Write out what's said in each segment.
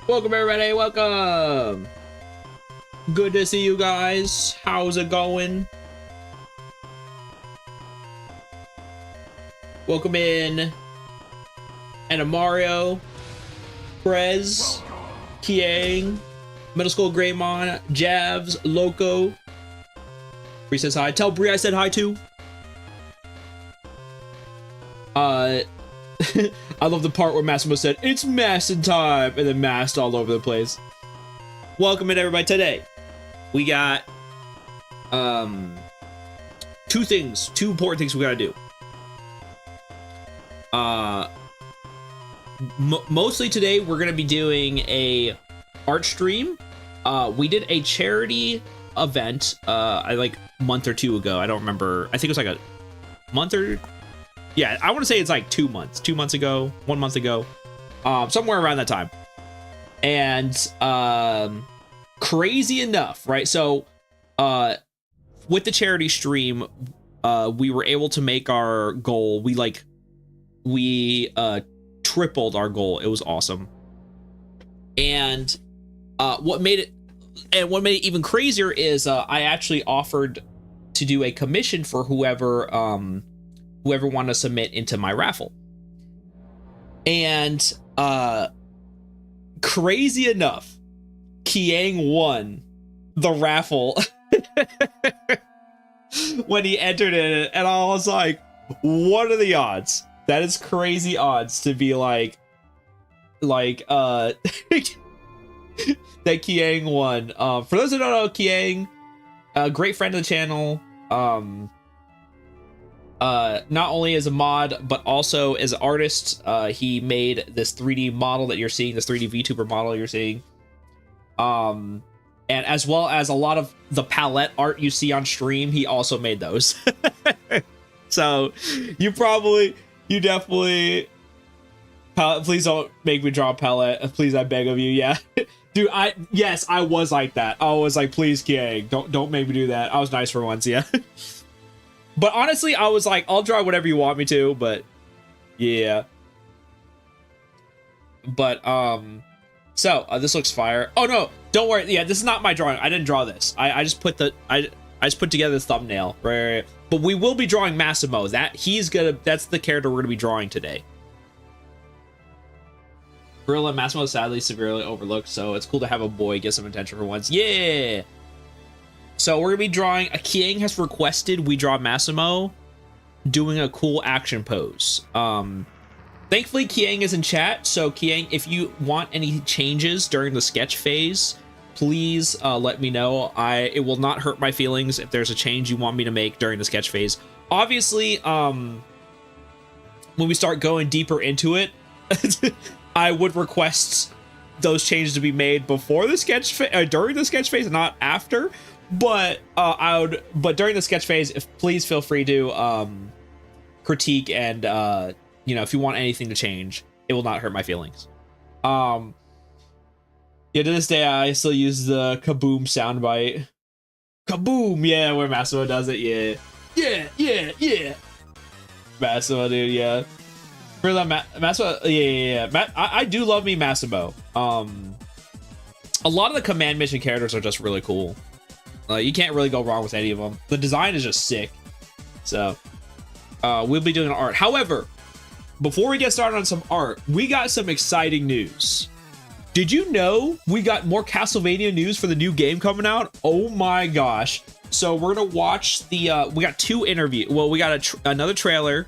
Welcome everybody, welcome! Good to see you guys. How's it going? Welcome in and Mario, Prez, Keiang, Middle School Greymon, Javs, Loco. Bree says hi. Tell Bree I said hi too. I love the part where Massimo said, "It's Massin time," and then masked all over the place. Welcome in everybody. Today, we got two important things we gotta do. Mostly today, we're gonna be doing a art stream. We did a charity event, like a month or two ago. I don't remember. I think it was like a month or... Yeah, I want to say it's like 2 months. 2 months ago, 1 month ago, somewhere around that time. And crazy enough, right? So with the charity stream, we were able to make our goal. We tripled our goal. It was awesome. And what made it even crazier is I actually offered to do a commission for whoever wanted to submit into my raffle. And crazy enough, Keiang won the raffle when he entered it, and I was like, what are the odds? That is crazy odds to be like that Keiang won. For those who don't know, Keiang, a great friend of the channel, not only as a mod but also as an artist. He made this 3D model that you're seeing, this 3D VTuber model you're seeing, and as well as a lot of the palette art you see on stream, he also made those. So you definitely please don't make me draw a palette, please, I beg of you. Yeah. Dude, I was like that. I was like, please, Keiang, don't make me do that. I was nice for once. Yeah. But honestly, I was like, I'll draw whatever you want me to, but yeah. But, so, this looks fire. Oh no, don't worry. Yeah, this is not my drawing. I didn't draw this. I just put I just put together the thumbnail, right? But we will be drawing Massimo. That's the character we're gonna be drawing today. Gorilla Massimo is sadly severely overlooked, so it's cool to have a boy get some attention for once. Yeah! So we're gonna be drawing, Keiang has requested we draw Massimo doing a cool action pose. Thankfully Keiang is in chat, so Keiang, if you want any changes during the sketch phase, please let me know. It will not hurt my feelings if there's a change you want me to make during the sketch phase. Obviously, when we start going deeper into it, I would request those changes to be made before the sketch during the sketch phase, not after. But but during the sketch phase, please feel free to critique, and if you want anything to change, it will not hurt my feelings. Yeah, to this day I still use the kaboom soundbite. Kaboom, yeah, where Massimo does it. Yeah. Massimo, dude, yeah. Really, Massimo, yeah. I do love me Massimo. A lot of the command mission characters are just really cool. You can't really go wrong with any of them. The design is just sick. So, we'll be doing art. However, before we get started on some art, we got some exciting news. Did you know we got more Castlevania news for the new game coming out? Oh my gosh. So we're going to watch the, we got two interviews. Well, we got another trailer,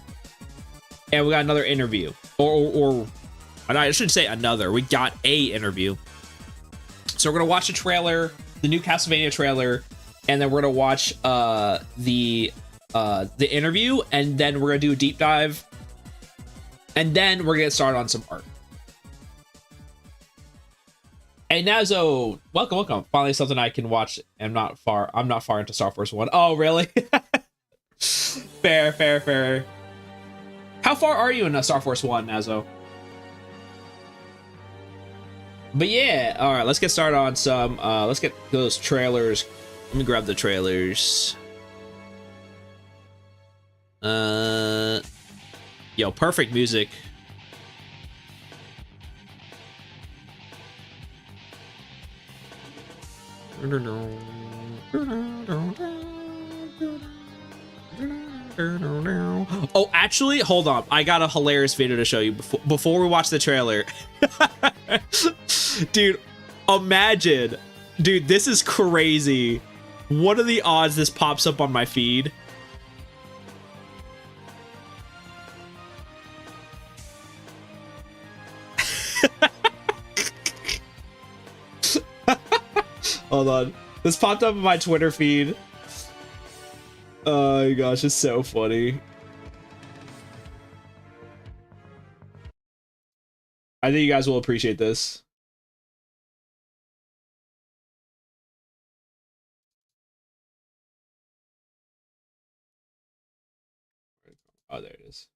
and we got another interview. Or I shouldn't say another. We got a interview. So we're going to watch the trailer, the new Castlevania trailer, and then we're gonna watch the interview, and then we're gonna do a deep dive, and then we're gonna get started on some art. Hey Nazo, welcome. Finally something I can watch. I'm not far into Star Force 1. Oh really? Fair. How far are you in Star Force 1, Nazo? But yeah, all right, let's get started on some, let's get those trailers. Let me grab the trailers. Yo, perfect music. Oh, actually, hold on. I got a hilarious video to show you before we watch the trailer. Dude, imagine. Dude, this is crazy. What are the odds this pops up on my feed? Hold on. This popped up on my Twitter feed. Oh my gosh, it's so funny. I think you guys will appreciate this. Oh, there it is.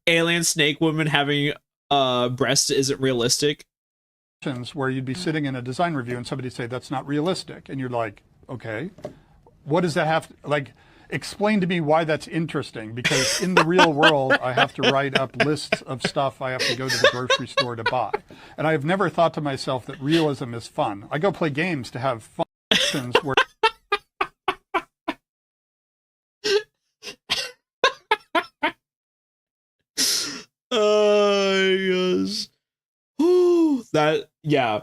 Alien snake woman having breasts isn't realistic. Where you'd be sitting in a design review and somebody say that's not realistic, and you're like, okay, what does that have to, like, explain to me why that's interesting, because in the real world I have to write up lists of stuff I have to go to the grocery store to buy, and I've never thought to myself that realism is fun. I go play games to have fun where Yes. That, yeah.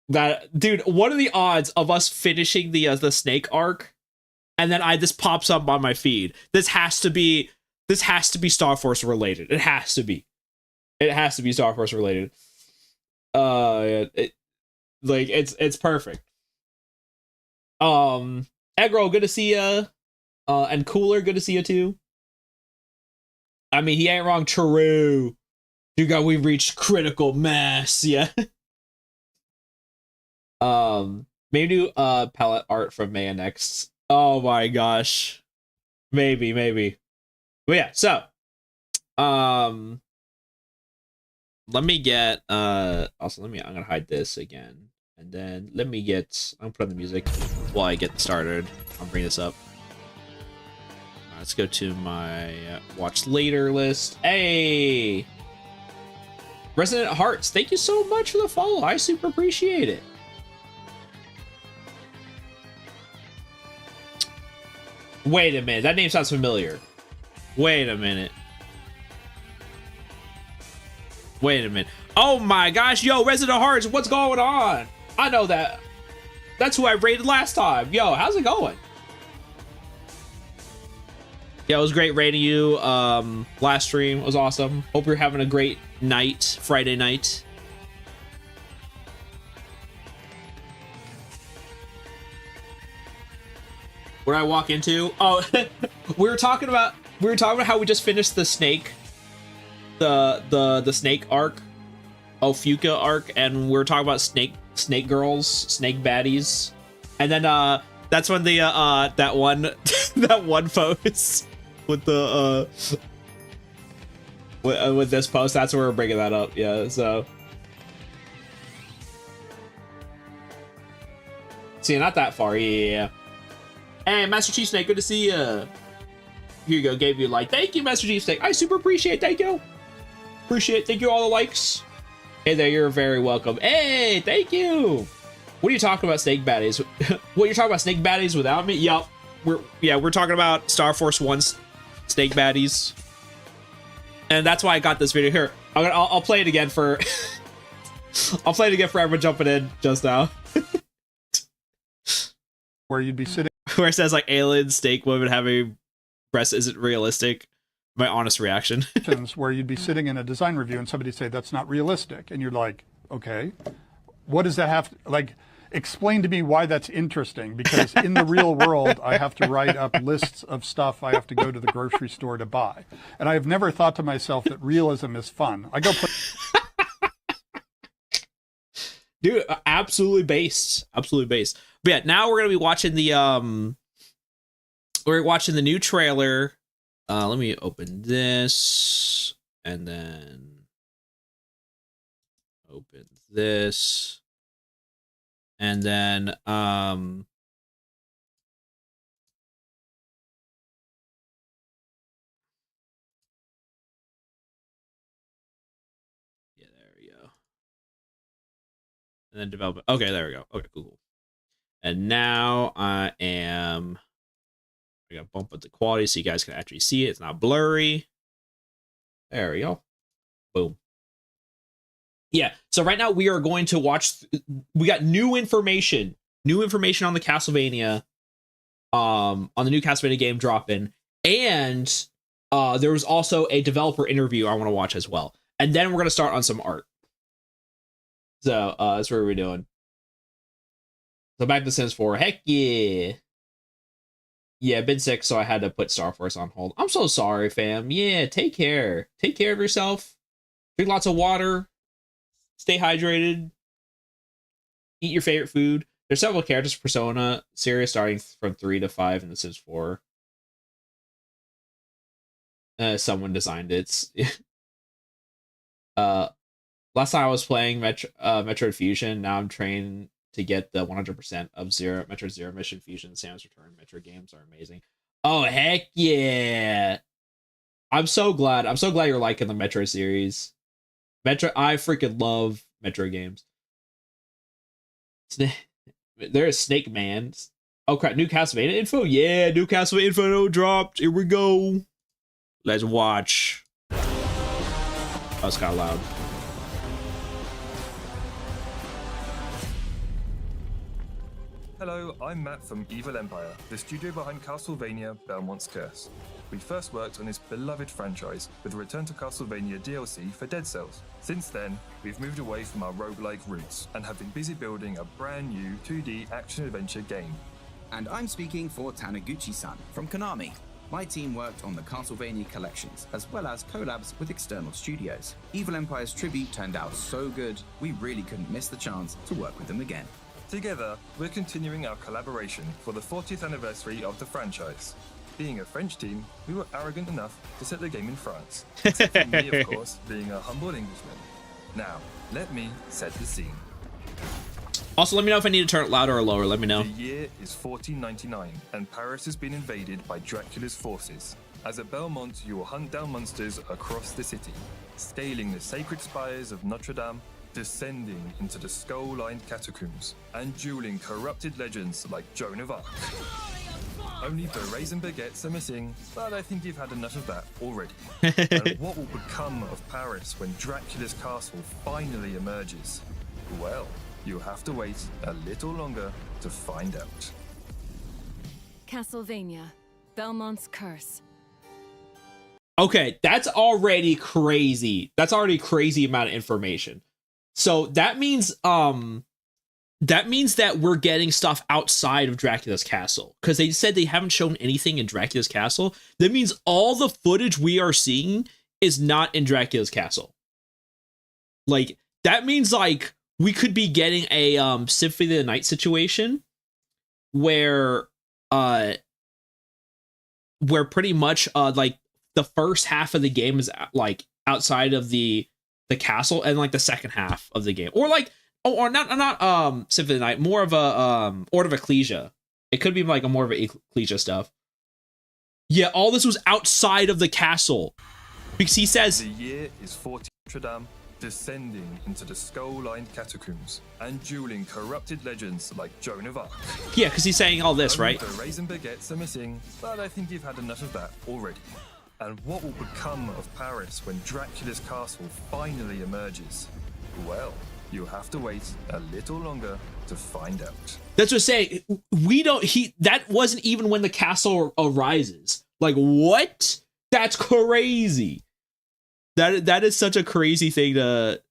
That, dude, what are the odds of us finishing the snake arc and then this pops up on my feed? This has to be Star Force related. It has to be Star Force related. It's perfect. Egro, good to see ya. And Cooler, good to see you too. I mean, he ain't wrong. True. We've reached critical mass. Yeah. Maybe do palette art from Maya next. Oh my gosh. Maybe. But yeah, so let me get also I'm gonna hide this again. And then I'm gonna put on the music while I get started. I'll bring this up. Let's go to my watch later list. Hey, Resident Hearts, thank you so much for the follow. I super appreciate it. Wait a minute, that name sounds familiar. Wait a minute. Oh my gosh, yo, Resident Hearts, what's going on? I know that. That's who I rated last time. Yo, how's it going? Yeah, it was great rating you last stream. It was awesome. Hope you're having a great night, Friday night. What did I walk into? Oh, we were talking about how we just finished the snake, the snake arc, Fuka arc, and we were talking about snake girls, snake baddies, and then that's when the that one that one post with the with this post, that's where we're bringing that up. Yeah, so see, not that far. Yeah. Hey, Master Chief Snake, good to see you. Here you go, gave you a like. Thank you, Master Chief Snake. I super appreciate it. Thank you. Thank you, all the likes. Hey there, you're very welcome. Hey, thank you. What are you talking about, snake baddies? What, you're talking about snake baddies without me? Yup. We're talking about Star Force 1's snake baddies. And that's why I got this video here. I'll play it again for I'll play it again for everyone jumping in just now. where you'd be sitting Where it says like alien snake woman having breasts isn't realistic. My honest reaction. where you'd be sitting in a design review and somebody say that's not realistic, and you're like, okay, what does that have to, like, explain to me why that's interesting, because in the real world I have to write up lists of stuff I have to go to the grocery store to buy, and I've never thought to myself that realism is fun. I go play Dude, absolutely based. But yeah, now we're gonna be watching the new trailer. Let me open this and then open this and then and then development. Okay, there we go. Okay, cool. And now I gotta bump up the quality so you guys can actually see it. It's not blurry. There we go. Boom. Yeah. So right now we are going to watch. We got new information on the Castlevania, on the new Castlevania game dropping, and there was also a developer interview I want to watch as well. And then we're gonna start on some art. So that's what we're doing. So back to Sims 4. Heck yeah. Yeah, I've been sick, so I had to put Star Force on hold. I'm so sorry, fam. Yeah, take care. Take care of yourself. Drink lots of water. Stay hydrated. Eat your favorite food. There's several characters Persona series starting from 3 to 5 in The Sims 4. Someone designed it. Last time I was playing Metroid Fusion. Now I'm trained to get the 100% of Metroid Zero Mission Fusion. Samus Return Metroid games are amazing. Oh, heck yeah. I'm so glad you're liking the Metroid series. I freaking love Metroid games. There's Snake Man. Oh crap, new Castlevania info? Yeah, new Castlevania info dropped. Here we go. Let's watch. Oh, it's kind of loud. Hello, I'm Matt from Evil Empire, the studio behind Castlevania Belmont's Curse. We first worked on this beloved franchise with a Return to Castlevania DLC for Dead Cells. Since then, we've moved away from our roguelike roots and have been busy building a brand new 2D action-adventure game. And I'm speaking for Taniguchi-san from Konami. My team worked on the Castlevania collections, as well as collabs with external studios. Evil Empire's tribute turned out so good, we really couldn't miss the chance to work with them again. Together, we're continuing our collaboration for the 40th anniversary of the franchise. Being a French team, we were arrogant enough to set the game in France. Except for me, of course, being a humble Englishman. Now, let me set the scene. Also, let me know if I need to turn it louder or lower. Let me know. The year is 1499, and Paris has been invaded by Dracula's forces. As a Belmont, you will hunt down monsters across the city, scaling the sacred spires of Notre Dame, descending into the skull-lined catacombs, and dueling corrupted legends like Joan of Arc. Only berets and baguettes are missing, but I think you've had enough of that already. And what will become of Paris when Dracula's castle finally emerges? Well, you'll have to wait a little longer to find out. Castlevania, Belmont's Curse. Okay, that's already crazy. That's already a crazy amount of information. So that means that we're getting stuff outside of Dracula's castle, because they said they haven't shown anything in Dracula's castle. That means all the footage we are seeing is not in Dracula's castle. Like, that means like we could be getting a Symphony of the Night situation where pretty much like the first half of the game is like outside of the castle, and like the second half of the game, or like or not Symphony of the Night, more of a Order of Ecclesia. It could be like a more of a Ecclesia stuff. Yeah, all this was outside of the castle, because he says the year is 40 Notre Dame, descending into the skull-lined catacombs and dueling corrupted legends like Joan of Arc. Yeah, because he's saying all this, right? The berets and baguettes are missing, but I think you've had enough of that already. And what will become of Paris when Dracula's castle finally emerges? Well, you'll have to wait a little longer to find out. That's what I'm saying. That wasn't even when the castle arises. Like, what? That's crazy. That is such a crazy thing to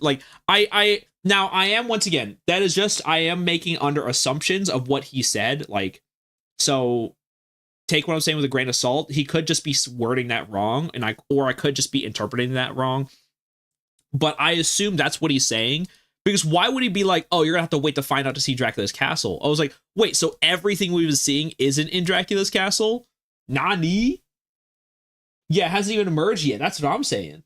like. I am, once again, that is just, I am making under assumptions of what he said. Like, so take what I'm saying with a grain of salt. He could just be wording that wrong, or I could just be interpreting that wrong. But I assume that's what he's saying, because why would he be like, oh, you're gonna have to wait to find out to see Dracula's castle? I was like, wait, so everything we've been seeing isn't in Dracula's castle? Nani? Yeah, it hasn't even emerged yet. That's what I'm saying.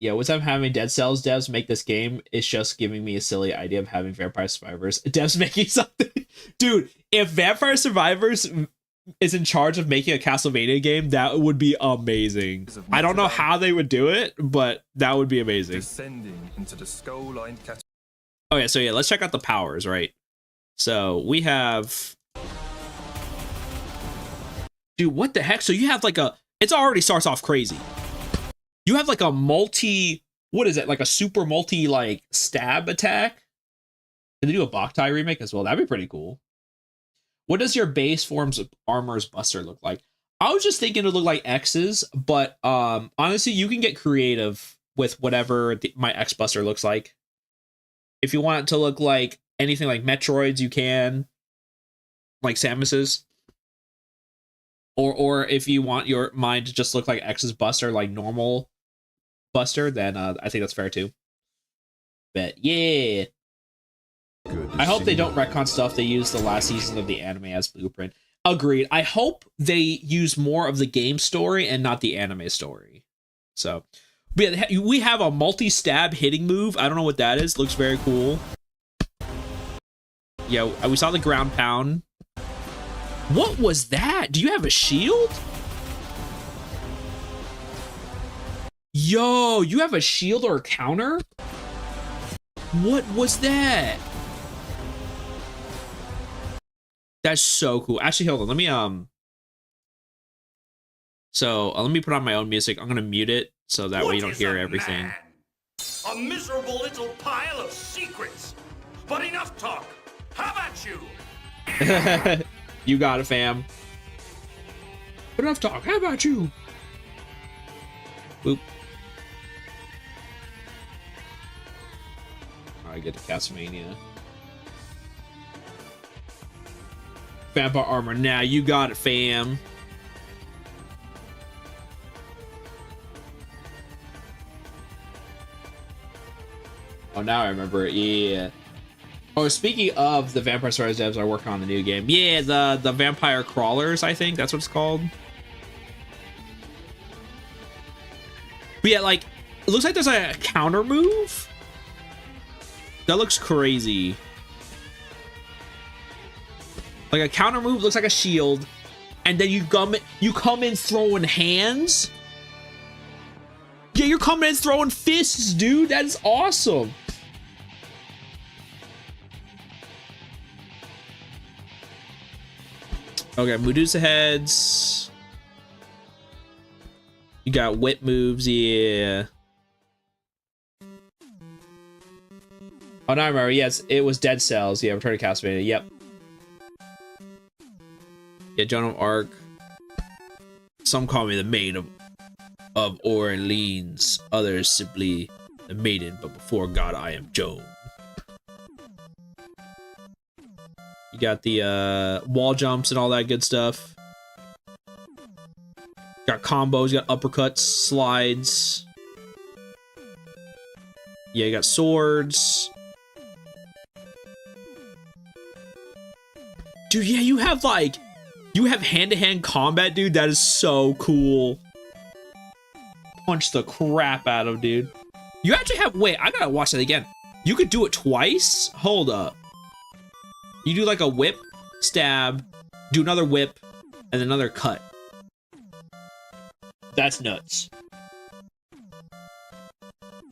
Yeah, what's up having Dead Cells devs make this game? It's just giving me a silly idea of having Vampire Survivors devs making something. Dude, if Vampire Survivors is in charge of making a Castlevania game, that would be amazing. I don't know how they would do it, but that would be amazing. Descending into the skull-lined cat. Okay, so yeah, let's check out the powers, right? So we have... Dude, what the heck? So you have like a... It already starts off crazy. You have like a multi... What is it? Like a super multi, like, stab attack? Can they do a Boktai remake as well? That'd be pretty cool. What does your base forms of armor's buster look like? I was just thinking it would look like X's, but honestly, you can get creative with whatever my X buster looks like. If you want it to look like anything like Metroids, you can. Like Samus's. Or if you want your mine to just look like X's buster, like normal buster, then I think that's fair too. But yeah. I hope they don't retcon stuff they used the last season of the anime as blueprint. Agreed. I hope they use more of the game story and not the anime story. So, but yeah, we have a multi-stab hitting move. I don't know what that is. Looks very cool. Yeah, we saw the ground pound. What was that? Do you have a shield? Yo, you have a shield or a counter? What was that? That's so cool. Actually, hold on. Let me let me put on my own music. I'm gonna mute it so that way you don't hear everything. Man? A miserable little pile of secrets. But enough talk. How about you? You got it, fam. But enough talk. How about you? Boop. I get to Castlevania. Vampire armor. Now you got it, fam. Oh, now I remember it. Yeah. Oh, speaking of the Vampire Stories devs are working on the new game. Yeah, the Vampire Crawlers, I think that's what it's called. But yeah, like, it looks like there's a counter move. That looks crazy. Like a counter move looks like a shield, and then you come in throwing hands. Yeah, you're coming in throwing fists, dude. That is awesome. Okay, Medusa heads. You got whip moves, yeah. Oh, no, I remember. Yes, it was Dead Cells. Yeah, Return to Castlevania. Yep. Yeah, Joan of Arc. Some call me the maid of Orleans. Others simply the maiden, but before God I am Joan. You got the wall jumps and all that good stuff. Got combos, you got uppercuts, slides. Yeah, you got swords. Dude, yeah, you have like... You have hand-to-hand combat, dude. That is so cool. Punch the crap out of, dude. You actually have... Wait, I gotta watch that again. You could do it twice? Hold up. You do like a whip, stab, do another whip, and another cut. That's nuts.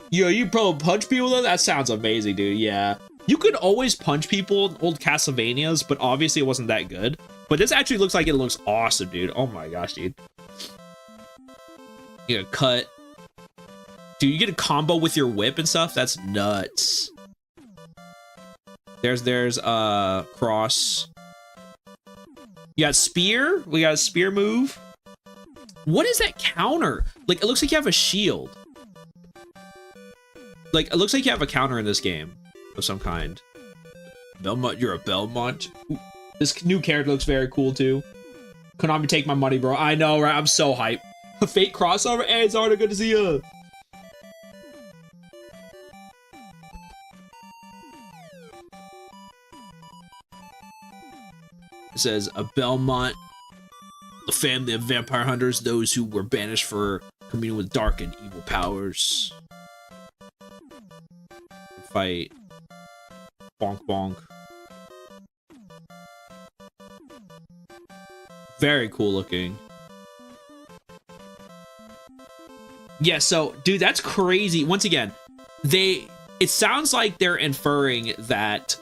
Yo, you pro punch people though? That sounds amazing, dude. Yeah. You could always punch people in old Castlevanias, but obviously it wasn't that good. But this actually looks like it looks awesome, dude. Oh my gosh, dude. You get a cut. Dude, you get a combo with your whip and stuff? That's nuts. There's cross. You got spear. We got a spear move. What is that counter? Like, it looks like you have a shield. Like, it looks like you have a counter in this game of some kind. Belmont, you're a Belmont. Ooh, this new character looks very cool too. Konami, take my money, bro. I know, right? I'm so hyped. Fate crossover. Hey, it's already good to see you. It says a Belmont, the family of vampire hunters, those who were banished for communing with dark and evil powers. Fight. Bonk bonk. Very cool looking. Yeah, so, dude, that's crazy. Once again, it sounds like they're inferring that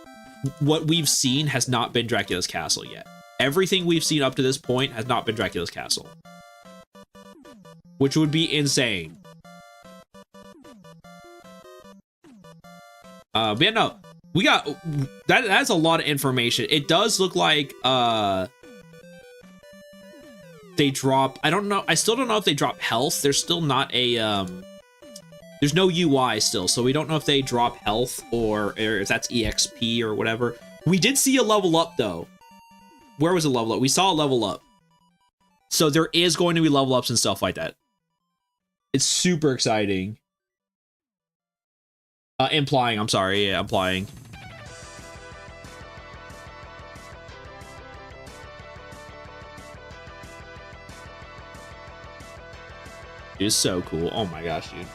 what we've seen has not been Dracula's castle yet. Everything we've seen up to this point has not been Dracula's castle. Which would be insane. But yeah, no, we got, that's a lot of information. It does look like, they drop, I don't know, I still don't know if they drop health. There's still not a, there's no UI still, so we don't know if they drop health or if that's EXP or whatever. We did see a level up though. Where was a level up? We saw a level up. So there is going to be level ups and stuff like that. It's super exciting. Implying, I'm sorry, yeah, implying. Dude, it's so cool. Oh my gosh, dude.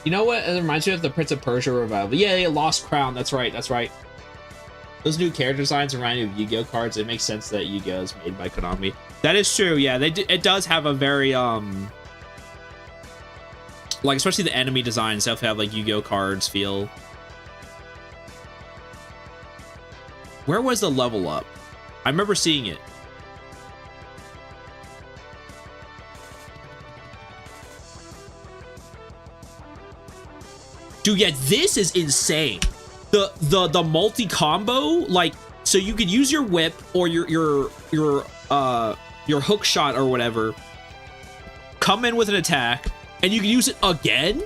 You know what? It reminds me of the Prince of Persia revival. Yeah, Lost Crown. That's right. That's right. Those new character designs remind me of Yu-Gi-Oh cards. It makes sense that Yu-Gi-Oh is made by Konami. That is true. Yeah, it does have a very like especially the enemy designs definitely have like Yu-Gi-Oh cards feel. Where was the level up? I remember seeing it. Dude, yeah, this is insane. The multi combo, like, so you could use your whip or your hook shot or whatever, come in with an attack, and you can use it again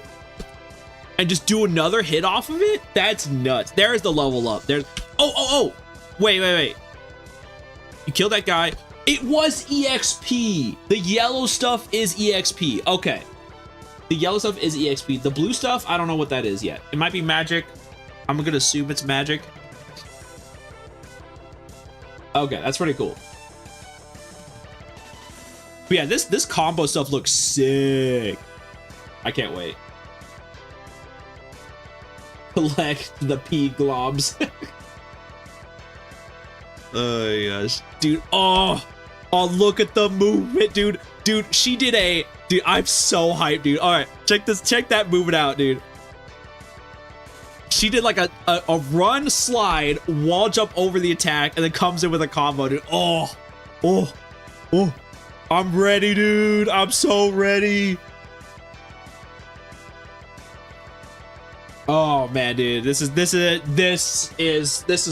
and just do another hit off of it. That's nuts. There's the level up. There's oh wait. You killed that guy. It was EXP. The yellow stuff is EXP. Okay. The yellow stuff is EXP. The blue stuff, I don't know what that is yet. It might be magic. I'm gonna assume it's magic. Okay, that's pretty cool. But yeah, this combo stuff looks sick. I can't wait. Collect the P globs. Oh gosh, dude. Oh, look at the movement, dude. Dude, she did a. Dude, I'm so hyped, dude. All right, check that movement out, dude. She did like a run, slide, wall jump over the attack, and then comes in with a combo, dude. Oh. I'm ready, dude. I'm so ready. Oh man, dude. This is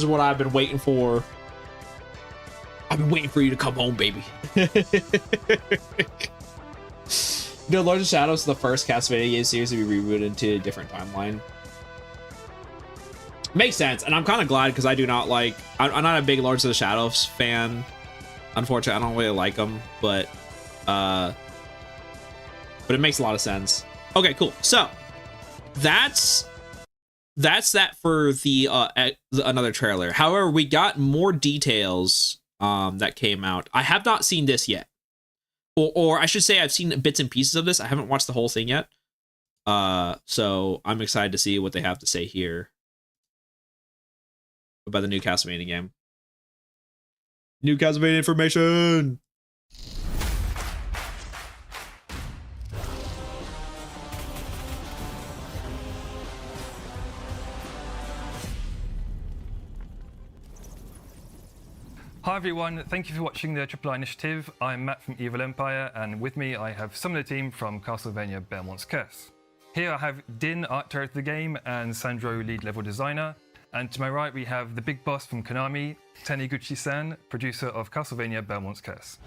what I've been waiting for. I've been waiting for you to come home, baby. No, Lords of Shadows is the first Castlevania game series to be rebooted into a different timeline. Makes sense, and I'm kind of glad because I do not like. I'm not a big Lords of the Shadows fan. Unfortunately, I don't really like them, but it makes a lot of sense. Okay, cool. So that's that for the another trailer. However, we got more details that came out. I have not seen this yet. Or I should say I've seen bits and pieces of this. I haven't watched the whole thing yet. So I'm excited to see what they have to say here about the new Castlevania game. New Castlevania information! Hi everyone, thank you for watching the Triple I Initiative. I'm Matt from Evil Empire, and with me I have some of the team from Castlevania Belmont's Curse. Here I have Din, art director of the game, and Sandro, lead level designer. And to my right we have the big boss from Konami, Taniguchi-san, producer of Castlevania Belmont's Curse.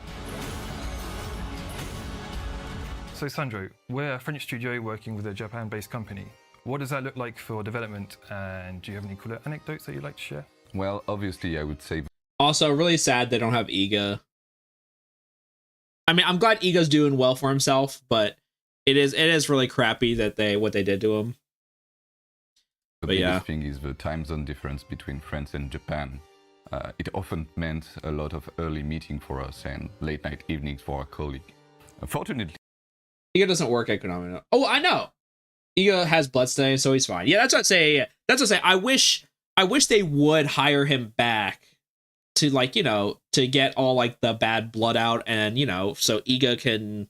So Sandro, we're a French studio working with a Japan-based company. What does that look like for development, and do you have any cooler anecdotes that you'd like to share? Well, obviously I would say. Also, really sad they don't have Iga. I mean, I'm glad Iga's doing well for himself, but it is really crappy that what they did to him. The biggest thing is the time zone difference between France and Japan. It often meant a lot of early meeting for us and late night evenings for our colleague. Unfortunately, Iga doesn't work at Konami. Oh, I know. Iga has bloodstain, so he's fine. Yeah, that's what I say. That's what I say. I wish they would hire him back to like, you know, to get all like the bad blood out, and you know, so Iga can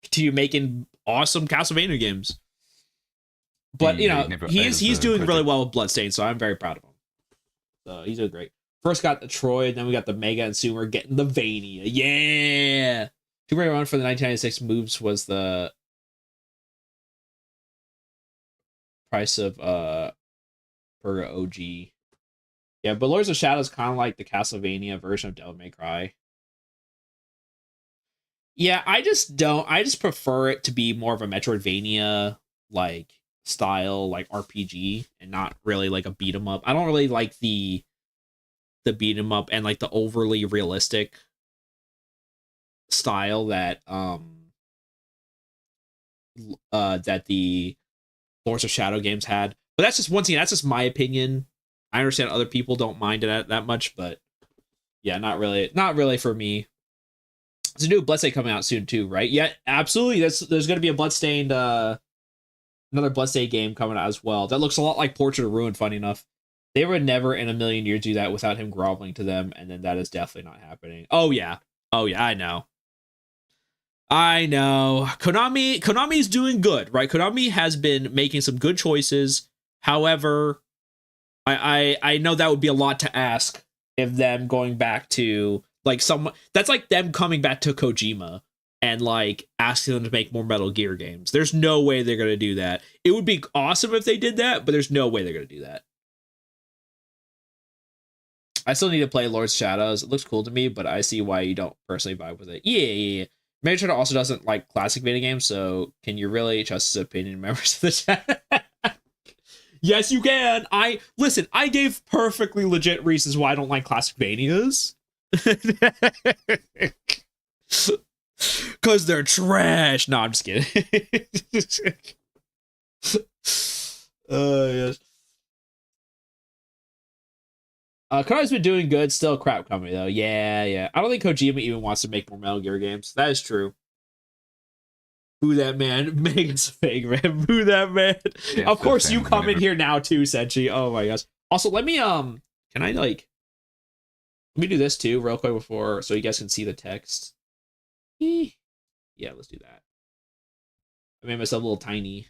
continue making awesome Castlevania games. But you know, he's doing really well with Bloodstained, so I'm very proud of him. So he's doing great. First got the Troy, then we got the Mega and Sumer getting the Vania. Yeah. Tomb Raider 1 for the 1996 moves was the price of Purga OG. Yeah, but Lords of Shadow is kind of like the Castlevania version of Devil May Cry. Yeah, I just prefer it to be more of a Metroidvania like style, like RPG, and not really like a beat 'em up. I don't really like the beat 'em up and like the overly realistic style that that the Lords of Shadow games had. But that's just, once again, that's just my opinion. I understand other people don't mind it that much, but yeah, not really for me. There's a new Bloodstained coming out soon too, right? Yeah, absolutely. There's going to be a Bloodstained, another Bloodstained game coming out as well. That looks a lot like Portrait of Ruin, funny enough. They would never in a million years do that without him groveling to them, and then that is definitely not happening. Oh yeah, I know. Konami's doing good, right? Konami has been making some good choices. However, I know that would be a lot to ask if them going back to like someone that's like them coming back to Kojima and like asking them to make more Metal Gear games. There's no way they're going to do that. It would be awesome if they did that, but there's no way they're going to do that. I still need to play Lord's Shadows. It looks cool to me, but I see why you don't personally vibe with it. Yeah. Major also doesn't like classic video games, so can you really trust his opinion, members of the chat? Yes, you can. I gave perfectly legit reasons why I don't like classic Manias. Because they're trash. No, I'm just kidding. Yes. Konami's been doing good. Still a crap company, though. Yeah. I don't think Kojima even wants to make more Metal Gear games. That is true. Boo that man. Megan's fake, man. Boo that man. Yeah, of course, you come in here now, too, Senchi. Oh, my gosh. Also, let me, can I, like... Let me do this, too, real quick before... So you guys can see the text. Yeah, let's do that. I made myself a little tiny.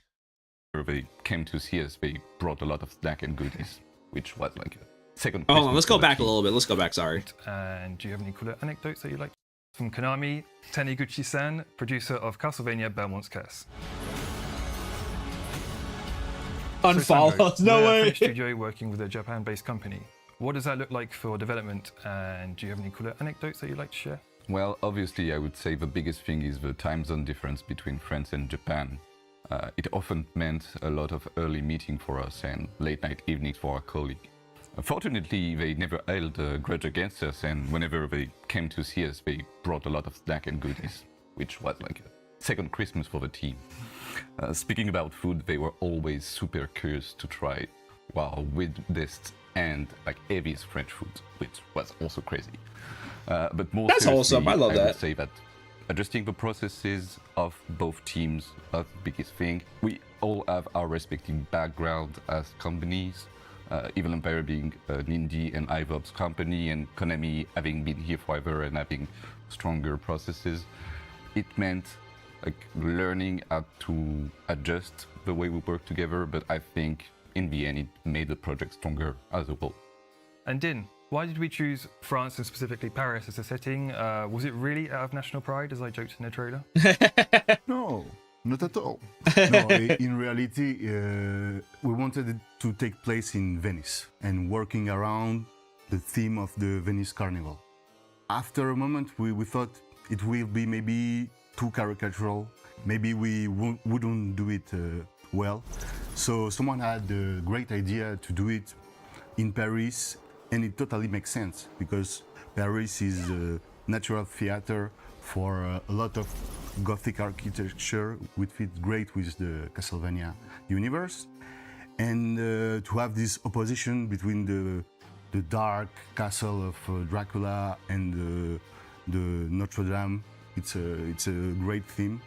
They came to see us. They brought a lot of snack and goodies, which was like a second... Hold on, let's go back a little bit. Let's go back, sorry. And do you have any cooler anecdotes that you like? From Konami, Taniguchi-san, producer of Castlevania Belmont's Curse. Unfollow. So Sandro, No we're way. a French studio working with a Japan-based company. What does that look like for development? And do you have any cooler anecdotes that you'd like to share? Well, obviously, I would say the biggest thing is the time zone difference between France and Japan. It often meant a lot of early meeting for us and late night evenings for our colleague. Fortunately, they never held a grudge against us, and whenever they came to see us, they brought a lot of snack and goodies, which was like a second Christmas for the team. Speaking about food, they were always super curious to try, weirdest and like heaviest French food, which was also crazy. But more that's awesome. I love that. I would say that adjusting the processes of both teams was the biggest thing. We all have our respective background as companies. Evil Empire being an indie and iVops company, and Konami having been here forever and having stronger processes, it meant like learning how to adjust the way we work together. But I think in the end, it made the project stronger as a whole. And Din, why did we choose France and specifically Paris as a setting? Was it really out of national pride, as I joked in the trailer? No. Not at all. No, in reality, we wanted it to take place in Venice and working around the theme of the Venice Carnival. After a moment, we thought it will be maybe too caricatural. Maybe we wouldn't do it well. So someone had a great idea to do it in Paris, and it totally makes sense because Paris is a natural theater for a lot of Gothic architecture, which fits great with the Castlevania universe. And to have this opposition between the dark castle of Dracula and the Notre Dame, it's a great theme.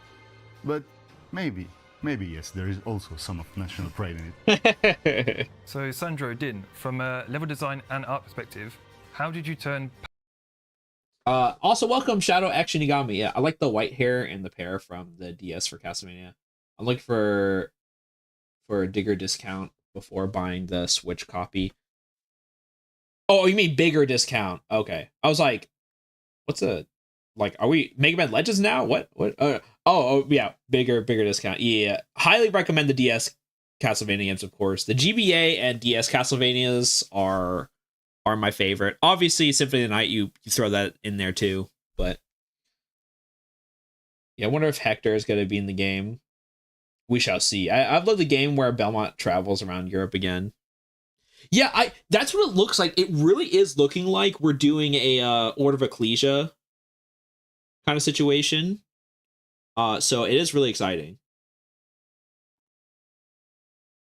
But maybe yes, there is also some of national pride in it. So Sandro, Din, from a level design and art perspective, How did you turn Also welcome Shadow X Shinigami. Yeah, I like the white hair and the pair from the DS for Castlevania. I'm looking for a digger discount before buying the Switch copy. Oh, you mean bigger discount? Okay, I was like, what's a like? Are we Mega Man Legends now? What? Oh yeah, bigger discount. Yeah, highly recommend the DS Castlevania games, of course. The GBA and DS Castlevanias are my favorite. Obviously, Symphony of the Night, you throw that in there too. But yeah, I wonder if Hector is going to be in the game. We shall see. I've loved the game where Belmont travels around Europe again. Yeah, that's what it looks like. It really is looking like we're doing a Order of Ecclesia kind of situation. So it is really exciting.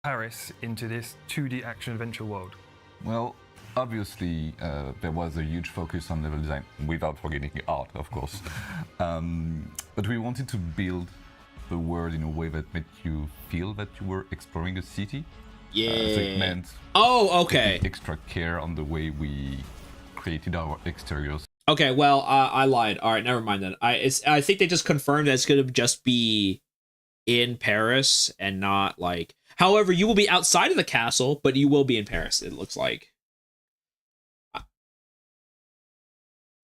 Paris into this 2D action adventure world? Well, obviously, there was a huge focus on level design, without forgetting art, of course. But we wanted to build the world in a way that made you feel that you were exploring a city. Yeah. So it meant okay. taking extra care on the way we created our exteriors. Okay, well, I lied. All right, never mind then. I think they just confirmed that it's going to just be in Paris and not like. However, you will be outside of the castle, but you will be in Paris. It looks like.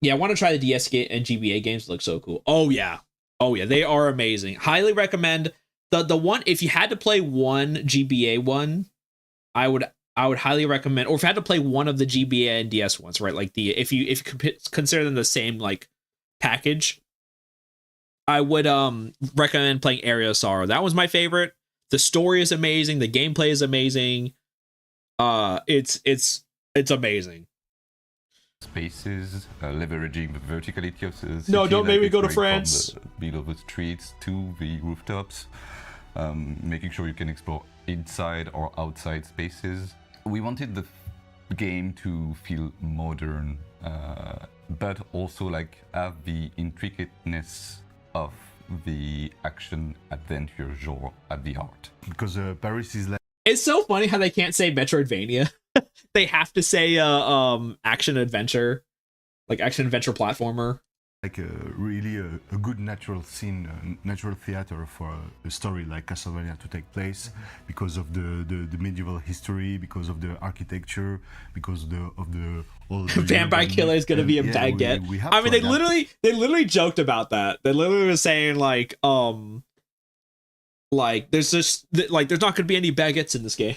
Yeah, I want to try the DS and GBA games. They look so cool. Oh yeah, they are amazing. Highly recommend the one. If you had to play one GBA one, I would highly recommend. Or if you had to play one of the GBA and DS ones, right? Like if you consider them the same like package, I would recommend playing Area of Sorrow. That was my favorite. The story is amazing. The gameplay is amazing. It's amazing. Spaces, leveraging the verticality of the city. No, don't make me go to going France. From the middle of the streets to the rooftops, making sure you can explore inside or outside spaces. We wanted the game to feel modern, but also like have the intricateness of the action adventure genre at the heart. Because Paris is like. It's so funny how they can't say Metroidvania. They have to say action adventure, like action adventure platformer. Like really a good natural scene, natural theater for a story like Castlevania to take place, because of the medieval history, because of the architecture, because of the all the Vampire Killer is gonna be a baguette. I mean, they literally joked about that. They literally were saying like there's just like there's not gonna be any baguettes in this game.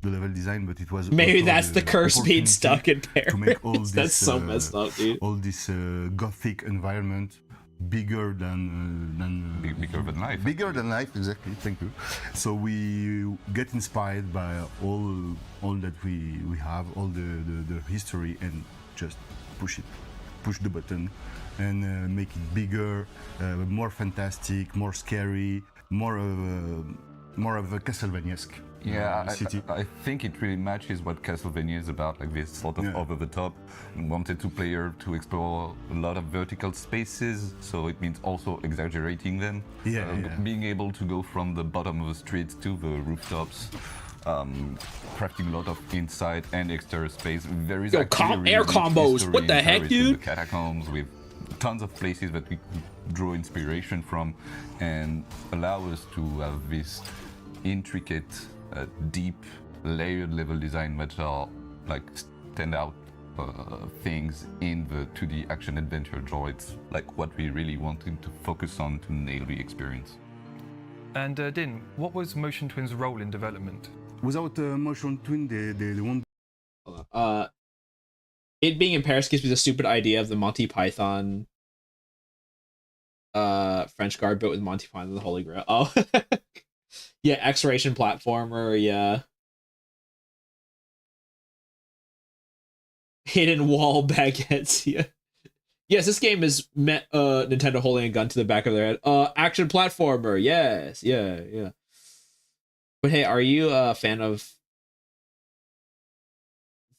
The level design, but it was maybe that's the curse being stuck in Paris. To make all this, that's so messed up, dude. All this gothic environment bigger than bigger than life. Bigger than life, exactly. Thank you. So we get inspired by all that we have, all the history, and just push the button, and make it bigger, more fantastic, more scary, more of a Castlevania-esque. Yeah, city. I think it really matches what Castlevania is about, like this sort of over the top. Wanted to player to explore a lot of vertical spaces, so it means also exaggerating them. Being able to go from the bottom of the street to the rooftops, crafting a lot of inside and exterior space. There is air combos. What the heck, dude? The catacombs with tons of places that we draw inspiration from, and allow us to have this intricate, deep, layered level design that are like standout things in the 2D action adventure genre. It's like what we really wanted to focus on to nail the experience. And Din, what was Motion Twin's role in development? Without Motion Twin, they won't. It being in Paris gives me the stupid idea of the Monty Python French guard bit with Monty Python and the Holy Grail. Oh. Yeah, exploration platformer, yeah. Hidden wall baguettes, yeah. Yes, this game is Nintendo holding a gun to the back of their head. Action platformer, yes, yeah. But hey, are you a fan of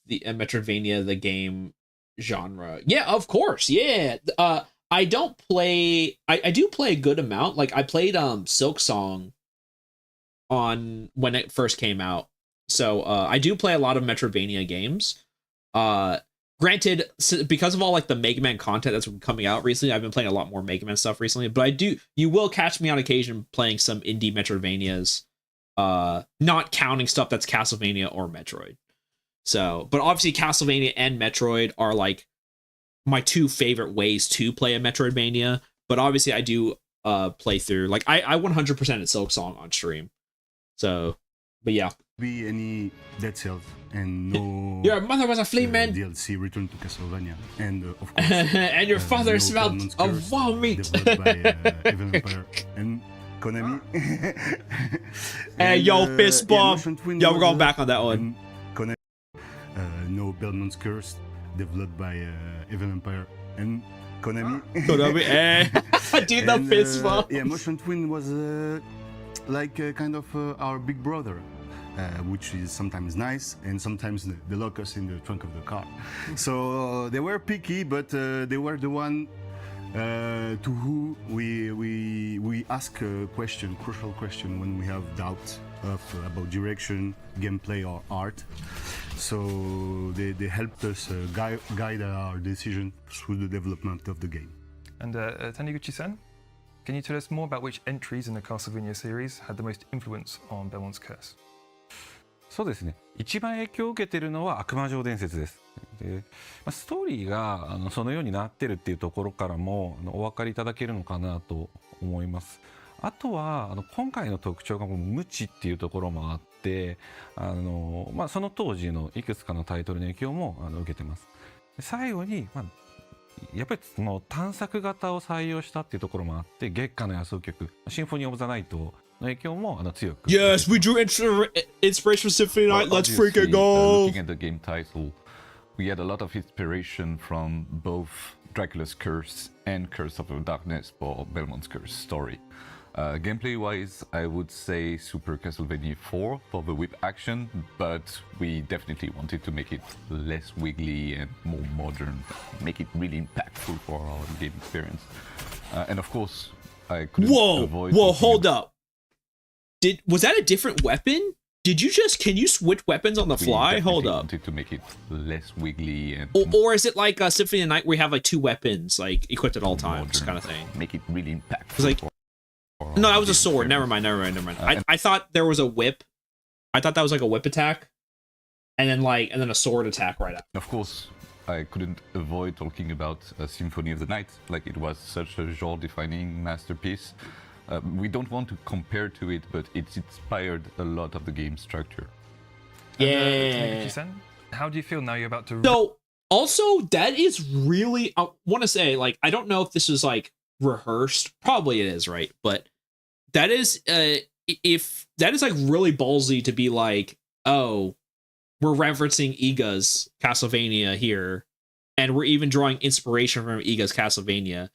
the Metroidvania, the game genre? Yeah, of course, yeah. I don't play. I do play a good amount. Like I played Silk Song on when it first came out, So I do play a lot of Metroidvania games. Granted, because of all like the Mega Man content that's been coming out recently, I've been playing a lot more Mega Man stuff recently. But you will catch me on occasion playing some indie Metroidvanias, not counting stuff that's Castlevania or Metroid. So, but obviously Castlevania and Metroid are like my two favorite ways to play a Metroidvania. But obviously I do play through, like I 100% at Silk Song on stream. So, but yeah. Be any Dead Cells and no. Your mother was a flea man. DLC Return to Castlevania, and of course. And your father no smelled of wow meat. Developed by Evil Empire and Konami. Hey, yo, fist bump. Yo, we're going back on that one. Konami. No Belmont's Curse, developed by Evil Empire and Konami. Konami, eh? Dude, the fist bump. Yeah, Motion Twin was like kind of our big brother. Which is sometimes nice and sometimes they lock us in the trunk of the car. So they were picky, but they were the one to who we ask a question, crucial question when we have doubts about direction, gameplay or art. So they helped us guide our decision through the development of the game. And Taniguchi-san, can you tell us more about which entries in the Castlevania series had the most influence on Belmont's Curse? そうですね。一番影響を受けているのは悪魔城伝説です。で、ストーリーがそのようになってるっていうところからもお分かりいただけるのかなと思います。あとは今回の特徴が無知っていうところもあって、その当時のいくつかのタイトルの影響も受けてます。最後に、やっぱりその探索型を採用したっていうところもあって、月下の野草曲シンフォニー・オブ・ザ・ナイト Yes, we drew inspiration from Symphony Night. Let's freaking go! Looking at the game title, we had a lot of inspiration from both Dracula's Curse and Curse of the Darkness for Belmont's Curse story. Gameplay-wise, I would say Super Castlevania 4 for the whip action, but we definitely wanted to make it less wiggly and more modern, make it really impactful for our game experience. And of course, I couldn't avoid... Whoa, hold up. Was that a different weapon? Can you switch weapons on the fly? Hold up. Wanted to make it less wiggly and or is it like a Symphony of the Night where you have like two weapons like equipped at all times kind of thing? Make it really impactful. Like, no, that was a sword. Never mind. I thought there was a whip. I thought that was like a whip attack, and then a sword attack right after. Of course, I couldn't avoid talking about Symphony of the Night. Like it was such a genre-defining masterpiece. We don't want to compare to it, but it's inspired a lot of the game structure. Yeah. How do you feel now you're about to... So, also, that is really... I want to say, like, I don't know if this is, like, rehearsed. Probably it is, right? But that is... if that is, like, really ballsy to be like, oh, we're referencing Iga's Castlevania here, and we're even drawing inspiration from Iga's Castlevania,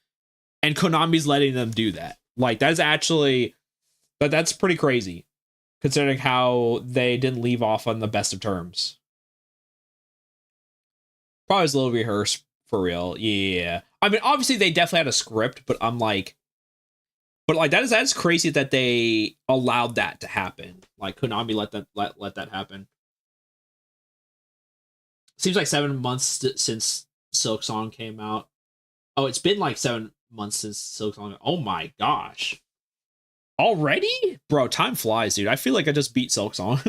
and Konami's letting them do that. Like, that's actually, but that's pretty crazy, considering how they didn't leave off on the best of terms. Probably was a little rehearsed for real. Yeah. I mean, obviously they definitely had a script, but that's crazy that they allowed that to happen. Like Konami let that happen. Seems like 7 months since Silk Song came out. Oh, it's been like 7 months since Silk Song. Oh my gosh. Already? Bro, time flies, dude. I feel like I just beat Silk Song.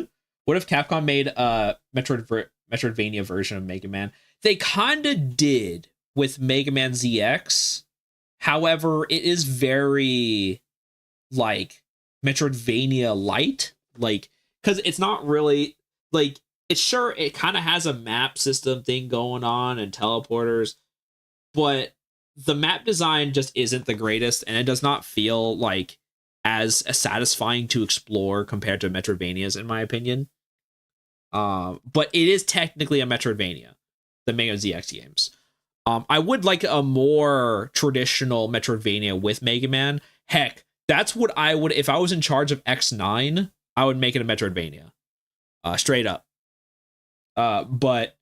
What if Capcom made a Metroidvania version of Mega Man? They kinda did with Mega Man ZX. However, it is very like Metroidvania light. Like, because it's not really like it kind of has a map system thing going on and teleporters, but the map design just isn't the greatest, and it does not feel like as satisfying to explore compared to Metroidvanias, in my opinion. But it is technically a Metroidvania, the Mega ZX games. I would like a more traditional Metroidvania with Mega Man. Heck, that's what I would, if I was in charge of X9, I would make it a Metroidvania. Straight up. But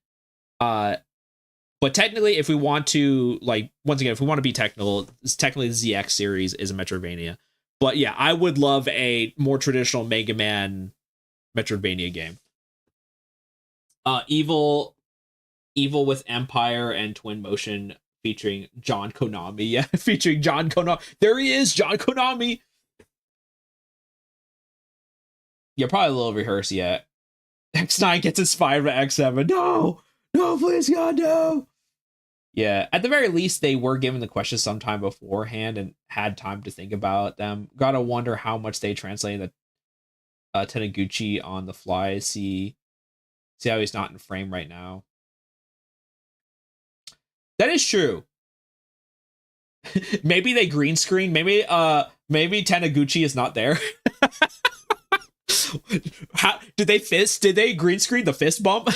technically, if we want to, like, once again, if we want to be technical, technically the ZX series is a Metroidvania. But yeah, I would love a more traditional Mega Man Metroidvania game. Evil with Empire and Twin Motion featuring John Konami. Yeah, featuring John Konami. There he is, John Konami. Yeah, probably a little rehearsed yet. X9 gets inspired by X7. No, please God, no. Yeah, at the very least, they were given the questions sometime beforehand and had time to think about them. Gotta wonder how much they translated the Taniguchi on the fly. See how he's not in frame right now. That is true. Maybe they green screen. Maybe Taniguchi is not there. How did they fist? Did they green screen the fist bump?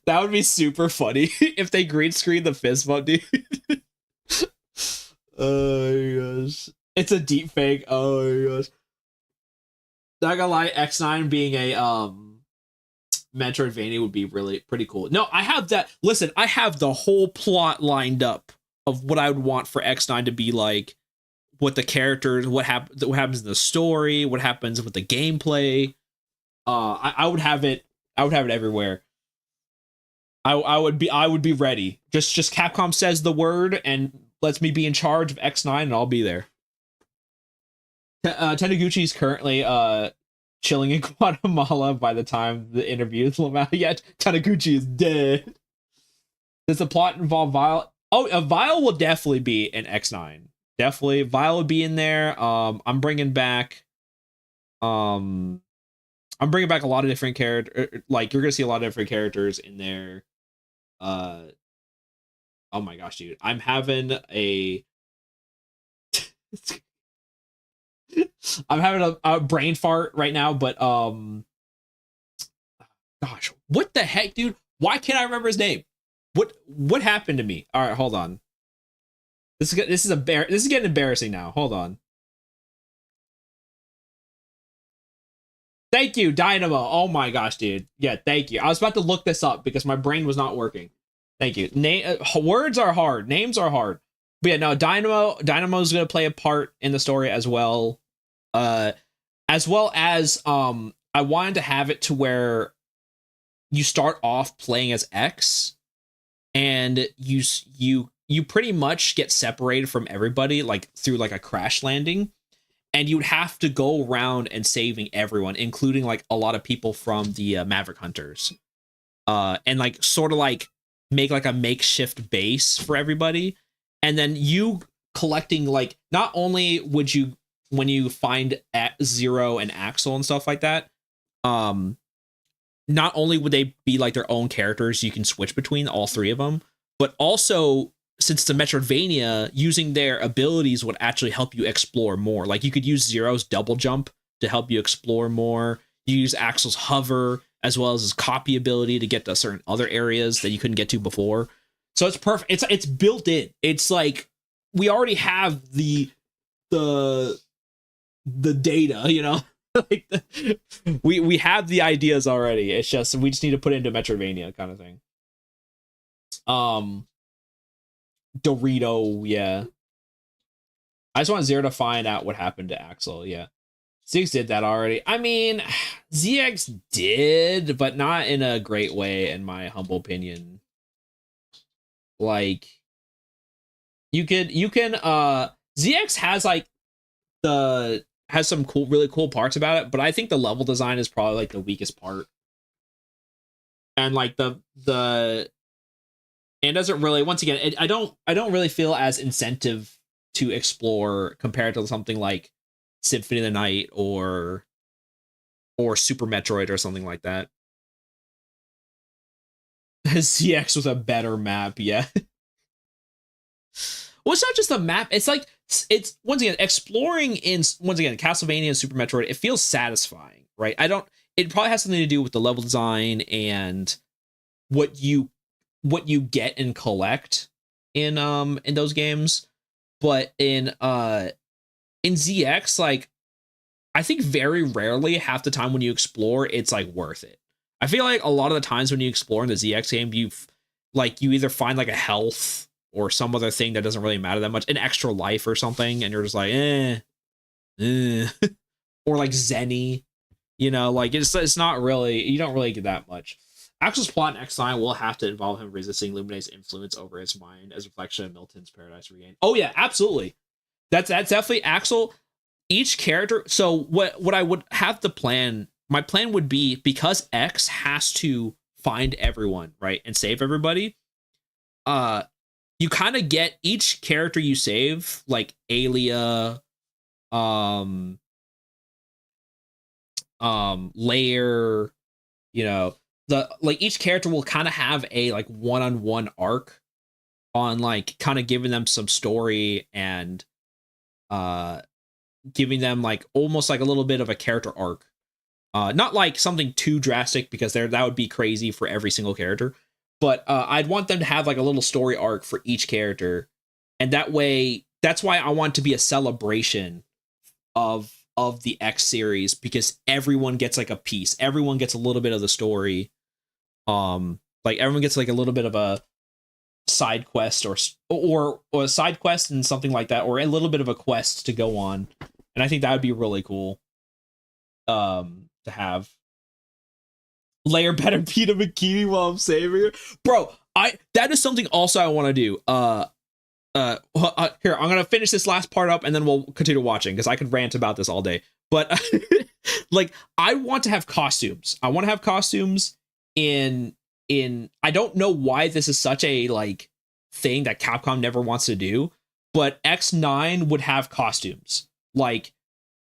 That would be super funny if they green screen the fist bump, dude. Oh my gosh. It's a deep fake. Oh my gosh. Not gonna lie, X9 being a Metroidvania would be really pretty cool. No, I have that. Listen, I have the whole plot lined up of what I would want for X9 to be like, what the characters, what happens in the story, what happens with the gameplay. I would have it. I would have it everywhere. I would be ready. Just Capcom says the word and lets me be in charge of X9, and I'll be there. Taniguchi's currently chilling in Guatemala by the time the interview is out. Yet Taniguchi is dead. Does the plot involve Vile? Oh, Vile will definitely be in X9. Definitely, Vile will be in there. I'm bringing back a lot of different characters. Like, you're gonna see a lot of different characters in there. Oh my gosh, dude! I'm having a a brain fart right now, but gosh, what the heck, dude? Why can't I remember his name? What happened to me? All right, hold on. This is getting embarrassing now. Hold on. Thank you, Dynamo. Oh my gosh, dude. Yeah, thank you. I was about to look this up because my brain was not working. Thank you. Words are hard. Names are hard. But yeah, no, Dynamo's gonna play a part in the story as well. As well as I wanted to have it to where you start off playing as X, and you pretty much get separated from everybody, like through like a crash landing, and you'd have to go around and saving everyone, including like a lot of people from the Maverick Hunters, and like sort of like make like a makeshift base for everybody. And then you collecting, like, not only would you, when you find Zero and Axel and stuff like that, not only would they be like their own characters, you can switch between all three of them, but also, since it's a Metroidvania, using their abilities would actually help you explore more. Like, you could use Zero's double jump to help you explore more. You use Axel's hover, as well as his copy ability to get to certain other areas that you couldn't get to before. So it's perfect. It's built in. It's like we already have the data, you know. Like we have the ideas already. It's just we just need to put it into Metroidvania kind of thing. Dorito, yeah. I just want Zero to find out what happened to Axel. Yeah, ZX did that already. I mean, ZX did, but not in a great way, in my humble opinion. Like, you can ZX has like has some really cool parts about it, but I think the level design is probably like the weakest part. And like and doesn't really, once again, I don't really feel as incentive to explore compared to something like Symphony of the Night or Super Metroid or something like that. ZX with a better map, yeah. Well, it's not just the map. It's like, it's once again, exploring in, once again, Castlevania and Super Metroid, it feels satisfying, right? It probably has something to do with the level design and what you get and collect in those games. But in ZX, like, I think very rarely, half the time when you explore, it's like worth it. I feel like a lot of the times when you explore in the ZX game, you either find like a health or some other thing that doesn't really matter that much, an extra life or something, and you're just like, or like Zenny, you know, like it's not really, you don't really get that much. Axel's plot in X9 will have to involve him resisting Luminae's influence over his mind as a reflection of Milton's Paradise Regained. Oh yeah, absolutely. That's definitely Axel. Each character. So what I would have the plan. My plan would be, because X has to find everyone, right, and save everybody. You kind of get each character you save, like Alia, Layer, you know, each character will kind of have a like one-on-one arc on like kind of giving them some story and giving them like almost like a little bit of a character arc. Not like something too drastic, because that would be crazy for every single character, but I'd want them to have like a little story arc for each character, and that way, that's why I want it to be a celebration of the X series, because everyone gets like a piece, everyone gets a little bit of the story, like everyone gets like a little bit of a side quest or a side quest and something like that, or a little bit of a quest to go on, and I think that would be really cool. To have Layer better beat a bikini while I'm saving her, bro. That is something also I want to do. Here, I'm gonna finish this last part up and then we'll continue watching, because I could rant about this all day. But like, I want to have costumes. I want to have costumes in. I don't know why this is such a like thing that Capcom never wants to do, but X9 would have costumes. Like,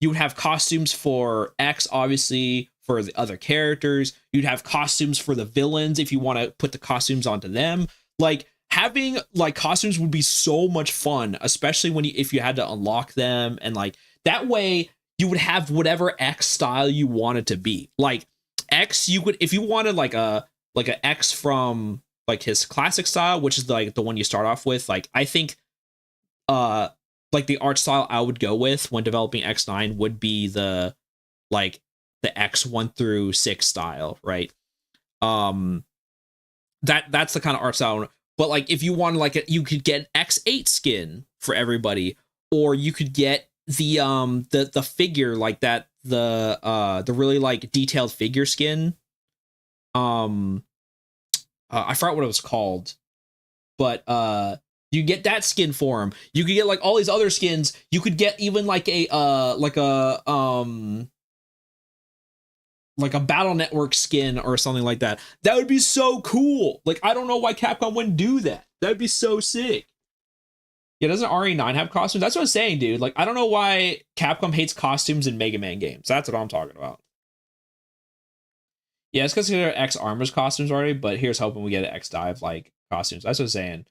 you would have costumes for X, obviously, for the other characters. You'd have costumes for the villains if you want to put the costumes onto them. Like, having like costumes would be so much fun, especially if you had to unlock them, and like that way you would have whatever X style you wanted to be. Like X, you would, if you wanted like a X from like his classic style, which is like the one you start off with. Like, I think like the art style I would go with when developing X9 would be the X 1 through 6 style, right? That's the kind of art style. But like, if you wanted like you could get X8 skin for everybody, or you could get the figure like that, the really like detailed figure skin. I forgot what it was called, but you get that skin for him. You could get like all these other skins. You could get even like a Battle Network skin or something like that. That would be so cool. Like, I don't know why Capcom wouldn't do that. That would be so sick. Yeah, doesn't RE9 have costumes? That's what I'm saying, dude. Like, I don't know why Capcom hates costumes in Mega Man games. That's what I'm talking about. Yeah, it's because there are X Armor's costumes already, but here's hoping we get an X Dive like costumes. That's what I'm saying.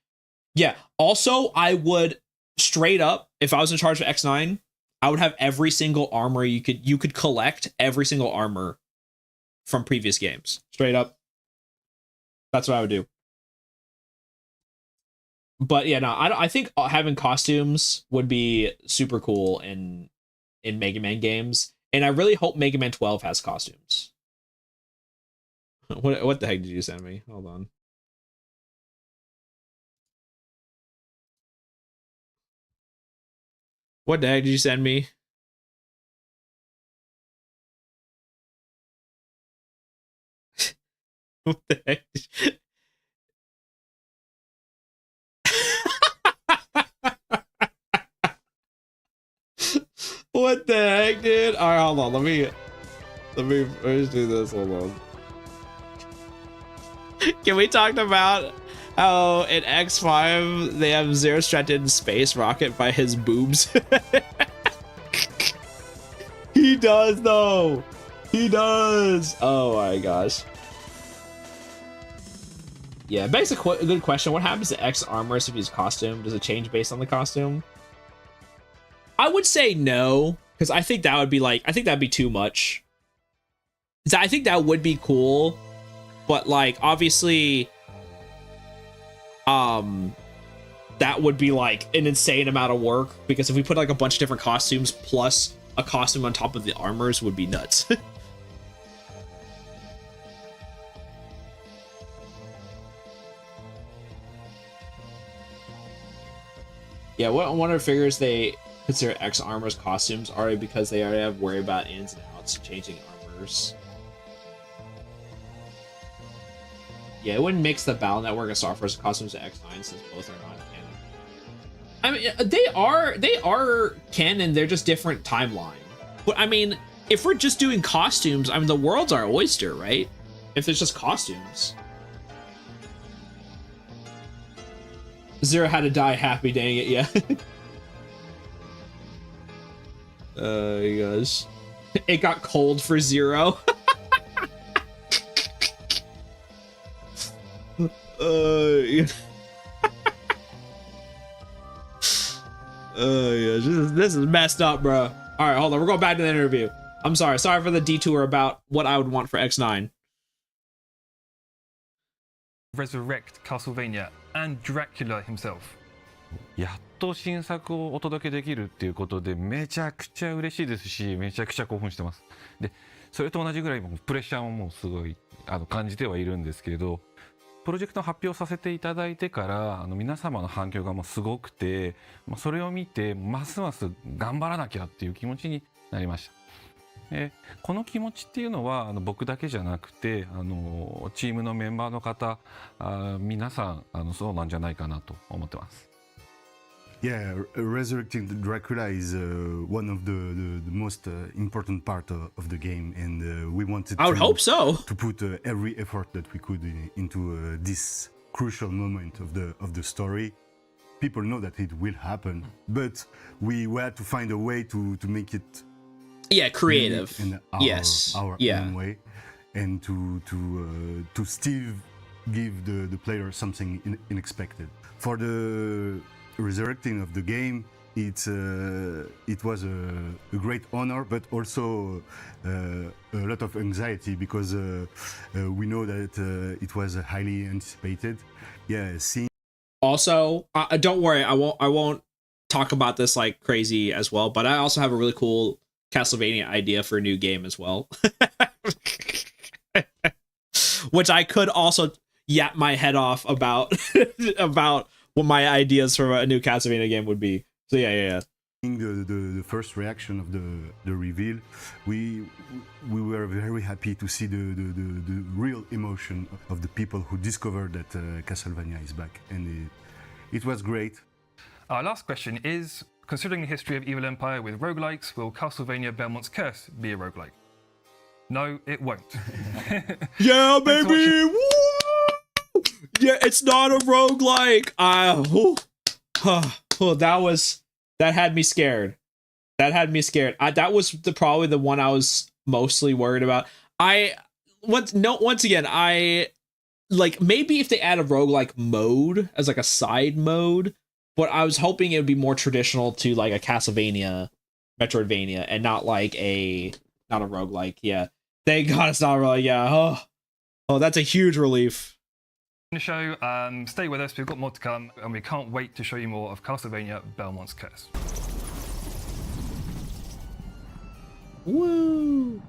Yeah. Also, I would straight up, if I was in charge of X9, I would have every single armor you could collect, every single armor from previous games. Straight up. That's what I would do. But yeah, no, I think having costumes would be super cool in Mega Man games, and I really hope Mega Man 12 has costumes. What the heck did you send me? Hold on. What the heck did you send me? What the heck? What the heck, dude? All right, hold on. Let me just do this. Hold on. Can we talk about how in X5 they have Zero Stretton Space Rocket by his boobs? He does, though. He does. Oh my gosh. Yeah, it begs a good question. What happens to X Armorist if he's costume? Does it change based on the costume? I would say no, because I think that would be like, I think that'd be too much. I think that would be cool, but like, obviously, that would be like an insane amount of work, because if we put like a bunch of different costumes plus a costume on top of the armors would be nuts. Yeah, what Wonder figures they consider X armors costumes already because they already have worry about ins and outs changing armors. Yeah, it wouldn't mix the Battle Network and Star Force costumes to X9 since both are not canon. I mean, they are canon. They're just different timeline. But I mean, if we're just doing costumes, I mean, the world's our oyster, right? If it's just costumes. Zero had to die happy, dang it, yeah. Gosh. It got cold for Zero. Yeah. Yeah, this is messed up, bro. All right, hold on. We're going back to the interview. I'm sorry. Sorry for the detour about what I would want for X9. Resurrect Castlevania and Dracula himself. やっと新作をお届けできるっていうことでめちゃくちゃ嬉しいですし、めちゃくちゃ興奮してます。で、それと同じぐらいプレッシャーももうすごい感じてはいるんですけど、プロジェクトを発表させていただいてから皆様の反響がもうすごくて、それを見てますます頑張らなきゃっていう気持ちになりました。この気持ちっていうのは僕だけじゃなくてチームのメンバーの方皆さんそうなんじゃないかなと思ってます。Yeah, resurrecting Dracula is one of the most important part of the game, and we wanted I would hope so. To put every effort that we could into this crucial moment of the story. People know that it will happen, but we had to find a way to make it creative in our own way, and to still give the player something unexpected. For the resurrecting of the game, it was a great honor, but also a lot of anxiety because we know that it was highly anticipated. Yeah, seeing. Also, don't worry, I won't talk about this like crazy as well, but I also have a really cool Castlevania idea for a new game as well, which I could also yap my head off about about what my ideas for a new Castlevania game would be. So yeah. The first reaction of the reveal, we were very happy to see the real emotion of the people who discovered that Castlevania is back, and it was great. Our last question is, considering the history of Evil Empire with roguelikes, will Castlevania Belmont's Curse be a roguelike? No, it won't. Yeah, baby! Woo! Yeah, it's not a roguelike. That had me scared. That was probably the one I was mostly worried about. Once again, maybe if they add a roguelike mode as like a side mode, but I was hoping it would be more traditional to like a Castlevania, Metroidvania, and not a roguelike. Yeah. Thank God it's not really. Yeah. Oh, that's a huge relief. The show, stay with us, we've got more to come, and we can't wait to show you more of Castlevania Belmont's Curse. Woo!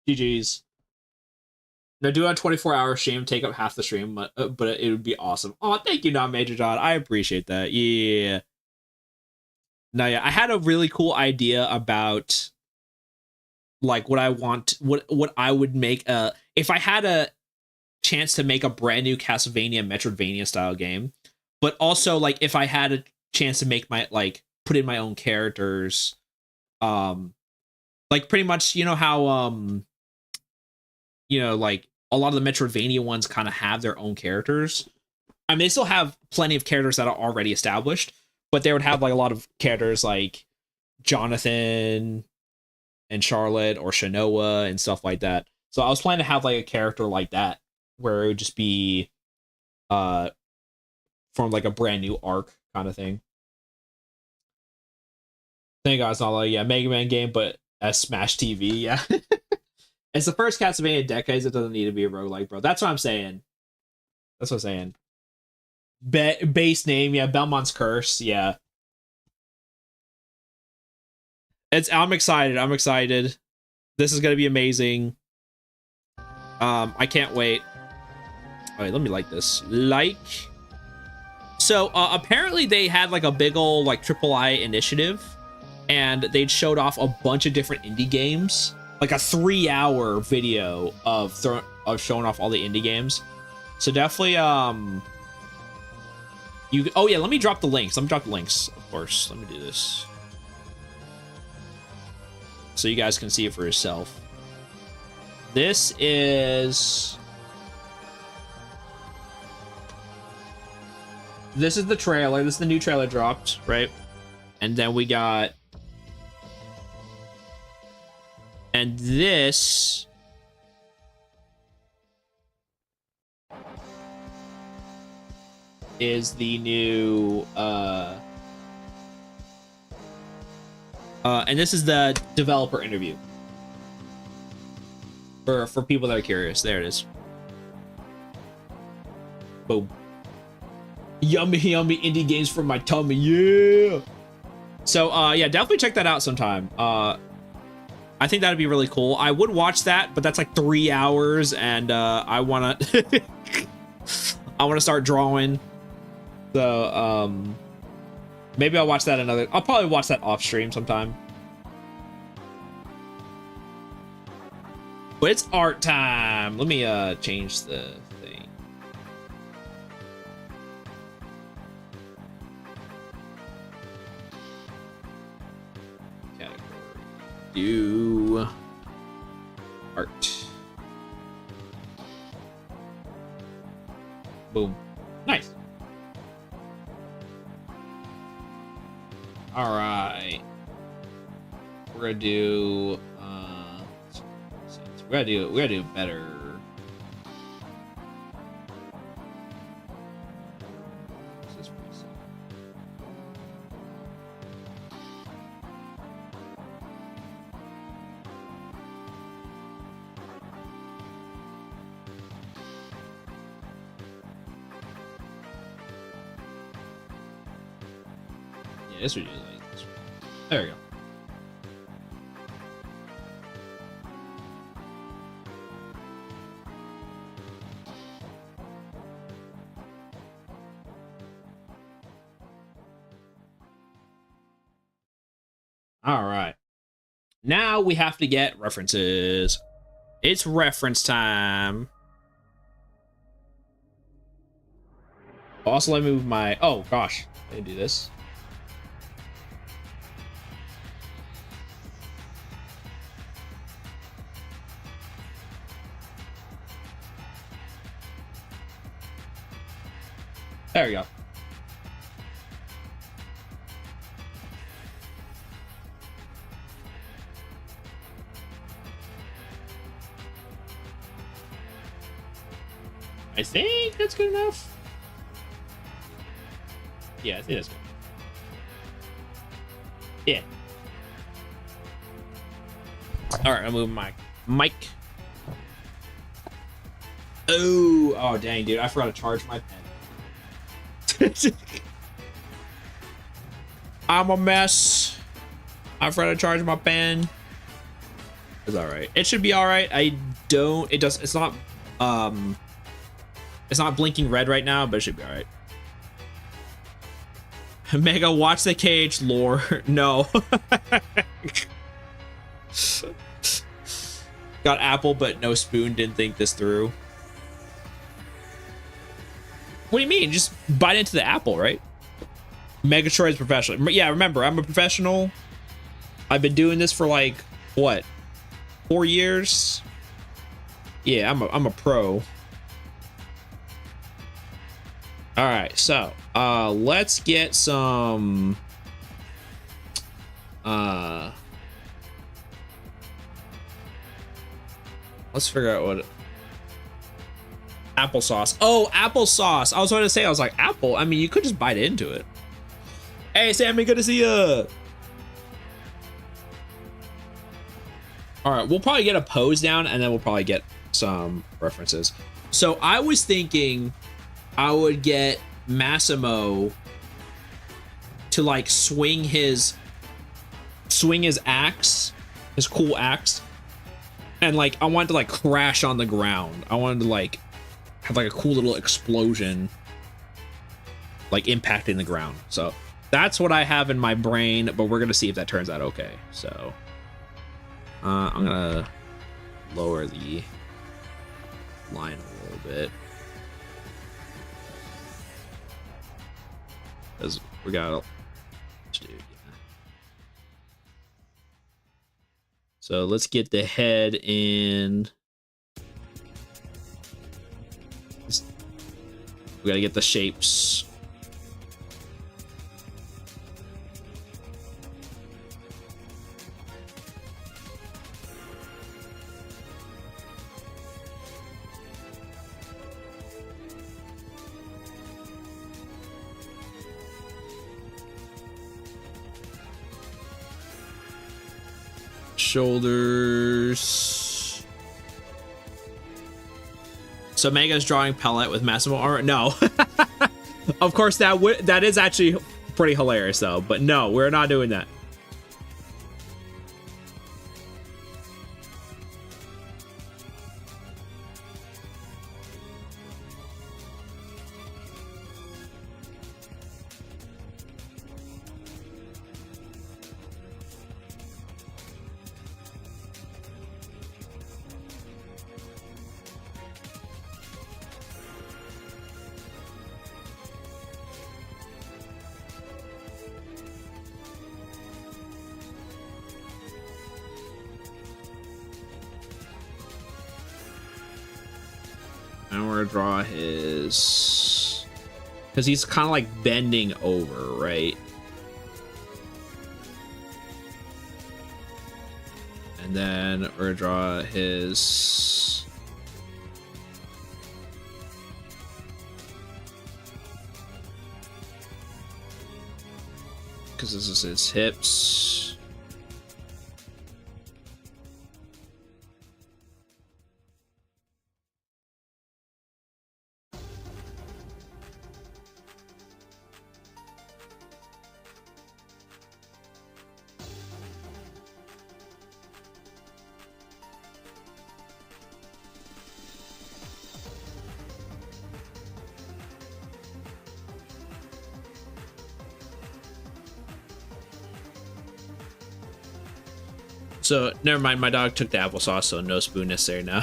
GG's. Now do a 24-hour stream, take up half the stream, but it would be awesome. Oh, thank you, not Major John. I appreciate that. Yeah. Now, yeah, I had a really cool idea about like what I want, what I would make if I had a chance to make a brand new Castlevania Metroidvania style game, but also like if I had a chance to make my put in my own characters, like pretty much how like a lot of the Metroidvania ones kind of have their own characters. I mean, they still have plenty of characters that are already established, but they would have like a lot of characters like Jonathan and Charlotte or Shanoa and stuff like that. So I was planning to have like a character like that, where it would just be from like a brand new arc kind of thing. Thank God it's not like Mega Man game, but as Smash TV, yeah. It's the first Castlevania in decades. It doesn't need to be a roguelike, bro. That's what I'm saying. Base name, yeah. Belmont's Curse, yeah. I'm excited. This is gonna be amazing. I can't wait. All right, let me like this. So apparently they had like a big old like AAA initiative, and they'd showed off a bunch of different indie games, like a 3-hour video of showing off all the indie games. So definitely oh yeah, let me drop the links. Of course. Let me do this so you guys can see it for yourself. This is the trailer. This is the new trailer dropped, right? And then we got, and this is the new and this is the developer interview for people that are curious. There it is. Boom. Yummy indie games for my tummy. Yeah. So yeah, definitely check that out sometime. I think that'd be really cool. I would watch that, but that's like 3 hours, and I wanna I wanna start drawing. So maybe I'll watch that I'll probably watch that off stream sometime. But it's art time. Let me change the thing. Category. Do art. Boom. Nice. All right. We're gonna do we gotta do better. This is pretty yeah, this would do like this. There we go. All right. Now we have to get references. It's reference time. Also, let me move my... Oh, gosh. I didn't do this. There we go. I think that's good enough. Yeah, I think that's good. Yeah. All right, I'm moving my mic. Oh, dang, dude. I forgot to charge my pen. I'm a mess. I forgot to charge my pen. It's all right. It should be all right. It's not blinking red right now, but it should be all right. Mega, watch the cage lore. No. Got apple, but no spoon. Didn't think this through. What do you mean? Just bite into the apple, right? Megatroid's professional. Yeah, remember, I'm a professional. I've been doing this for like, what, 4 years? Yeah, I'm a pro. All right, so let's get some let's figure out what applesauce. Oh, applesauce. I was going to say, I was like, apple. I mean, you could just bite into it. Hey, Sammy, good to see you. All right, we'll probably get a pose down, and then we'll probably get some references. So I was thinking I would get Massimo to like swing his axe, his cool axe, and like I wanted to like crash on the ground. I wanted to like have like a cool little explosion. like impacting the ground. So that's what I have in my brain, but we're gonna see if that turns out okay. So I'm gonna lower the line a little bit, because we got to do. So let's get the head in. We gotta get the shapes. Shoulders. So Mega's drawing Pellet with Massimo armor. No. Of course that is actually pretty hilarious though, but no, we're not doing that. And we're gonna draw his, because he's kind of like bending over, right? And then we're gonna draw his, because this is his hips. So, never mind, my dog took the applesauce, so no spoon necessary now.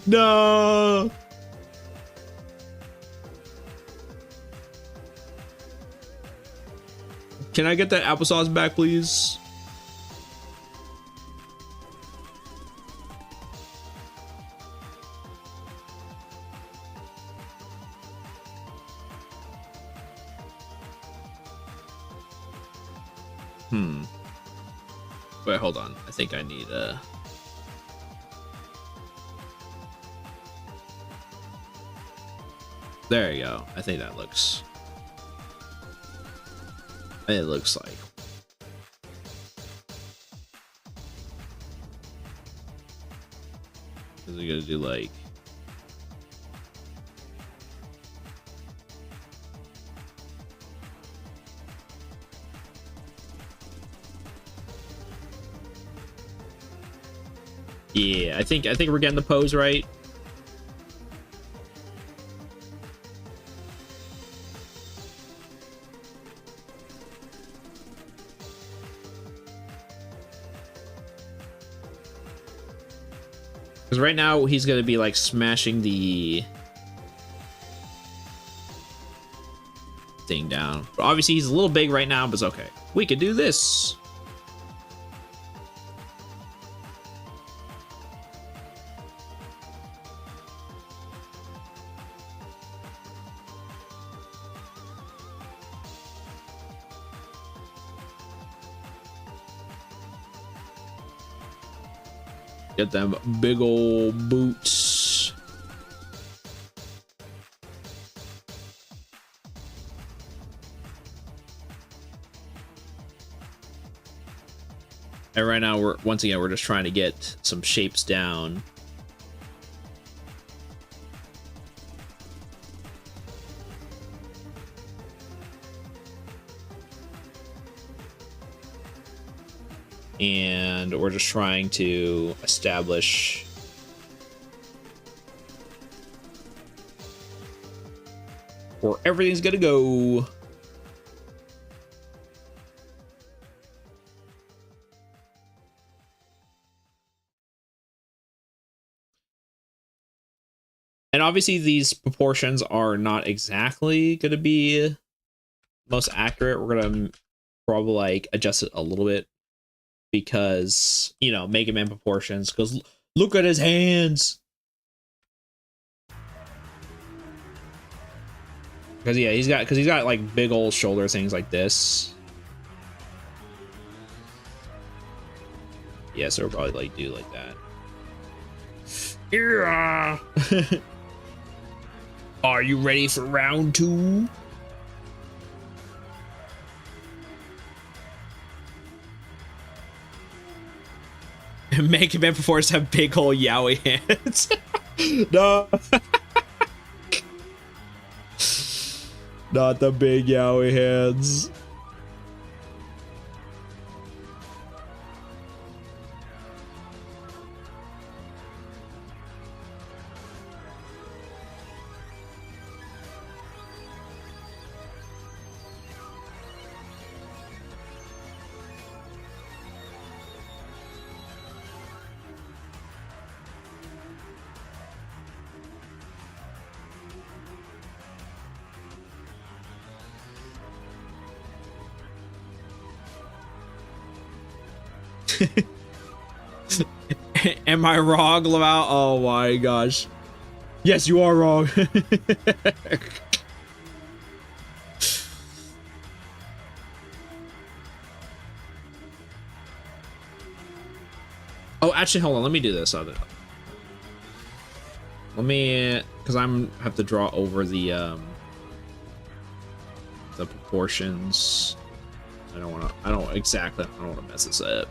No! Can I get that applesauce back, please? Wait, hold on. I think I need a... There you go. I think that looks... It looks like... Is it gonna do like... Yeah, I think we're getting the pose right. Because right now he's gonna be like smashing the thing down. But obviously he's a little big right now, but it's okay. We could do this. Get them big old boots. And right now we're just trying to get some shapes down. And we're just trying to establish where everything's gonna go. And obviously these proportions are not exactly going to be most accurate. We're going to probably like adjust it a little bit because, you know, Mega Man proportions, because look at his hands. Because yeah, he's got like big old shoulder things like this. Yeah, so we'll probably like do like that. Yeah. Are you ready for round 2? Mega Man performers have big old yaoi hands. No. Not the big yaoi hands. Am I wrong, Lamau? Oh my gosh. Yes, you are wrong. Oh, actually, hold on. Let me do this. Let me, because I'm have to draw over the proportions. I don't want to mess this up.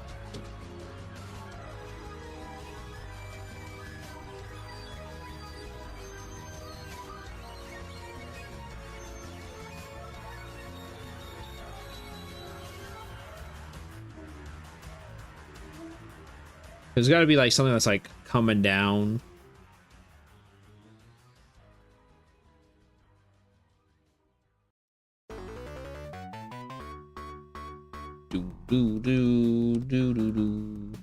There's got to be like something that's like coming down. Do do do do do do.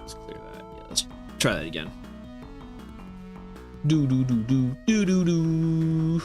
Let's clear that. Yeah, let's try that again. Do do do do do do do.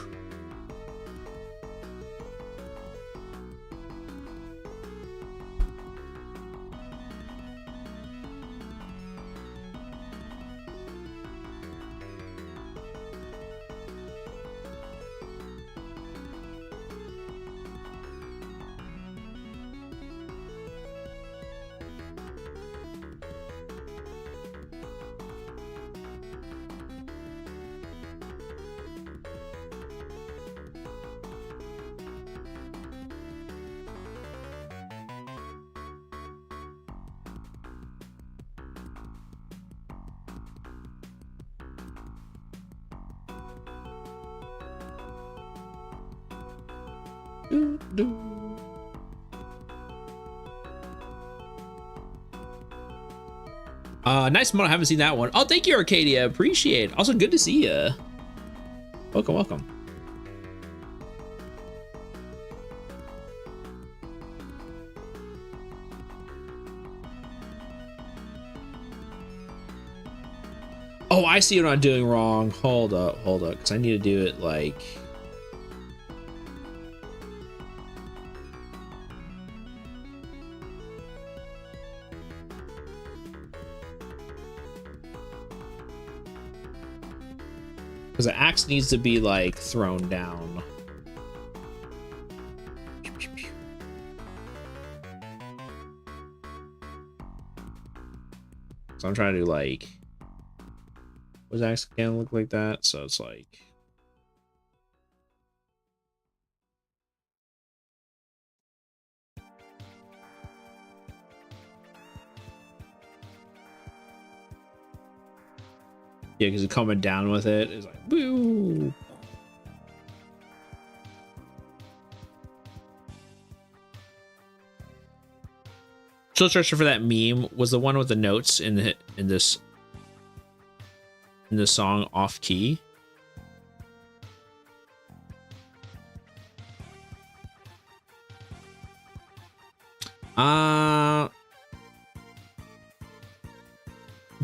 Nice one. I haven't seen that one. Oh, thank you, Arcadia. Appreciate it. Also, good to see you. Welcome, welcome. Oh, I see what I'm doing wrong. Hold up, because I need to do it like... Because the axe needs to be like thrown down. So I'm trying to do like, was axe gonna look like that? So it's like, yeah, because it's coming down with it is like, boo. Still searching for that meme. Was the one with the notes in this song off key? The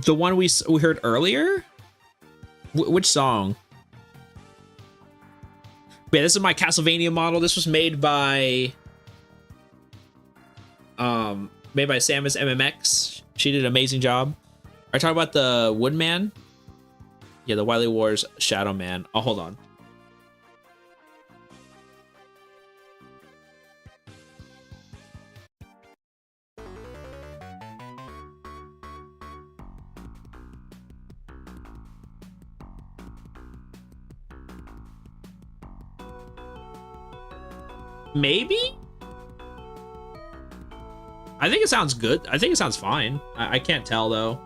one we heard earlier? Which song? Yeah, this is my Castlevania model. This was made by Samus MMX. She did an amazing job. Are you talking about the Woodman? Yeah, the Wily Wars Shadow Man. Oh, hold on. Maybe? I think it sounds good. I think it sounds fine. I can't tell though.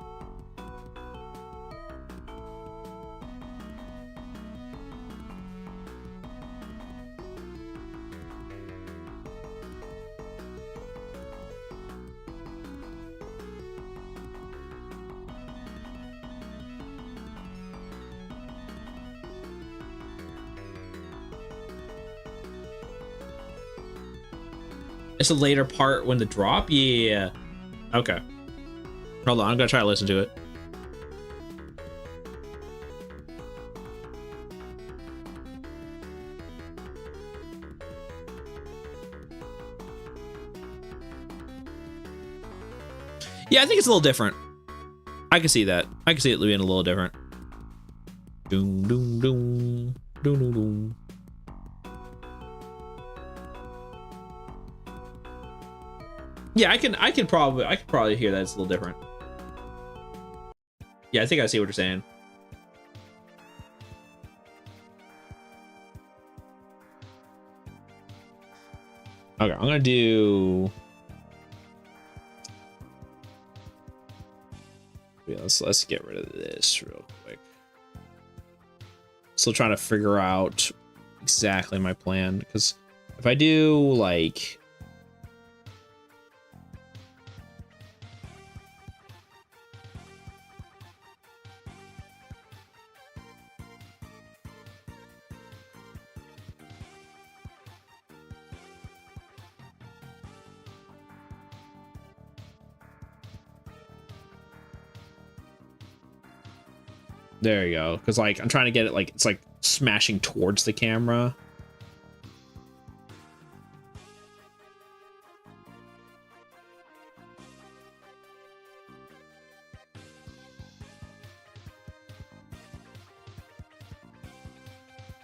It's a later part when the drop? Yeah. Okay. Hold on, I'm gonna try to listen to it. Yeah, I think it's a little different. I can see that. I can see it being a little different. Doom, doom, doom. Doom, doom, doom. Yeah, I could probably hear that it's a little different. Yeah, I think I see what you're saying. Okay, I'm gonna do. Yeah, let's get rid of this real quick. Still trying to figure out exactly my plan, because if I do like. There you go. Because like I'm trying to get it like it's like smashing towards the camera.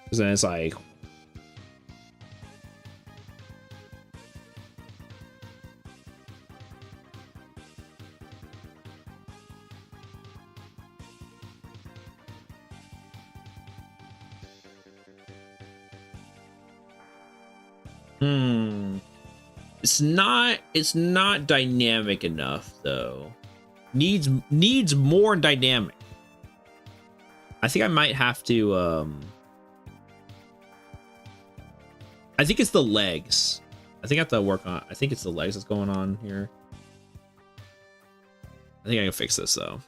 Because then it's like. It's not dynamic enough though. Needs more dynamic. I think I might have to I think it's the legs. I think I have to work on I think it's the legs that's going on here. I think I can fix this though.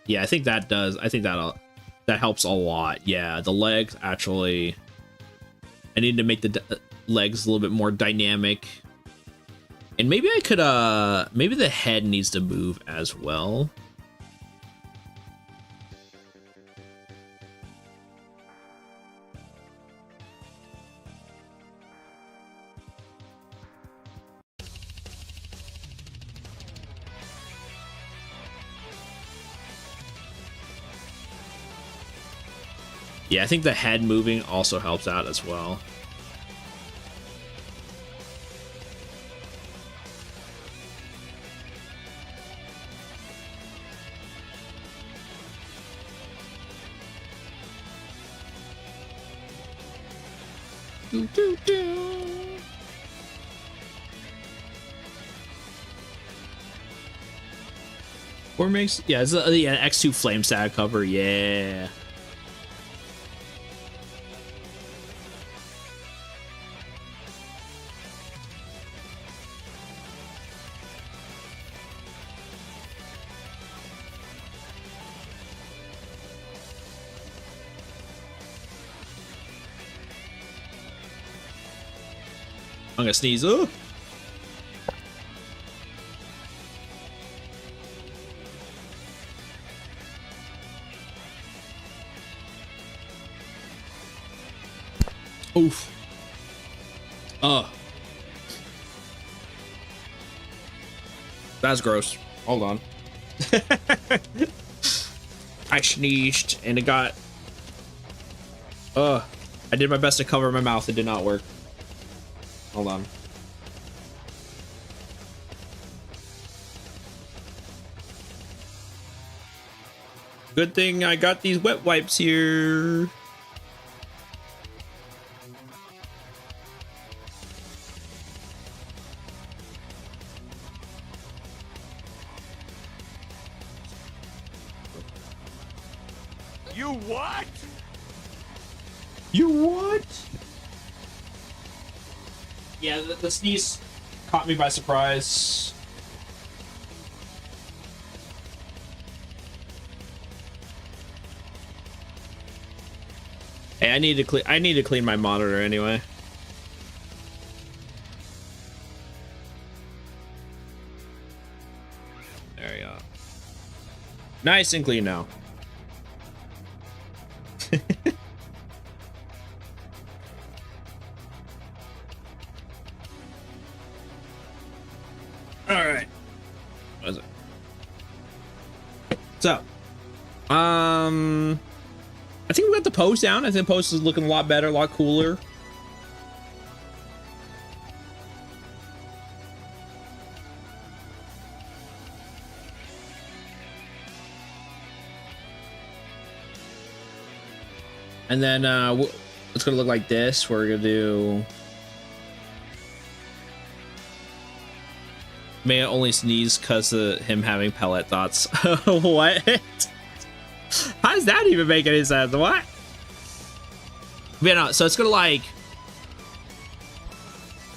Yeah, I think that does. I think that helps a lot. Yeah, the legs actually. I need to make the legs a little bit more dynamic. And maybe I could maybe the head needs to move as well. Yeah, I think the head moving also helps out as well. Do, do, do. Or makes, yeah, it's the X2 flame sag cover, yeah. I'm gonna sneeze. Oh. Oof. That's gross. Hold on. I sneezed and it got. I did my best to cover my mouth. It did not work. Hold on. Good thing I got these wet wipes here. You what? You what? Yeah, the sneeze caught me by surprise. Hey, I need to clean my monitor anyway. There we go. Nice and clean now. All right. What is it? So, I think we got the pose down. I think the pose is looking a lot better, a lot cooler. And then it's gonna look like this. We're gonna do. May I only sneeze because of him having pellet thoughts. What? How does that even make any sense? What? Yeah, no, so it's gonna like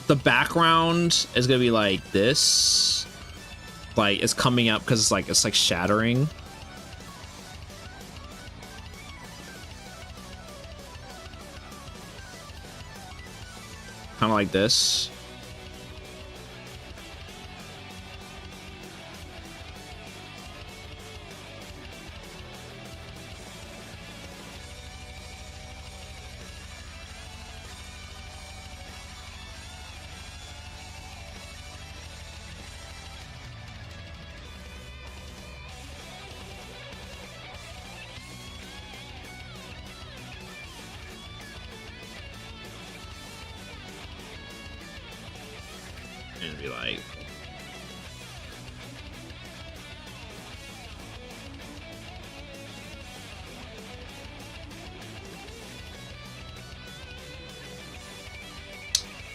the background is gonna be like this, like it's coming up because it's like shattering. Kind of like this. And be like,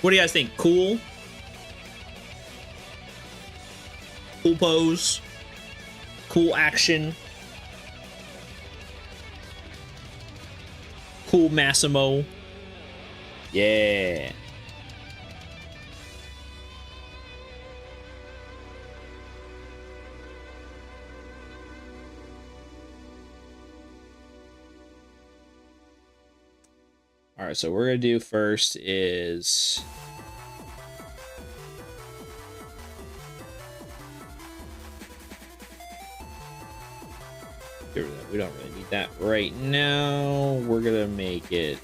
what do you guys think? Cool? Cool pose? Cool action? Cool Massimo? Yeah. All right, so we're gonna do first is get rid of that. We don't really need that right now. We're gonna make it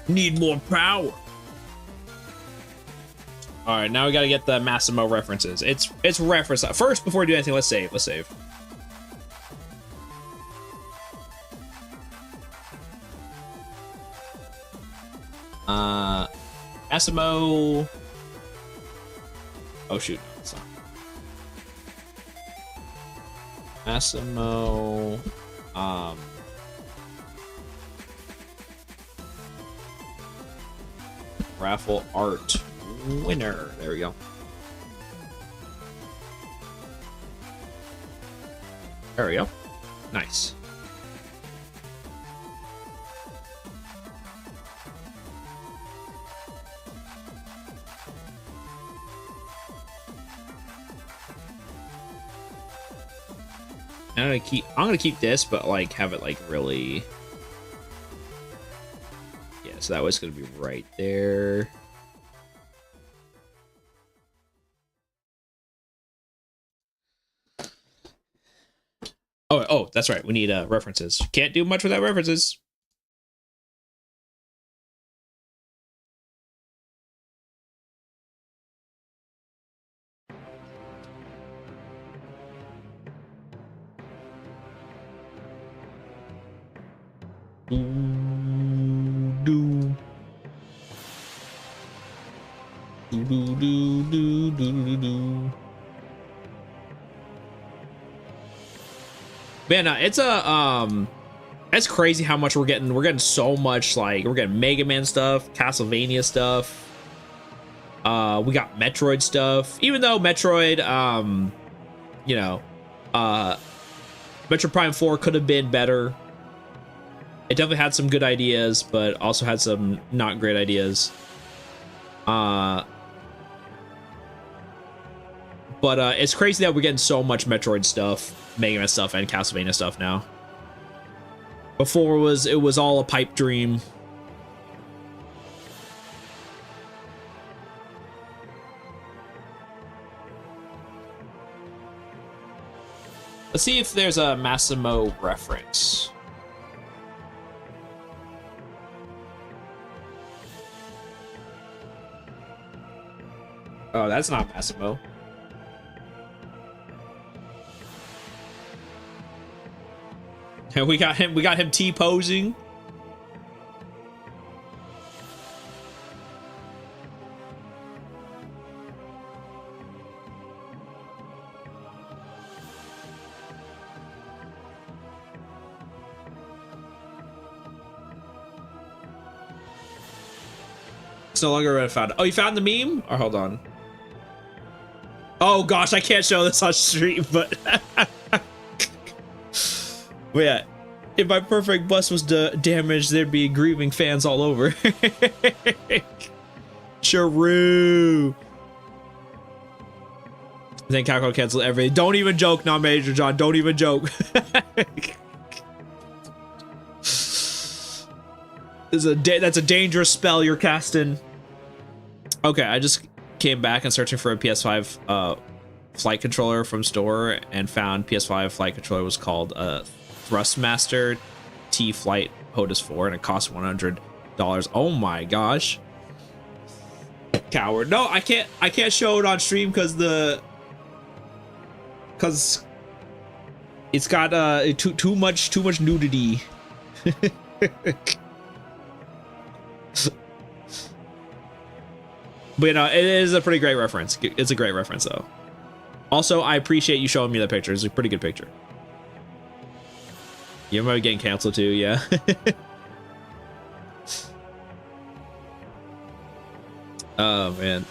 need more power. All right, now we got to get the Massimo references. It's reference first before we do anything. Let's save. Massimo. Oh shoot, it's not. Massimo. Raffle art winner. There we go. There we go. Nice. I'm gonna keep this, but like have it like really. Yeah, so that was gonna be right there. Oh, that's right. We need references. Can't do much without references. Man, it's crazy how much we're getting. We're getting so much, like we're getting Mega Man stuff, Castlevania stuff. We got Metroid stuff. Even though Metroid, you know, Metroid Prime 4 could have been better. It definitely had some good ideas, but also had some not great ideas. But it's crazy that we're getting so much Metroid stuff, Mega Man stuff, and Castlevania stuff now. Before it was all a pipe dream. Let's see if there's a Massimo reference. Oh, that's not Massimo. And we got him T-posing. It's no longer found. Oh, you found the meme? Or hold on. Oh gosh, I can't show this on stream, but well, yeah, if my perfect bus was damaged, there'd be grieving fans all over. True. Then Calco cancel everything. Don't even joke, not Major John. Don't even joke. That's a dangerous spell you're casting. Okay, I just came back and searching for a PS5 flight controller from store and found PS5 flight controller was called Thrustmaster T Flight POTUS 4 and it cost $100. Oh my gosh. Coward. No, I can't show it on stream because it's got too much nudity. But you know, it is a pretty great reference. It's a great reference though. Also, I appreciate you showing me the picture. It's a pretty good picture. You might be getting canceled too, yeah. Oh man.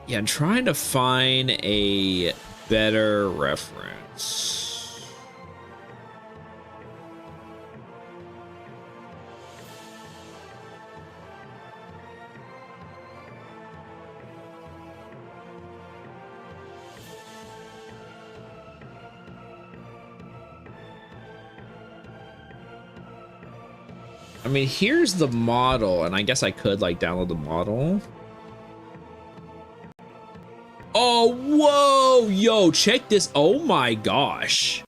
Yeah, I'm trying to find a better reference. I mean, here's the model, and I guess I could like download the model. Oh, whoa, yo, check this. Oh my gosh.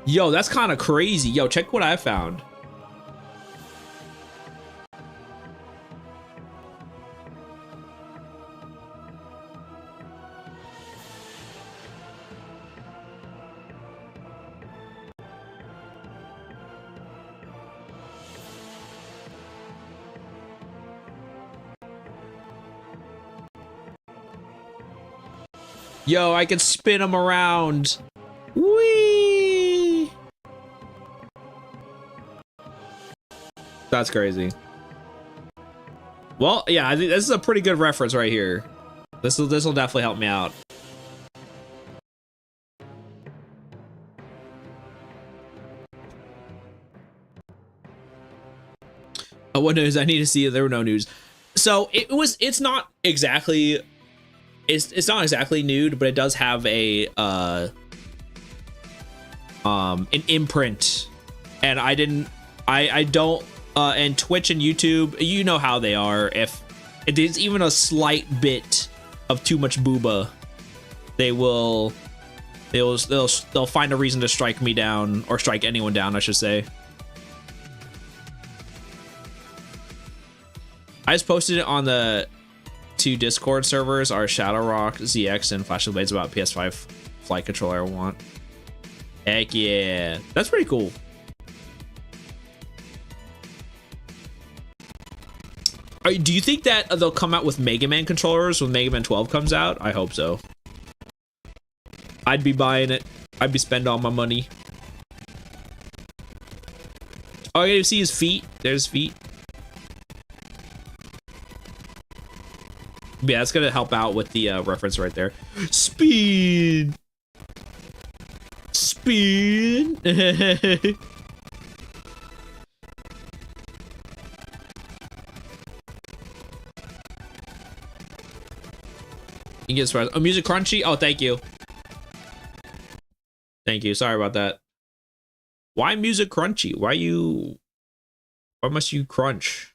Yo, that's kind of crazy. Yo, check what I found. Yo, I can spin them around. Whee! That's crazy. Well, yeah, I think this is a pretty good reference right here. This will definitely help me out. Oh, what news? I need to see if there were no news. So it's not exactly it's not exactly nude, but it does have a an imprint. And I don't and Twitch and YouTube, you know how they are. If there's even a slight bit of too much booba, they'll find a reason to strike me down, or strike anyone down, I should say. I just posted it on the 2 Discord servers, our Shadowrock, ZX, and Flash of Blades, about PS5 flight controller I want. Heck yeah. That's pretty cool. Do you think that they'll come out with Mega Man controllers when Mega Man 12 comes out? I hope so. I'd be buying it. I'd be spending all my money. Oh, you see his feet? There's feet. Yeah, that's gonna help out with the reference right there. Speed! Speed! You get surprised. Oh, music crunchy? Oh, thank you. Thank you. Sorry about that. Why music crunchy? Why must you crunch?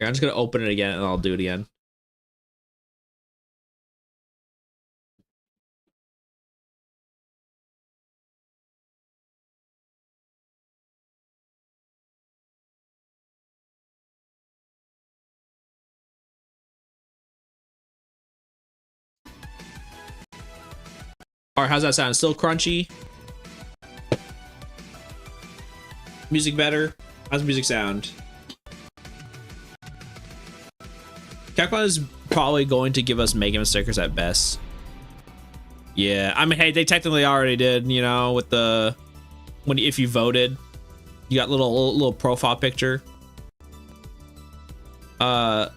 Okay, I'm just gonna open it again and I'll do it again. All right, how's that sound? Still crunchy? Music better? How's the music sound? Capcom is probably going to give us Mega Man stickers at best. Yeah, I mean, hey, they technically already did, you know, with the if you voted, you got little profile picture. Welcome,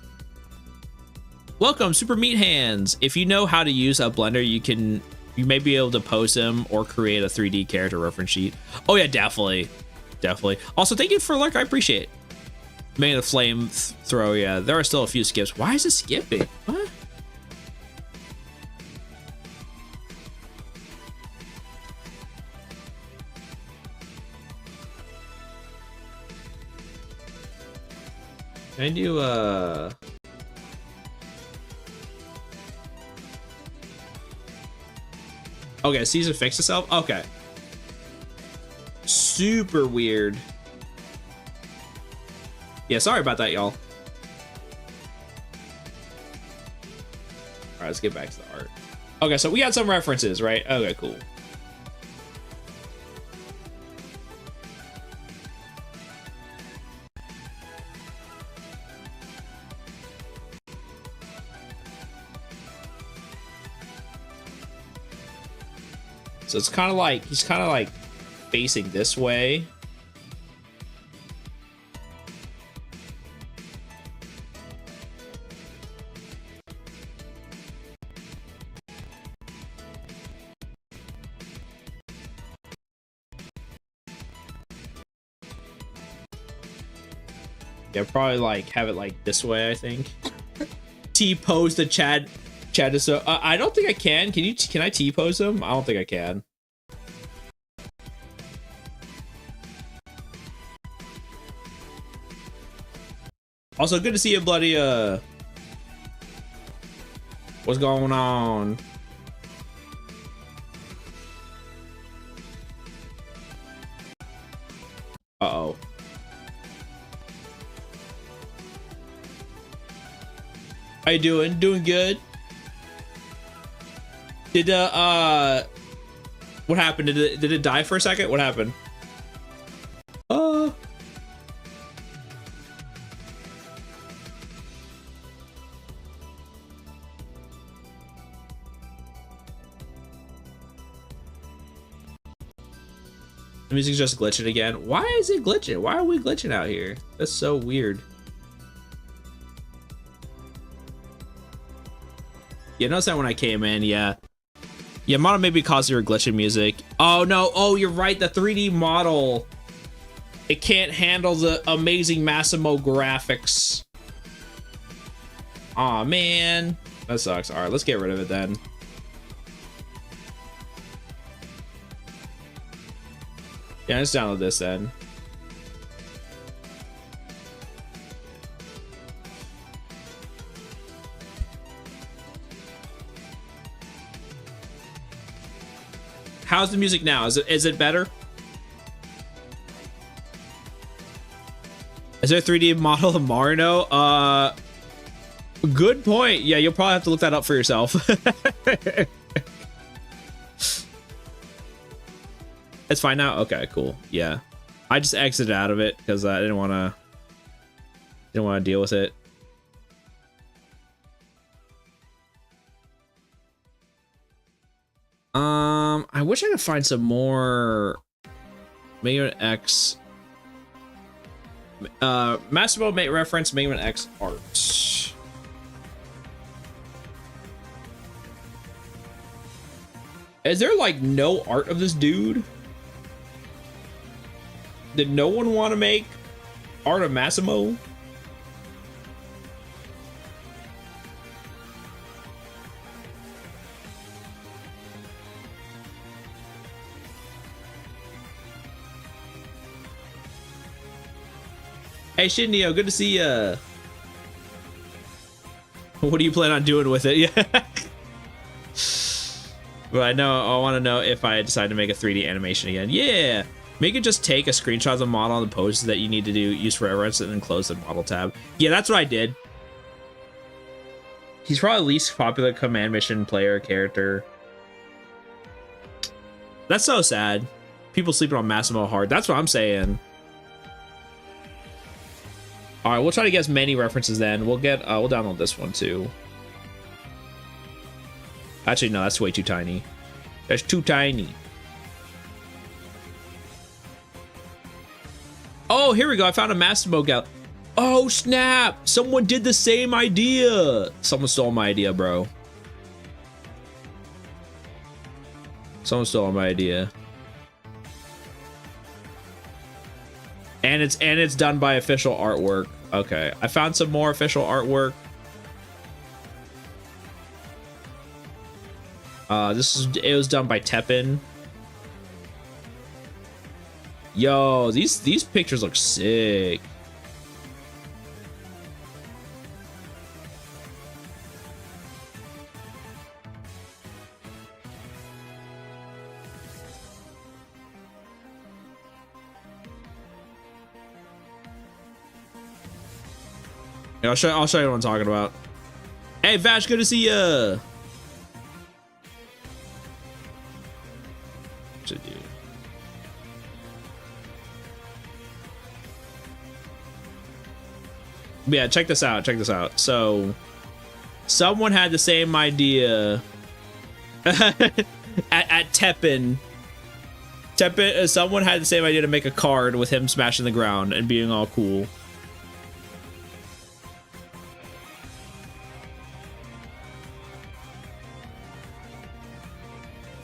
Super Meat Hands. If you know how to use a blender, you may be able to post them or create a 3D character reference sheet. Oh yeah, definitely. Also, thank you for like, I appreciate it. Making a flame throw, yeah. There are still a few skips. Why is it skipping? What? Can I do okay, Caesar fixed itself? Okay. Super weird. Yeah, sorry about that, y'all. Alright, let's get back to the art. Okay, so we got some references, right? Okay, cool. So it's kind of like, he's kind of like facing this way. Yeah, probably like have it like this way, I think. T-pose the Chad is so I don't think I can. Can I T-pose him? I don't think I can. Also, good to see you, bloody. What's going on? Uh-oh. How you doing? Doing good. Did what happened? Did it die for a second? What happened? The music's just glitching again. Why is it glitching? Why are we glitching out here? That's so weird. You notice that when I came in, yeah. Yeah, model maybe caused your glitching music. Oh no, oh you're right, the 3D model. It can't handle the amazing Massimo graphics. Aw, man. That sucks. Alright, let's get rid of it then. Yeah, let's download this then. How's the music now? Is it better? Is there a 3D model of Marino? Good point. Yeah, you'll probably have to look that up for yourself. It's fine now? Okay, cool. Yeah. I just exited out of it because I didn't want to deal with it. I wish I could find some more Mega Man X. Massimo may reference Mega Man X art. Is there like no art of this dude? Did no one want to make art of Massimo? Hey, Shindio, good to see ya. What do you plan on doing with it? Yeah. But I want to know if I decide to make a 3D animation again. Yeah. Make it just take a screenshot of the model and the poses that you need to use for reference and then close the model tab. Yeah, that's what I did. He's probably the least popular command mission player character. That's so sad. People sleeping on Massimo hard. That's what I'm saying. All right, we'll try to get as many references then. We'll download this one too. Actually, no, that's way too tiny. That's too tiny. Oh, here we go. I found a Massimo gal. Oh, snap. Someone did the same idea. Someone stole my idea, bro. Someone stole my idea. And it's done by official artwork. Okay, I found some more official artwork. It was done by Teppin. Yo, these pictures look sick. Yeah, I'll show you what I'm talking about. Hey, Vash, good to see ya. Yeah, check this out. Check this out. So, someone had the same idea at Teppin. Someone had the same idea to make a card with him smashing the ground and being all cool.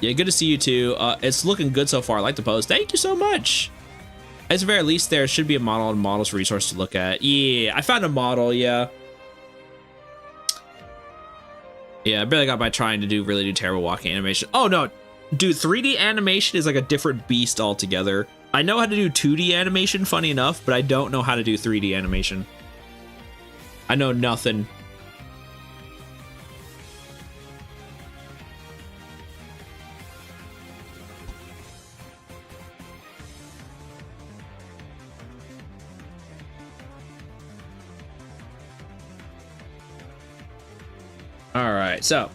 Yeah, good to see you too. It's looking good so far. I like the post. Thank you so much. At the very least, there should be a model and models resource to look at. Yeah, I found a model. Yeah. Yeah, I barely got by trying to really do terrible walking animation. Oh no, dude, 3D animation is like a different beast altogether. I know how to do 2D animation, funny enough, but I don't know how to do 3D animation. I know nothing. All right, so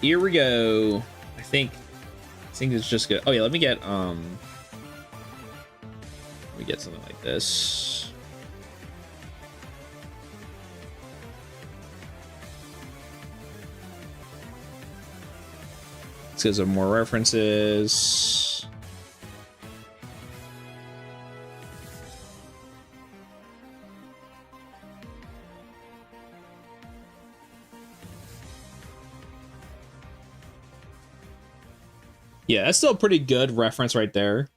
here we go. I think it's just good. Oh yeah, let me get something like this. Let's get some more references. Yeah, that's still a pretty good reference right there.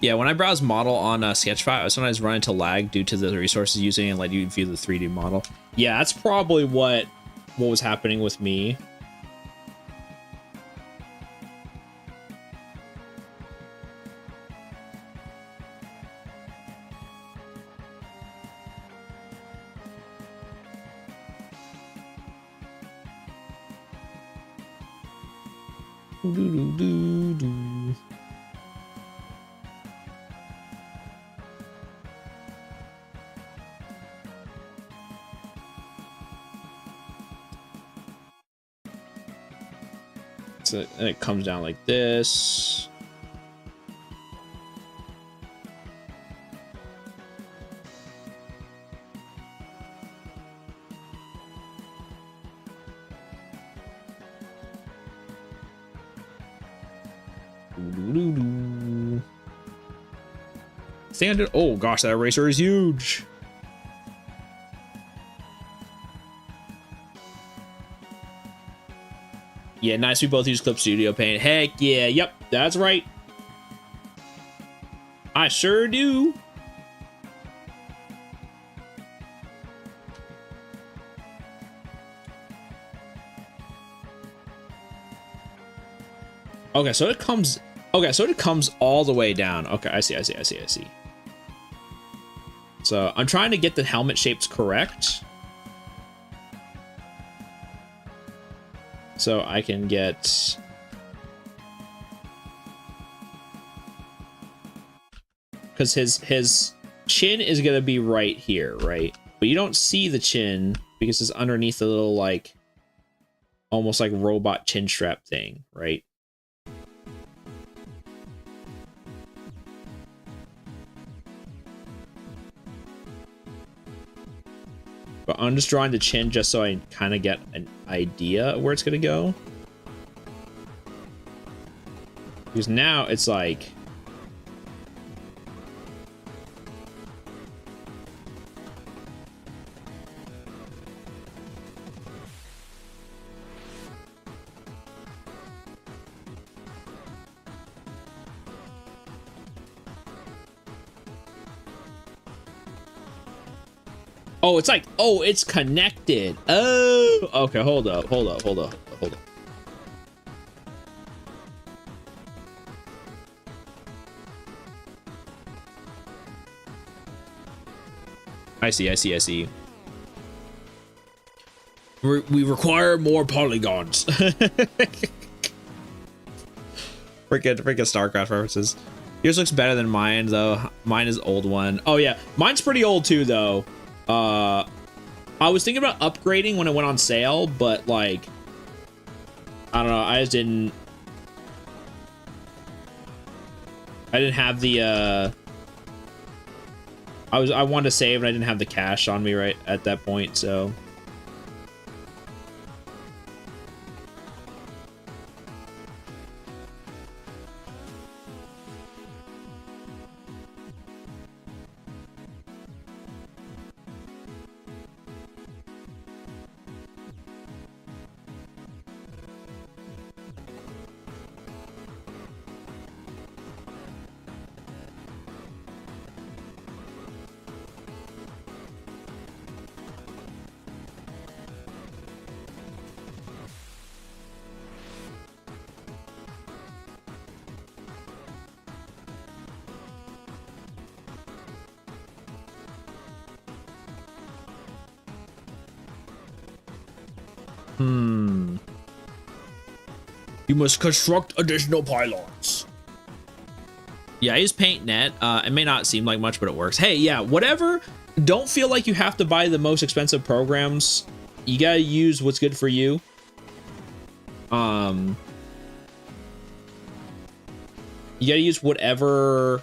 Yeah, when I browse model on Sketchfile, I sometimes run into lag due to the resources using and let you view the 3D model. Yeah, that's probably what was happening with me. So, and it comes down like this. Standard. Oh gosh, that eraser is huge. Yeah, nice. We both use Clip Studio Paint. Heck yeah. Yep, that's right. I sure do. Okay, so it comes. Okay, so it comes all the way down. Okay, I see. So I'm trying to get the helmet shapes correct, so I can get. Because his chin is gonna be right here, right? But you don't see the chin because it's underneath the little like, almost like robot chin strap thing, right? But I'm just drawing the chin just so I kind of get an idea of where it's gonna go. Because now it's like. Oh, it's like, oh, it's connected. Oh, okay, hold up. I see. We require more polygons. Freaking StarCraft references. Yours looks better than mine, though. Mine is old one. Oh, yeah. Mine's pretty old, too, though. I was thinking about upgrading when it went on sale, but like, I don't know, I didn't have the I wanted to save and I didn't have the cash on me right at that point, so. You must construct additional pylons. Yeah, I use PaintNet. It may not seem like much, but it works. Hey, yeah, whatever. Don't feel like you have to buy the most expensive programs. You gotta use what's good for you. You gotta use whichever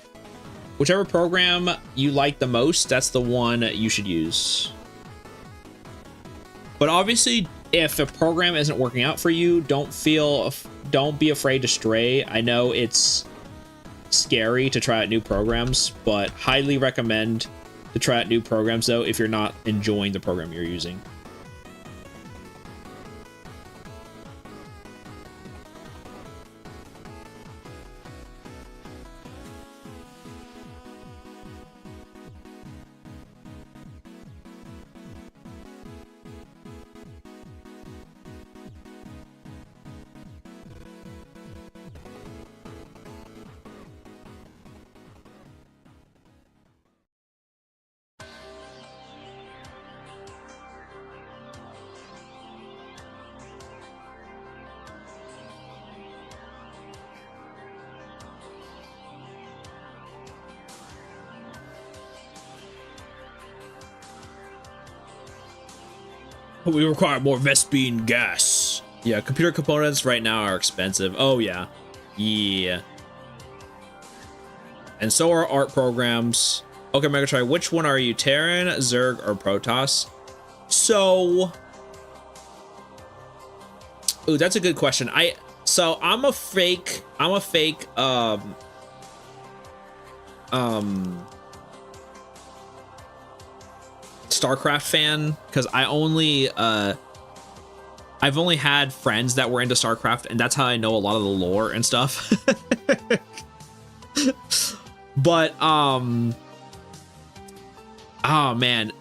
program you like the most. That's the one you should use. But obviously, if a program isn't working out for you, don't be afraid to stray. I know it's scary to try out new programs, but highly recommend to try out new programs though if you're not enjoying the program you're using. We require more Vespine gas. Yeah, computer components right now are expensive. Oh, yeah. Yeah. And so are art programs. Okay, Megatry, which one are you? Terran, Zerg, or Protoss? So... Ooh, that's a good question. I'm a fake StarCraft fan, because I've only had friends that were into StarCraft, and that's how I know a lot of the lore and stuff. But oh man,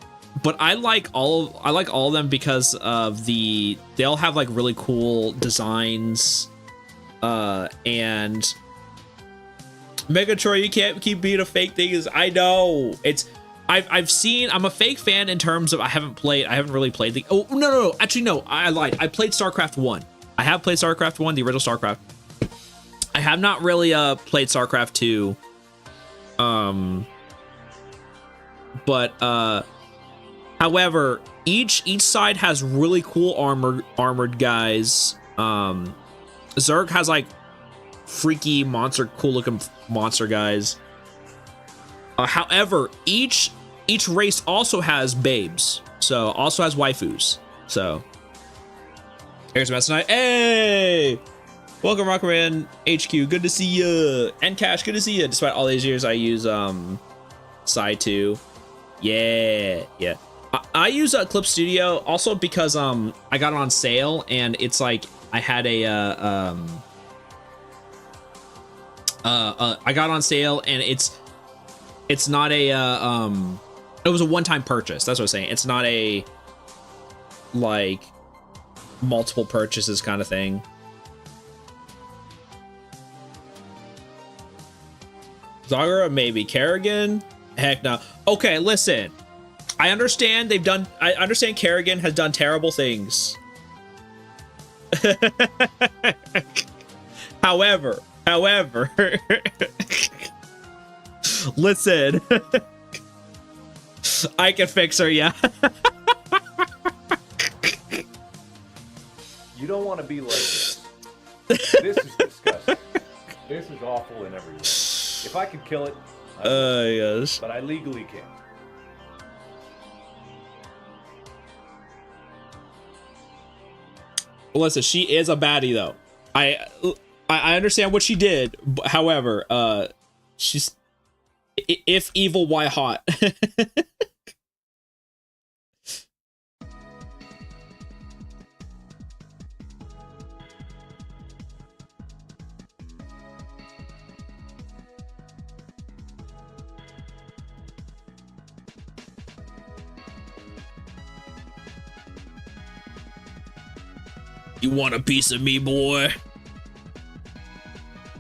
but I like all of them because of they'll have like really cool designs, and Megatron, you can't keep being a fake thing. I know I've seen. I'm a fake fan in terms of I haven't really played the. Oh no, actually no, I lied. I played StarCraft 1. I have played StarCraft 1, the original StarCraft. I have not really played StarCraft 2. But however, each side has really cool armored guys. Zerg has like freaky cool looking monster guys. However, each race also has babes, so also has waifus. So here's MASSIN. Hey, welcome Rockman HQ. Good to see you. And Cash, good to see you. Despite all these years, I use Side 2. Yeah. I use Clip Studio also because I got it on sale, and it's like I had I got it on sale, and it's not a it was a one-time purchase. That's what I'm saying. It's not a like multiple purchases kind of thing. Zagara, maybe. Kerrigan? Heck no. Okay, listen. I understand Kerrigan has done terrible things. However, listen. I can fix her, yeah. You don't want to be like this. This is disgusting. This is awful in every way. If I could kill it, I would. Yes. But I legally can't. Listen, she is a baddie though. I understand what she did. However, she's if evil, why hot? You want a piece of me, boy?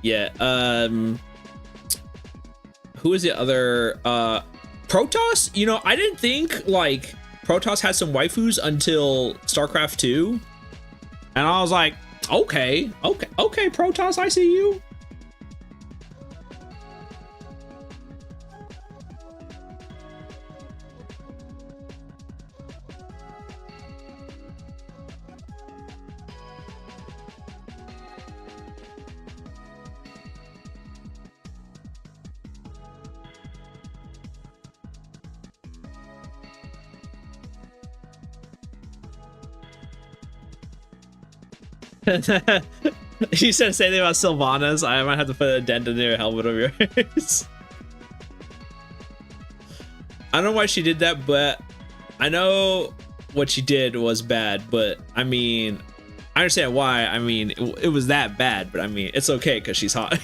Yeah, who is the other? Protoss? You know, I didn't think, like, Protoss had some waifus until StarCraft 2. And I was like, okay, Protoss, I see you. You said say anything about Sylvanas. I might have to put a dent in your helmet of yours. I don't know why she did that, but I know what she did was bad. But I mean, I understand why. I mean, it was that bad, but I mean, it's okay because she's hot.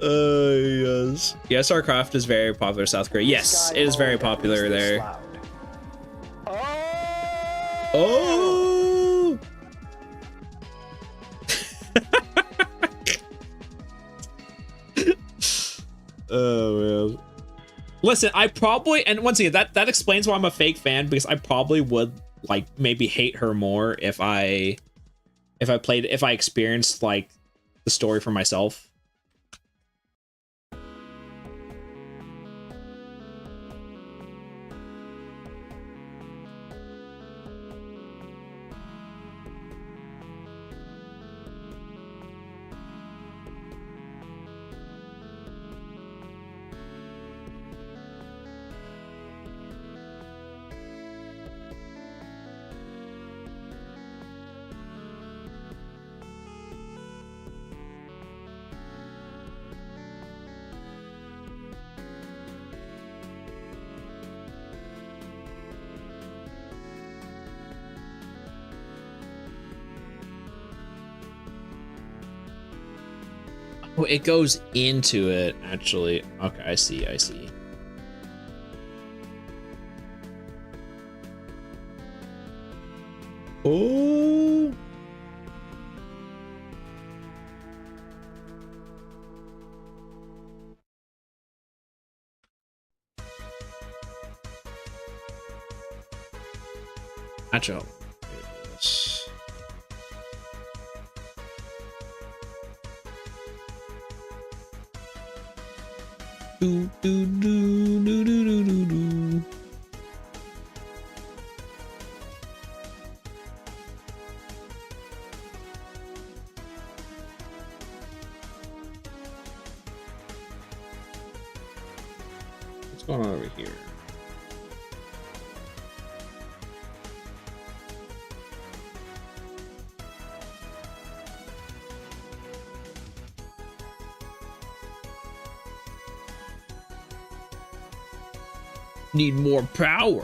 Yes. Yeah, StarCraft is very popular in South Korea. Yes, it is very popular there. Oh! Oh, man. Listen, I probably, and once again, that explains why I'm a fake fan, because I probably would, like, maybe hate her more if I experienced, like, the story for myself. Oh, it goes into it, actually. Okay, I see. Oh. Nacho. Do, do, do, do, do, do, do, do. What's going on over here? Need more power.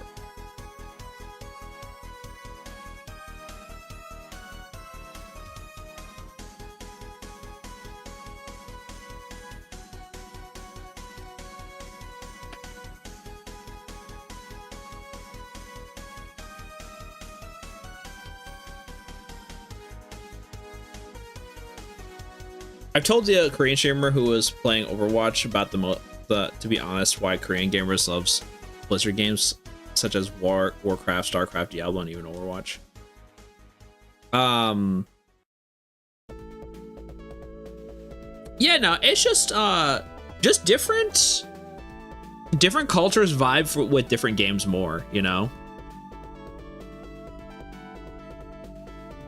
I've told the Korean streamer who was playing Overwatch about to be honest, why Korean gamers loves Blizzard games such as Warcraft, StarCraft, Diablo, and even Overwatch. Yeah, no, it's just different cultures vibe with different games more, you know.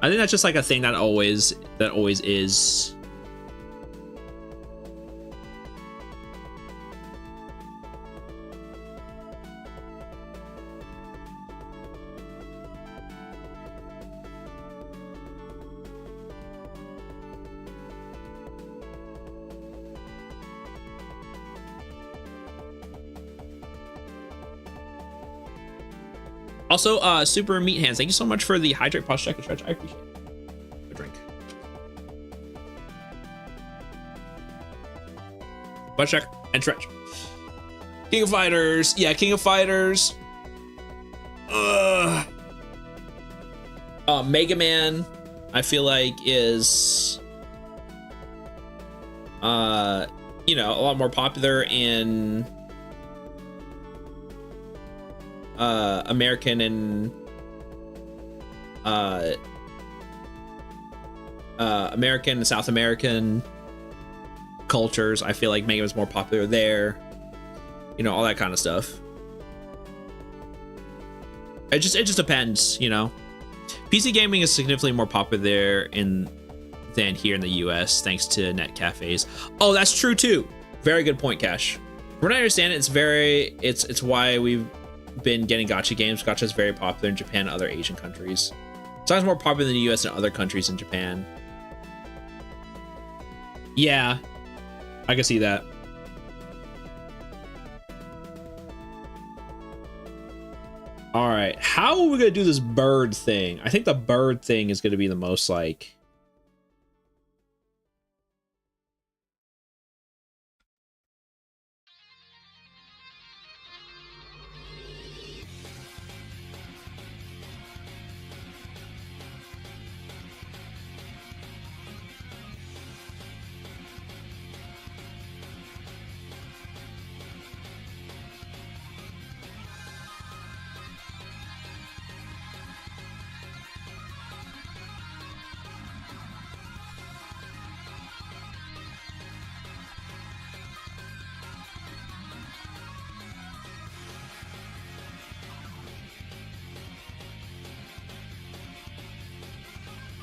I think that's just like a thing that always is. Also, Super Meat Hands, thank you so much for the hydrate, pause, check, and stretch. I appreciate it. A drink. Pause, check, and stretch. King of Fighters. Yeah, King of Fighters. Mega Man, I feel like is, you know, a lot more popular in American and American and South American cultures. I feel like Mega Man's more popular there, you know, all that kind of stuff. It just depends, you know. PC gaming is significantly more popular there than here in the US, thanks to net cafes. Oh, that's true too. Very good point, Cash. From what I understand, it's why we've been getting gacha games. Gacha is very popular in Japan and other Asian countries. Sometimes more popular in the US and other countries in Japan. Yeah, I can see that. All right, how are we gonna do this bird thing? I think the bird thing is gonna be the most like...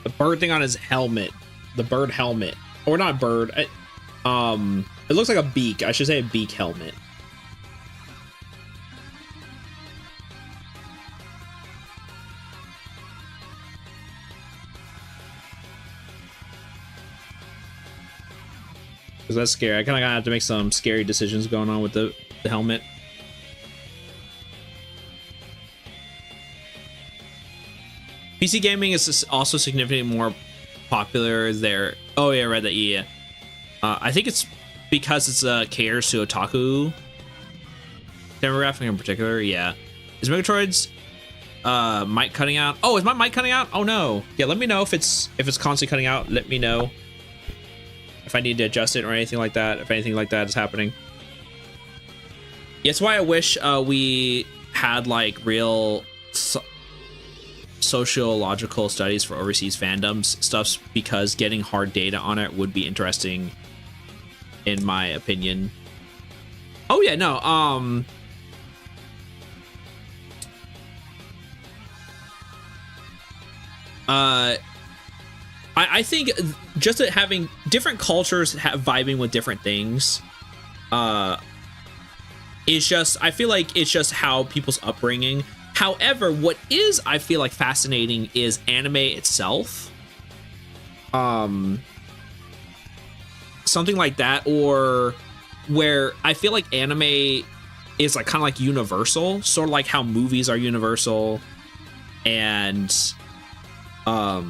The bird thing on his helmet. The bird helmet. Or not bird. It looks like a beak. I should say a beak helmet. Because that's scary. I kind of have to make some scary decisions going on with the helmet. PC gaming is also significantly more popular there. Oh yeah, I read that. Yeah, I think it's because it's caters to otaku demographic in particular. Yeah, is Megatroid's mic cutting out? Oh, is my mic cutting out? Oh no. Yeah, let me know if it's constantly cutting out. Let me know if I need to adjust it or anything like that. If anything like that is happening. Yeah, it's why I wish we had like real sociological studies for overseas fandoms stuffs, because getting hard data on it would be interesting in my opinion. Oh yeah, no, I think just having different cultures vibing with different things is just, I feel like it's just how people's upbringing. However, what is, I feel like, fascinating is anime itself. Something like that, or where I feel like anime is like kind of like universal, sort of like how movies are universal, and or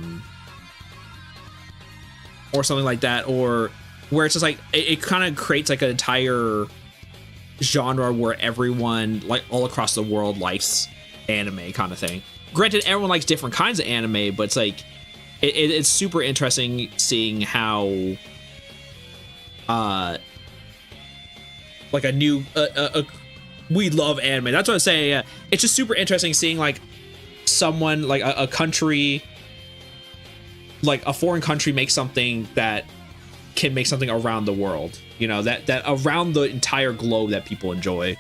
something like that, or where it's just like it kind of creates like an entire genre where everyone like all across the world likes anime kind of thing. Granted, everyone likes different kinds of anime, but it's like it's super interesting seeing how like a new we love anime. That's what I'm saying. It's just super interesting seeing like someone like a country, like a foreign country, make something that can make something around the world, you know, that around the entire globe that people enjoy.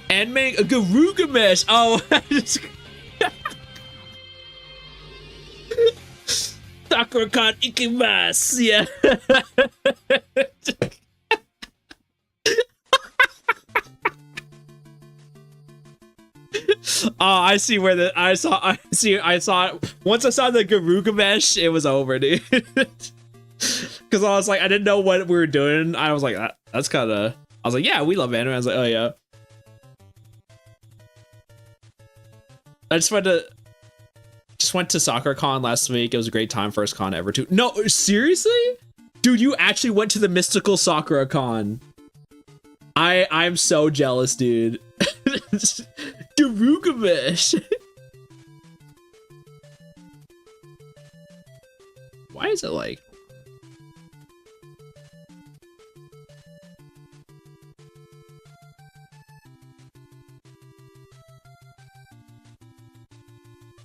Anime Garugamesh. Oh, Sakura-kan ikimasu. Yeah. Oh, I see where the I saw it. Once I saw the Garugamesh, it was over, dude. Because I was like, I didn't know what we were doing. I was like, that's kind of. I was like, yeah, we love anime. I was like, oh yeah. I just went to Sakura-con last week. It was a great time, first con ever too. No, seriously? Dude, you actually went to the mystical Sakura-con. I'm so jealous, dude. Garugamesh. Why is it like...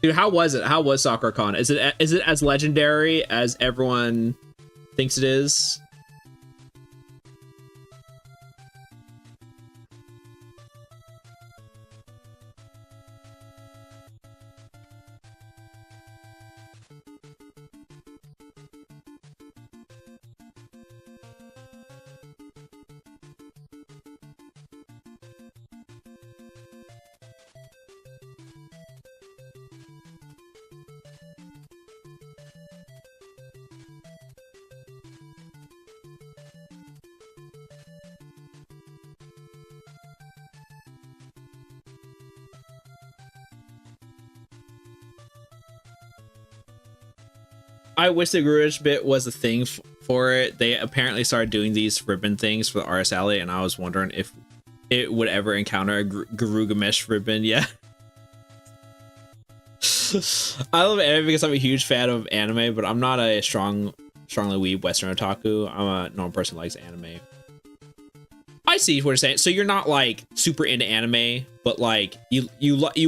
Dude, how was it? How was Sakura-con? Is it as legendary as everyone thinks it is? I wish the Garudish bit was a thing for it. They apparently started doing these ribbon things for the Artist Alley, and I was wondering if it would ever encounter a Garugamesh ribbon. Yeah. I love anime because I'm a huge fan of anime, but I'm not a strongly weeb Western otaku. I'm a normal person who likes anime. I see what you're saying. So you're not like super into anime, but like you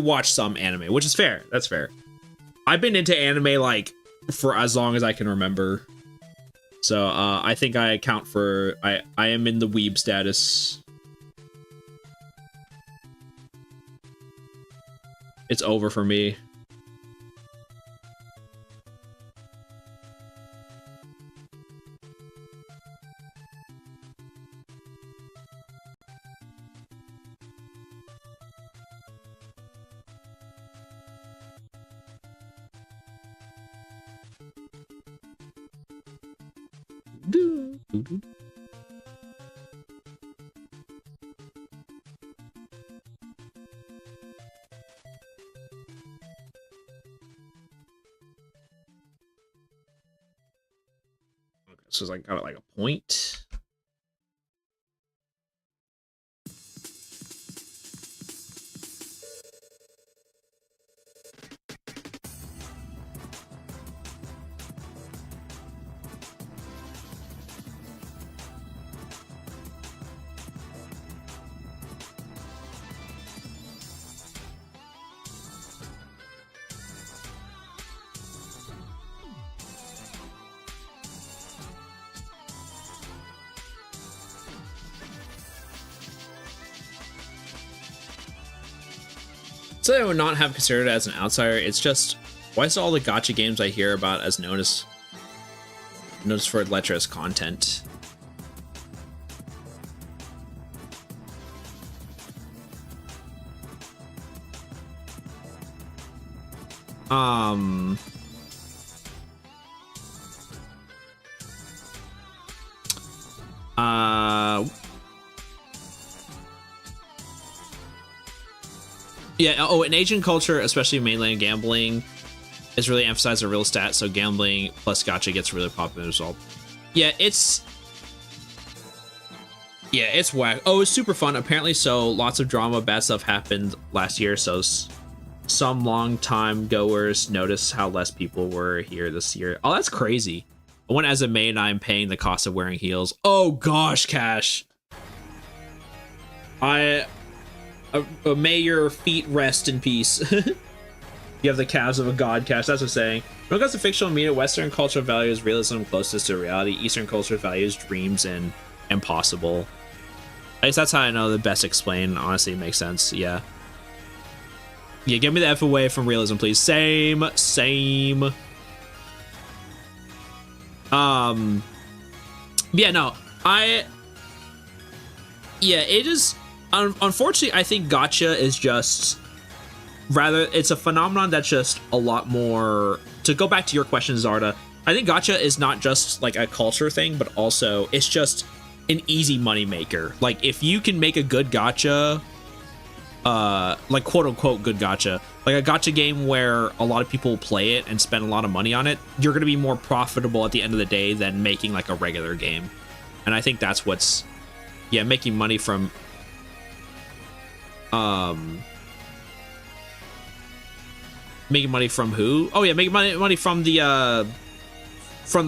watch some anime, which is fair. That's fair. I've been into anime like for as long as I can remember. So I think I account for I am in the weeb status. It's over for me. So it's like got like a point. So I would not have considered it as an outsider. It's just, why is all the gacha games I hear about as notice for lecherous content? Yeah, oh, in Asian culture, especially mainland gambling, is really emphasized a real stat, so gambling plus gacha gets really popular as well. Yeah, it's whack. Oh, it's super fun, apparently, so lots of drama, bad stuff happened last year, so some long time goers noticed how less people were here this year. Oh, that's crazy. I went as a maid, I'm paying the cost of wearing heels. Oh gosh, Cash. May your feet rest in peace. You have the calves of a god, Cash. That's what I'm saying. When it comes to fictional media, Western culture values realism closest to reality. Eastern culture values dreams and impossible. I guess that's how I know the best explained. Honestly, it makes sense. Yeah. Yeah, get me the F away from realism, please. Same. Yeah, no. Yeah, it is... Unfortunately, I think gacha is just... Rather, it's a phenomenon that's just a lot more... To go back to your question, Zarda, I think gacha is not just like a culture thing, but also it's just an easy money maker. Like, if you can make a good gacha... like quote-unquote good gacha, like a gacha game where a lot of people play it and spend a lot of money on it, you're going to be more profitable at the end of the day than making like a regular game. And I think that's what's, yeah, making money from making money from who? Oh yeah, making money from the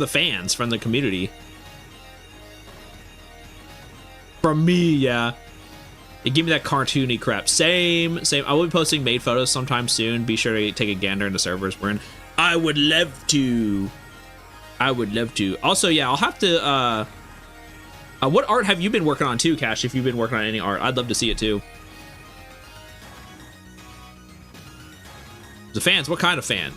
fans, from the community, from me. Yeah. Give me that cartoony crap. Same. I will be posting maid photos sometime soon. Be sure to take a gander in the servers we're in. I would love to. Also, yeah, I'll have to. What art have you been working on too, Cash? If you've been working on any art, I'd love to see it too. The fans. What kind of fan?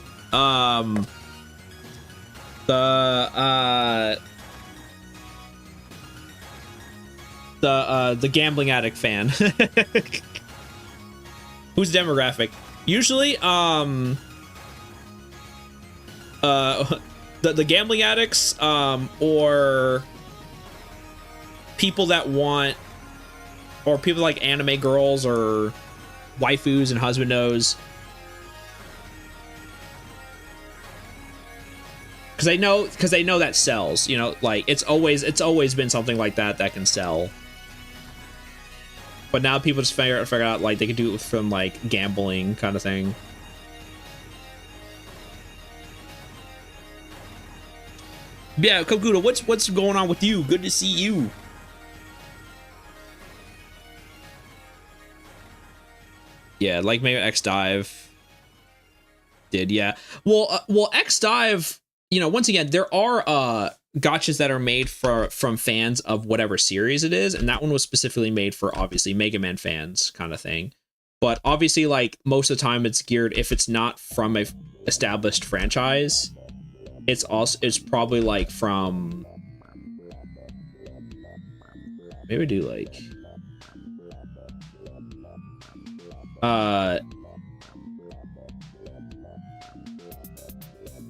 The gambling addict fan. Who's demographic? Usually, the gambling addicts, or people that want, or people like anime girls or waifus and husbandos. Because because they know that sells, you know, like it's always been something like that can sell. But now people just figure out like they could do it from like gambling kind of thing. Yeah, Koguda, what's going on with you? Good to see you. Yeah, like maybe X Dive did, yeah. Well, X Dive, you know, once again, there are gotchas that are made from fans of whatever series it is, and that one was specifically made for obviously Mega Man fans kind of thing. But obviously, like most of the time, it's geared if it's not from a established franchise. It's probably like from maybe do like can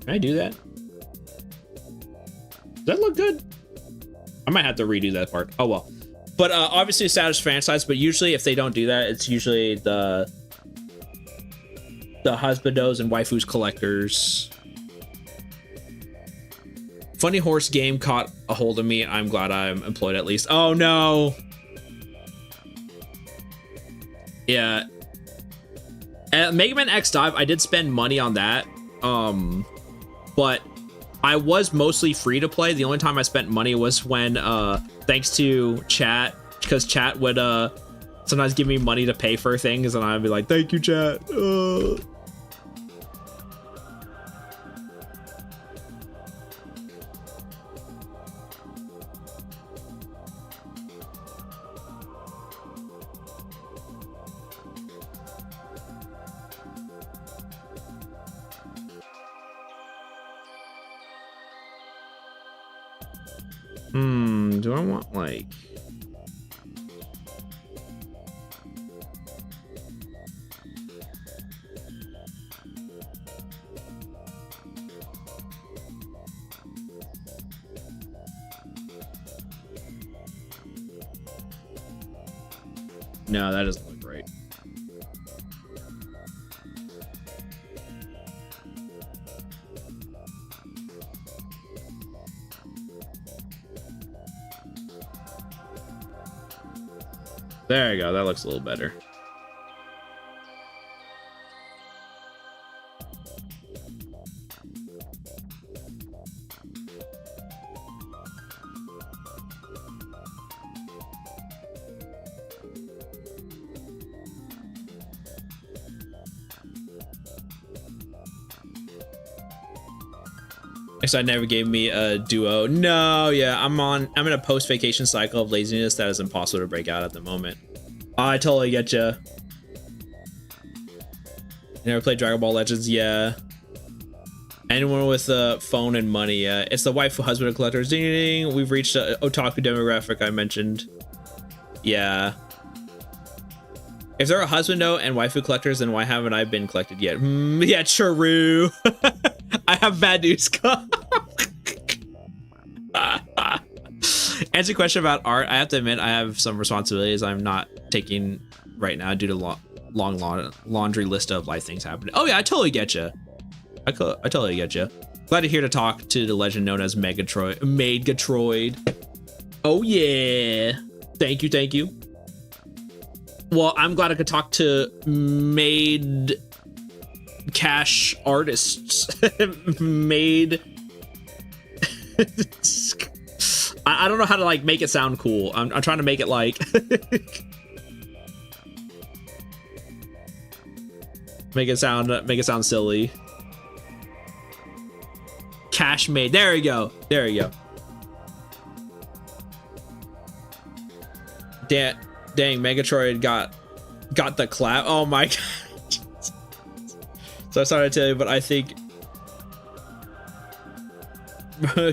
I do that? Does that look good? I might have to redo that part. Oh well. But obviously established franchise, but usually if they don't do that, it's usually the husbandos and waifus collectors. Funny Horse game caught a hold of me. I'm glad I'm employed at least. Oh no. Yeah. Mega Man X Dive, I did spend money on that. But I was mostly free to play. The only time I spent money was when thanks to chat, because chat would sometimes give me money to pay for things and I'd be like, thank you, chat. Do I want like no, that doesn't look right. There you go, that looks a little better. I never gave me a duo. No, yeah, I'm in a post-vacation cycle of laziness that is impossible to break out at the moment. I totally get you. Never played Dragon Ball Legends? Yeah. Anyone with a phone and money? Yeah. It's the waifu husband of collectors. Ding, ding, ding. We've reached the otaku demographic I mentioned. Yeah. If there are husbando and waifu collectors, then why haven't I been collected yet? Yeah, true. I have bad news. Answer your question about art. I have to admit I have some responsibilities I'm not taking right now due to long laundry list of life things happening. Oh yeah, I totally get you. I totally get you. Glad to hear to talk to the legend known as Megatroid. Oh yeah. Thank you. Well, I'm glad I could talk to made cash artists. Made I don't know how to like make it sound cool. I'm trying to make it like make it sound silly. Cash made. There you go. Dang, Megatroid got the clap. Oh my god. So I'm sorry to tell you, but I think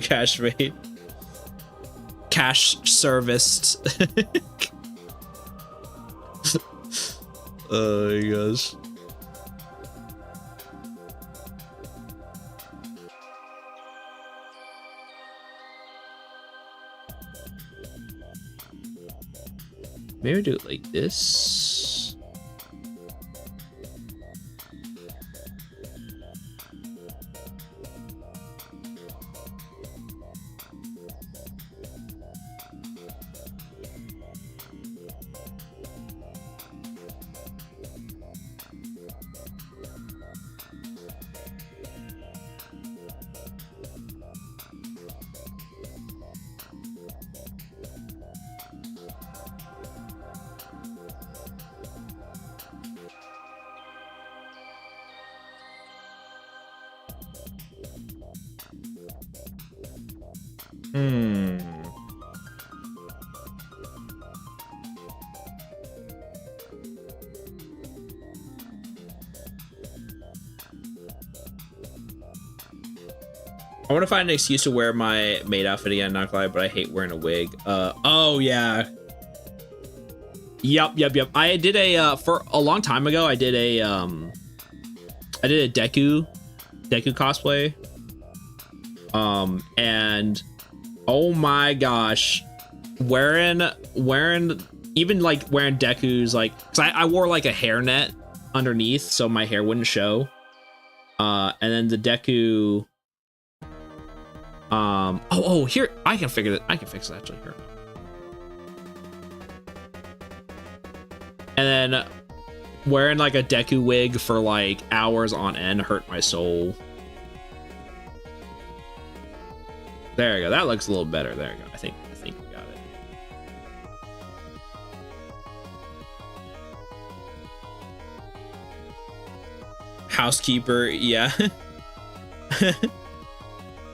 cash made. Cash serviced. Oh my gosh. Maybe do it like this. I want to find an excuse to wear my maid outfit again, not gonna lie, but I hate wearing a wig. Oh yeah. Yep. I did a for a long time ago. I did a Deku cosplay. And oh my gosh, wearing even like wearing Deku's, like, cause I wore like a hairnet underneath so my hair wouldn't show. And then the Deku. Oh, here I can figure that. I can fix it actually here. And then wearing like a Deku wig for like hours on end hurt my soul. There you go. That looks a little better. There you go. I think we got it. Housekeeper, yeah.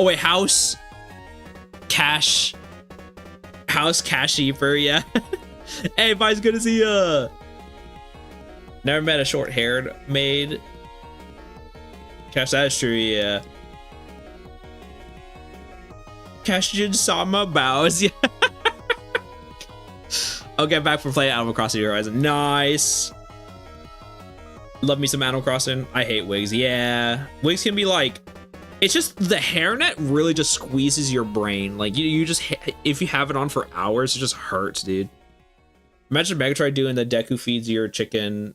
Oh wait, house cashkeeper, yeah. Hey, Vi's good to see ya. Never met a short-haired maid. Cash, that is true, yeah. Cashjin Sama bows, yeah. I'll get back from playing Animal Crossing New Horizon. Nice. Love me some Animal Crossing. I hate wigs, yeah. Wigs can be like, it's just the hairnet really just squeezes your brain. Like you just, if you have it on for hours, it just hurts, dude. Imagine Megatron doing the Deku feeds you chicken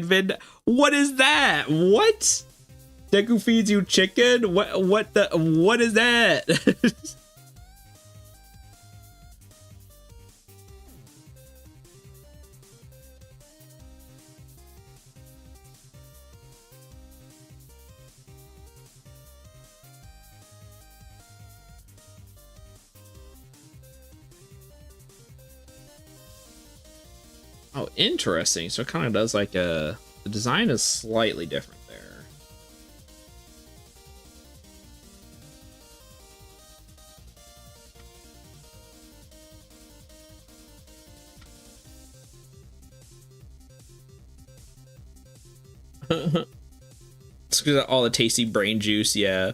vid. What is that? What? Deku feeds you chicken? What is that? Oh, interesting. So it kind of does like the design is slightly different there. It's because all the tasty brain juice, yeah.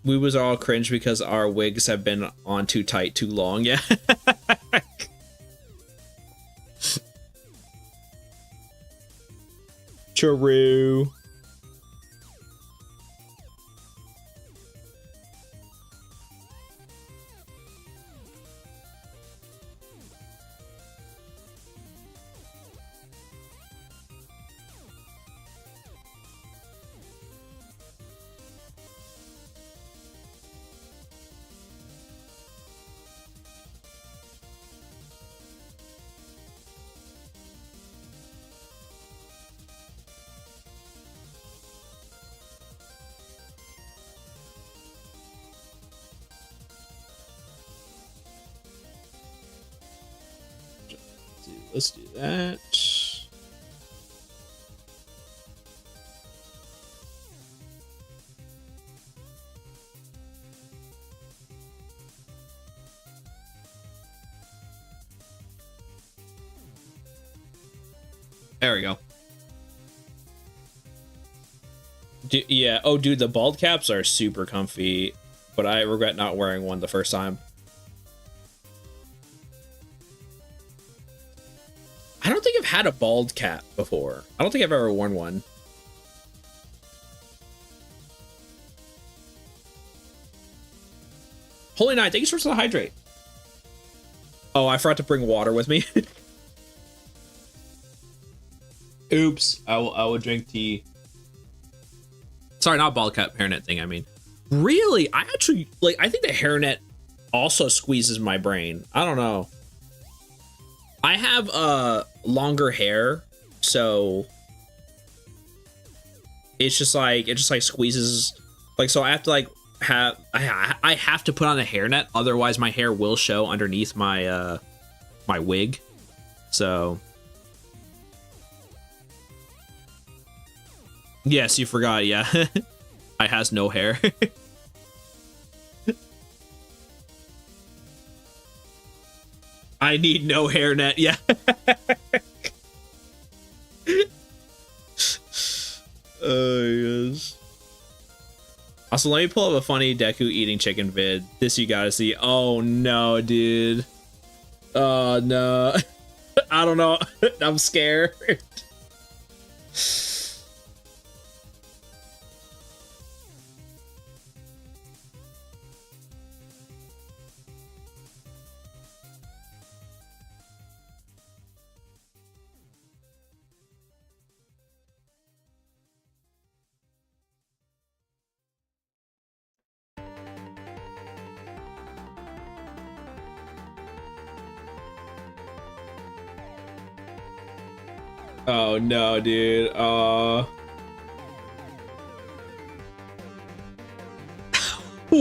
We was all cringe because our wigs have been on too tight too long, yeah. True. Let's do that. There we go. Yeah. Oh, dude, the bald caps are super comfy, but I regret not wearing one the first time. I don't think I've had a bald cap before. I don't think I've ever worn one. Holy Night, thank you so much for the hydrate. Oh, I forgot to bring water with me. Oops, I will drink tea. Sorry, not bald cap, hairnet thing, I mean. Really? I actually, like, I think the hairnet also squeezes my brain. I don't know. I have longer hair, so it just like squeezes, like, so I have to like I have to put on a hairnet, otherwise my hair will show underneath my my wig. So Yes, you forgot, yeah. I has no hair. I need no hairnet, yeah. Oh, yes. Also, let me pull up a funny Deku eating chicken vid. This you gotta see. Oh, no, dude. Oh, no. I don't know. I'm scared. Oh no, dude.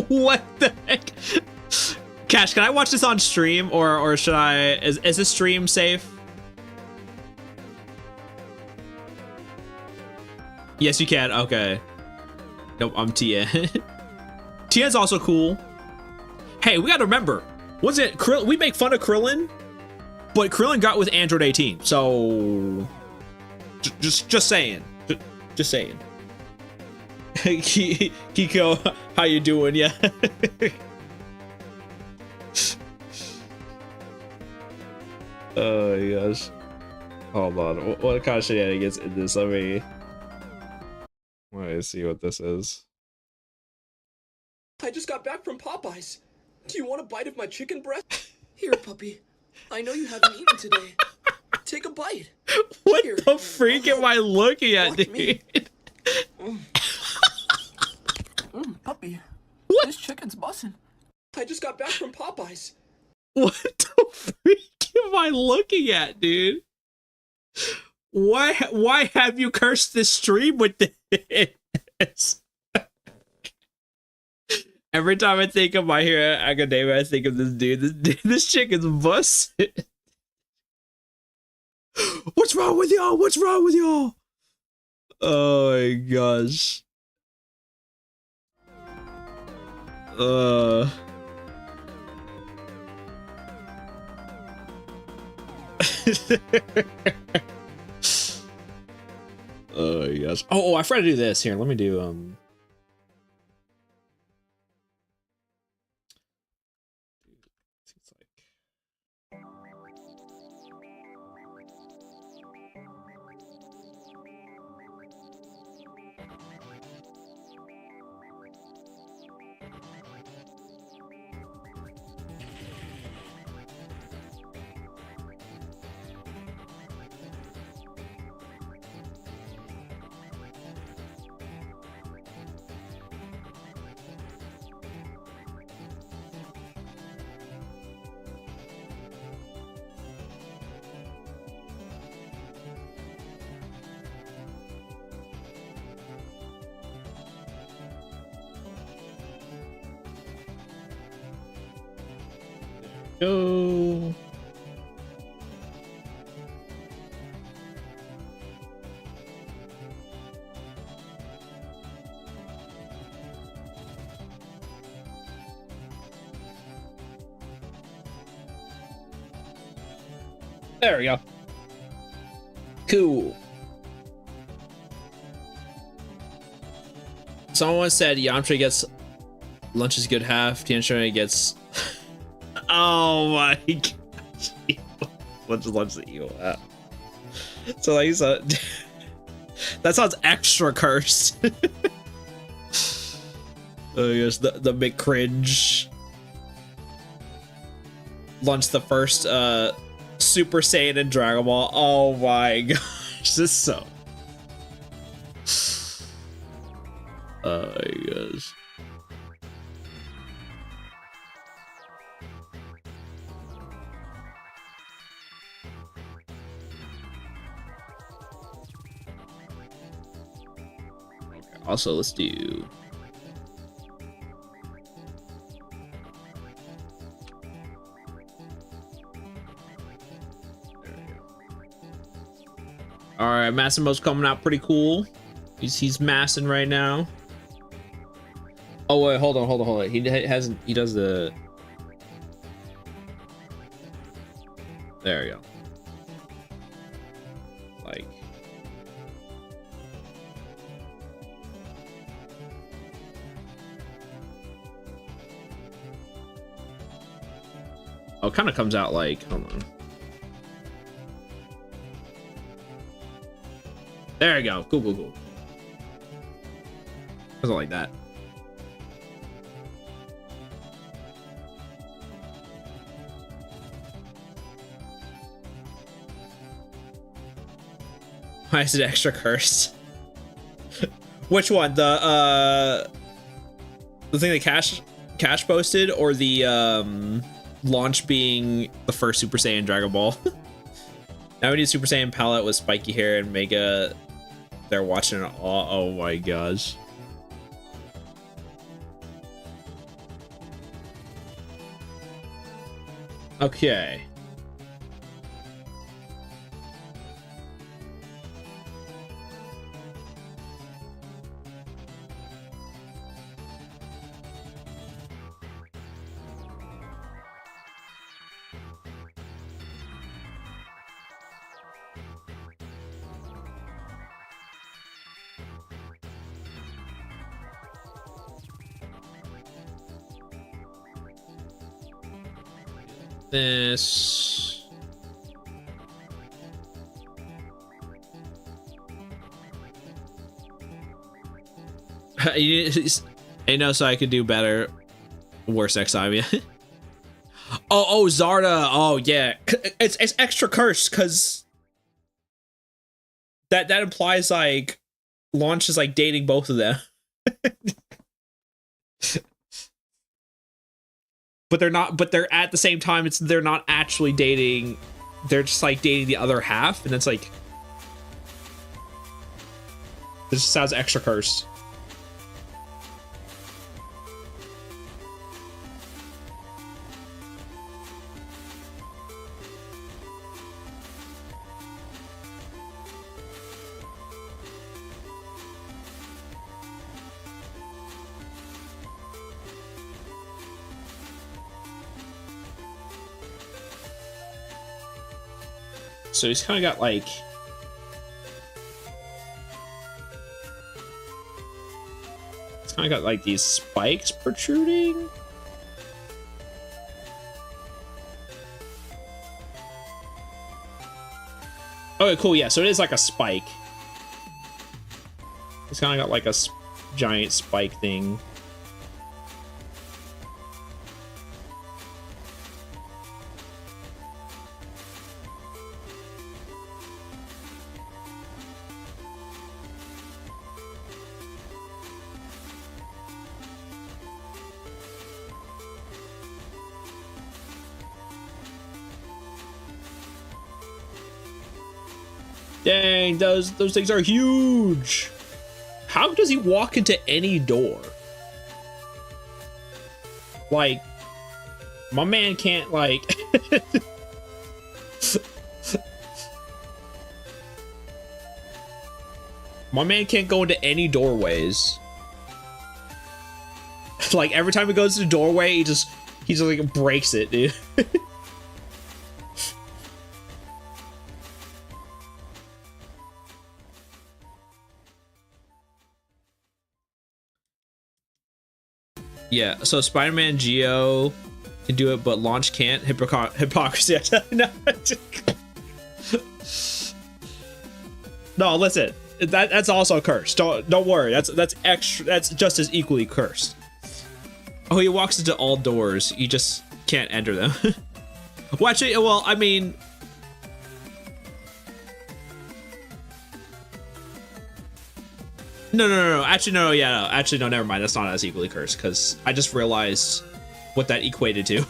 What the heck? Cash, can I watch this on stream or should I is this stream safe? Yes, you can. Okay. Nope, I'm Tien. Tien's also cool. Hey, we gotta remember, was it Krill? We make fun of Krillin, but Krillin got with Android 18, so just saying. Just saying. Kiko, how you doing? Yeah. Oh yes. Hold on. What kind of shenanigans in this? Let me see what this is. I just got back from Popeyes. Do you want a bite of my chicken breast? Here, puppy. I know you haven't eaten today. Take a bite. What Here, the freak am I looking at, dude? Puppy. What? This chicken's bussin'. I just got back from Popeyes. What the freak am I looking at, dude? Why have you cursed this stream with this? Every time I think of My Hero Academia, I think of this dude. This chicken's busted. What's wrong with y'all? What's wrong with y'all? Oh my gosh. Oh yes. Oh, I forgot to do this. Here, let me do go. There we go. Cool. Someone said Yamcha gets lunch is good half, Tianshina gets oh my gosh. What's lunch the evil at? So like that sounds extra cursed. Oh yes, the big cringe. Lunch the first Super Saiyan in Dragon Ball. Oh my gosh, this is so. Oh my gosh. Okay, also let's do. All right, Massimo's coming out pretty cool. He's massing right now. Oh wait, hold on. He does the. There we go. Like. Oh, it kind of comes out like, hold on. There you go. Cool. Something like that. Why is it extra cursed? Which one? The thing that Cash posted, or the launch being the first Super Saiyan Dragon Ball? Now we need Super Saiyan palette with spiky hair and Mega. They're watching it all. Oh my gosh. Okay. This. I know, so I could do better. Worse next time, yeah. Oh, Zarda. Oh, yeah. It's extra cursed because that implies like Launch is like dating both of them. But they're not, but they're at the same time, they're not actually dating. They're just like dating the other half, and it's like, this sounds extra cursed. So he's kind of got like, it's kind of got like these spikes protruding. Okay, cool. Yeah, so it is like a spike. It's kind of got like a giant spike thing. Dang, those things are huge. How does he walk into any door? Like, my man can't like my man can't go into any doorways. Like every time he goes to the doorway, he just like breaks it, dude. Yeah, so Spider-Man Geo can do it, but Launch can't. Hypocrisy. No. No, listen. That's also cursed. Don't worry. That's extra. That's just as equally cursed. Oh, he walks into all doors. You just can't enter them. Well, actually, well, I mean, No. Actually, no. Yeah, no. Actually, no. Never mind. That's not as equally cursed because I just realized what that equated to.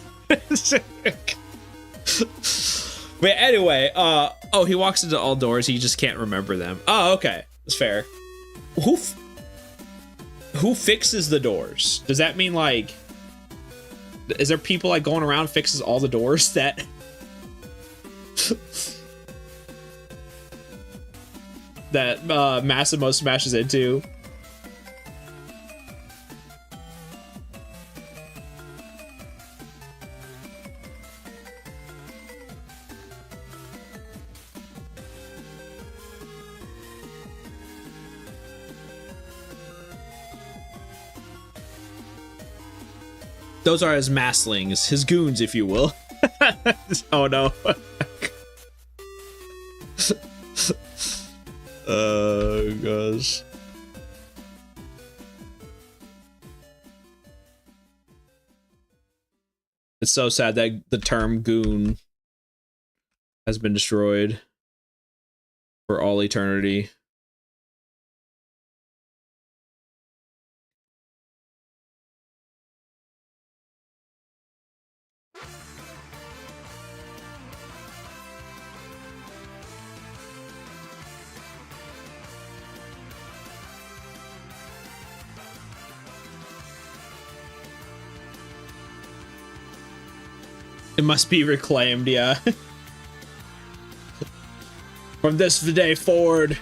But anyway, oh, he walks into all doors. He just can't remember them. Oh, okay. That's fair. Who fixes the doors? Does that mean like, is there people like going around fixes all the doors that? that Massimo smashes into. Those are his masslings, his goons, if you will. Oh no. Oh gosh. It's so sad that the term goon has been destroyed for all eternity. It must be reclaimed, yeah. From this day forward,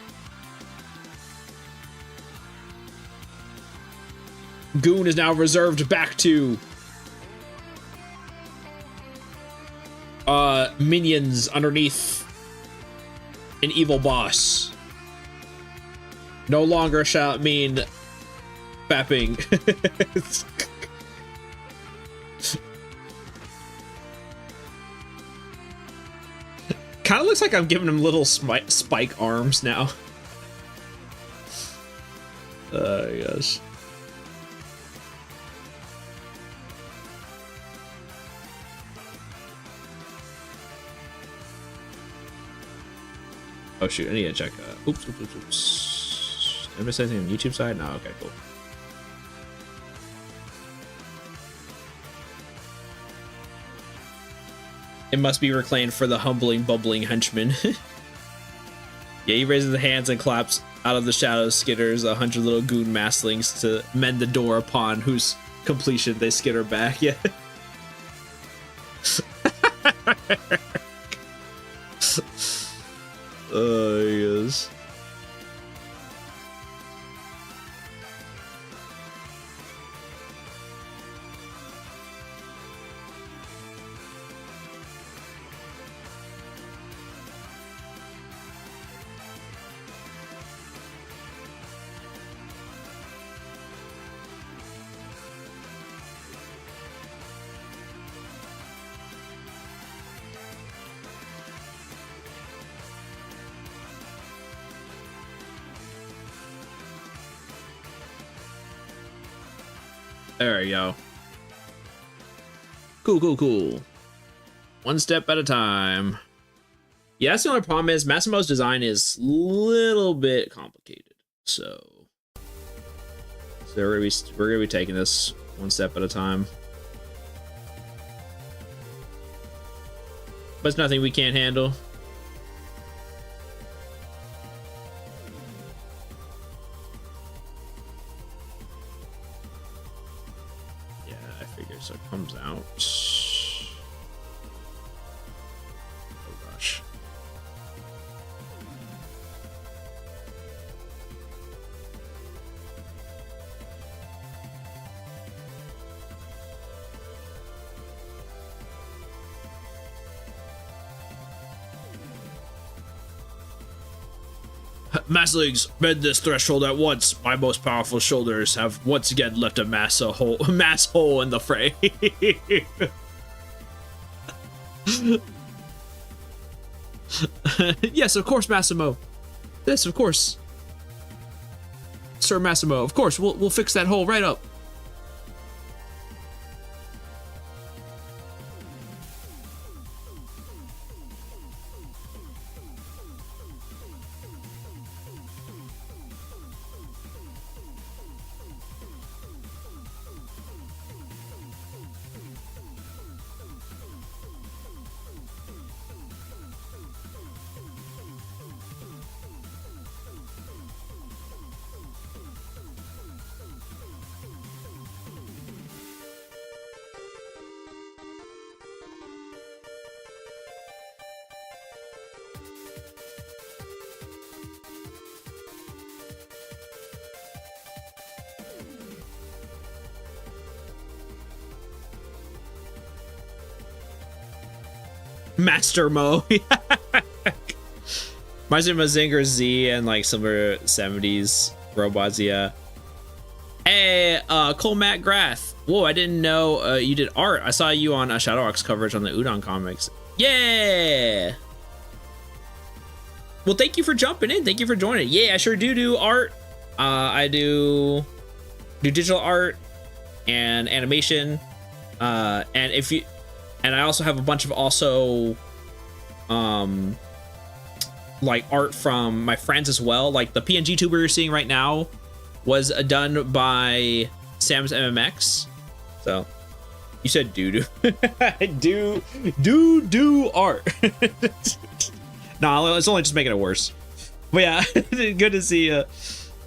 Goon is now reserved back to minions underneath an evil boss. No longer shall it mean fapping. Kind of looks like I'm giving him little spike arms now. Oh gosh. Oh shoot, I need to check. Oops. Did I miss anything on the YouTube side? No, okay, cool. It must be reclaimed for the humbling, bubbling henchman. Yeah, he raises the hands and claps. Out of the shadows skitters 100 little goon masslings to mend the door upon whose completion they skitter back. Yeah. Oh, yes. There we go. Cool. One step at a time. Yeah, that's the only problem is Massimo's design is a little bit complicated. So we're gonna be taking this one step at a time. But it's nothing we can't handle. So it comes out. Oh gosh. Masslings, bend this threshold at once. My most powerful shoulders have once again left a mass hole in the fray. Yes, of course, Massimo. Yes, of course, Sir Massimo. Of course, we'll fix that hole right up. Master Mo. Reminds me of Mazinger Z and like similar 70s robots, yeah. Hey, Cole Matt Grath. Whoa, I didn't know you did art. I saw you on Shadow Ox coverage on the Udon comics. Yeah. Well, thank you for jumping in. Thank you for joining. Yeah, I sure do art. I do digital art and animation. And I also have a bunch of like art from my friends as well. Like the PNG tuber you're seeing right now was done by Sam's MMX. So you said do art. No, it's only just making it worse. But yeah, good to see you.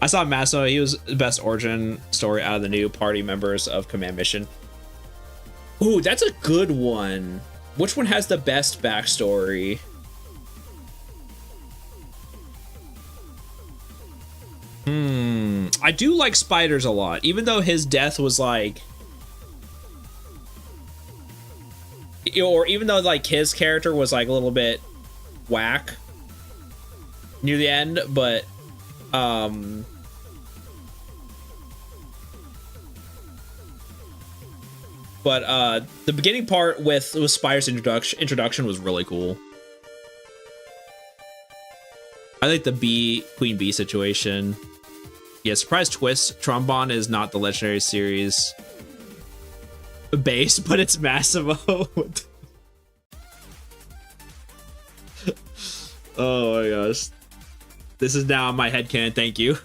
I saw Masso. He was the best origin story out of the new party members of Command Mission. Ooh, that's a good one. Which one has the best backstory? I do like Spiders a lot, even though his death was like, or even though like his character was like a little bit whack near the end, but the beginning part with Spider's introduction was really cool. I like the Queen Bee situation. Yeah, surprise twist. Trombone is not the Legendary Series base, but it's Massimo. Oh my gosh. This is now my headcanon, thank you.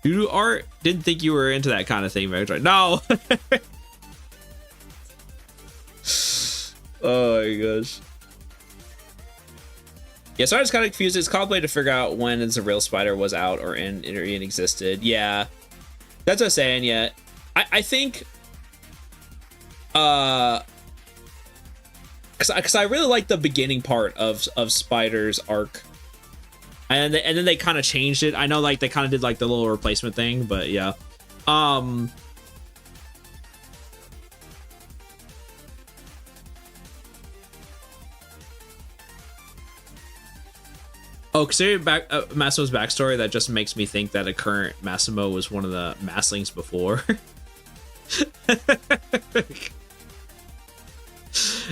You do art? Didn't think you were into that kind of thing, Megatron. No! Oh my gosh. Yeah, so I was kind of confused. It's complicated to figure out when the real Spider was out or in existed. Yeah, that's what I'm saying. Yeah, I think, because I really like the beginning part of Spider's arc, and then they kind of changed it. I know like they kind of did like the little replacement thing, but yeah, Oh, considering Massimo's backstory, that just makes me think that a current Massimo was one of the Masslings before.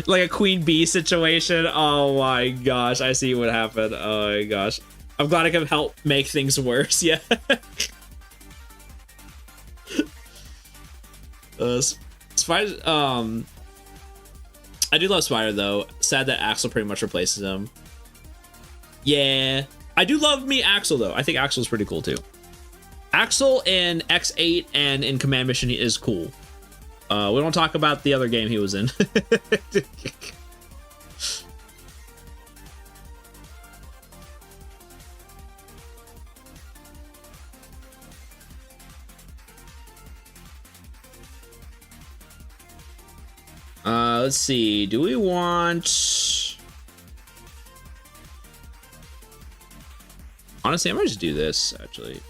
Like a Queen Bee situation. Oh my gosh, I see what happened. Oh my gosh. I'm glad I can help make things worse, yeah. Spider, I do love Spider though. Sad that Axel pretty much replaces him. Yeah, I do love me Axel though. I think Axel's pretty cool too. Axel in X8 and in Command Mission is cool. We don't talk about the other game he was in. Let's see. Do we want... Honestly, I might just do this, actually.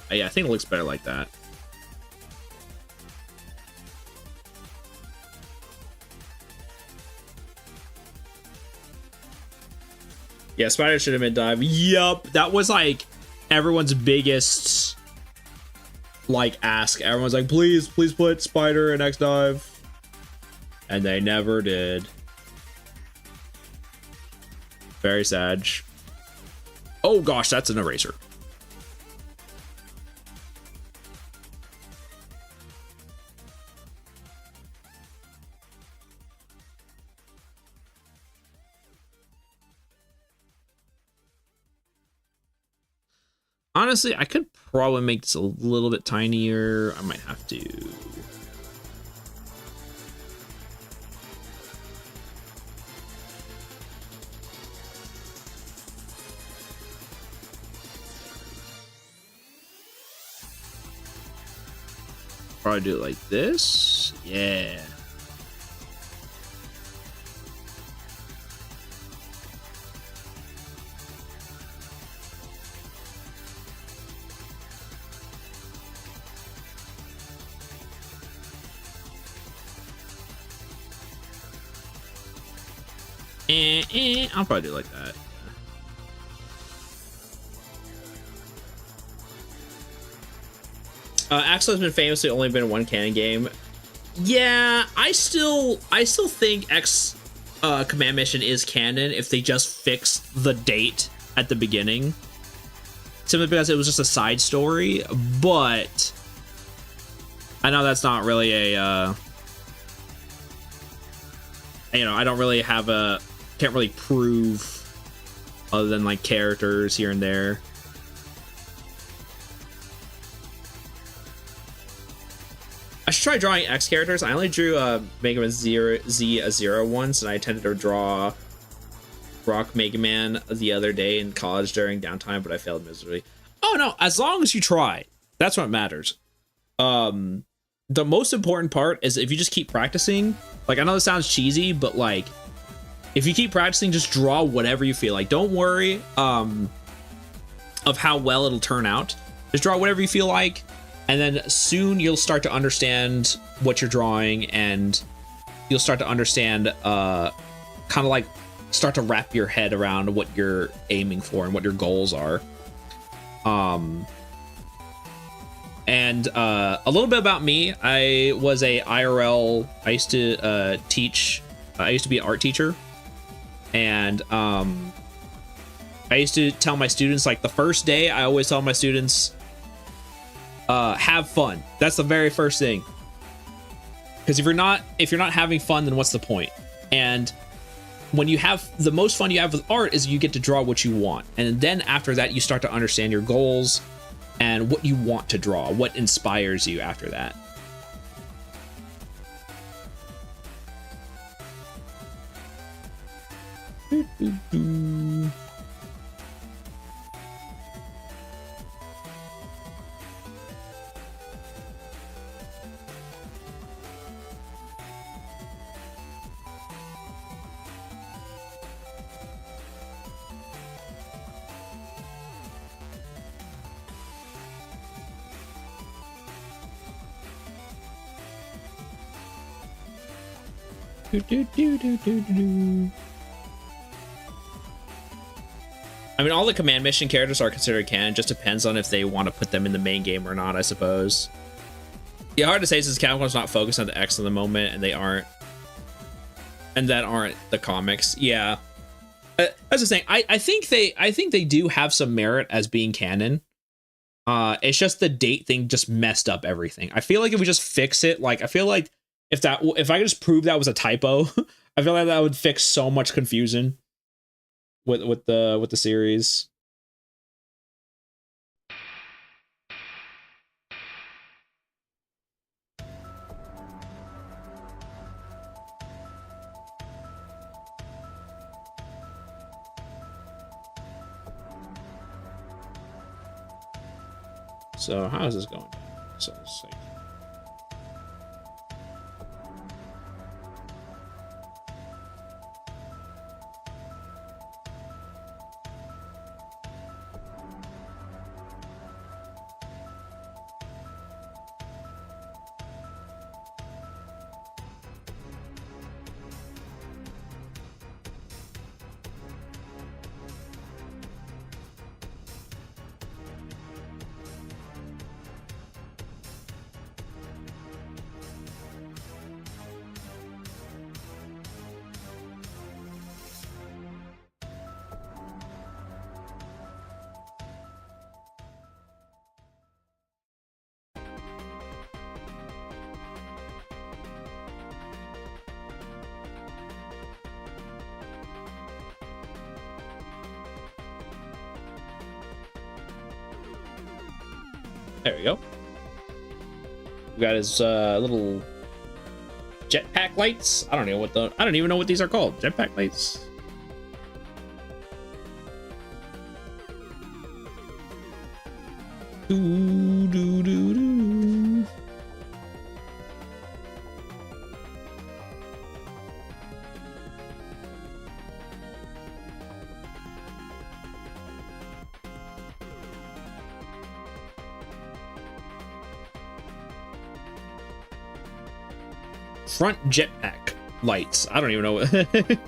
Yeah, I think it looks better like that. Yeah, Spider should have been dive. Yup, that was like everyone's biggest like ask. Everyone's like, please put Spider in X dive, and they never did. Very sad. Oh gosh, that's an eraser. Honestly, I could probably make this a little bit tinier. I might have to. Probably do it like this. Yeah. I'll probably do like that. Axel has been famously only been one canon game. Yeah, I still think X Command Mission is canon if they just fix the date at the beginning. Simply because it was just a side story, but I know that's not really a you know, I don't really have can't really prove other than like characters here and there. I should try drawing X characters. I only drew Mega Man Z0 once, and I intended to draw Rock Mega Man the other day in college during downtime, but I failed miserably. Oh no, as long as you try, that's what matters. The most important part is if you just keep practicing. Like, I know this sounds cheesy, but like, if you keep practicing, just draw whatever you feel like. Don't worry of how well it'll turn out. Just draw whatever you feel like, and then soon you'll start to understand what you're drawing, and you'll start to understand, kind of like start to wrap your head around what you're aiming for and what your goals are. And a little bit about me. I was a IRL. I used to teach. I used to be an art teacher, and I used to tell my students, like, the first day, I always tell my students, have fun. That's the very first thing. Because if you're not having fun, then what's the point? And when you have the most fun you have with art is you get to draw what you want, and then after that you start to understand your goals and what you want to draw, what inspires you after that. I mean, all the command mission characters are considered canon. Just depends on if they want to put them in the main game or not, I suppose. Yeah, hard to say since Capcom's not focused on the X in the moment, and they aren't, and that aren't the comics. Yeah, that's the thing. I think they do have some merit as being canon. It's just the date thing just messed up everything. I feel like if we just fix it, like, I feel like if I could just prove that was a typo, I feel like that would fix so much confusion with the series. So how is this going? So it's like, there we go. We got his little jetpack lights. I don't even know what these are called. Jetpack lights. Doo, doo, doo, doo. Front jetpack lights. I don't even know what.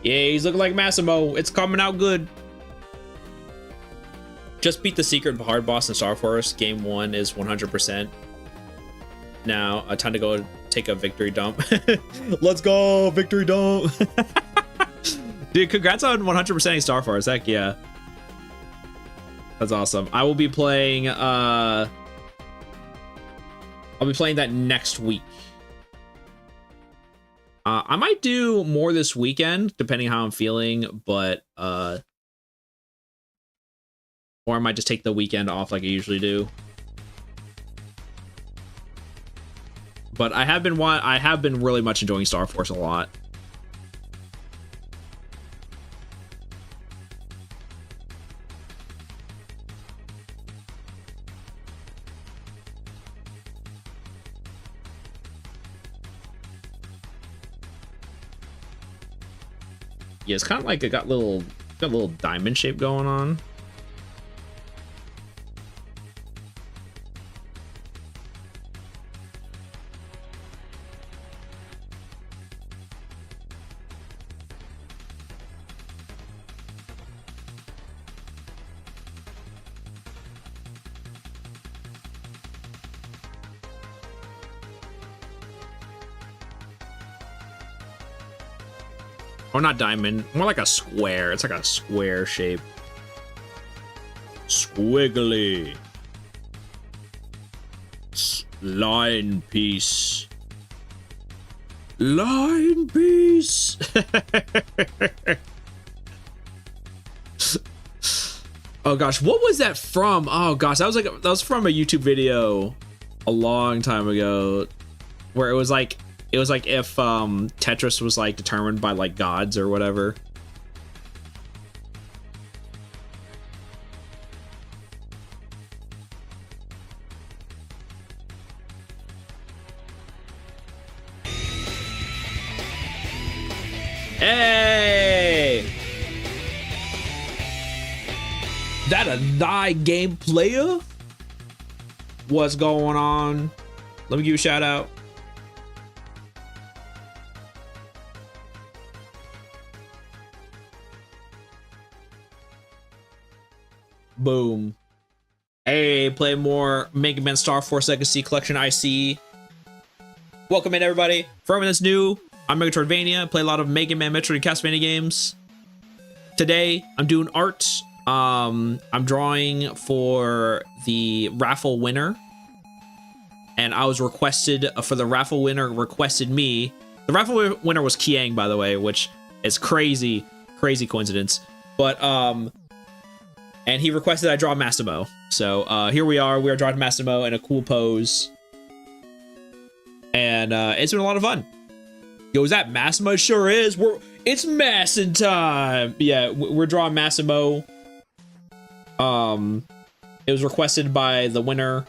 Yeah, he's looking like Massimo. It's coming out good. Just beat the secret hard boss in Star Force. Game 1 is 100%. Now, time to go take a victory dump. Let's go, victory dump. Dude, congrats on 100%ing Star Force. Heck yeah. That's awesome. I will be playing, I'll be playing that next week. I might do more this weekend, depending how I'm feeling, but, or I might just take the weekend off like I usually do. But I have been really much enjoying Star Force a lot. Yeah, it's kind of like it got a little diamond shape going on. Or not diamond, more like a square. It's like a square shape. Squiggly. Line piece. Line piece. Oh gosh, what was that from? Oh gosh, that was from a YouTube video a long time ago, where it was like if Tetris was like determined by like gods or whatever. Hey! That a thy game player? What's going on? Let me give you a shout out. Boom. Hey, play more Mega Man Star Force Legacy Collection IC. Welcome in, everybody. For everyone that's new, I'm Metroidvania. Play a lot of Mega Man, Metroid, and Castlevania games. Today, I'm doing art. I'm drawing for the Raffle winner. And I was requested, for the Raffle winner requested me. The Raffle winner was Keiang, by the way, which is crazy coincidence. But, and he requested I draw Massimo. So here we are drawing Massimo in a cool pose. And it's been a lot of fun. Yo, is that Massimo? It sure is. It's Massin time. Yeah, we're drawing Massimo. It was requested by the winner.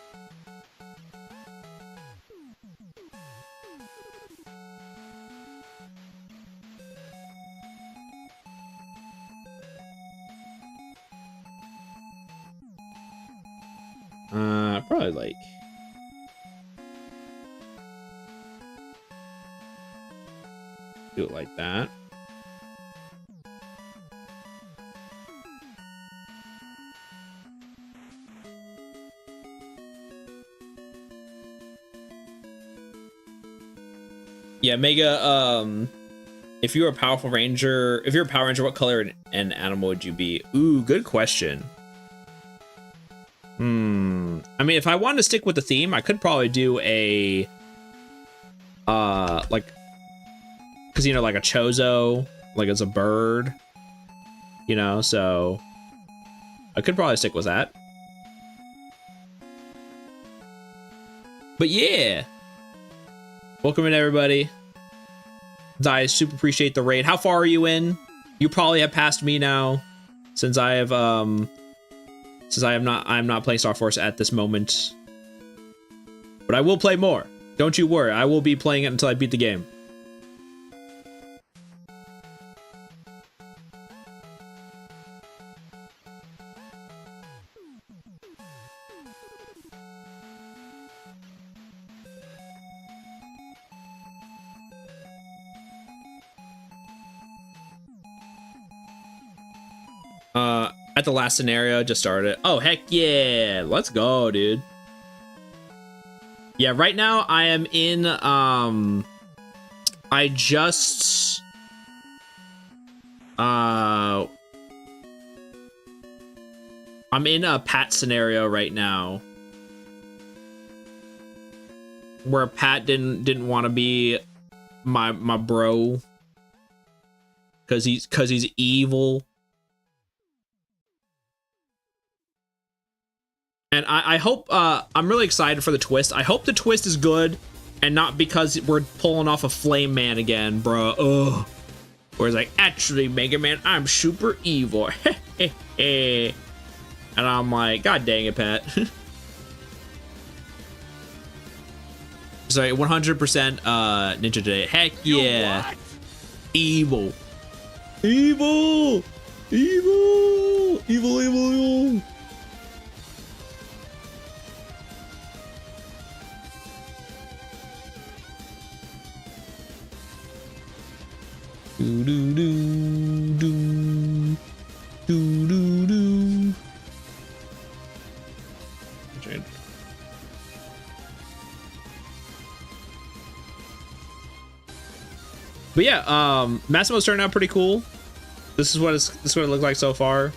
Probably like do it like that. Yeah, Mega, if you were a powerful ranger, if you're a Power Ranger, what color and animal would you be? Ooh, good question. I mean, if I wanted to stick with the theme, I could probably do a, like, cause you know, like a Chozo, like it's a bird, you know, so I could probably stick with that. But yeah, welcome in, everybody. I super appreciate the raid. How far are you in? You probably have passed me now, since I have, I'm not playing Star Force at this moment. But I will play more. Don't you worry. I will be playing it until I beat the game. At the last scenario, just started. Oh, heck yeah. Let's go, dude. Yeah, right now I am in, I'm in a Pat scenario right now. Where Pat didn't want to be my bro. Cause he's evil. And I hope, I'm really excited for the twist. I hope the twist is good and not because we're pulling off a Flame Man again, bro. Ugh. Where it's like, actually, Mega Man, I'm super evil. And I'm like, God dang it, Pat. Sorry, 100% Ninja today. Heck yeah. Evil. Evil. Evil. Evil, evil, evil. Do do do do do do do. But yeah, Massimo's turned out pretty cool. This is what it looks like so far.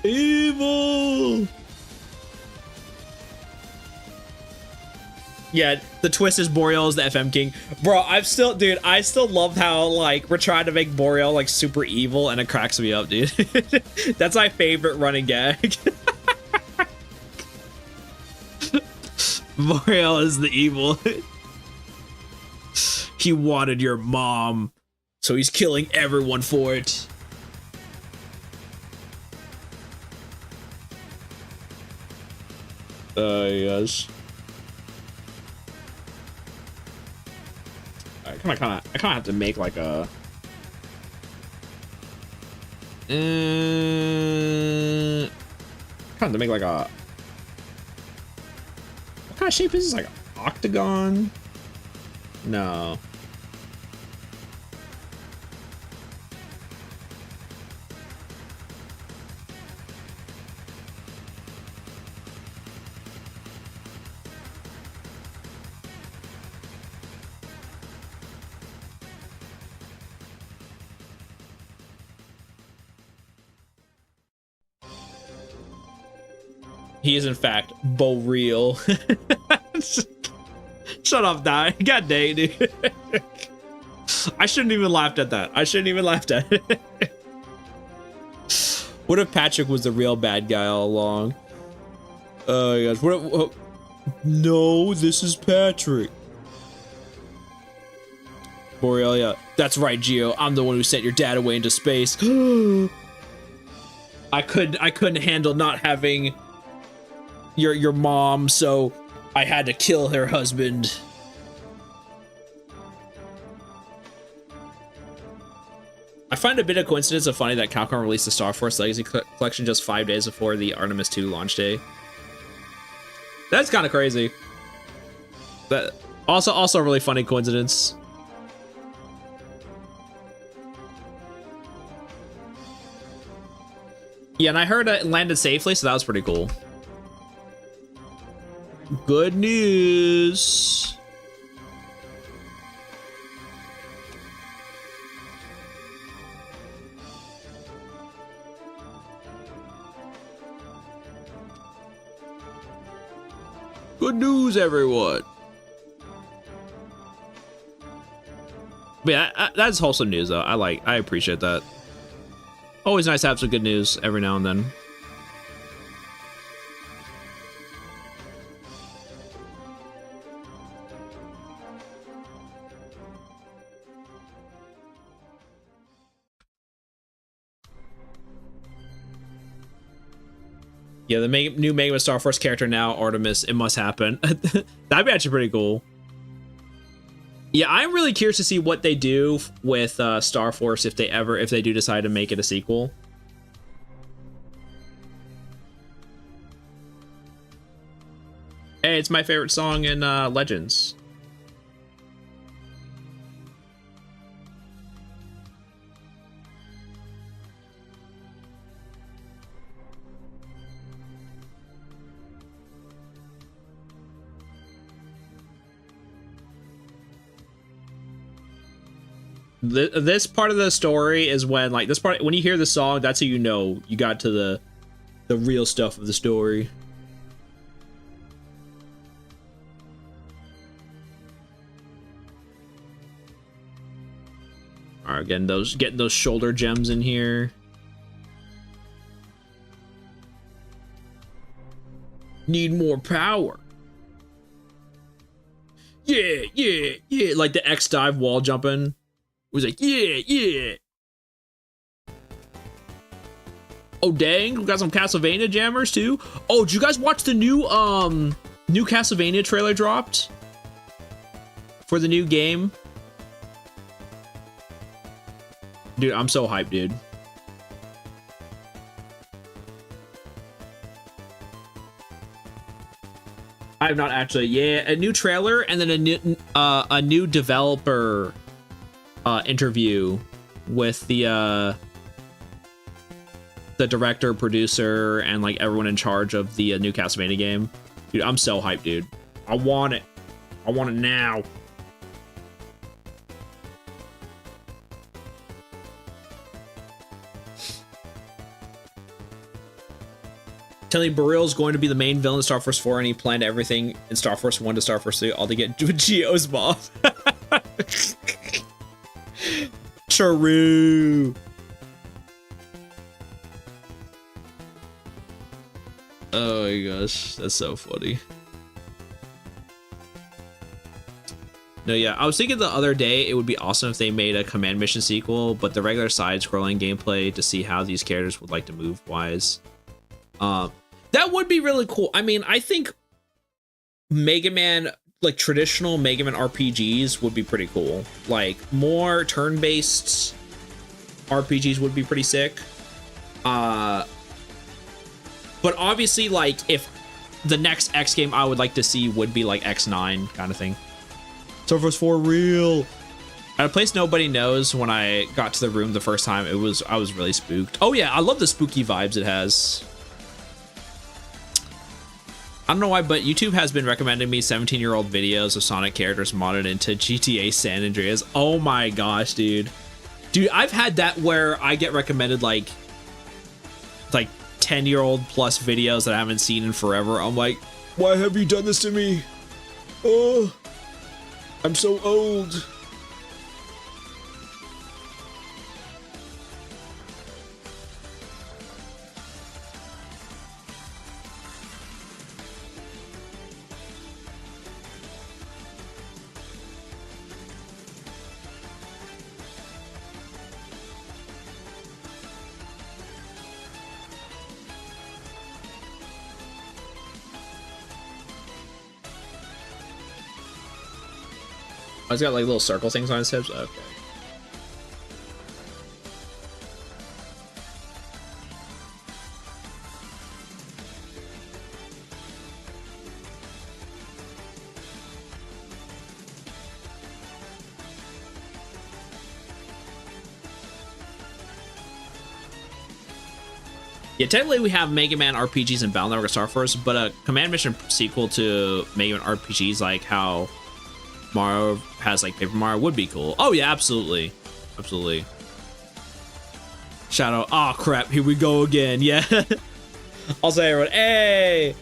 Evil. Yeah, the twist is Boreal is the FM king. Bro, I still love how, like, we're trying to make Boreal, like, super evil, and it cracks me up, dude. That's my favorite running gag. Boreal is the evil. He wanted your mom, so he's killing everyone for it. Yes. I kind of have to make like a. Kind of have to make like a. What kind of shape is this? Like an octagon? No. He is in fact Boreal. Shut up, die. God dang, dude. I shouldn't even laughed at that. I shouldn't even laughed at it. What if Patrick was the real bad guy all along? Oh my gosh. What? No, this is Patrick. Boreal, yeah. That's right, Geo. I'm the one who sent your dad away into space. I couldn't handle not having your mom, so I had to kill her husband. I find a bit of coincidence of funny that Capcom released the Star Force Legacy Collection just 5 days before the Artemis 2 launch day. That's kind of crazy. But also a really funny coincidence. Yeah, and I heard it landed safely, so that was pretty cool. Good news. Good news, everyone. But yeah, that's wholesome news, though. I appreciate that. Always nice to have some good news every now and then. Yeah, the new Mega Man Star Force character now, Artemis. It must happen. That'd be actually pretty cool. Yeah, I'm really curious to see what they do with Star Force if they do decide to make it a sequel. Hey, it's my favorite song in Legends. This part of the story is when, like, this part, when you hear the song, that's how you know you got to the real stuff of the story. All right, getting those shoulder gems in here. Need more power. Yeah, yeah, yeah. Like the X dive wall jumping. Was like, yeah, yeah. Oh dang, we got some Castlevania jammers too. Oh, did you guys watch the new Castlevania trailer dropped for the new game? Dude, I'm so hyped, dude. I have not actually. Yeah, a new trailer and then a new developer interview with the director, producer, and like everyone in charge of the new Castlevania game. Dude, I'm so hyped, dude. I want it. I want it now. Telling Burrill's going to be the main villain in Star Force 4, and he planned everything in Star Force 1 to Star Force 3, all to get Geo's mom. True. Oh my gosh, that's so funny. No, yeah, I was thinking the other day it would be awesome if they made a command mission sequel, but the regular side-scrolling gameplay to see how these characters would like to move wise. That would be really cool. I mean, I think Mega Man, like traditional Mega Man RPGs would be pretty cool. Like more turn-based RPGs would be pretty sick. But obviously, like, if the next X game I would like to see would be like X9 kind of thing. Star Force 4 real. At a place nobody knows, when I got to the room the first time, I was really spooked. Oh yeah, I love the spooky vibes it has. I don't know why, but YouTube has been recommending me 17-year-old videos of Sonic characters modded into GTA San Andreas. Oh my gosh, dude. Dude, I've had that where I get recommended like 10-year-old plus videos that I haven't seen in forever. I'm like, why have you done this to me? Oh, I'm so old. Oh, he's got like little circle things on his hips. Okay. Yeah, technically we have Mega Man RPGs in Battle Network and Star Force, but a Command Mission sequel to Mega Man RPGs like how Mario has like Paper Mario would be cool. Oh yeah, absolutely. Absolutely. Shadow. Oh crap, here we go again. Yeah. I'll say everyone, hey!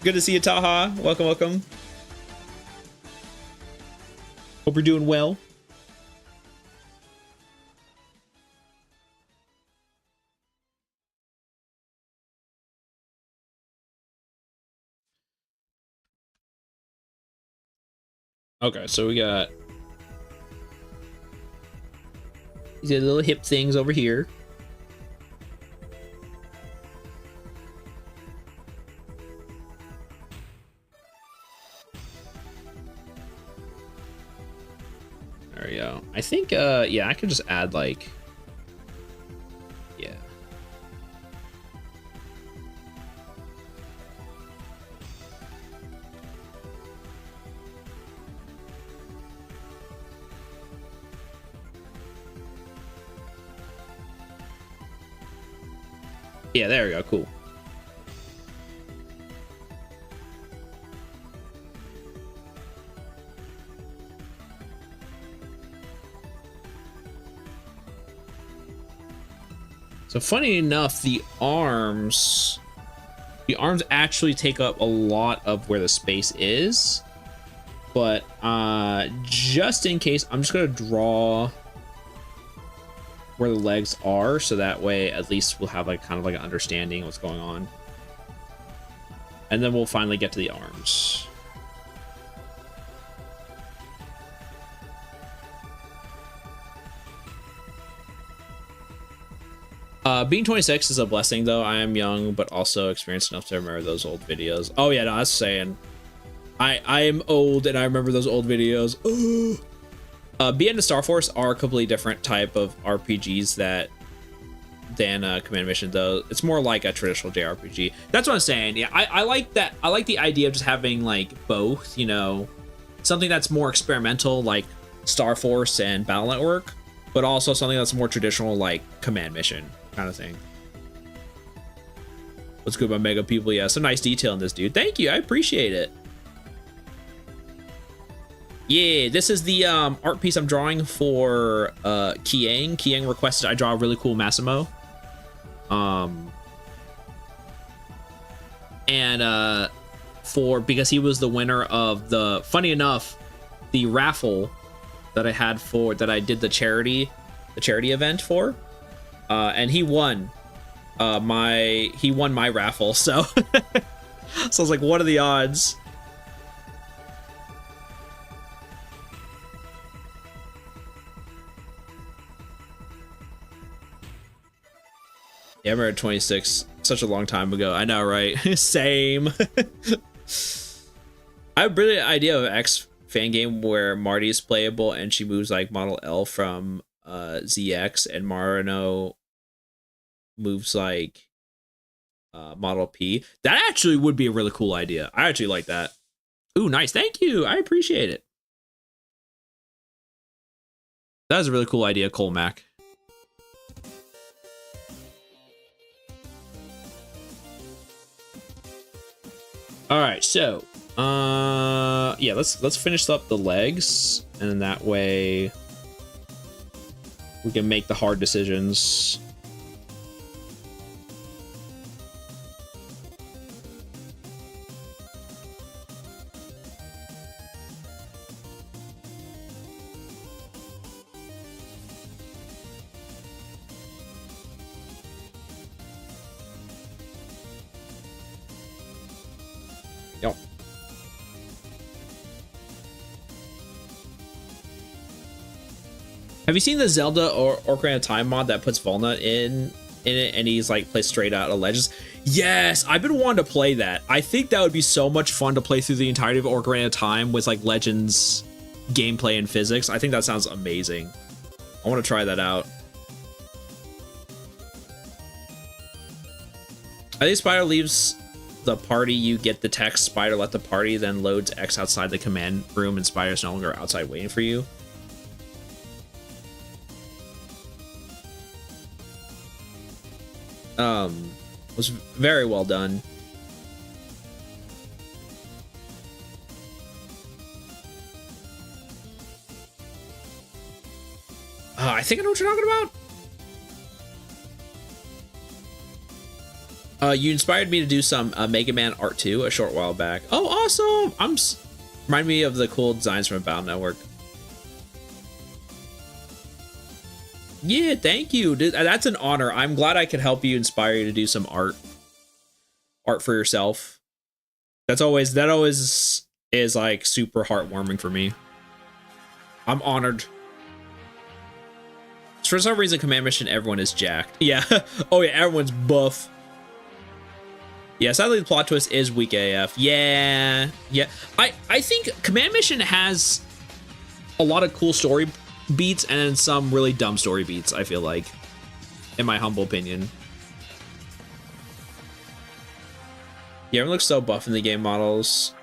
Good to see you, Taha. Welcome, welcome. Hope you're doing well. Okay, so we got these little hip things over here. There we go. I think, yeah, I could just add like, yeah. Yeah, there we go. Cool. So funny enough, the arms actually take up a lot of where the space is. But just in case, I'm just gonna draw where the legs are, so that way at least we'll have like kind of like an understanding of what's going on. And then we'll finally get to the arms. Being 26 is a blessing, though. I am young, but also experienced enough to remember those old videos. Oh yeah, no, that's saying. I am old, and I remember those old videos. BN and Star Force are a completely different type of RPGs than Command Mission, though. It's more like a traditional JRPG. That's what I'm saying. Yeah, I like that. I like the idea of just having like both. You know, something that's more experimental, like Star Force and Battle Network, but also something that's more traditional, like Command Mission kind of thing. What's good about Mega People? Yeah, some nice detail in this, dude. Thank you. I appreciate it. Yeah, this is the art piece I'm drawing for Keiang. Keiang requested I draw a really cool Massimo. Because he was the winner of the, funny enough, the raffle that I did the charity event for. And he won my raffle, so so I was like, what are the odds? Yeah, I remember 26, such a long time ago. I know, right? Same. I have a brilliant idea of an X fan game where Marty is playable and she moves like Model L from ZX, and Marino moves like Model P. That actually would be a really cool idea. I actually like that. Ooh, nice. Thank you. I appreciate it. That is a really cool idea, Cole Mac. All right, so yeah, let's finish up the legs, and then that way we can make the hard decisions. Yep. Have you seen the Zelda or Ocarina of Time mod that puts Volnut in it, and he's like plays straight out of Legends? Yes, I've been wanting to play that. I think that would be so much fun to play through the entirety of Ocarina of Time with like Legends gameplay and physics. I think that sounds amazing. I want to try that out. I think Spider leaves the party, you get the text Spider left the party, then loads X outside the command room, and Spider's no longer outside waiting for you. Was very well done. I think I know what you're talking about. You inspired me to do some Mega Man Art 2 a short while back. Oh, awesome! Remind me of the cool designs from Battle Network. Yeah, thank you. That's an honor. I'm glad I could help you, inspire you to do some art for yourself. That always is like super heartwarming for me. I'm honored. For some reason, Command Mission, everyone is jacked. Yeah. Oh yeah, everyone's buff. Yeah, sadly the plot twist is weak AF. Yeah. I think Command Mission has a lot of cool story beats and some really dumb story beats, I feel like, in my humble opinion. Yeah, everyone looks so buff in the game models.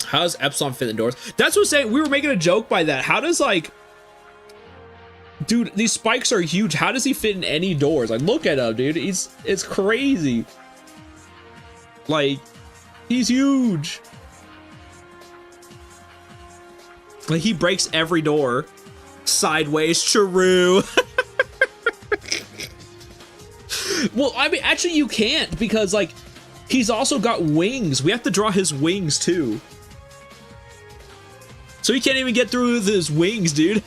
How does Epsilon fit indoors? That's what I'm saying. We were making a joke by that. How does, like, Dude, these spikes are huge. How does he fit in any doors? Like, look at him, dude. It's crazy. Like, he's huge. Like, he breaks every door. Sideways, true. Well, I mean, actually, you can't because, like, he's also got wings. We have to draw his wings, too. So he can't even get through with his wings, dude.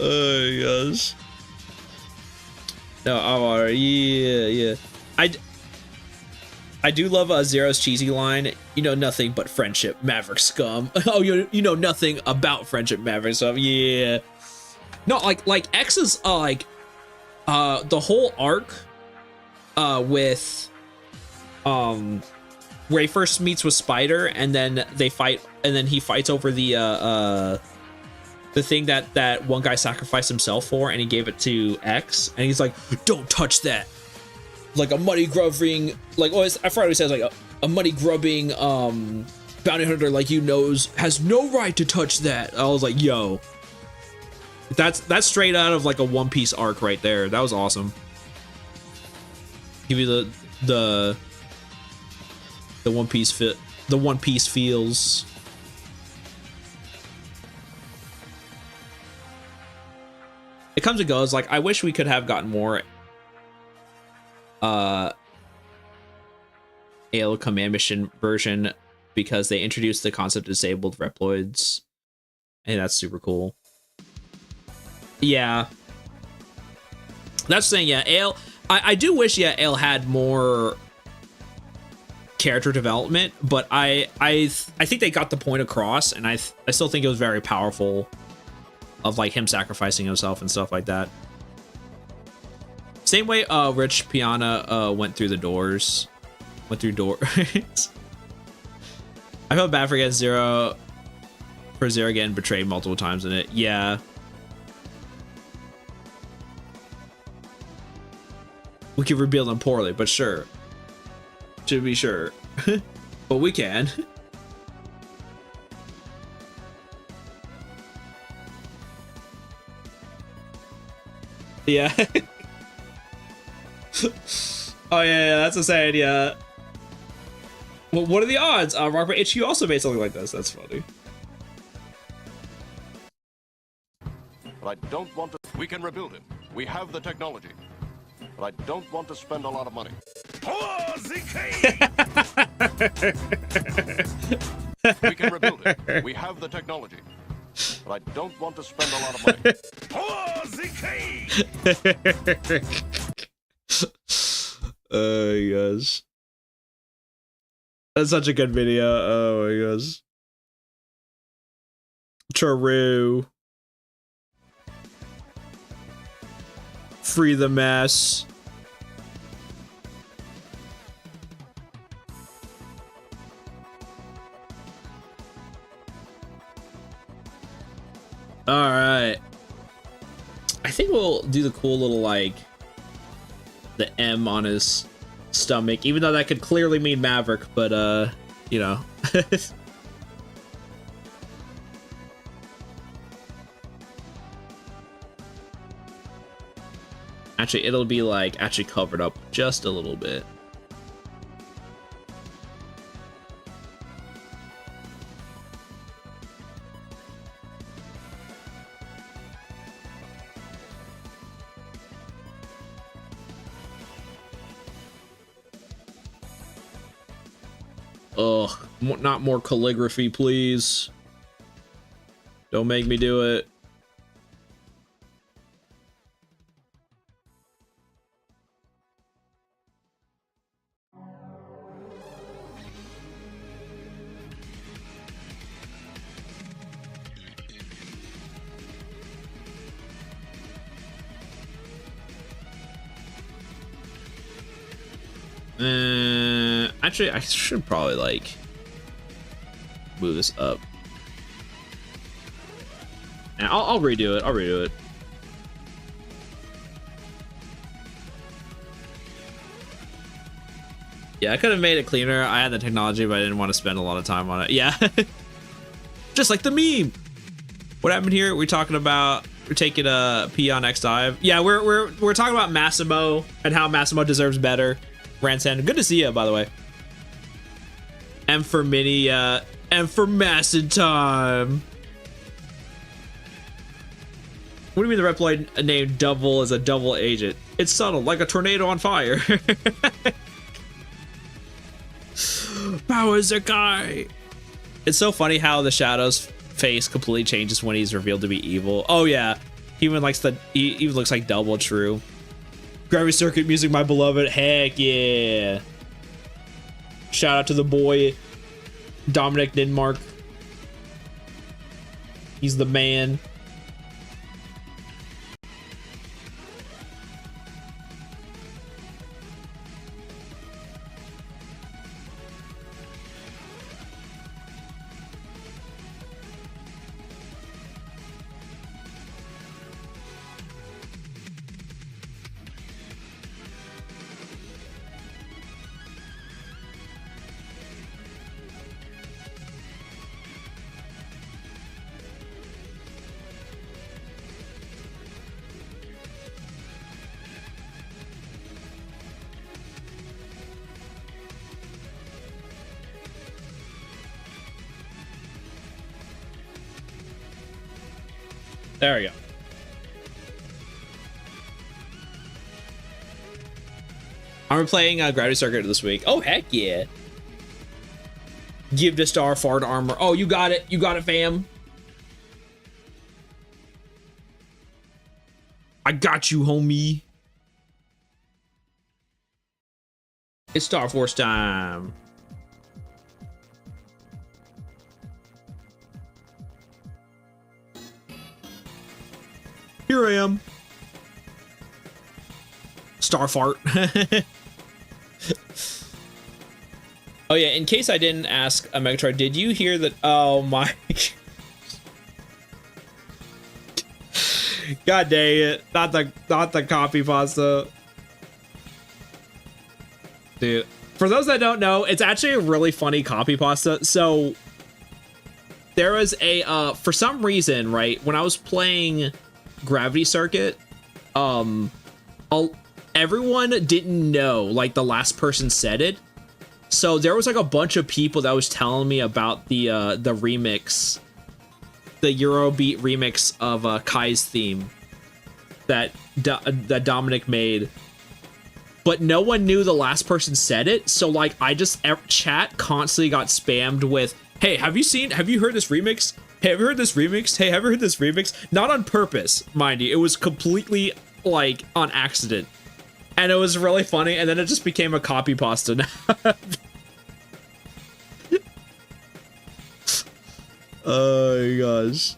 Oh, gosh. No, yeah. I do love Zero's cheesy line. You know nothing but friendship, Maverick scum. Oh, you know nothing about friendship, Maverick scum. Yeah. No, like X's the whole arc with where he first meets with Spider and then they fight and then he fights over the thing that one guy sacrificed himself for and he gave it to X and he's like, don't touch that. Like a money grubbing, like, oh, I forgot what he says, like a money grubbing bounty hunter like you knows has no right to touch that. I was like, yo, that's straight out of like a One Piece arc right there. That was awesome. Give you the One Piece feels. It comes and goes. Like, I wish we could have gotten more AL Command Mission version because they introduced the concept of disabled Reploids, and that's super cool. Yeah, that's the thing. Yeah, AL. I do wish AL had more character development, but I think they got the point across, and I still think it was very powerful. Of like him sacrificing himself and stuff like that. Same way Rich Piana went through the doors. Went through doors. I felt bad for Zero getting betrayed multiple times in it. Yeah. We could rebuild them poorly, but sure. To be sure. But we can. Yeah. Oh yeah, that's a sad idea. Well, what are the odds? Rockbait HQ also made something like this. That's funny. But I don't want to. We can rebuild it. We have the technology. But I don't want to spend a lot of money. We can rebuild it. We have the technology. But I don't want to spend a lot of money. Oh my gosh. That's such a good video. Oh my gosh. True. Free the mess. All right. I think we'll do the cool little, like, the M on his stomach, even though that could clearly mean Maverick, but, you know. Actually, it'll be, like, actually covered up just a little bit. Ugh, not more calligraphy, please. Don't make me do it. Actually, I should probably, like, move this up. And I'll redo it. I'll redo it. Yeah, I could have made it cleaner. I had the technology, but I didn't want to spend a lot of time on it. Yeah. Just like the meme. What happened here? We're talking about we're taking a pee on next dive. Yeah, we're talking about Massimo and how Massimo deserves better. Ransan, good to see you, by the way. And for mini, and for MASSIN time. What do you mean the Reploid named Double is a double agent? It's subtle, like a tornado on fire. Power Zakai. It's so funny how the Shadow's face completely changes when he's revealed to be evil. Oh yeah, he even looks like Double. True. Gravity Circuit music, my beloved. Heck yeah. Shout out to the boy Dominic Denmark. He's the man. There we go. I'm playing Gravity Circuit this week. Oh, heck yeah. Give the star fart armor. Oh, you got it. You got it, fam. I got you, homie. It's Star Force time. Here I am. Star fart. Oh yeah, in case I didn't ask a Megatroid, did you hear that? Oh my. God dang it. Not the copy pasta. Dude. For those that don't know, it's actually a really funny copy pasta. So there was a for some reason, right, when I was playing Gravity Circuit, everyone didn't know, like, the last person said it. So there was like a bunch of people that was telling me about the remix, the Eurobeat remix of Kai's theme that Dominic made, but no one knew the last person said it. So like chat constantly got spammed with, hey, have you heard this remix? Hey, have you heard this remix? Hey, have you heard this remix? Not on purpose, mind you. It was completely like on accident. And it was really funny, and then it just became a copy pasta now. Oh my gosh.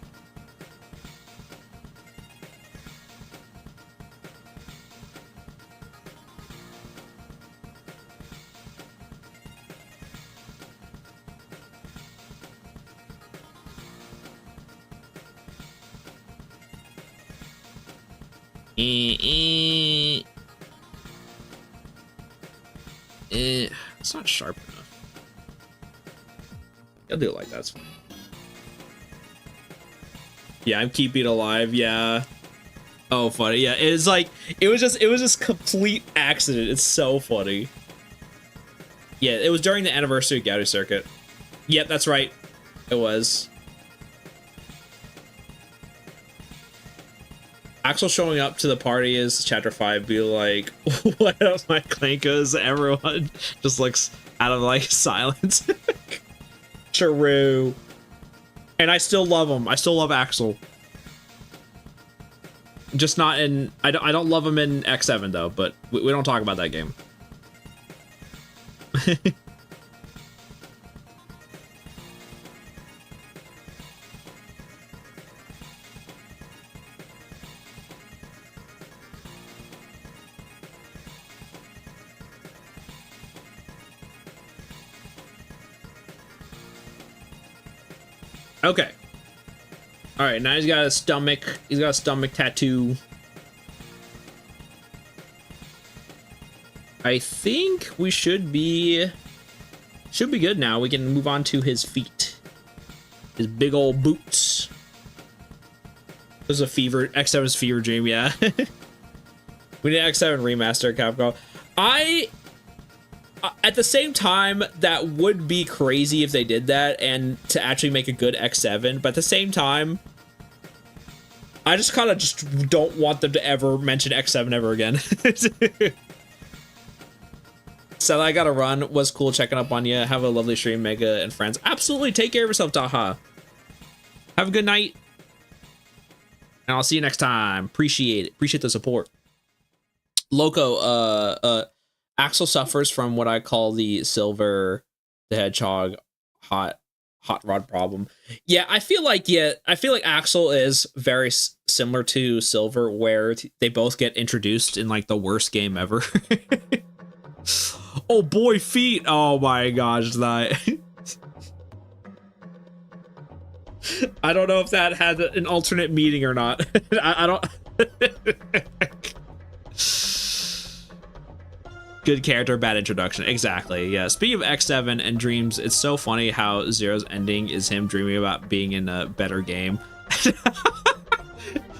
It's not sharp enough. I'll do it like that. It's fine. Yeah, I'm keeping it alive. Yeah. Oh, funny. Yeah, it's like it was just complete accident. It's so funny. Yeah, it was during the anniversary of Gravity Circuit. Yep, that's right. It was. Axel showing up to the party is chapter 5 be like, what up, my clankers? Everyone just looks out of like silence. True. And I still love him. I still love Axel. Just not in, I don't love him in X7 though, but we don't talk about that game. Okay. All right, now he's got a stomach. He's got a stomach tattoo. I think we should be good now. We can move on to his feet. His big old boots. There's a X7's fever dream, yeah. We need X7 remaster, Capcom. At the same time, that would be crazy if they did that and to actually make a good X7, but at the same time, I just kind of just don't want them to ever mention X7 ever again. So I gotta run. Was cool checking up on you. Have a lovely stream, Mega and friends. Absolutely. Take care of yourself, Taha. Have a good night. And I'll see you next time. Appreciate it. Appreciate the support. Loco, Axel suffers from what I call the Silver the Hedgehog hot rod problem. Yeah, I feel like Axel is very similar to Silver, where they both get introduced in like the worst game ever. Oh boy, feet! Oh my gosh, that. I don't know if that had an alternate meaning or not. I don't. Good character, bad introduction. Exactly, yeah. Speaking of X7 and dreams, it's so funny how Zero's ending is him dreaming about being in a better game.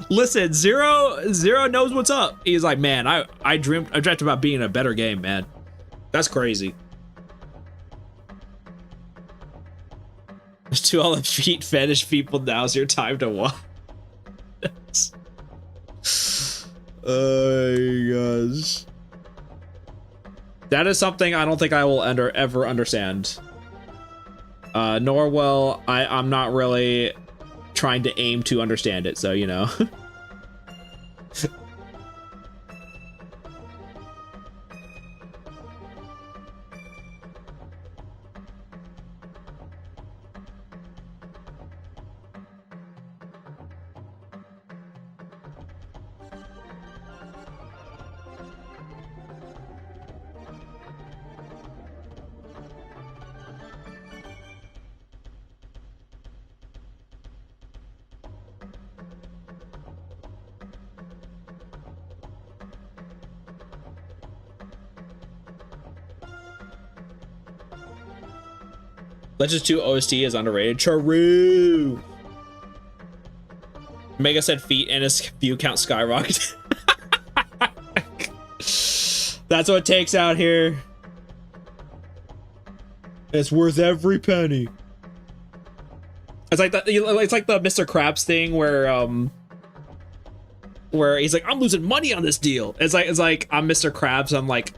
Listen, Zero knows what's up. He's like, man, I dreamt about being in a better game, man. That's crazy. To all the feet fetish people, now's your time to watch. Oh my gosh. That is something I don't think I will ever understand. Nor will I'm not really trying to aim to understand it, so you know. Legends 2 OST is underrated. True. Mega said feet and his view count skyrocketed. That's what it takes out here. It's worth every penny. It's like the Mr. Krabs thing where he's like, I'm losing money on this deal. It's like I'm Mr. Krabs. I'm like,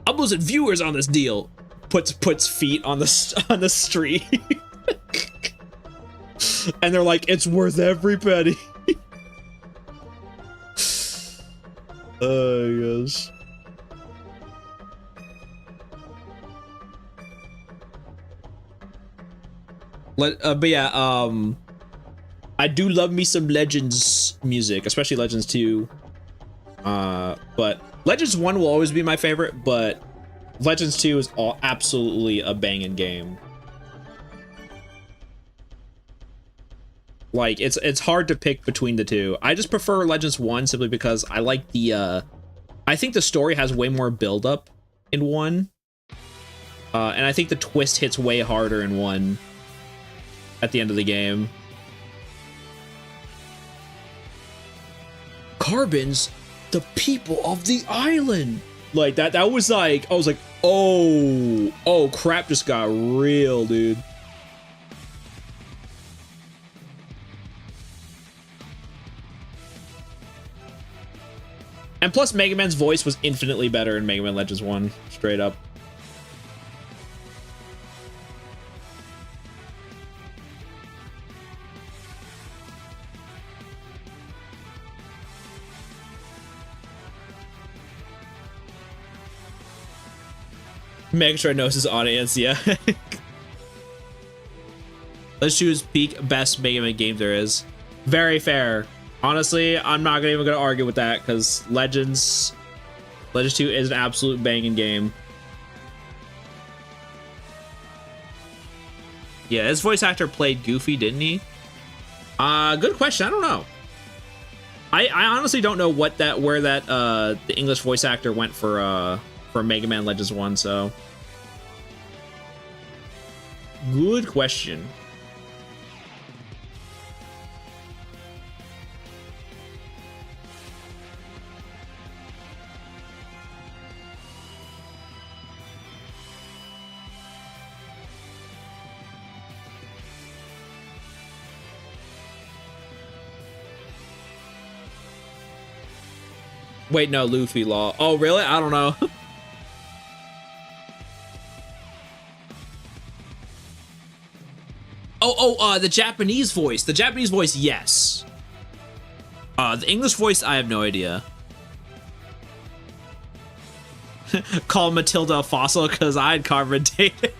I'm losing viewers on this deal. Puts feet on the street. And they're like, it's worth every penny. Oh gosh. But yeah, I do love me some Legends music, especially Legends 2. But Legends 1 will always be my favorite, but Legends 2 is absolutely a banging game. Like, it's hard to pick between the two. I just prefer Legends 1 simply because I like the, I think the story has way more build-up in 1. And I think the twist hits way harder in 1 at the end of the game. Carbons, the people of the island. Like, that was like, I was like, oh, crap just got real, dude. And plus, Mega Man's voice was infinitely better in Mega Man Legends 1, straight up. Megatron knows his audience, yeah. Let's choose peak best Mega Man game there is. Very fair. Honestly, I'm not even gonna argue with that because Legends 2 is an absolute banging game. Yeah, his voice actor played Goofy, didn't he? Good question. I don't know. I honestly don't know where the English voice actor went for Mega Man Legends 1, so good question. Wait, no, Luffy Law. Oh, really? I don't know. The Japanese voice. The Japanese voice, yes. The English voice, I have no idea. Call Matilda a fossil because I'd carbon date it.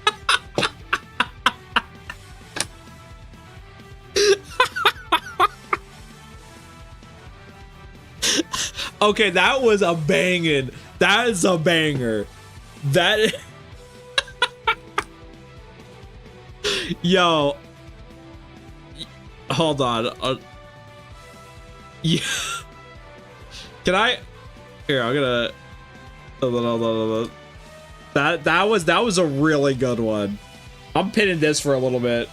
Okay, that was a banging. That is a banger. That. Yo. Hold on. Yeah. Can I? Here, I'm gonna. That was a really good one. I'm pinning this for a little bit.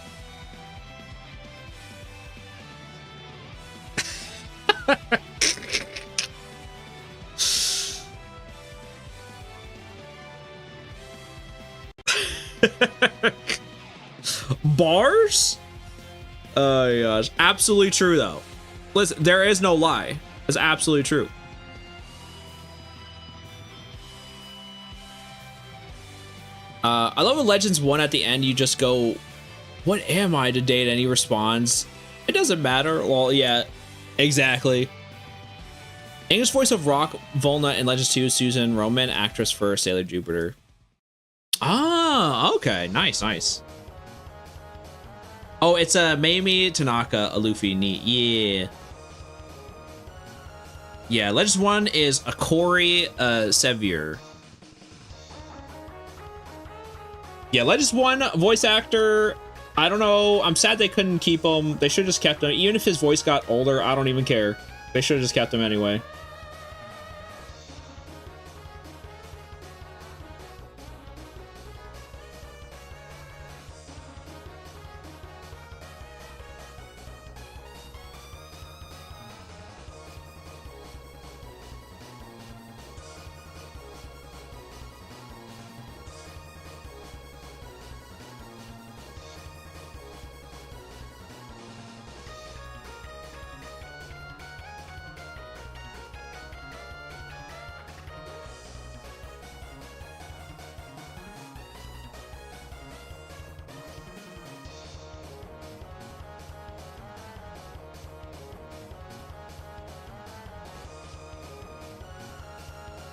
Bars? Oh my gosh. Absolutely true though. Listen, there is no lie. It's absolutely true. I love when Legends 1 at the end you just go, what am I to date? And he responds, it doesn't matter. Well, yeah, exactly. English voice of Rock Volna in Legends 2, Susan Roman, actress for Sailor Jupiter. Ah, okay, nice, nice. Oh, it's a Mayumi Tanaka, a Luffy, neat, yeah. Yeah, Legends 1 is a Corey Sevier. Yeah, Legends 1 voice actor, I don't know. I'm sad they couldn't keep him. They should have just kept him. Even if his voice got older, I don't even care. They should have just kept him anyway.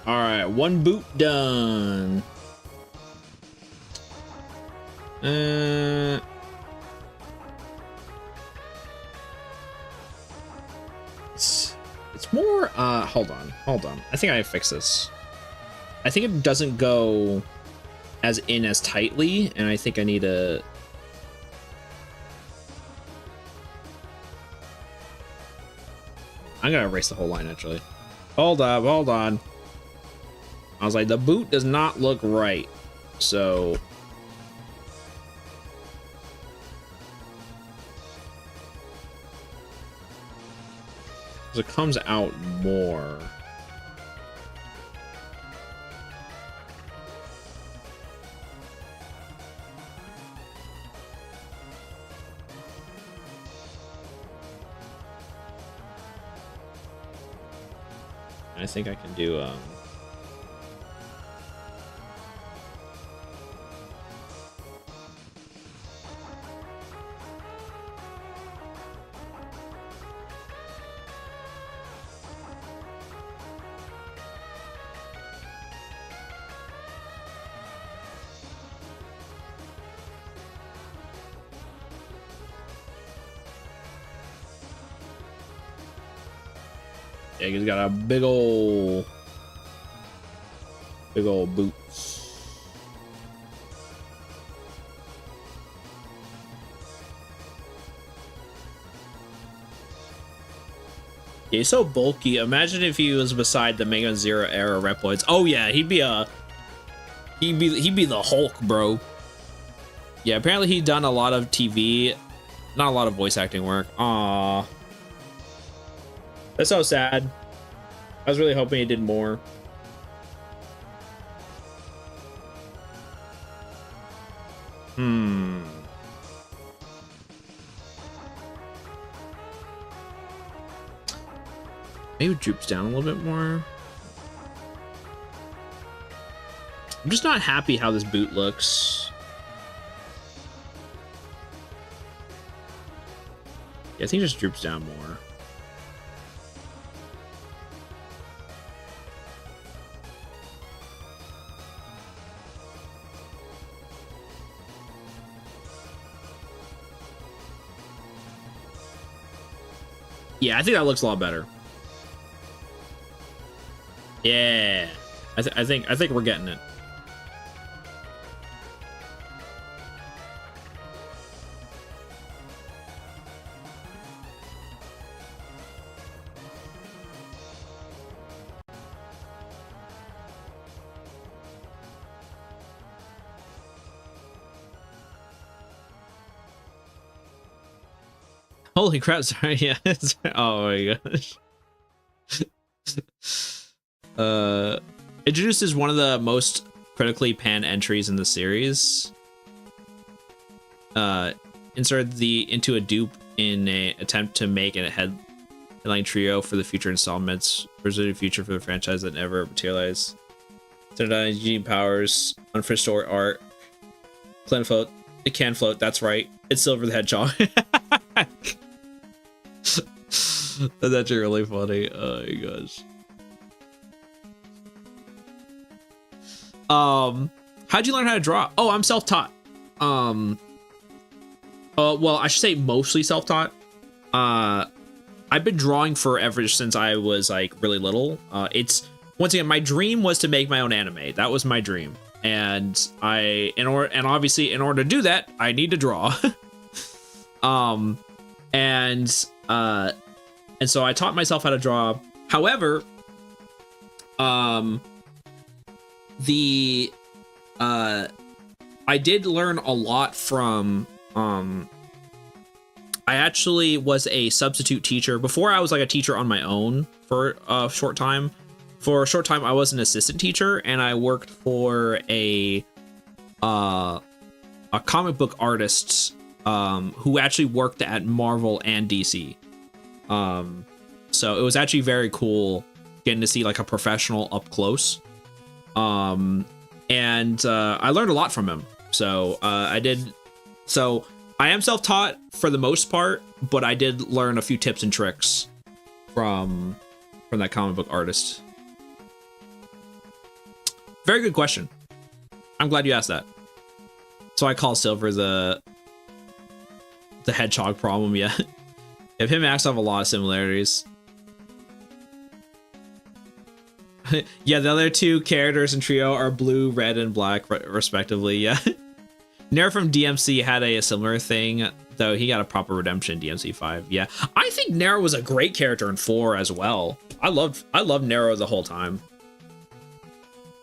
All right, one boot done. It's more, hold on. I think I fixed this. I think it doesn't go as tightly, and I think I need to. I'm gonna erase the whole line actually. Hold on. I was like, the boot does not look right. So it comes out more. I think I can do yeah, he's got a big old boots. Yeah, he's so bulky. Imagine if he was beside the Mega Zero era Reploids. Oh yeah, he'd be the Hulk, bro. Yeah, apparently he'd done a lot of TV, not a lot of voice acting work. Aww. That's so sad. I was really hoping he did more. Maybe it droops down a little bit more. I'm just not happy how this boot looks. Yeah, I think it just droops down more. Yeah, I think that looks a lot better. Yeah, I think we're getting it. Holy crap, sorry, yeah. Oh my gosh. Introduces one of the most critically panned entries in the series. Inserted into a dupe in an attempt to make a headline trio for the future installments. Preserved future for the franchise that never materialized. Standardized gene powers, unfinished story art. Can float. It can float, that's right. It's Silver the Hedgehog. That's actually really funny. Oh my gosh. How'd you learn how to draw? Oh, I'm self-taught. Well, I should say mostly self-taught. I've been drawing forever since I was like really little. It's once again, my dream was to make my own anime. That was my dream. And obviously in order to do that, I need to draw. And so I taught myself how to draw. However, I did learn a lot from, I actually was a substitute teacher. Before I was like a teacher on my own for a short time. For a short time, I was an assistant teacher and I worked for a comic book artist, who actually worked at Marvel and DC. So it was actually very cool getting to see like a professional up close. And I learned a lot from him. So I am self-taught for the most part, but I did learn a few tips and tricks from that comic book artist. Very good question. I'm glad you asked that. So I call Silver the hedgehog problem, yeah. If him and Axe have a lot of similarities. Yeah, the other two characters in Trio are blue, red, and black, respectively, yeah. Nair from DMC had a similar thing, though he got a proper redemption in DMC 5, yeah. I think Nair was a great character in 4 as well. I loved Nair the whole time.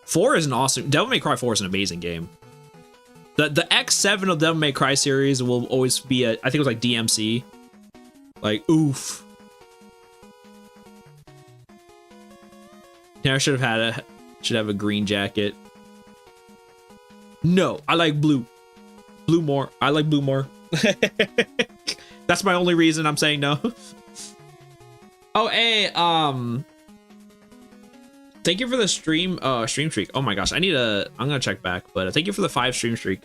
4 is an awesome... Devil May Cry 4 is an amazing game. The X7 of Devil May Cry series will always be I think it was like DMC. Like, oof. Yeah, I should have a green jacket. No, I like blue. Blue more. I like blue more. That's my only reason I'm saying no. Oh, hey, thank you for the stream streak. Oh my gosh, I'm gonna check back, but thank you for the 5 stream streak.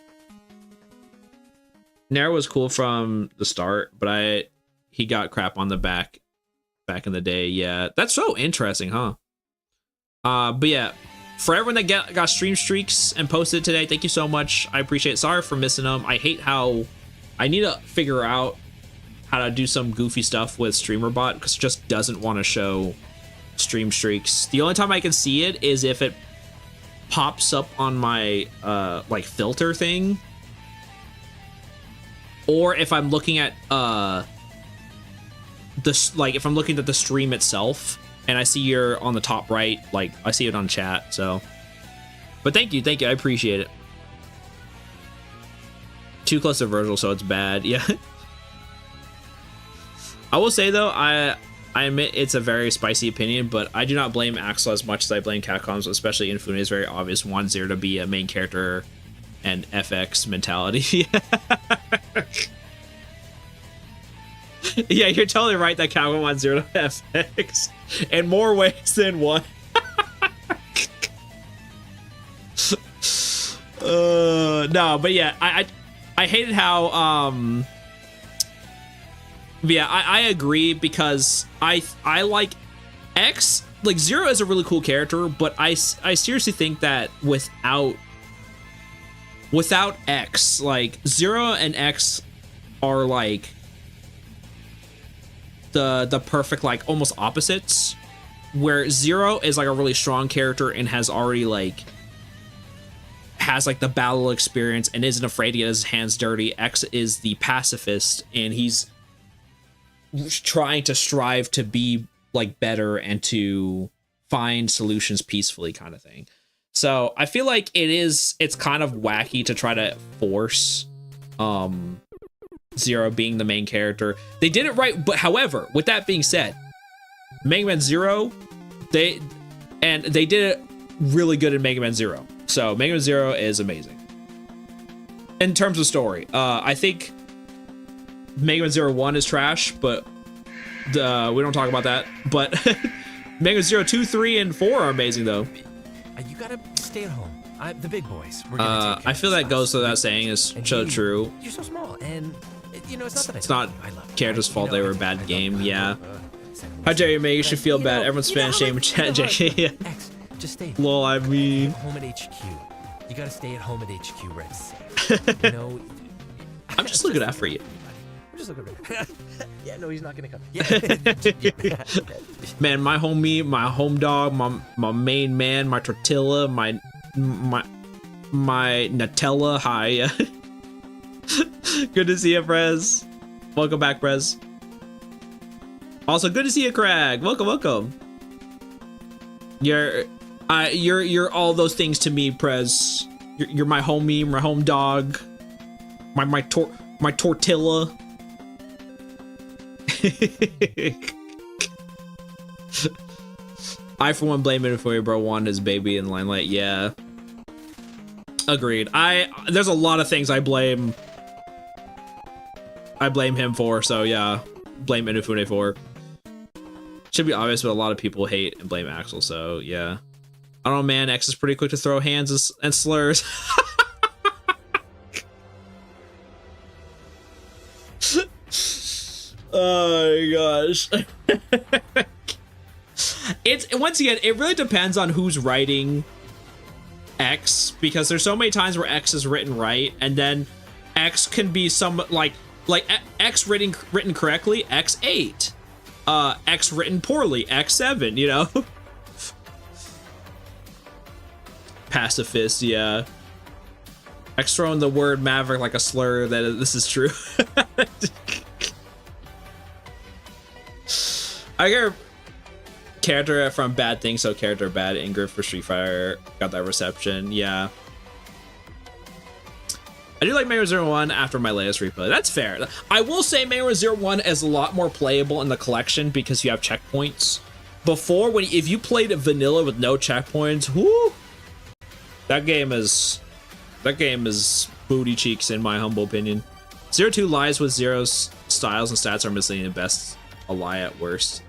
Nair was cool from the start, but he got crap on the back in the day. Yeah, that's so interesting, huh? But yeah, for everyone that got stream streaks and posted today, thank you so much. I appreciate it. Sorry for missing them. I hate how I need to figure out how to do some goofy stuff with StreamerBot because it just doesn't want to show stream streaks. The only time I can see it is if it pops up on my like filter thing, or if I'm looking at if I'm looking at the stream itself and I see you're on the top right, like I see it on chat. So, but thank you, I appreciate it. Too close to Virgil, so it's bad. Yeah. I will say though, I admit it's a very spicy opinion, but I do not blame Axel as much as I blame Capcom's, especially Infune's very obvious wants there to be a main character and FX mentality. Yeah, you're totally right that Capcom wants 0 to FX in more ways than one. No, but yeah, I hated how yeah, I agree because I like X, like Zero is a really cool character, but I seriously think that without X, like Zero and X are like the perfect, like almost opposites, where Zero is like a really strong character and has already like the battle experience and isn't afraid to get his hands dirty. X is the pacifist and he's trying to strive to be like better and to find solutions peacefully, kind of thing. So I feel like it's kind of wacky to try to force Zero being the main character. They did it right, but however, with that being said, Mega Man Zero, they did it really good in Mega Man Zero. So Mega Man Zero is amazing. In terms of story, I think Mega Man Zero 1 is trash, but we don't talk about that. But Mega Man Zero 2, 3, and 4 are amazing though. You gotta stay at home. The big boys. We're gonna take care I feel that goes without saying is so true. You're so small, and you know it's not that It's not characters' fault they were a bad game. Yeah. How dare you make you should feel bad? Everyone's spam shame in chat. JK. X, just stay. Lol, I mean. Home at HQ. You gotta stay at home at HQ, Rex. You know. I'm just looking out for you. I'm just looking at yeah, no, he's not gonna come. Yeah. Man, my homie, my home dog, my main man, my tortilla, my Nutella. Hi. Good to see you, Prez. Welcome back, Prez. Also, good to see you, Craig. Welcome. You're all those things to me, Prez. You're my homie, my home dog, my tortilla. I for one blame it for you, bro. Wanted his baby in Limelight. Yeah, agreed. There's a lot of things I blame him for. So yeah, blame Inafune for. Should be obvious, but a lot of people hate and blame Axel. So yeah, I don't know, man. X is pretty quick to throw hands and slurs. Oh my gosh. It's once again, it really depends on who's writing X, because there's so many times where X is written right and then X can be some like X written correctly, X8. X written poorly, X7, you know? Pacifist, yeah. X throwing the word maverick like a slur, that this is true. I hear character from Bad Things, so character bad. Ingrid for Street Fighter got that reception. Yeah. I do like Mega Man Zero 1 after my latest replay. That's fair. I will say Mega Man Zero 1 is a lot more playable in the collection because you have checkpoints. Before, if you played vanilla with no checkpoints, whoo, that game is booty cheeks in my humble opinion. Zero 2 lies with Zero's styles and stats are misleading at best, a lie at worst.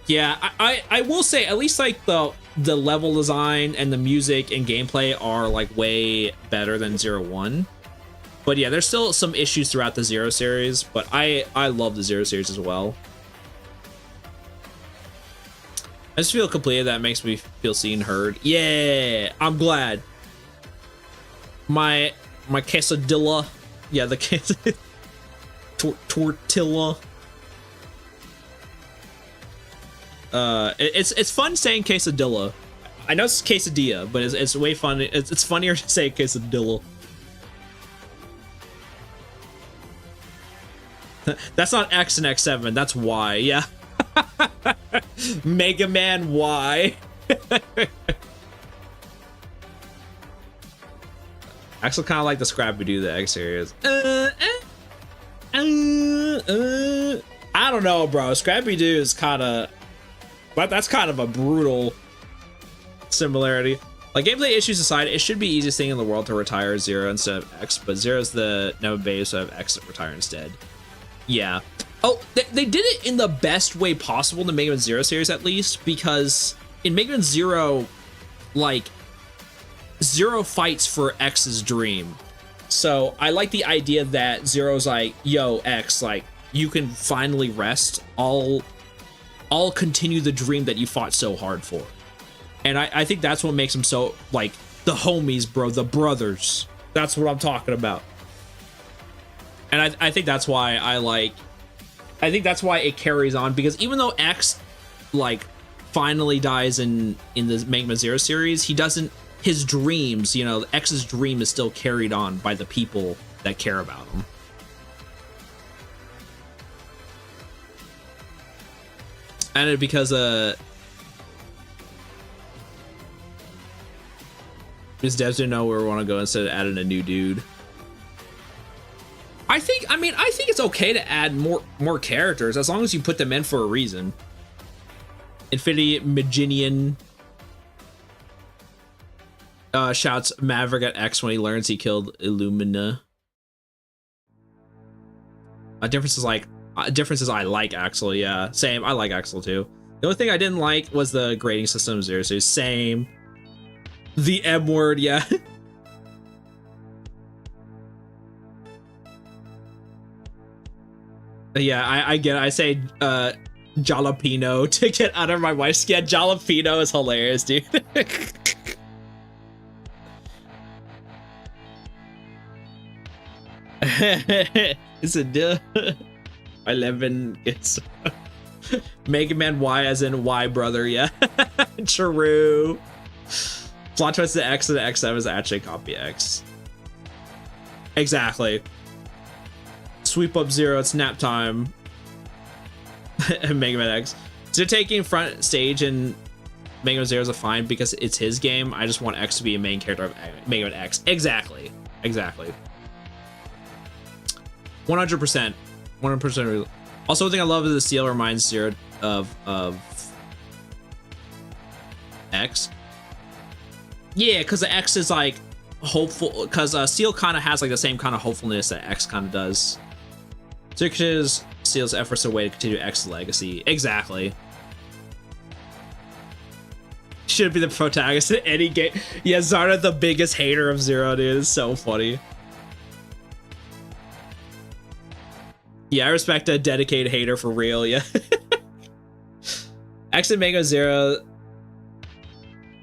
Yeah, I will say at least like the level design and the music and gameplay are like way better than Zero 1. But yeah, there's still some issues throughout the Zero series, but I love the Zero series as well. I just feel completed. That makes me feel seen, heard. Yeah, I'm glad. My quesadilla. Yeah, the tortilla. It's fun saying quesadilla. I know it's quesadilla, but it's way fun. It's funnier to say quesadilla. That's not X and X7. That's Y. Yeah. Mega Man Y. Actually, kind of like the Scrappy-Doo the X series. I don't know, bro. Scrappy-Doo is kind of. But that's kind of a brutal similarity. Like, gameplay issues aside, it should be the easiest thing in the world to retire Zero instead of X, but Zero's the never base, so I have X retire instead. Yeah. Oh, they did it in the best way possible in the Mega Man Zero series, at least, because in Mega Man Zero, like, Zero fights for X's dream. So I like the idea that Zero's like, yo, X, like, you can finally rest. I'll continue the dream that you fought so hard for. And I think that's what makes him so, like, the homies, bro, the brothers. That's what I'm talking about. And I think that's why I think that's why it carries on, because even though X, like, finally dies in the Mega Man Zero series, he doesn't, his dreams, you know, X's dream is still carried on by the people that care about him. And it because Ms. Devs didn't know where we want to go instead of adding a new dude. I think it's okay to add more characters as long as you put them in for a reason. Infinity Maginian shouts Maverick at X when he learns he killed Illumina. A difference is I like Axel. Yeah, same. I like Axel too. The only thing I didn't like was the grading system of Zero. So same. The M word, yeah. Yeah, I get it. I say jalapeno to get under my wife's skin. Jalapeno is hilarious, dude. It's a duh. 11 gets Mega Man Y as in Y brother, yeah. True. Plot twist, the X and the X7 is actually copy X. Exactly. Sweep up Zero, it's nap time. Mega Man X. So taking front stage in Mega Man Zero is a fine because it's his game. I just want X to be a main character of Mega Man X. Exactly. 100%. 100%. Also, one thing I love is the seal reminds Zero of X. Yeah, because the X is like hopeful, because Seal kind of has like the same kind of hopefulness that X kind of does. So it is Seal's efforts a way to continue X's legacy. Exactly. Should be the protagonist in any game. Yeah, Zarda, the biggest hater of Zero, dude. It's so funny. Yeah, I respect a dedicated hater for real, yeah. X and Mega Zero.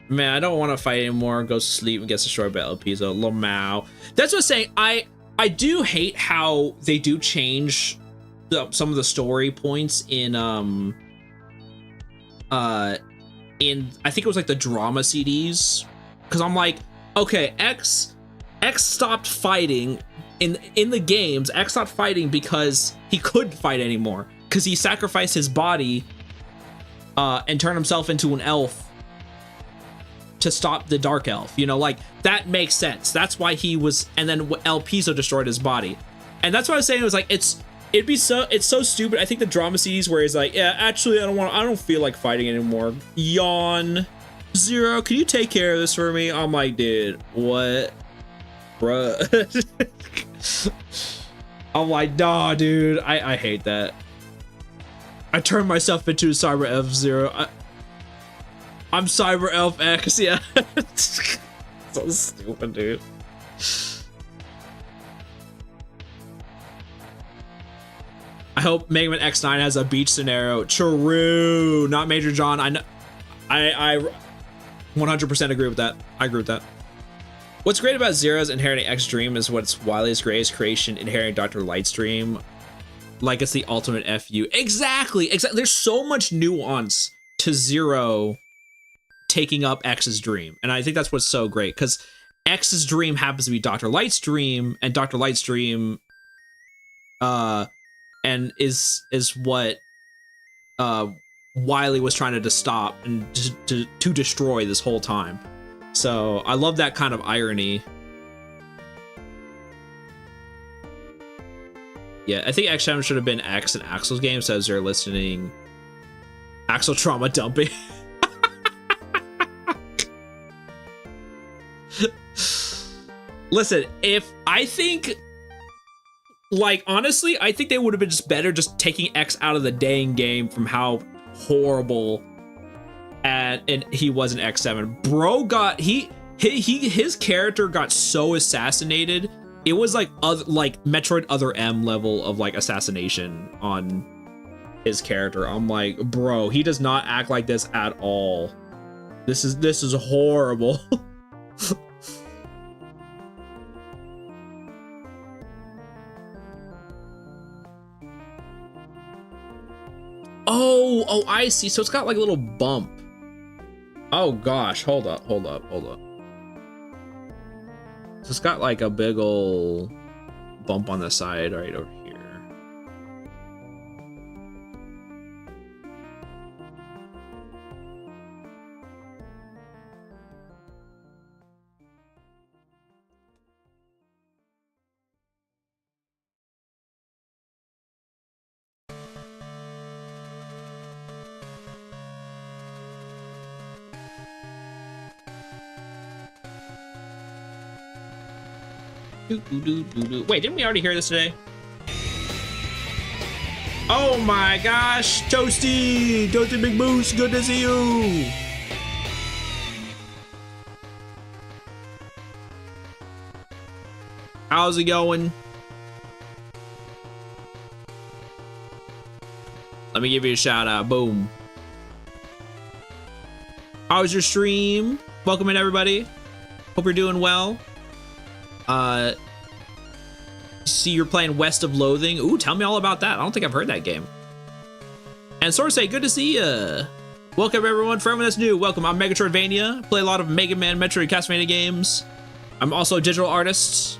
Man, I don't want to fight anymore. Goes to sleep and gets destroyed by El Piso. Lamau. That's what I'm saying. I do hate how they do change some of the story points in I think it was like the drama CDs, because I'm like, okay, X stopped fighting in the games. X stopped fighting because he couldn't fight anymore, because he sacrificed his body and turned himself into an elf to stop the Dark Elf, you know, like that makes sense. That's why he was, and then El Piso destroyed his body, and that's what I was saying. It was like it's so stupid. I think the drama CDs where he's like, yeah, actually, I don't feel like fighting anymore. Yawn. Zero, can you take care of this for me? I'm like, dude, what, bruh? I'm like, nah, dude. I hate that. I turned myself into Cyber Elf Zero. I'm Cyber Elf X, yeah. So stupid, dude. I hope Mega Man X9 has a beach scenario. True, not Major John. I know. I 100% agree with that. I agree with that. What's great about Zero's inheriting X Dream is what's Wily's greatest creation, inheriting Dr. Light's dream. Like it's the ultimate FU. Exactly. There's so much nuance to Zero taking up X's dream, and I think that's what's so great, because X's dream happens to be Dr. Light's dream, and Dr. Light's dream and is what Wily was trying to stop and to destroy this whole time. So I love that kind of irony. Yeah, I think X7 should have been X and Axel's game, so as they're listening Axel trauma dumping. Listen, I think, like, honestly, I think they would have been just better just taking X out of the dang game from how horrible and he was in X7. Bro got, he his character got so assassinated. It was like Metroid Other M level of like assassination on his character. I'm like, bro, he does not act like this at all. This is horrible. Oh, I see. So it's got like a little bump. Oh gosh, hold up. So it's got like a big ol' bump on the side right over here. Wait, didn't we already hear this today? Oh my gosh, Toasty Big Moose, good to see you. How's it going? Let me give you a shout out. Boom. How's your stream? Welcome in, everybody. Hope you're doing well. See, you're playing West of Loathing. Ooh, tell me all about that. I don't think I've heard that game. And Sorsei, good to see ya. Welcome everyone. For everyone that's new, welcome. I'm Megatroidvania. Play a lot of Mega Man, Metroid, Castlevania games. I'm also a digital artist.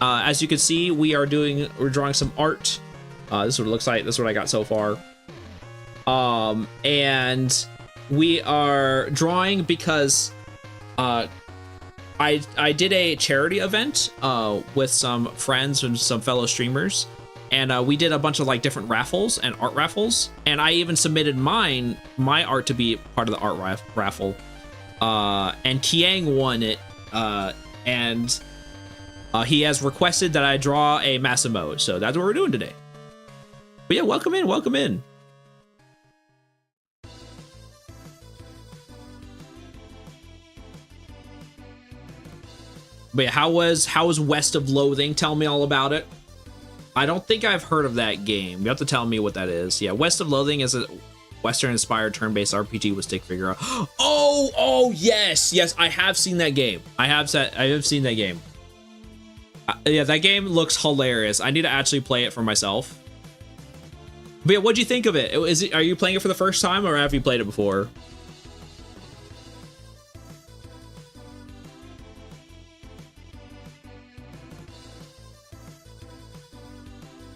As you can see, we're drawing some art. This is what it looks like. This is what I got so far. And we are drawing because I did a charity event with some friends and some fellow streamers, and we did a bunch of like different raffles and art raffles, and I even submitted my art to be part of the art raffle, and Keiang won it, and he has requested that I draw a MASSIN, so that's what we're doing today. But yeah, welcome in. But yeah, how was West of Loathing? Tell me all about it. I don't think I've heard of that game. You have to tell me what that is. Yeah, West of Loathing is a Western-inspired turn-based RPG with stick figure. Oh, yes, I have seen that game. I have seen that game. Yeah, that game looks hilarious. I need to actually play it for myself. But yeah, what'd you think of it? Are you playing it for the first time, or have you played it before?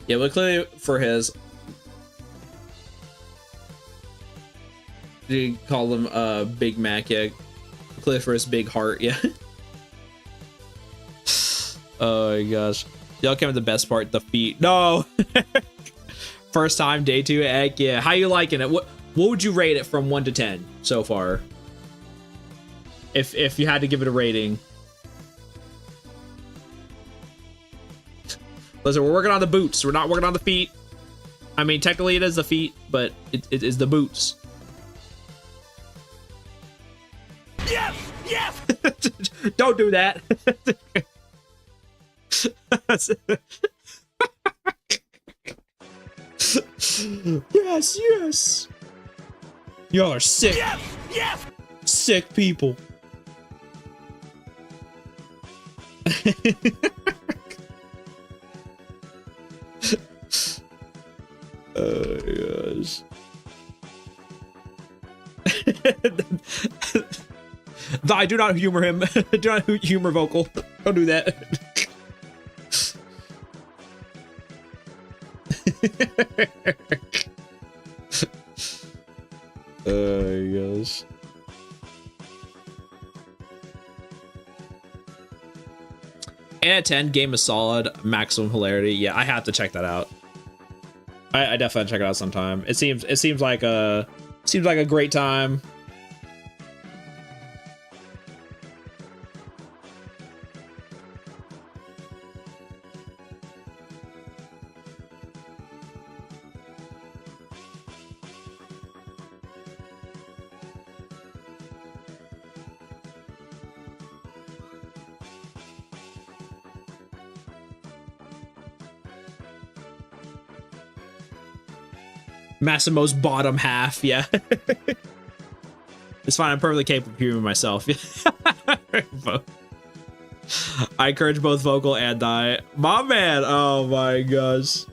Yeah, we'll clearly for his. You call him Big Mac, yeah. Clearly for his big heart, yeah. Oh my gosh. Y'all came with the best part, the feet. No! First time, day 2, heck yeah. How you liking it? What would you rate it from 1 to 10 so far? If you had to give it a rating. Listen, we're working on the boots. We're not working on the feet. I mean, technically it is the feet, but it is the boots. Yes! Yes! Don't do that. Yes. Y'all are sick. Yes! Sick people. Oh gosh. I do not humor him. Do not humor vocal. Don't do that. Oh gosh. And at 10, game is solid, maximum hilarity. Yeah, I have to check that out. I definitely check it out sometime. It seems like a great time. Massimo's bottom half, yeah. It's fine, I'm perfectly capable of hearing myself. I encourage both vocal and die. My man, oh my gosh.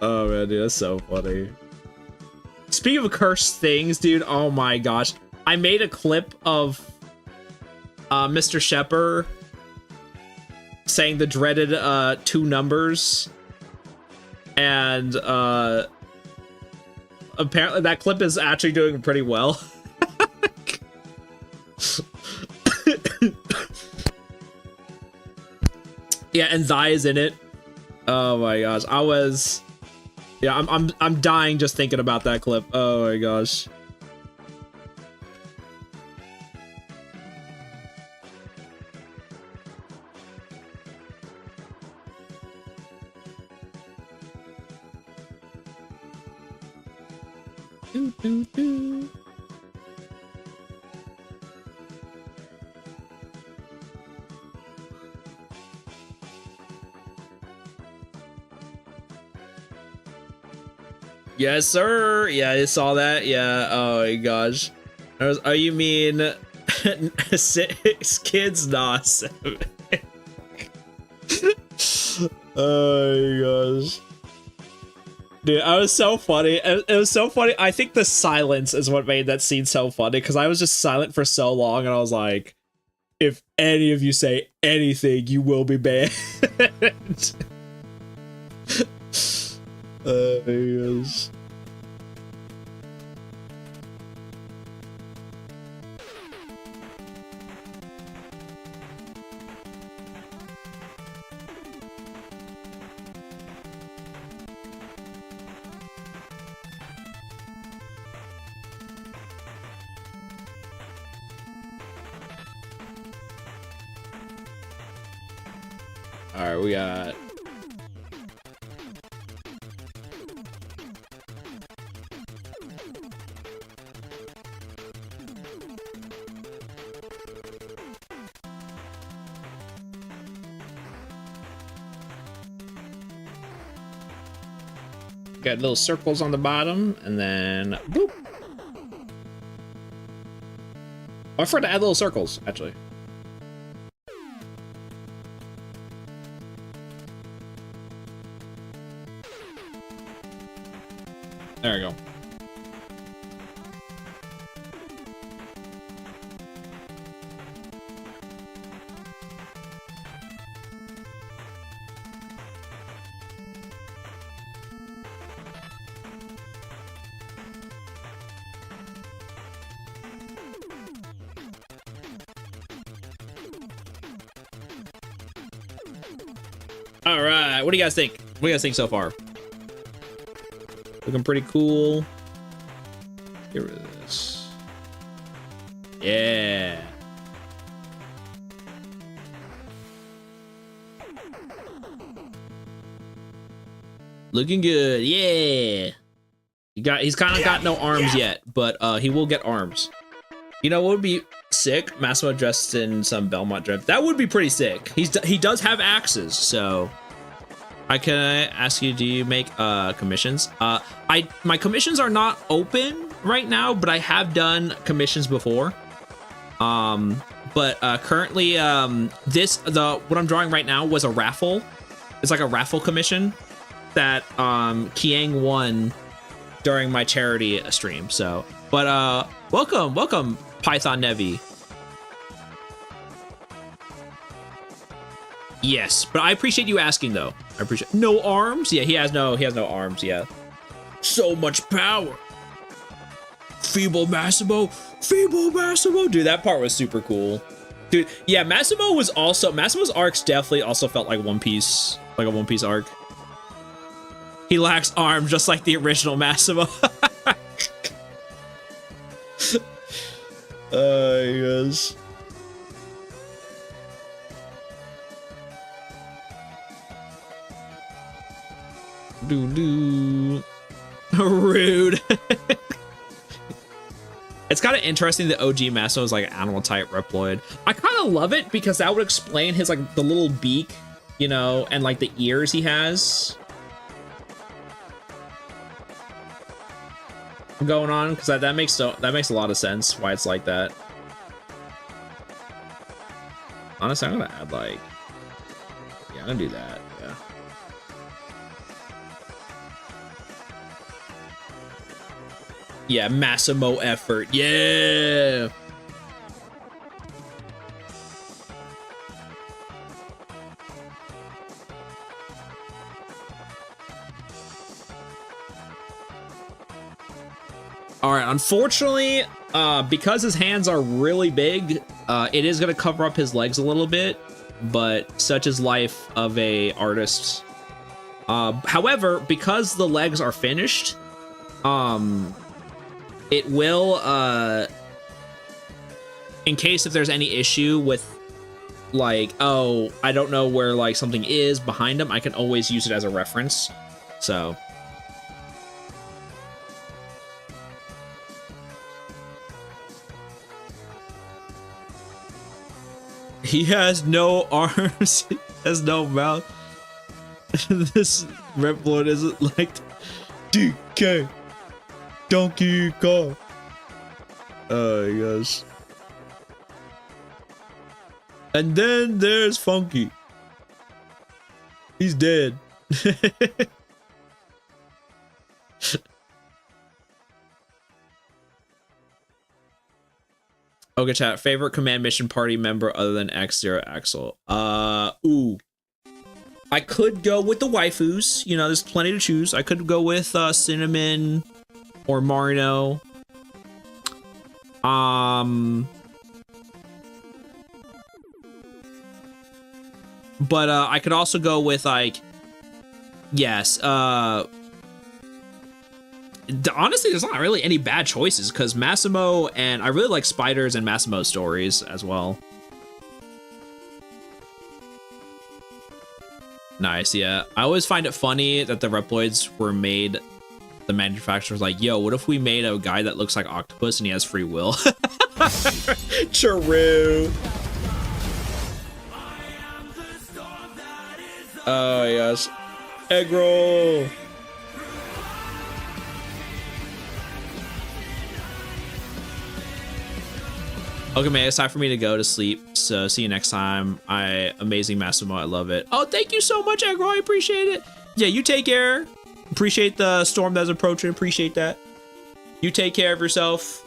Oh man, dude, that's so funny. Speaking of cursed things, dude, oh my gosh. I made a clip of Mr. Shepard saying the dreaded 2 numbers. And apparently that clip is actually doing pretty well. Yeah, and Zai is in it. Oh my gosh, I'm dying just thinking about that clip. Oh my gosh. Do, do, do. Yes, sir. Yeah, I saw that. Yeah. Oh my gosh. Oh, you mean 6 kids? Nah, 7. Oh my gosh. Dude, I was so funny. It was so funny. I think the silence is what made that scene so funny, because I was just silent for so long, and I was like, if any of you say anything, you will be banned. Oh my gosh. Alright, we got... got little circles on the bottom, and then boop. Oh, I forgot to add little circles, actually. There we go. All right, what do you guys think? What do you guys think so far? Looking pretty cool. Get rid of this. Yeah. Looking good. Yeah. He's kind of got no arms yet, but he will get arms. You know what would be sick? Massimo dressed in some Belmont dress. That would be pretty sick. He does have axes, so I can ask you, do you make commissions? My commissions are not open right now, but I have done commissions before. But currently what I'm drawing right now was a raffle. It's like a raffle commission that Keiang won during my charity stream. So, but welcome Python Nevi. Yes, but I appreciate you asking though. I appreciate no arms. Yeah, he has no arms. Yeah, so much power. Feeble Massimo, dude. That part was super cool, dude. Yeah, Massimo's arcs definitely also felt like One Piece, like a One Piece arc. He lacks arms, just like the original Massimo. Yes. Doo-doo. Rude. It's kind of interesting that OG Massimo is like an animal type Reploid. I kind of love it because that would explain his like the little beak, you know, and like the ears he has. going on, because that makes a lot of sense why it's like that. Honestly, I'm gonna add like, yeah, I'm gonna do that. Yeah. Yeah, Massimo effort. Yeah. All right, unfortunately, because his hands are really big, it is going to cover up his legs a little bit, but such is life of a artist. However, because the legs are finished, it will, in case if there's any issue with, like, oh, I don't know where, like, something is behind him, I can always use it as a reference, so... He has no arms, he has no mouth. This Red Blood isn't like DK Donkey Kong. Oh, yes. And then there's Funky. He's dead. Okay, chat. Favorite command mission party member other than X0 Axel? Ooh. I could go with the waifus. You know, there's plenty to choose. I could go with Cinnamon or Marino. But I could also go with like, yes, honestly, there's not really any bad choices because Massimo, and I really like Spiders and Massimo's stories as well. Nice, yeah. I always find it funny that the Reploids were made, the manufacturer's like, yo, what if we made a guy that looks like Octopus and he has free will? True. Oh, yes. Egg roll. Okay, man, it's time for me to go to sleep. So see you next time. Amazing Massimo, I love it. Oh, thank you so much, Agro. I appreciate it. Yeah, you take care. Appreciate the storm that's approaching. Appreciate that. You take care of yourself.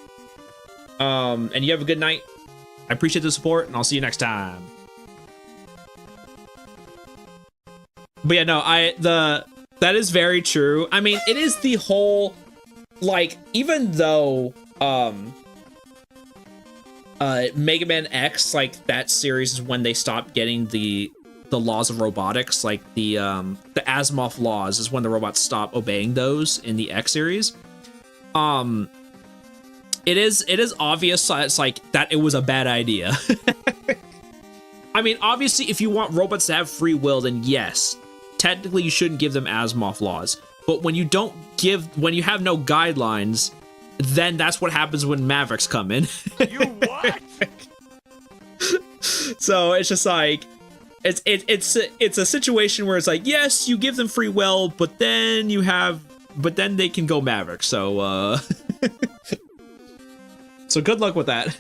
And you have a good night. I appreciate the support, and I'll see you next time. But yeah, no, that is very true. I mean, it is the whole, like, even though, Mega Man X, like, that series is when they stopped getting the laws of robotics, like the Asimov laws is when the robots stop obeying those in the X series. It is obvious, it's like that it was a bad idea. I mean, obviously, if you want robots to have free will, then yes, technically you shouldn't give them Asimov laws. But when you have no guidelines, then that's what happens when Mavericks come in. You what? So it's just like, it's a situation where it's like, yes, you give them free will, but then they can go Maverick. So so good luck with that.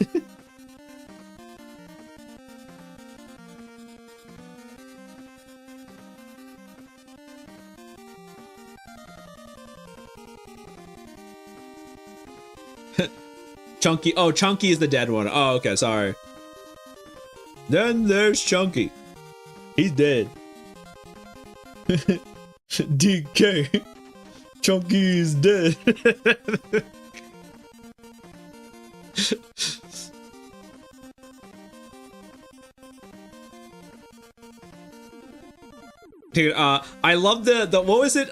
Chunky. Oh, Chunky is the dead one. Oh, okay, sorry. Then there's Chunky. He's dead. DK. Chunky is dead. Dude, I love the what was it?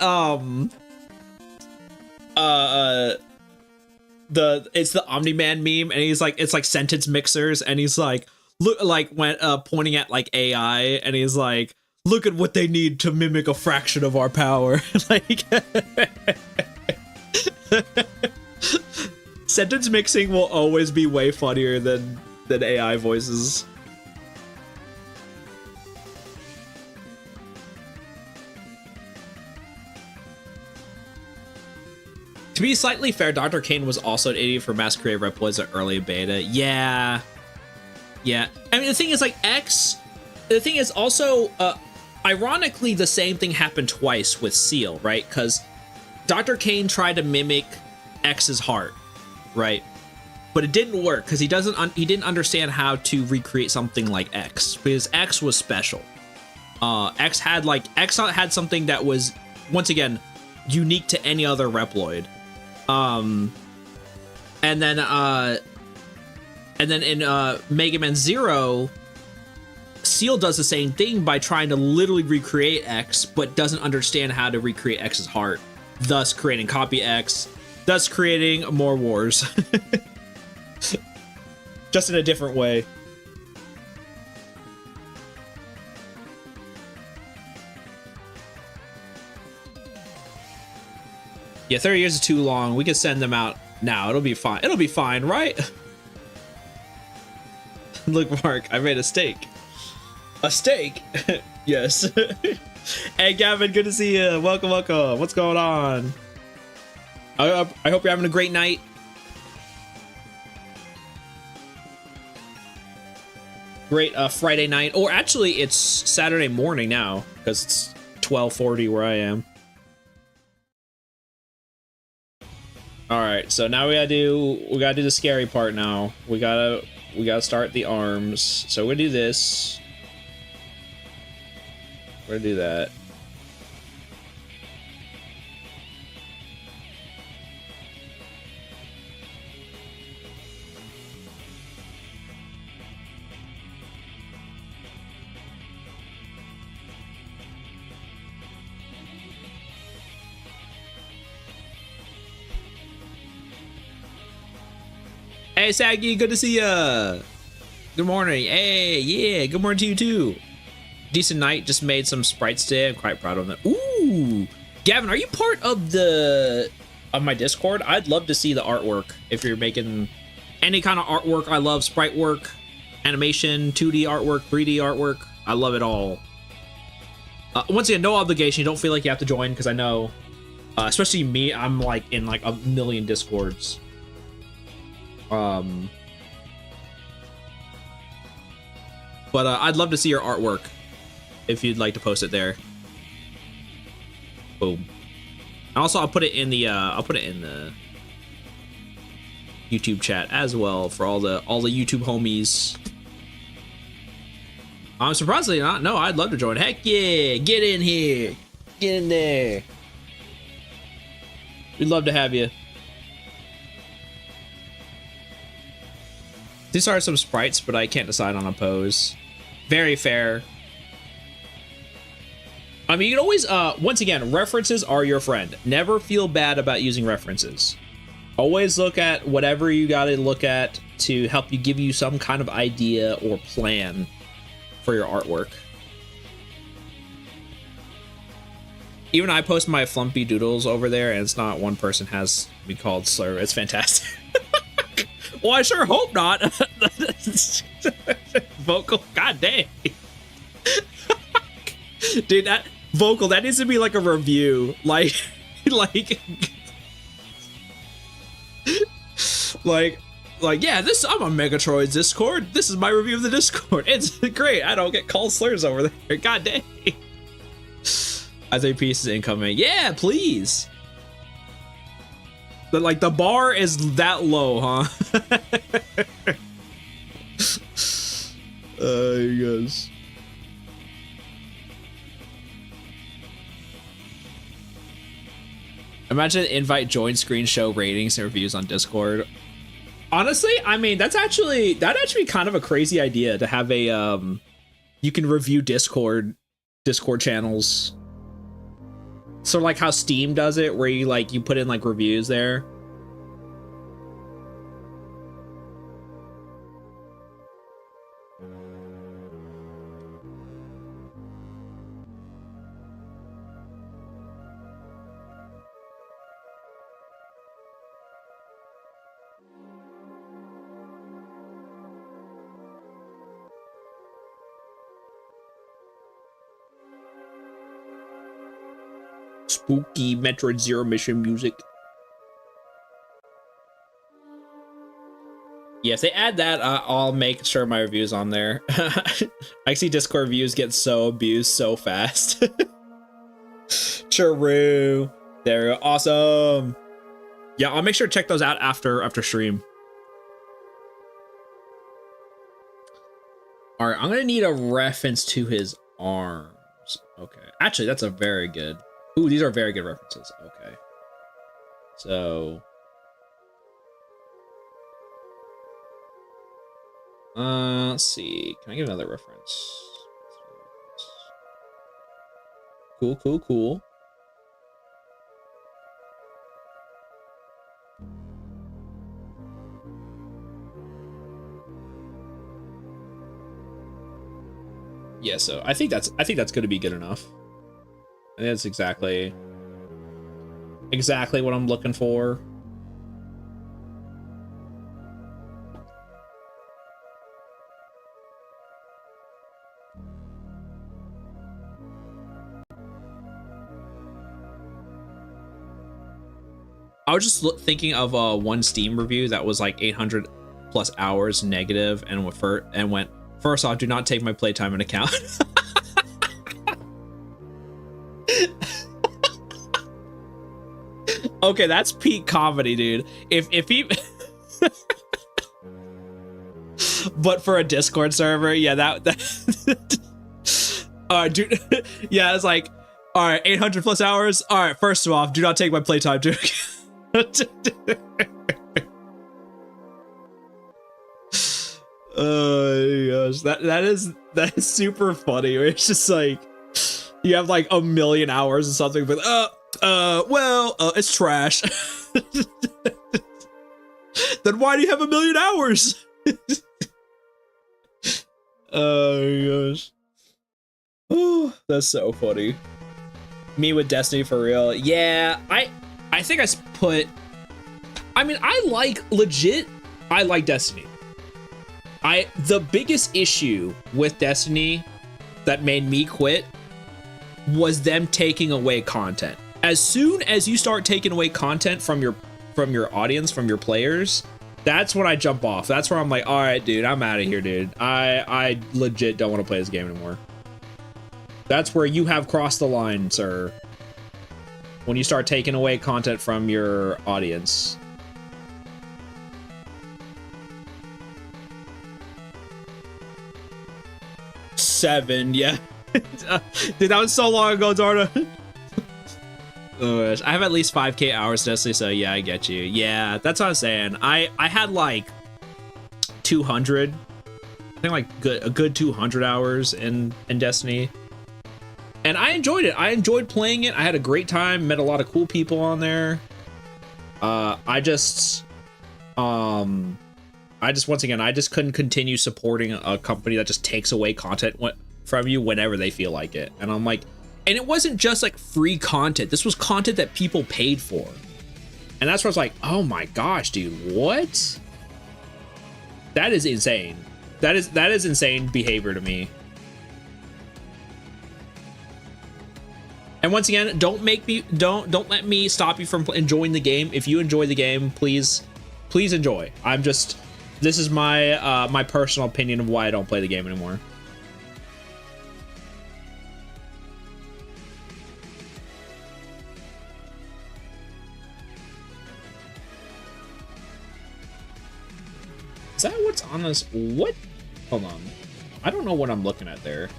It's the Omni-Man meme, and he's like, it's like sentence mixers, and he's like, look, like when pointing at like AI, and he's like, look at what they need to mimic a fraction of our power. Like, sentence mixing will always be way funnier than AI voices. To be slightly fair, Dr. Kane was also an idiot for mass creative Reploids at early beta. Yeah. Yeah. I mean, the thing is, like, the thing is also, ironically, the same thing happened twice with Seal, right? Because Dr. Kane tried to mimic X's heart, right? But it didn't work because he didn't understand how to recreate something like X, because X was special. X had something that was, once again, unique to any other Reploid. And then in Mega Man Zero, Seal does the same thing by trying to literally recreate X, but doesn't understand how to recreate X's heart, thus creating Copy X, thus creating more wars. Just in a different way. Yeah, 30 years is too long. We can send them out now. It'll be fine. It'll be fine, right? Look, Mark, I made a steak. A steak? Yes. Hey, Gavin, good to see you. Welcome, welcome. What's going on? I hope you're having a great night. Great Friday night. Or actually, it's Saturday morning now, because it's 12:40 where I am. All right, so now we gotta do the scary part now. We gotta start the arms. So we're gonna do this. We're gonna do that. Hey, Saggy, good to see ya. Good morning. Hey, yeah, good morning to you too. Decent night. Just made some sprites today. I'm quite proud of them. Ooh, Gavin, are you part of my Discord? I'd love to see the artwork. If you're making any kind of artwork, I love sprite work, animation, 2D artwork, 3D artwork. I love it all. Once again, no obligation. You don't feel like you have to join, because I know, especially me, I'm like in like a million Discords. But I'd love to see your artwork if you'd like to post it there. Boom. And also, I'll put it in the YouTube chat as well for all the YouTube homies. I'm surprisingly not. No, I'd love to join. Heck yeah, get in here, get in there. We'd love to have you. These are some sprites, but I can't decide on a pose. Very fair. I mean, you can always, once again, references are your friend. Never feel bad about using references. Always look at whatever you gotta look at to help you give you some kind of idea or plan for your artwork. Even I post my Flumpy Doodles over there, and it's not one person has me called slur. It's fantastic. Well, I sure hope not. Vocal, god dang. Dude, that Vocal, that needs to be like a review. Like, yeah, I'm on Megatroid's Discord. This is my review of the Discord. It's great. I don't get called slurs over there. God dang. As a piece is incoming. Yeah, please. But like the bar is that low, huh? You guys. Imagine invite join screen show ratings and reviews on Discord. Honestly, I mean that'd actually be kind of a crazy idea to have a you can review Discord channels. So like how Steam does it, where you put in like reviews there. Spooky Metroid Zero mission music. Yeah, if they add that, I'll make sure my review's on there. I see Discord reviews get so abused so fast. True. They're awesome. Yeah, I'll make sure to check those out after stream. All right, I'm gonna need a reference to his arms. Okay, actually, that's a very good. Ooh, these are very good references. Okay, so. Let's see. Can I get another reference? Cool. Yeah, so I think that's going to be good enough. I think that's exactly what I'm looking for. I was just thinking of one Steam review that was like 800 plus hours negative and went, first off, do not take my playtime into account. Okay, that's peak comedy, dude. If he but for a Discord server, yeah, that dude, yeah, it's like, all right, 800 plus hours. All right, first of all, do not take my playtime into account. Oh gosh, that is super funny. It's just like you have like a million hours or something, but it's trash. Then why do you have a million hours? Oh gosh. Oh, that's so funny. Me with Destiny for real. Yeah, I think I mean, I like Destiny. The biggest issue with Destiny that made me quit was them taking away content. As soon as you start taking away content from your audience, from your players, that's when I jump off. That's where I'm like, all right, dude, I'm out of here, dude. I legit don't want to play this game anymore. That's where you have crossed the line, sir. When you start taking away content from your audience. Seven, yeah. Dude, that was so long ago, Darna. Oh, I have at least 5k hours Destiny, so yeah, I get you. Yeah, that's what I'm saying. I had like 200. I think like a good 200 hours in Destiny. And I enjoyed it. I enjoyed playing it. I had a great time, met a lot of cool people on there. I just once again, I just couldn't continue supporting a company that just takes away content from you whenever they feel like it. And I'm like, and it wasn't just like free content. This was content that people paid for. And that's where I was like, oh my gosh, dude, what? That is insane. That is insane behavior to me. And once again, don't let me stop you from enjoying the game. If you enjoy the game, please enjoy. This is my my personal opinion of why I don't play the game anymore. Is that what's on this? What? Hold on. I don't know what I'm looking at there.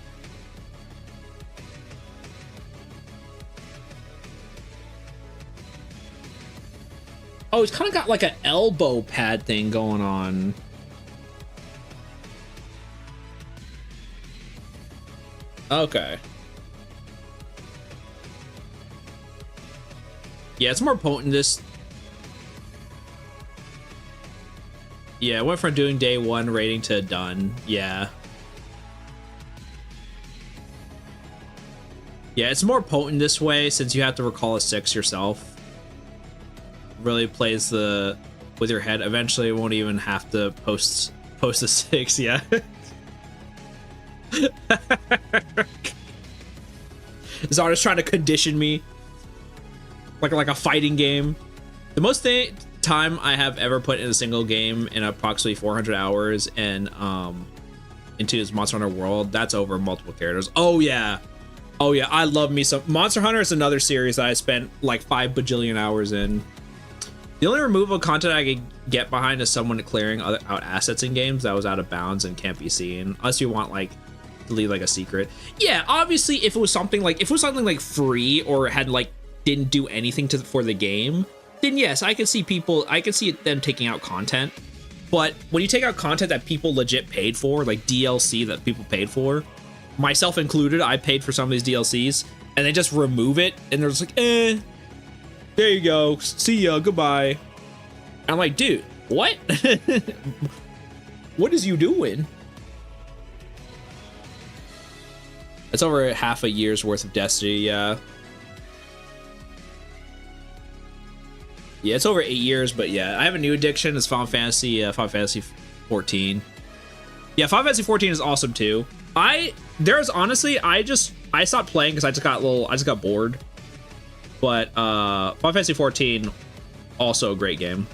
Oh, it's kind of got like an elbow pad thing going on. Okay. Yeah, it's more potent this. Yeah, it went from doing day 1 rating to done. Yeah. Yeah, it's more potent this way since you have to recall a 6 yourself. Really plays with your head. Eventually it won't even have to post a 6. Yeah. Zarda's trying to condition me like a fighting game. The most thing time I have ever put in a single game in approximately 400 hours and into his Monster Hunter World. That's over multiple characters. Oh yeah, I love me some Monster Hunter. Is another series that I spent like 5 bajillion hours in. The only removal content I could get behind is someone clearing out assets in games that was out of bounds and can't be seen, unless you want like to leave like a secret. Yeah, obviously if it was something like free or had like didn't do anything for the game, then yes, I can see them taking out content. But when you take out content that people legit paid for, like DLC that people paid for, myself included, I paid for some of these DLCs, and they just remove it and they're just like, there you go, see ya, goodbye. I'm like, dude, what? What is you doing? It's over half a year's worth of Destiny, yeah. Yeah, it's over 8 years, but yeah, I have a new addiction. It's Final Fantasy 14. Yeah, Final Fantasy 14 is awesome too. I stopped playing because I just got bored. But Final Fantasy 14, also a great game.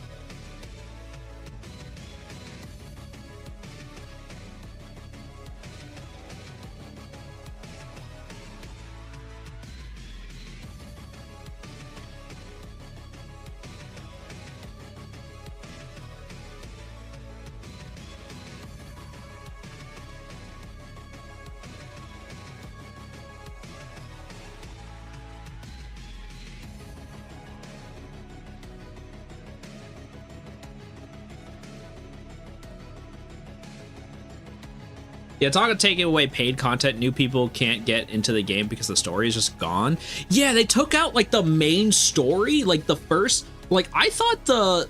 Yeah, talking taking away paid content, new people can't get into the game because the story is just gone. Yeah, they took out like the main story, like the first, like I thought the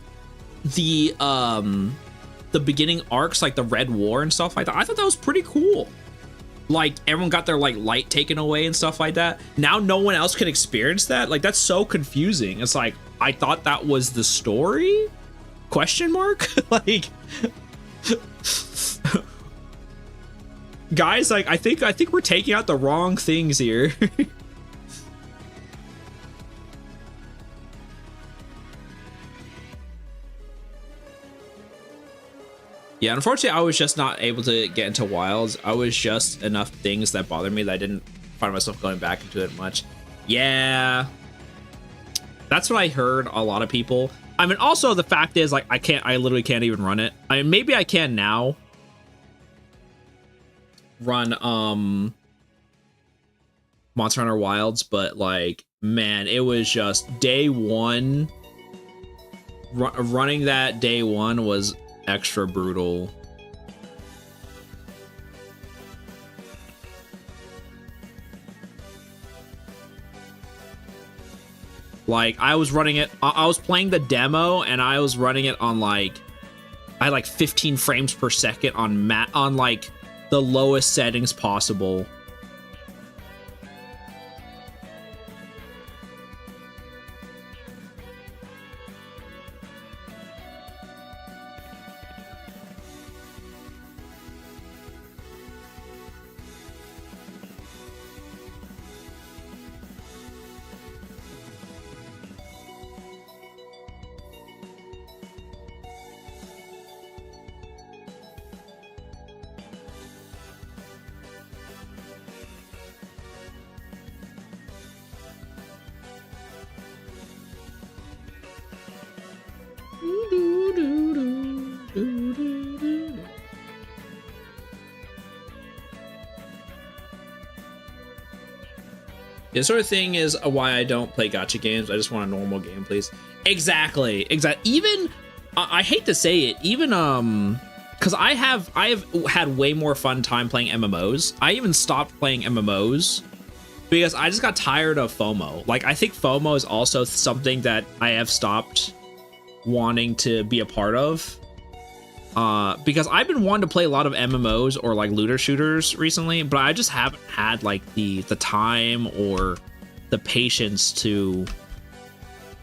beginning arcs, like the Red War and stuff like that, I thought that was pretty cool. Like everyone got their like light taken away and stuff like that. Now no one else can experience that. Like that's so confusing. It's like I thought that was the story? Question mark? Like guys, like I think we're taking out the wrong things here. Yeah, unfortunately I was just not able to get into Wilds. I was just enough things that bothered me that I didn't find myself going back into it much. Yeah, that's what I heard a lot of people. I mean, also the fact is like I literally can't even run it. I mean, maybe I can now run Monster Hunter Wilds, but like, man, it was just day one. Running that day one was extra brutal. Like I was running it, I was playing the demo and I was running it on like, I had like 15 frames per second on like the lowest settings possible. This sort of thing is why I don't play gacha games. I just want a normal game, please. Exactly. Even I hate to say it, even because I have had way more fun time playing MMOs. I even stopped playing MMOs because I just got tired of FOMO. Like I think FOMO is also something that I have stopped wanting to be a part of. Because I've been wanting to play a lot of MMOs or like looter shooters recently, but I just haven't had like the time or the patience to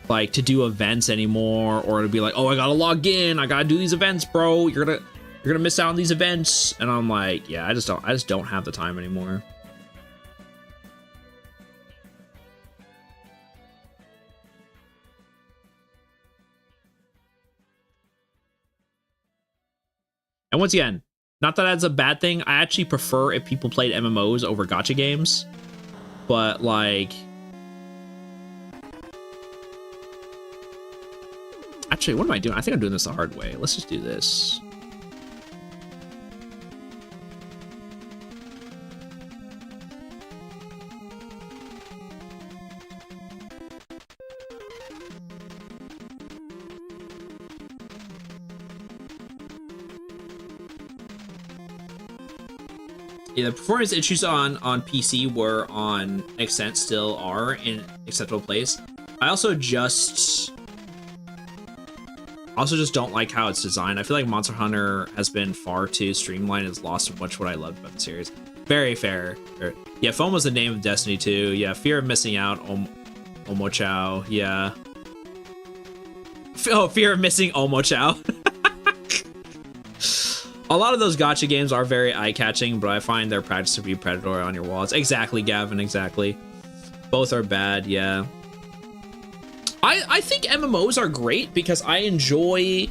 like to do events anymore, or to be like, oh, I gotta log in, I gotta do these events, bro. You're gonna miss out on these events, and I'm like, yeah, I just don't have the time anymore. And once again, not that that's a bad thing. I actually prefer if people played MMOs over gacha games. But, like... Actually, what am I doing? I think I'm doing this the hard way. Let's just do this. Yeah, the performance issues on PC were on an extent still are in an acceptable place. I also just don't like how it's designed. I feel like Monster Hunter has been far too streamlined. It's lost much what I loved about the series. Very fair. Yeah, FOMO was the name of Destiny 2. Yeah, fear of missing out. Omochao. Yeah. Oh, fear of missing Omochao. A lot of those gacha games are very eye-catching, but I find their practice to be predatory on your wallets. Exactly, Gavin, exactly. Both are bad, yeah. I think MMOs are great because I enjoy,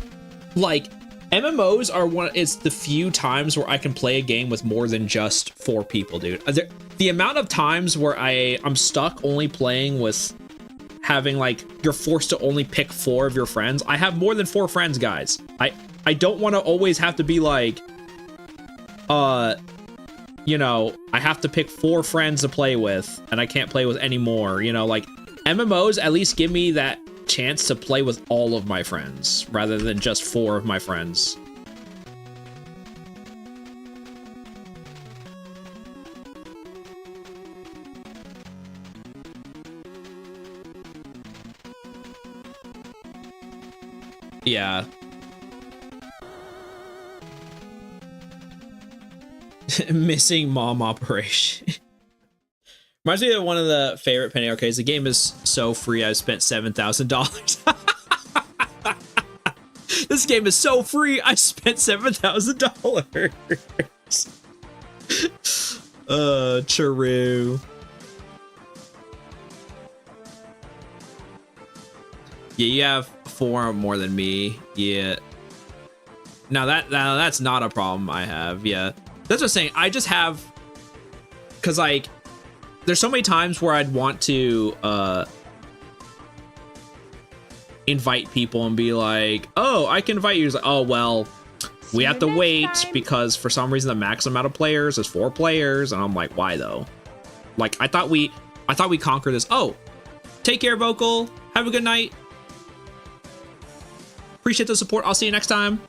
like, MMOs are it's the few times where I can play a game with more than just 4 people, dude. The amount of times where I'm stuck only playing with having, like, you're forced to only pick 4 of your friends. I have more than 4 friends, guys. I don't want to always have to be like, you know, I have to pick 4 friends to play with, and I can't play with any more, you know, like, MMOs at least give me that chance to play with all of my friends, rather than just 4 of my friends. Yeah. Missing mom operation. Reminds me of one of the favorite penny arcades. The game is so free, I spent $7,000. This game is so free, I spent $7,000. True. Yeah, you have 4 more than me. Yeah. Now that's not a problem I have. Yeah. That's what I'm saying. I just have, because, like, there's so many times where I'd want to invite people and be like, oh, I can invite you. It's like, oh, well, we have to wait because for some reason the max amount of players is 4 players. And I'm like, why though? Like, I thought we conquered this. Oh, take care, Vocal. Have a good night. Appreciate the support. I'll see you next time.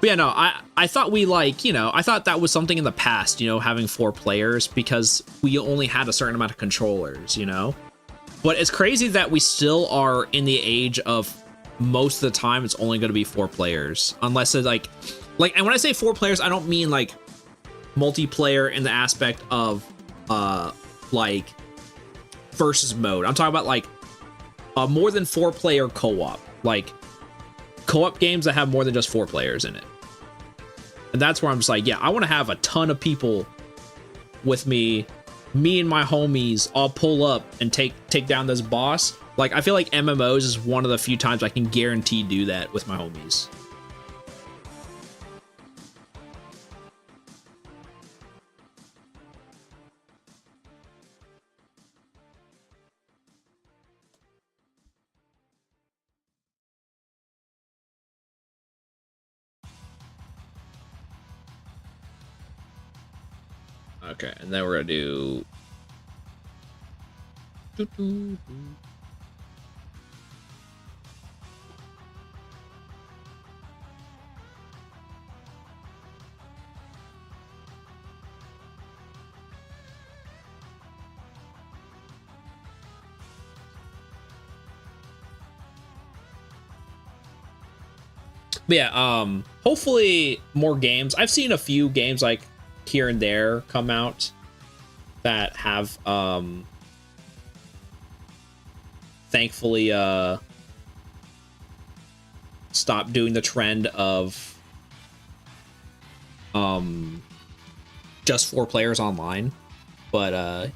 But yeah, no, I thought we, like, you know, I thought that was something in the past, you know, having 4 players because we only had a certain amount of controllers, you know? But it's crazy that we still are in the age of most of the time it's only going to be 4 players. Unless it's like, and when I say 4 players, I don't mean like multiplayer in the aspect of like versus mode. I'm talking about like more than 4 player co-op, like co-op games that have more than just 4 players in it. And that's where I'm just like, yeah, I want to have a ton of people with me and my homies all pull up and take down this boss. Like, I feel like MMOs is one of the few times I can guarantee do that with my homies. Okay, and then we're gonna do... But yeah, hopefully more games. I've seen a few games like here and there come out that have thankfully stopped doing the trend of just 4 players online. But I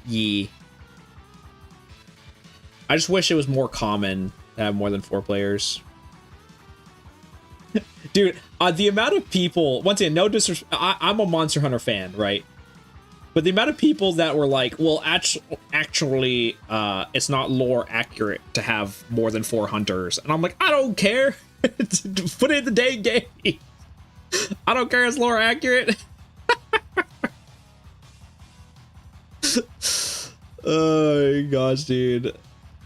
just wish it was more common to have more than 4 players. Dude, the amount of people, once again, no disrespect, I'm a Monster Hunter fan, right? But the amount of people that were like, well, actually, it's not lore accurate to have more than 4 hunters. And I'm like, I don't care. Put it in the dang game. I don't care, it's lore accurate. Oh my gosh, dude.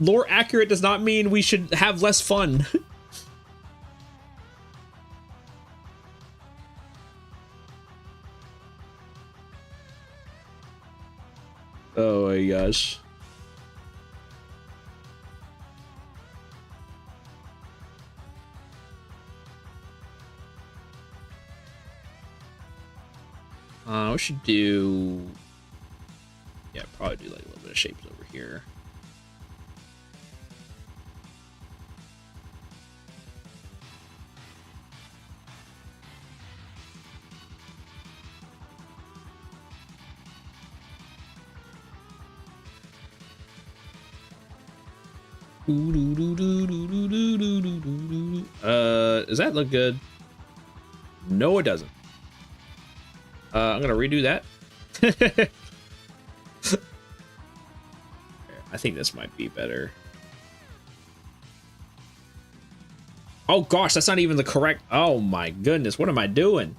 Lore accurate does not mean we should have less fun. Oh my gosh. We should do... Yeah, probably do like a little bit of shapes over here. Does that look good? No, it doesn't. I'm gonna redo that. I think this might be better. Oh gosh, that's not even the correct. Oh my goodness, what am I doing?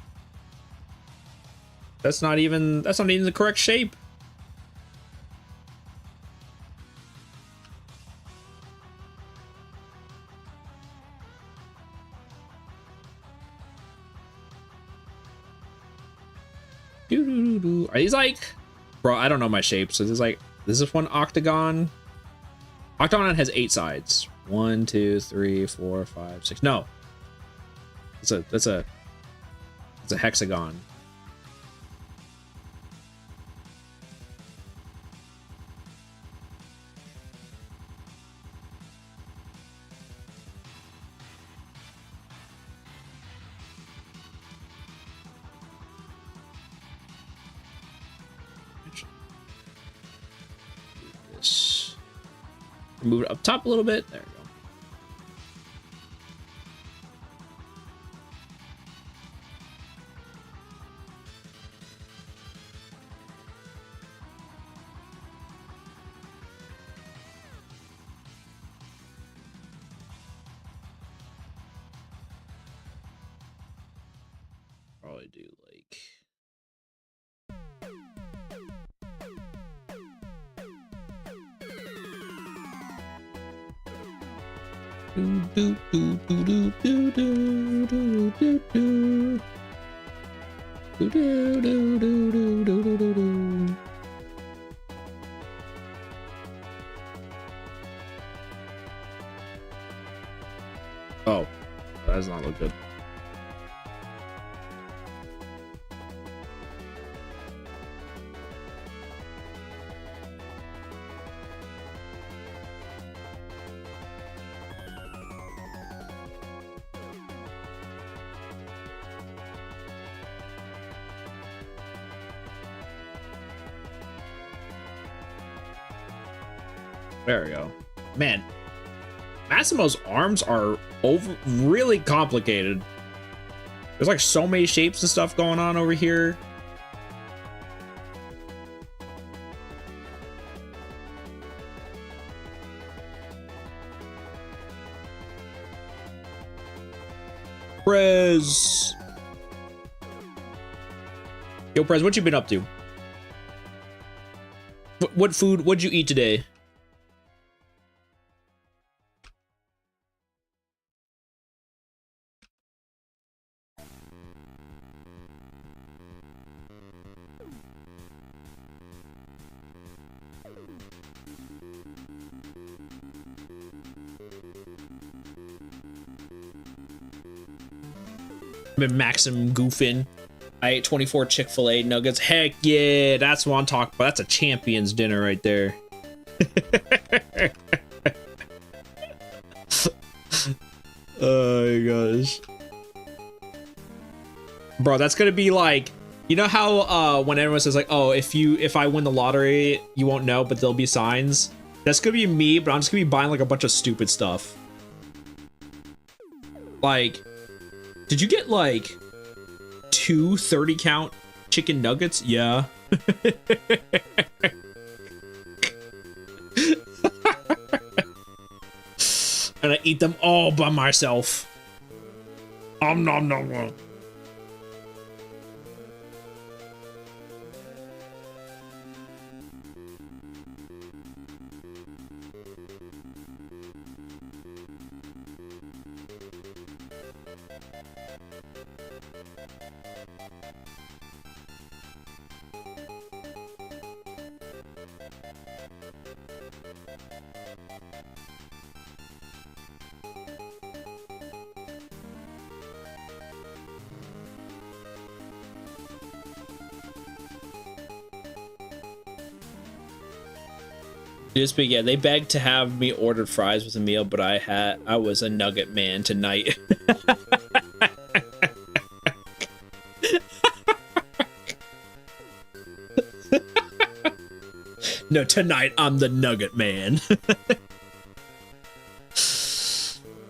That's not even the correct shape. Are these like, bro, I don't know my shapes. So this is like, this is one octagon. Octagon has 8 sides. 1, 2, 3, 4, 5, 6. No. That's a hexagon. Move it up top a little bit. There we go. Probably do like... Oh, that does not look good. There we go. Man, Massimo's arms are really complicated. There's like so many shapes and stuff going on over here. Prez. Yo, Prez, what you been up to? What food, what'd you eat today? Been Maxim goofing. I ate 24 Chick-fil-A nuggets. Heck yeah, that's what I'm talking about. That's a champion's dinner right there. Oh my gosh. Bro, that's gonna be like, you know how when everyone says like, oh, if I win the lottery, you won't know, but there'll be signs? That's gonna be me, but I'm just gonna be buying like a bunch of stupid stuff. Like Did you get like 2 30-count chicken nuggets? Yeah. And I eat them all by myself. Nom nom nom. Just, but yeah, they begged to have me ordered fries with a meal, but I was a nugget man tonight. No, tonight I'm the nugget man.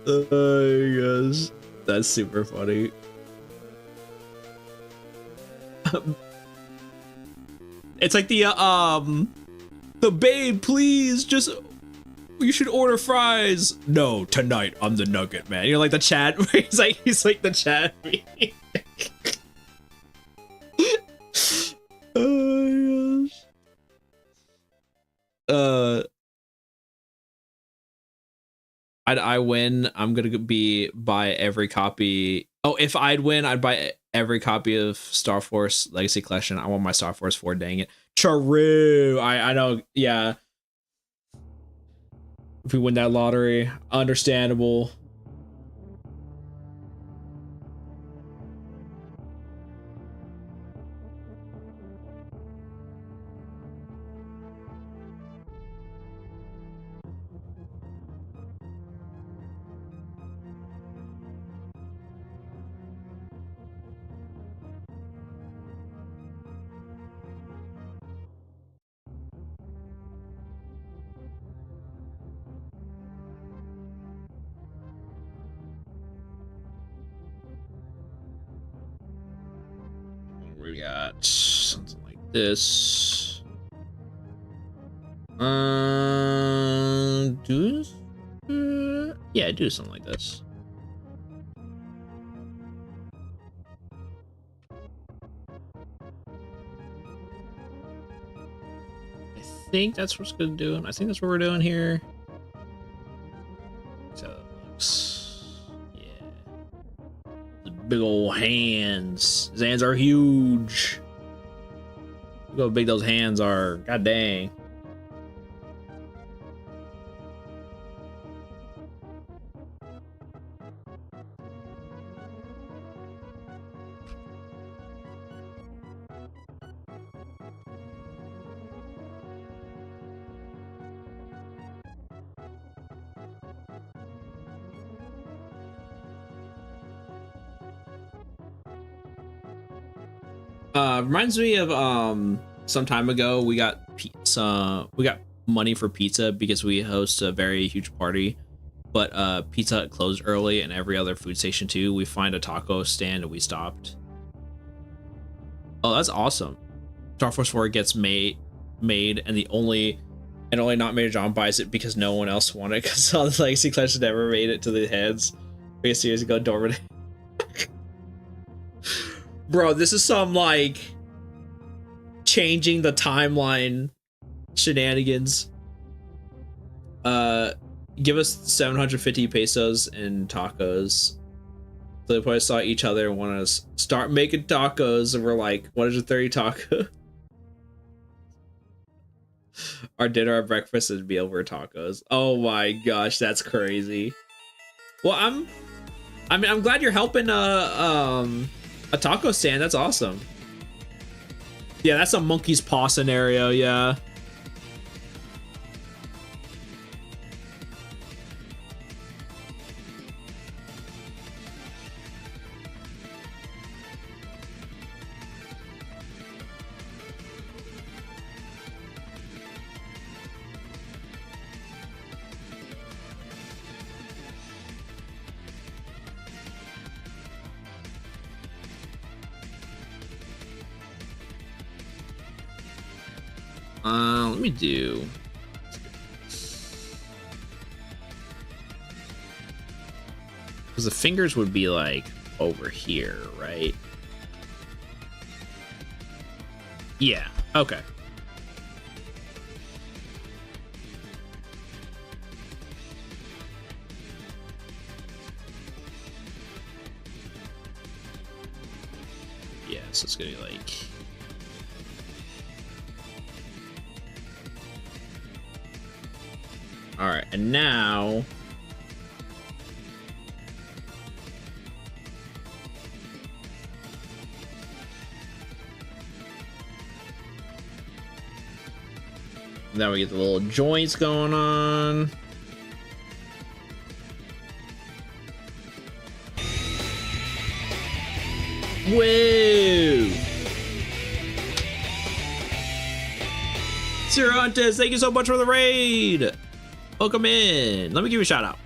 Oh gosh, that's super funny. It's like the babe, please, just, you should order fries. No, tonight I'm the nugget man. You know, like the chat where he's like the chat. Oh my gosh. I win, I'm gonna buy every copy. Oh, if I'd win, I'd buy every copy of Star Force Legacy Collection. I want my Star Force 4, dang it. True. I know, yeah. If we win that lottery, understandable. We got something like this. Yeah, do something like this. I think that's what's gonna do. I think that's what we're doing here. So it looks, yeah. The big old hands. His hands are huge. Look how big those hands are. God dang. Reminds me of some time ago we got pizza. We got money for pizza because we host a very huge party, but Pizza Hut closed early and every other food station too. We find a taco stand and we stopped. Oh, that's awesome. Star Force 4 gets made and only not Major John buys it because no one else wanted it because all the Legacy Collection never made it to the heads. 3 years ago, Dormant. Bro, this is some like changing the timeline shenanigans. Give us 750 pesos in tacos. So they probably saw each other and wanted to start making tacos, and we're like, 130 taco. Our dinner, our breakfast would be over tacos. Oh my gosh, that's crazy. Well, I'm glad you're helping a taco stand. That's awesome. Yeah, that's a monkey's paw scenario. Yeah. Let me do. Because the fingers would be like over here, right? Yeah. Okay. Yeah, so it's gonna be like. All right, and now. Now we get the little joints going on. Whoa! Cervantes, thank you so much for the raid. Welcome in. Let me give you a shout out.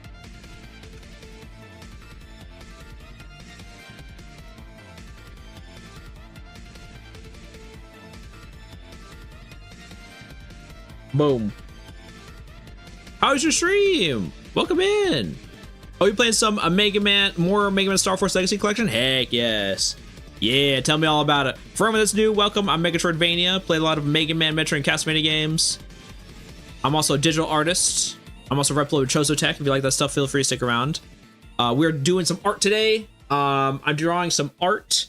Boom. How's your stream? Welcome in. Oh, you playing some Mega Man, more Mega Man Star Force Legacy Collection? Heck yes. Yeah, tell me all about it. For everyone that's new, welcome. I'm Megatroidvania. Play a lot of Mega Man, Metroid, and Castlevania games. I'm also a digital artist. I'm also Replo with Chozo Tech. If you like that stuff, feel free to stick around. We're doing some art today. I'm drawing some art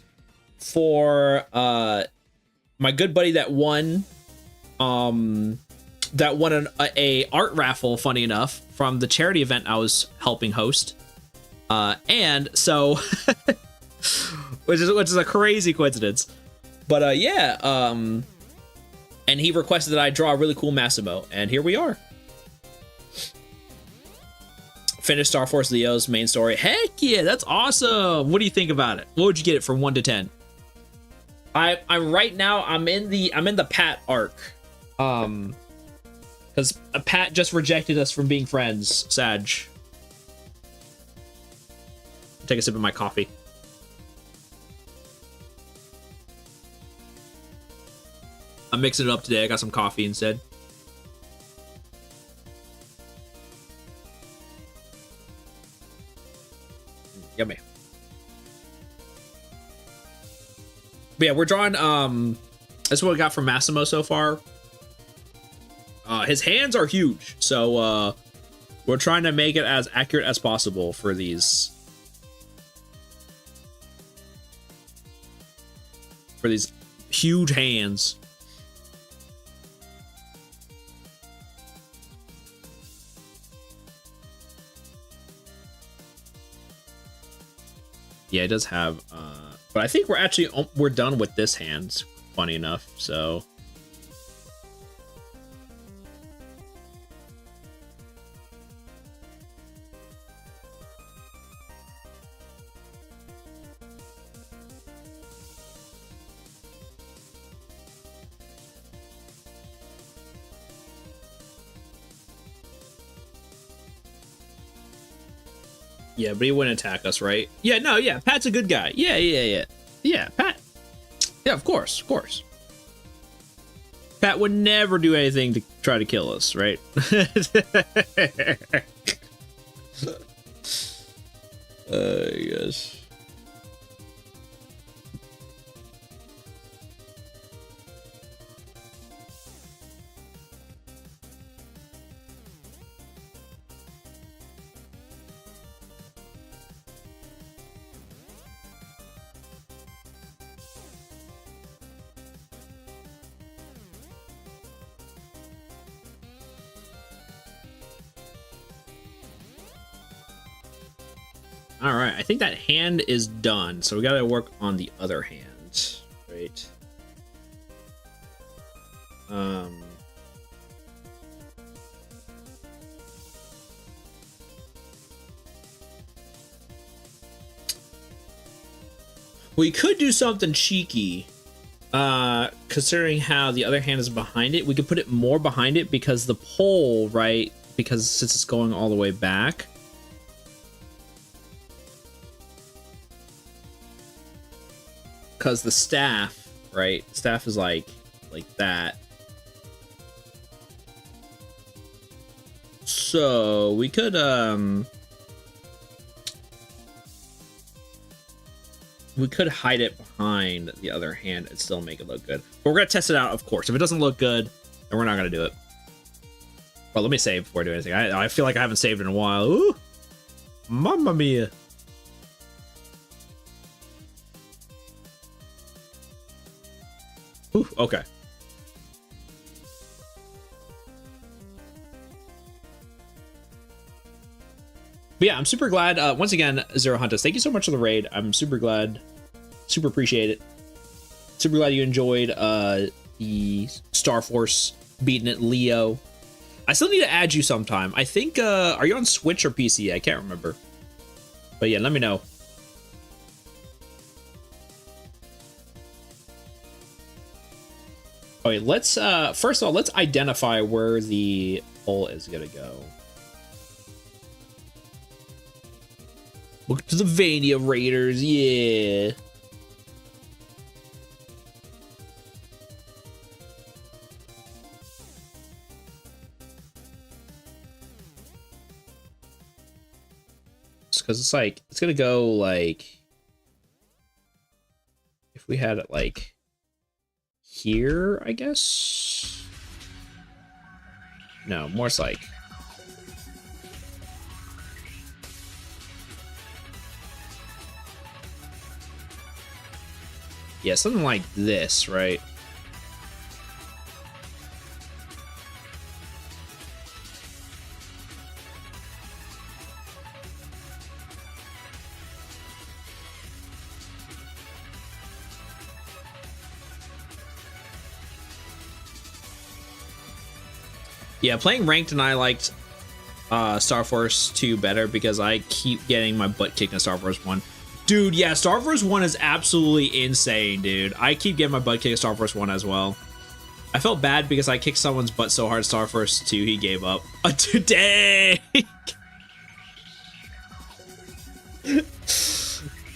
for my good buddy that won a art raffle, funny enough, from the charity event I was helping host. And so which is a crazy coincidence. But yeah, and he requested that I draw a really cool Massimo, and here we are. Finished Star Force Leo's main story. Heck yeah, that's awesome. What do you think about it? What would you get it from 1 to 10? I'm right now, I'm in the Pat arc. Because Pat just rejected us from being friends, Sag. Take a sip of my coffee. I'm mixing it up today. I got some coffee instead. Yummy. But yeah, we're drawing, that's what we got from Massimo so far. His hands are huge, so we're trying to make it as accurate as possible for these huge hands. Yeah, it does have, but I think we're done with this hand, funny enough, so. Yeah, but he wouldn't attack us, right? Yeah, no, yeah, Pat's a good guy. Yeah, Pat. Yeah, of course. Pat would never do anything to try to kill us, right? Yes. All right, I think that hand is done, so we gotta work on the other hand, right? We could do something cheeky, considering how the other hand is behind it. We could put it more behind it because the pole, right? Because since it's going all the way back. Because the staff, right? Staff is like that. So we could hide it behind the other hand and still make it look good. But we're gonna test it out, of course. If it doesn't look good, then we're not gonna do it. Well, let me save before I do anything. I feel like I haven't saved in a while. Ooh, mamma mia. Ooh, okay. But yeah, I'm super glad. Once again, Zero Huntus, thank you so much for the raid. I'm super glad. Super appreciate it. Super glad you enjoyed the Star Force beating it, Leo. I still need to add you sometime. I think, are you on Switch or PC? I can't remember. But yeah, let me know. Okay, let's, first of all, let's identify where the hole is gonna go. Look to the Vania Raiders, yeah. Because it's like, it's gonna go like, if we had it like here, I guess. No, more like. Yeah, something like this, right? Yeah, playing ranked, and I liked Star Force 2 better because I keep getting my butt kicked in Star Force 1. Dude, yeah, Star Force 1 is absolutely insane, dude. I keep getting my butt kicked in Star Force 1 as well. I felt bad because I kicked someone's butt so hard in Star Force 2, he gave up. Today!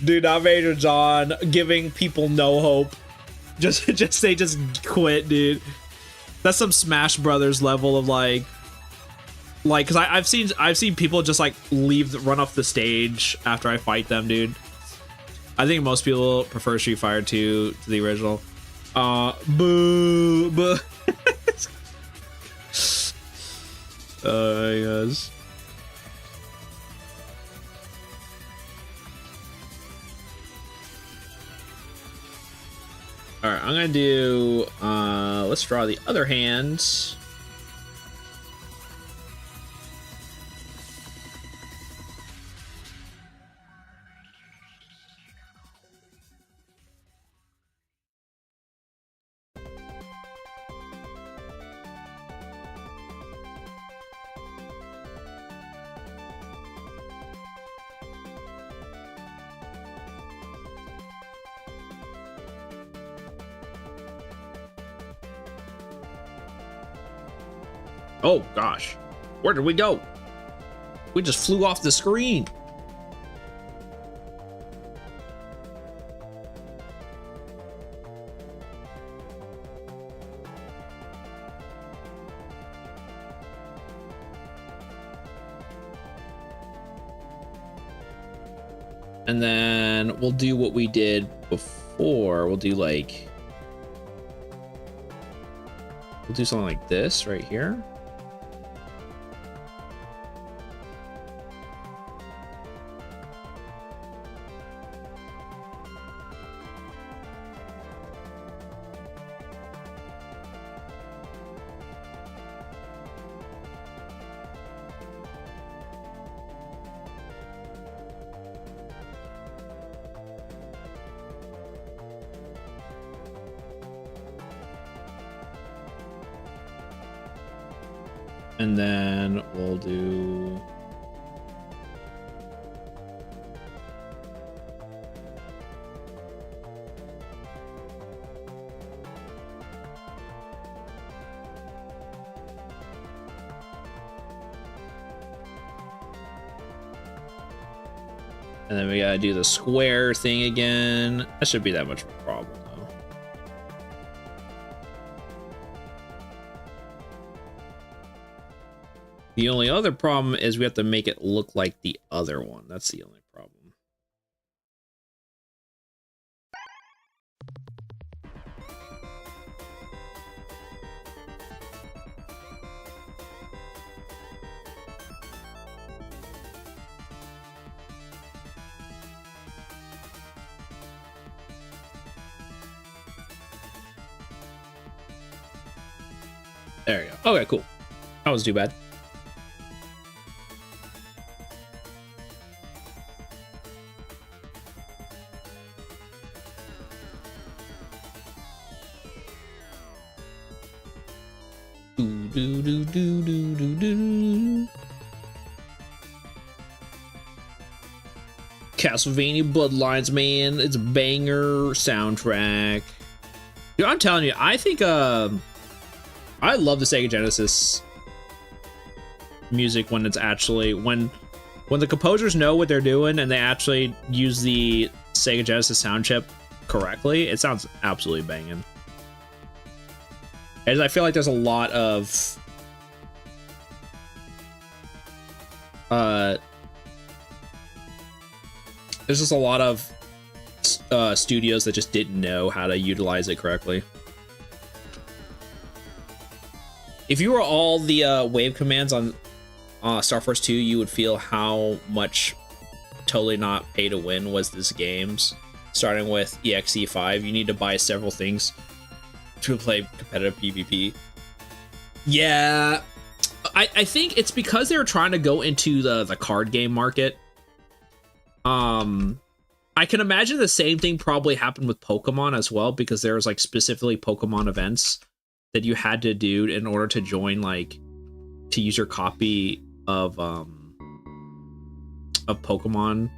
Dude, not Major John giving people no hope. They just quit, dude. That's some Smash Brothers level of like, cause I've seen people just like run off the stage after I fight them, dude. I think most people prefer Street Fighter 2 to the original. Boo, boo. Oh my gosh. All right, I'm gonna do, let's draw the other hand. Oh gosh, where did we go? We just flew off the screen. And then we'll do what we did before. We'll do like, we'll do something like this right here. And then we'll do and then we gotta do the square thing again. That should be that much of a problem though. The only other problem is we have to make it look like the other one. That's the only problem. There you go. Okay, cool. That was too bad. Do do do do do do do. Castlevania Bloodlines, man, it's a banger soundtrack. Dude, I'm telling you, I think I love the Sega Genesis music when it's actually when the composers know what they're doing and they actually use the Sega Genesis sound chip correctly. It sounds absolutely banging. And I feel like there's a lot of there's just a lot of studios that just didn't know how to utilize it correctly. If you were all the wave commands on Star Force 2, you would feel how much totally not pay to win was this game's. Starting with EXE5, you need to buy several things to play competitive PvP. Yeah, I think it's because they were trying to go into the card game market. I can imagine the same thing probably happened with Pokemon as well, because there was like specifically Pokemon events that you had to do in order to join, like to use your copy of Pokemon.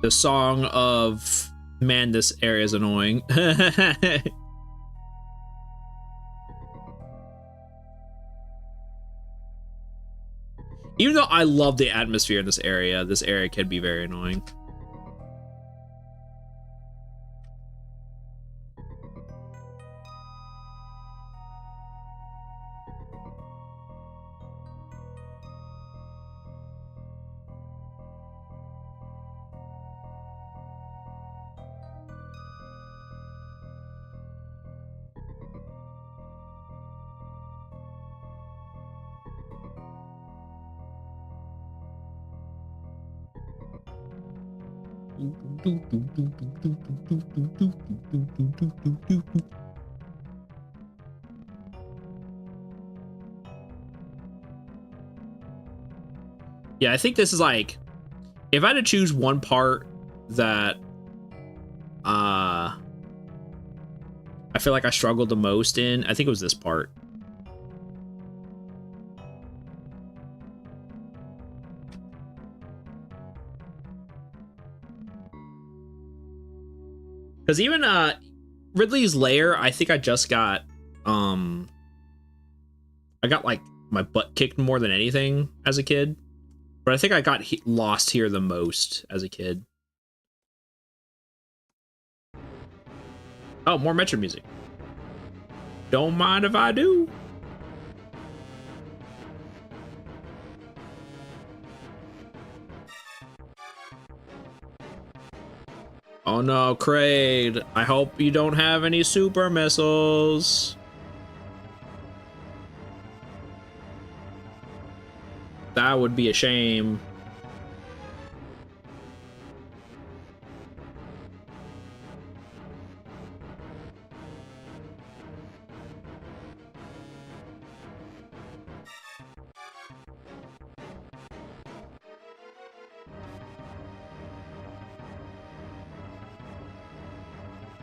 The song of, man, this area is annoying. Even though I love the atmosphere in this area can be very annoying. Yeah, I think this is like, if I had to choose one part that I feel like I struggled the most in, I think it was this part. Because even Ridley's Lair, I think I just got I got like my butt kicked more than anything as a kid. But I think I got lost here the most as a kid. Oh, more Metro music. Don't mind if I do. Oh no, Kraid. I hope you don't have any super missiles. That would be a shame.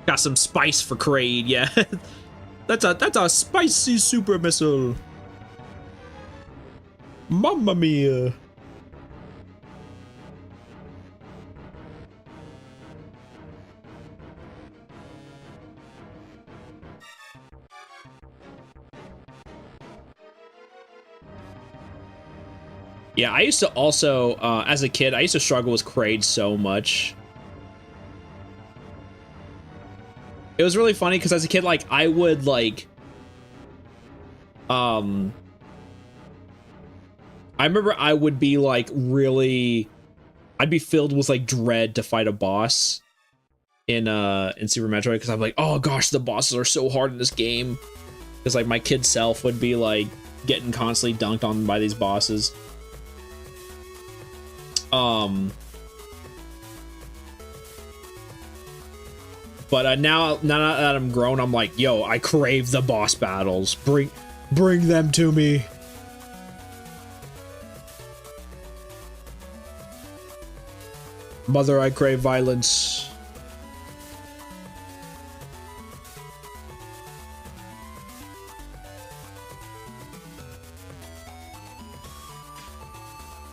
Got some spice for Kraid, yeah. That's a spicy super missile. Mamma mia. Yeah, I used to also, as a kid, I used to struggle with Kraid so much. It was really funny because as a kid, like, I would, like, I remember I would be, like, really, I'd be filled with, like, dread to fight a boss in Super Metroid because I'm like, oh gosh, the bosses are so hard in this game. Because, like, my kid self would be, like, getting constantly dunked on by these bosses. But now that I'm grown, I'm like, yo, I crave the boss battles. Bring them to me. Mother, I crave violence.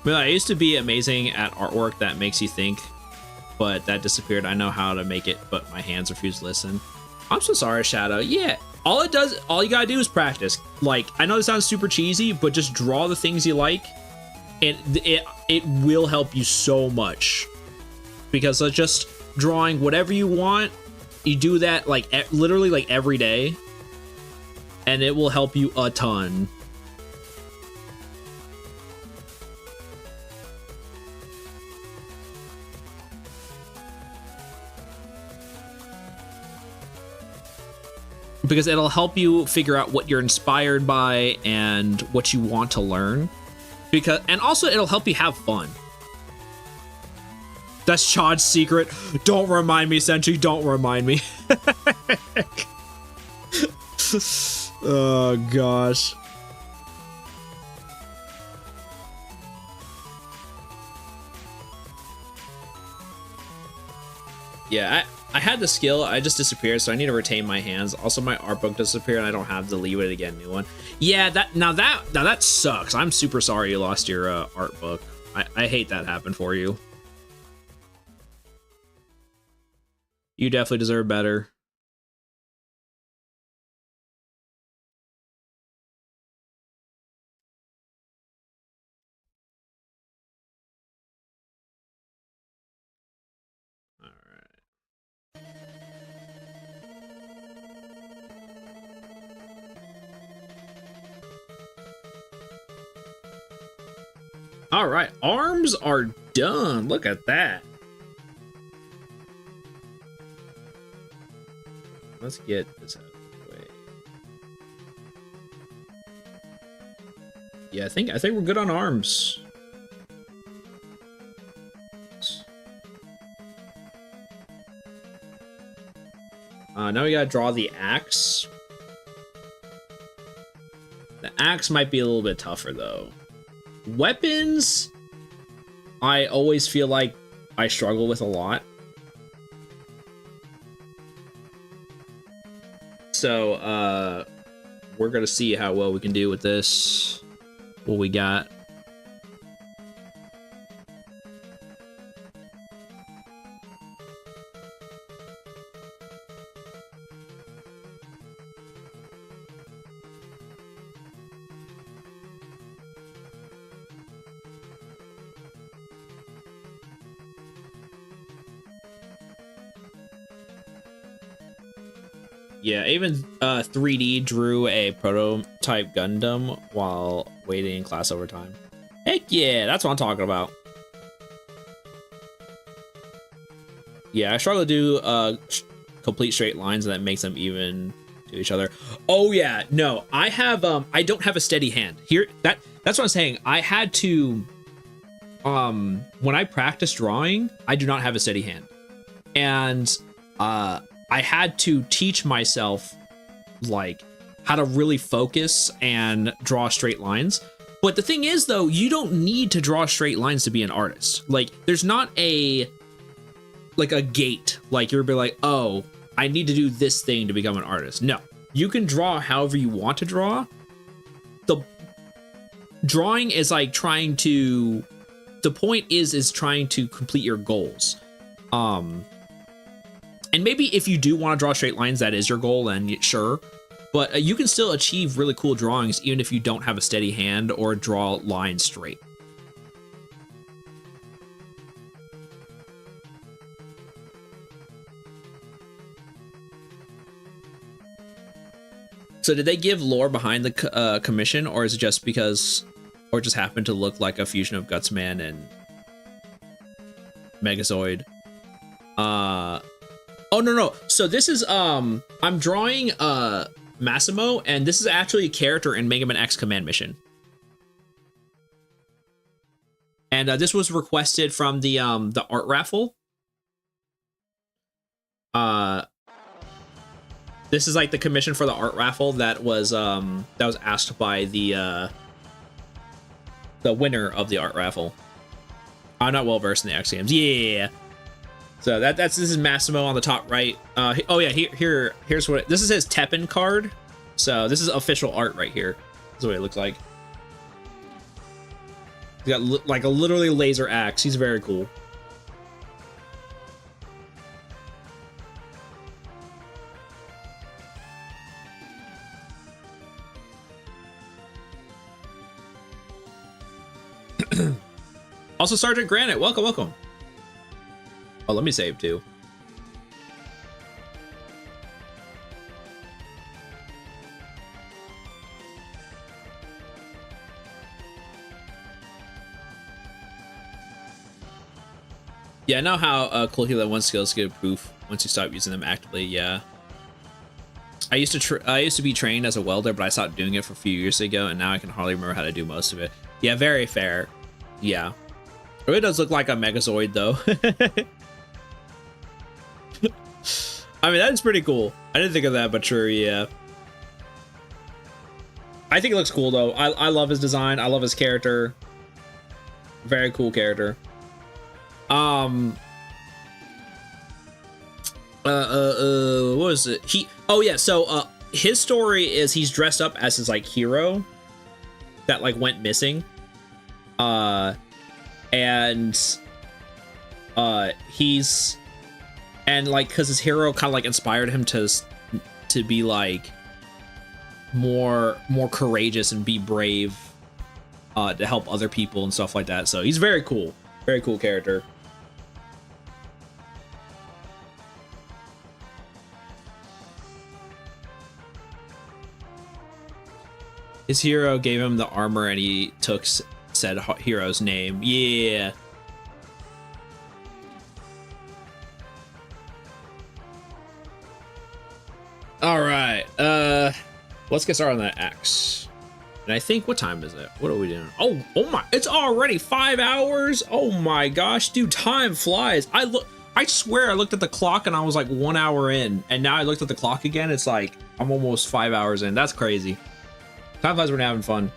Well, I used to be amazing at artwork that makes you think, but that disappeared. I know how to make it, but my hands refuse to listen. I'm so sorry, Shadow. Yeah, all you gotta do is practice. Like, I know this sounds super cheesy, but just draw the things you like, and it will help you so much. Because just drawing whatever you want, you do that like literally like every day, and it will help you a ton. Because it'll help you figure out what you're inspired by and what you want to learn. And also it'll help you have fun. That's Chod's secret. Don't remind me, Senshi. Don't remind me. Oh gosh. Yeah, I had the skill, I just disappeared, so I need to retain my hands. Also, my art book disappeared, and I don't have the leeway to get a new one. Yeah, that sucks. I'm super sorry you lost your art book. I hate that happened for you. You definitely deserve better. All right, arms are done. Look at that. Let's get this out of the way. Yeah, I think we're good on arms. Now we gotta draw the axe. The axe might be a little bit tougher though. Weapons, I always feel like I struggle with a lot. So, we're gonna see how well we can do with this. What we got. Yeah, even 3D drew a prototype Gundam while waiting in class over time. Heck yeah, that's what I'm talking about. Yeah, I struggle to do complete straight lines, and that makes them even to each other. Oh yeah, no, I have I don't have a steady hand. Here, that's what I'm saying. I had to when I practice drawing, I do not have a steady hand. And I had to teach myself like how to really focus and draw straight lines. But the thing is though, you don't need to draw straight lines to be an artist. Like there's not a gate, like you'll be like, oh, I need to do this thing to become an artist. No, you can draw however you want to draw. drawing is like trying to, the point is trying to complete your goals. And maybe if you do want to draw straight lines, that is your goal, then sure. But you can still achieve really cool drawings even if you don't have a steady hand or draw lines straight. So did they give lore behind the commission, or is it just because, or just happened to look like a fusion of Gutsman and Megazord? Oh no. So this is I'm drawing Massimo, and this is actually a character in Mega Man X Command Mission. And this was requested from the art raffle. This is like the commission for the art raffle that was asked by the winner of the art raffle. I'm not well versed in the X games. Yeah. So this is Massimo on the top right. Oh yeah, here's what this is his Teppen card. So this is official art right here. This is what it looks like. He's got like a literally laser axe. He's very cool. Also, Sergeant Granite, welcome. Oh, let me save too. Yeah, I know how cool he let one skills get proof once you stop using them actively. Yeah, I used to be trained as a welder, but I stopped doing it for a few years ago, and now I can hardly remember how to do most of it. Yeah, very fair. Yeah, it really does look like a Megazord though. I mean, that's pretty cool. I didn't think of that, but sure, yeah. I think it looks cool though. I love his design. I love his character. Very cool character. What was it? Oh yeah, so his story is he's dressed up as his like hero that like went missing. And like because his hero kind of like inspired him to be like more courageous and be brave to help other people and stuff like that. So he's very cool character. His hero gave him the armor and he took said hero's name. Yeah. All right. Let's get started on that axe. And I think, what time is it? What are we doing? Oh my, it's already 5 hours. Oh my gosh, dude, time flies. I swear I looked at the clock and I was like 1 hour in, and now I looked at the clock again. It's like I'm almost 5 hours in. That's crazy. Time flies when you're having fun.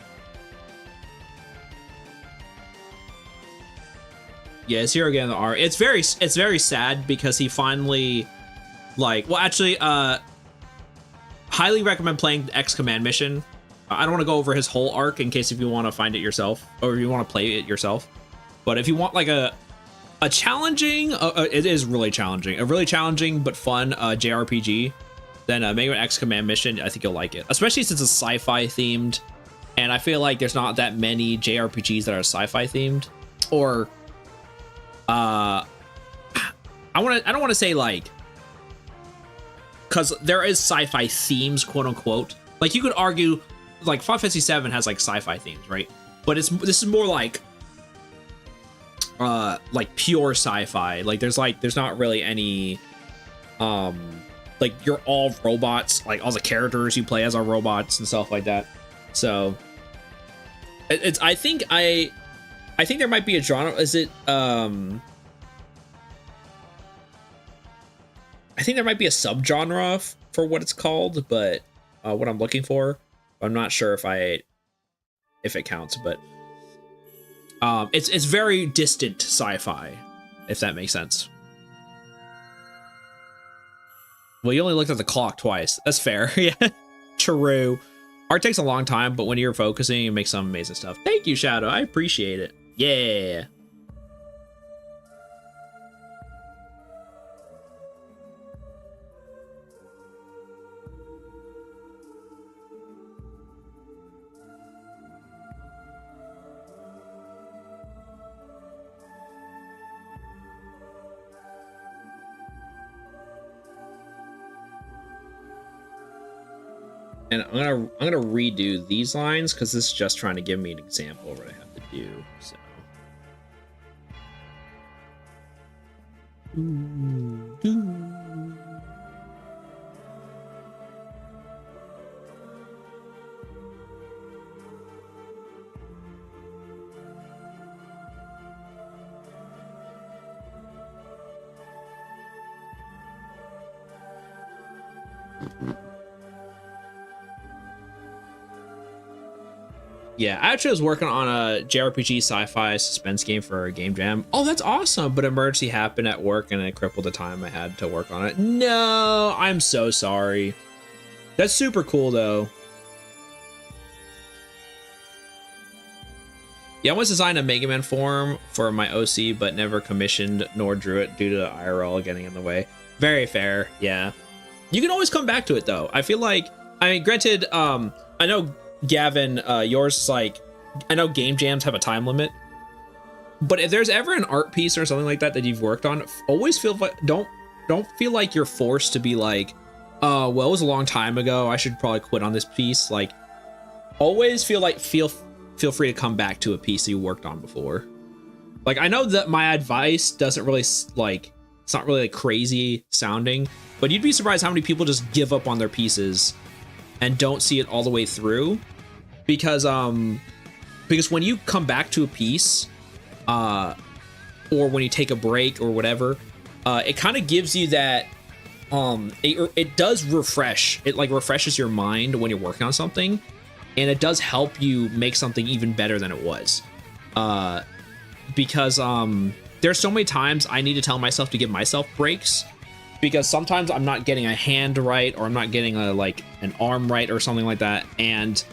Yeah, his hero getting the R. It's very sad because he finally, like, well, actually, highly recommend playing X Command Mission. I don't want to go over his whole arc in case if you want to find it yourself or if you want to play it yourself. But if you want like a challenging, it is really challenging, a really challenging but fun JRPG, then Mega Man X Command Mission, I think you'll like it, especially since it's sci-fi themed. And I feel like there's not that many JRPGs that are sci-fi themed, or I don't want to say like, because there is sci-fi themes, quote unquote. Like you could argue like Final Fantasy VII has like sci-fi themes, right? But this is more like pure sci-fi. Like there's not really any like you're all robots, like all the characters you play as are robots and stuff like that. So I think there might be a genre. Is it I think there might be a subgenre for what it's called, but what I'm looking for, I'm not sure if it counts, but it's very distant sci-fi, if that makes sense. Well, you only looked at the clock twice. That's fair. Yeah, true. Art takes a long time, but when you're focusing, you make some amazing stuff. Thank you, Shadow. I appreciate it. Yeah. And I'm gonna redo these lines because this is just trying to give me an example of what I have to do. So. Yeah, I actually was working on a JRPG sci-fi suspense game for a game jam. Oh, that's awesome! But emergency happened at work and it crippled the time I had to work on it. No, I'm so sorry. That's super cool though. Yeah, I once designed a Mega Man form for my OC, but never commissioned nor drew it due to IRL getting in the way. Very fair, yeah. You can always come back to it though. I feel like, I mean, granted, I know Gavin, yours is like, I know game jams have a time limit, but if there's ever an art piece or something like that that you've worked on, always feel like, don't feel like you're forced to be like, well, it was a long time ago, I should probably quit on this piece. Like, always feel free to come back to a piece that you worked on before. Like, I know that my advice doesn't really, like, it's not really like crazy sounding, but you'd be surprised how many people just give up on their pieces and don't see it all the way through, because when you come back to a piece, or when you take a break or whatever, it kind of gives you that, it does refresh. It like refreshes your mind when you're working on something, and it does help you make something even better than it was. Because there's so many times I need to tell myself to give myself breaks, because sometimes I'm not getting a hand right, or I'm not getting an arm right or something like that, and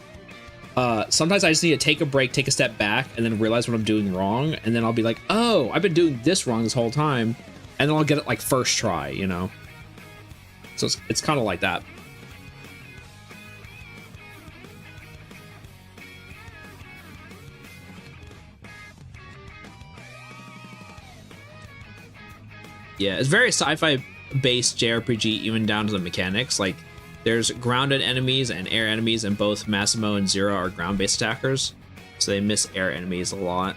sometimes I just need to take a break, take a step back, and then realize what I'm doing wrong, and then I'll be like, oh, I've been doing this wrong this whole time, and then I'll get it like first try, you know? So it's kind of like that. Yeah, it's very sci-fi based JRPG, even down to the mechanics. Like, there's grounded enemies and air enemies, and both Massimo and Zero are ground-based attackers, so they miss air enemies a lot.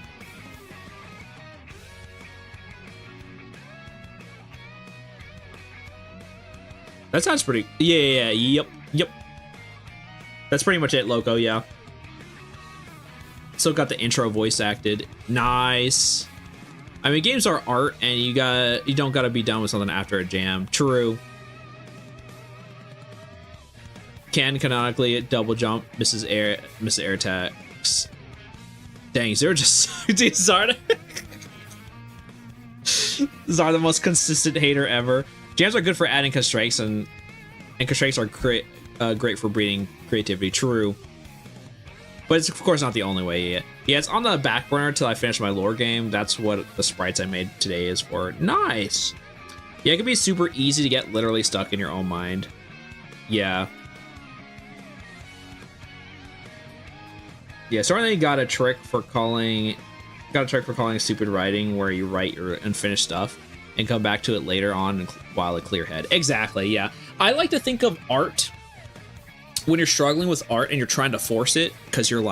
That sounds pretty... yep. That's pretty much it, Loco, yeah. Still got the intro voice acted. Nice. I mean, games are art, and you don't gotta be done with something after a jam. True. Can canonically double jump, misses air attacks. Dang, Zero just dude, Zarda. Zarda, the most consistent hater ever. Jams are good for adding constraints, and constraints are great for breeding creativity. True. But it's, of course, not the only way yet. Yeah, it's on the back burner till I finish my lore game. That's what the sprites I made today is for. Nice! Yeah, it can be super easy to get literally stuck in your own mind. Yeah. Yeah, so you got a trick for calling stupid writing, where you write your unfinished stuff and come back to it later on while a clear head. Exactly, yeah. I like to think of art, when you're struggling with art and you're trying to force it because you're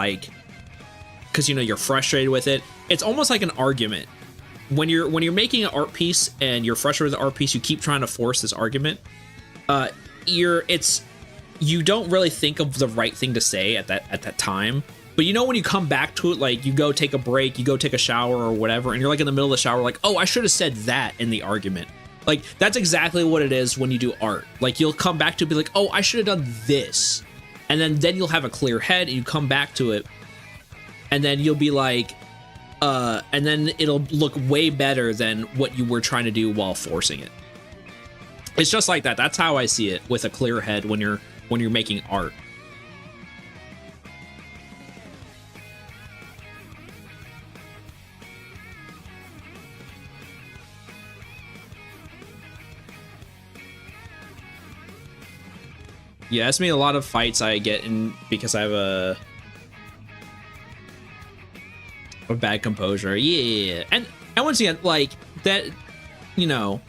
frustrated with it, it's almost like an argument. When you're making an art piece and you're frustrated with the art piece, you keep trying to force this argument. You don't really think of the right thing to say at that time. But when you come back to it, like you go take a break, you go take a shower or whatever, and you're like in the middle of the shower, like, oh, I should have said that in the argument. Like, that's exactly what it is when you do art. Like, you'll come back to it, be like, oh, I should have done this. And then you'll have a clear head, and you come back to it, and then you'll be like, and then it'll look way better than what you were trying to do while forcing it. It's just like that. That's how I see it with a clear head when you're making art. Yeah, that's me a lot of fights I get in because I have a bad composure. Yeah, and once again, like that, you know,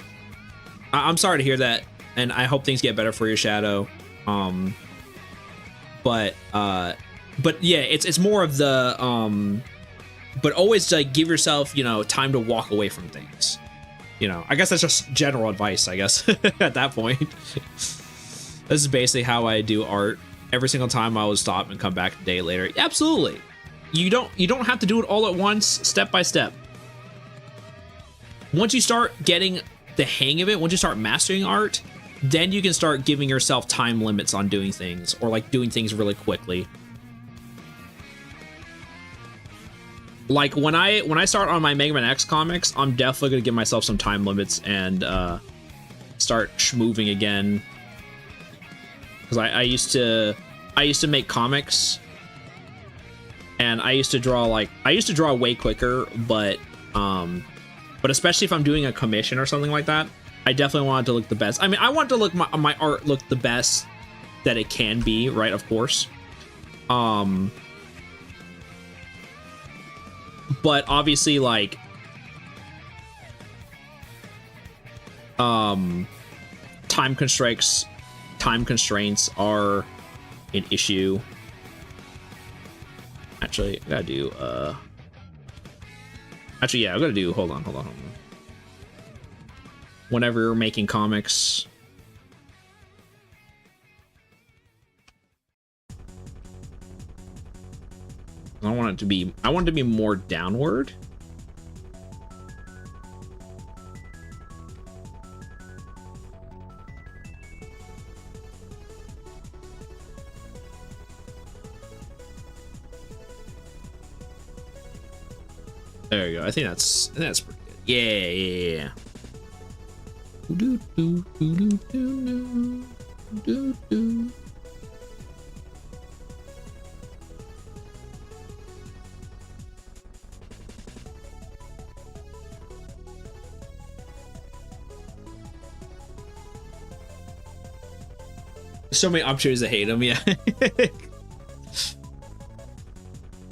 I'm sorry to hear that, and I hope things get better for your Shadow. But yeah, it's more of the but always like give yourself, you know, time to walk away from things. You know, I guess that's just general advice, I guess, at that point. This is basically how I do art. Every single time I would stop and come back a day later. Absolutely. You don't have to do it all at once, step by step. Once you start getting the hang of it, once you start mastering art, then you can start giving yourself time limits on doing things, or like doing things really quickly. Like when I start on my Mega Man X comics, I'm definitely gonna give myself some time limits and start schmoving again. Because I used to make comics, and I used to draw way quicker, but especially if I'm doing a commission or something like that, I definitely want it to look the best. I mean, I want to look my art look the best that it can be, right? Of course. But obviously, like, time constraints are an issue. Actually, I gotta do, actually, yeah, I gotta do, hold on. Whenever you're making comics, I want it to be more downward. There you go. I think that's pretty good. Yeah. So many opportunities to hate him, yeah.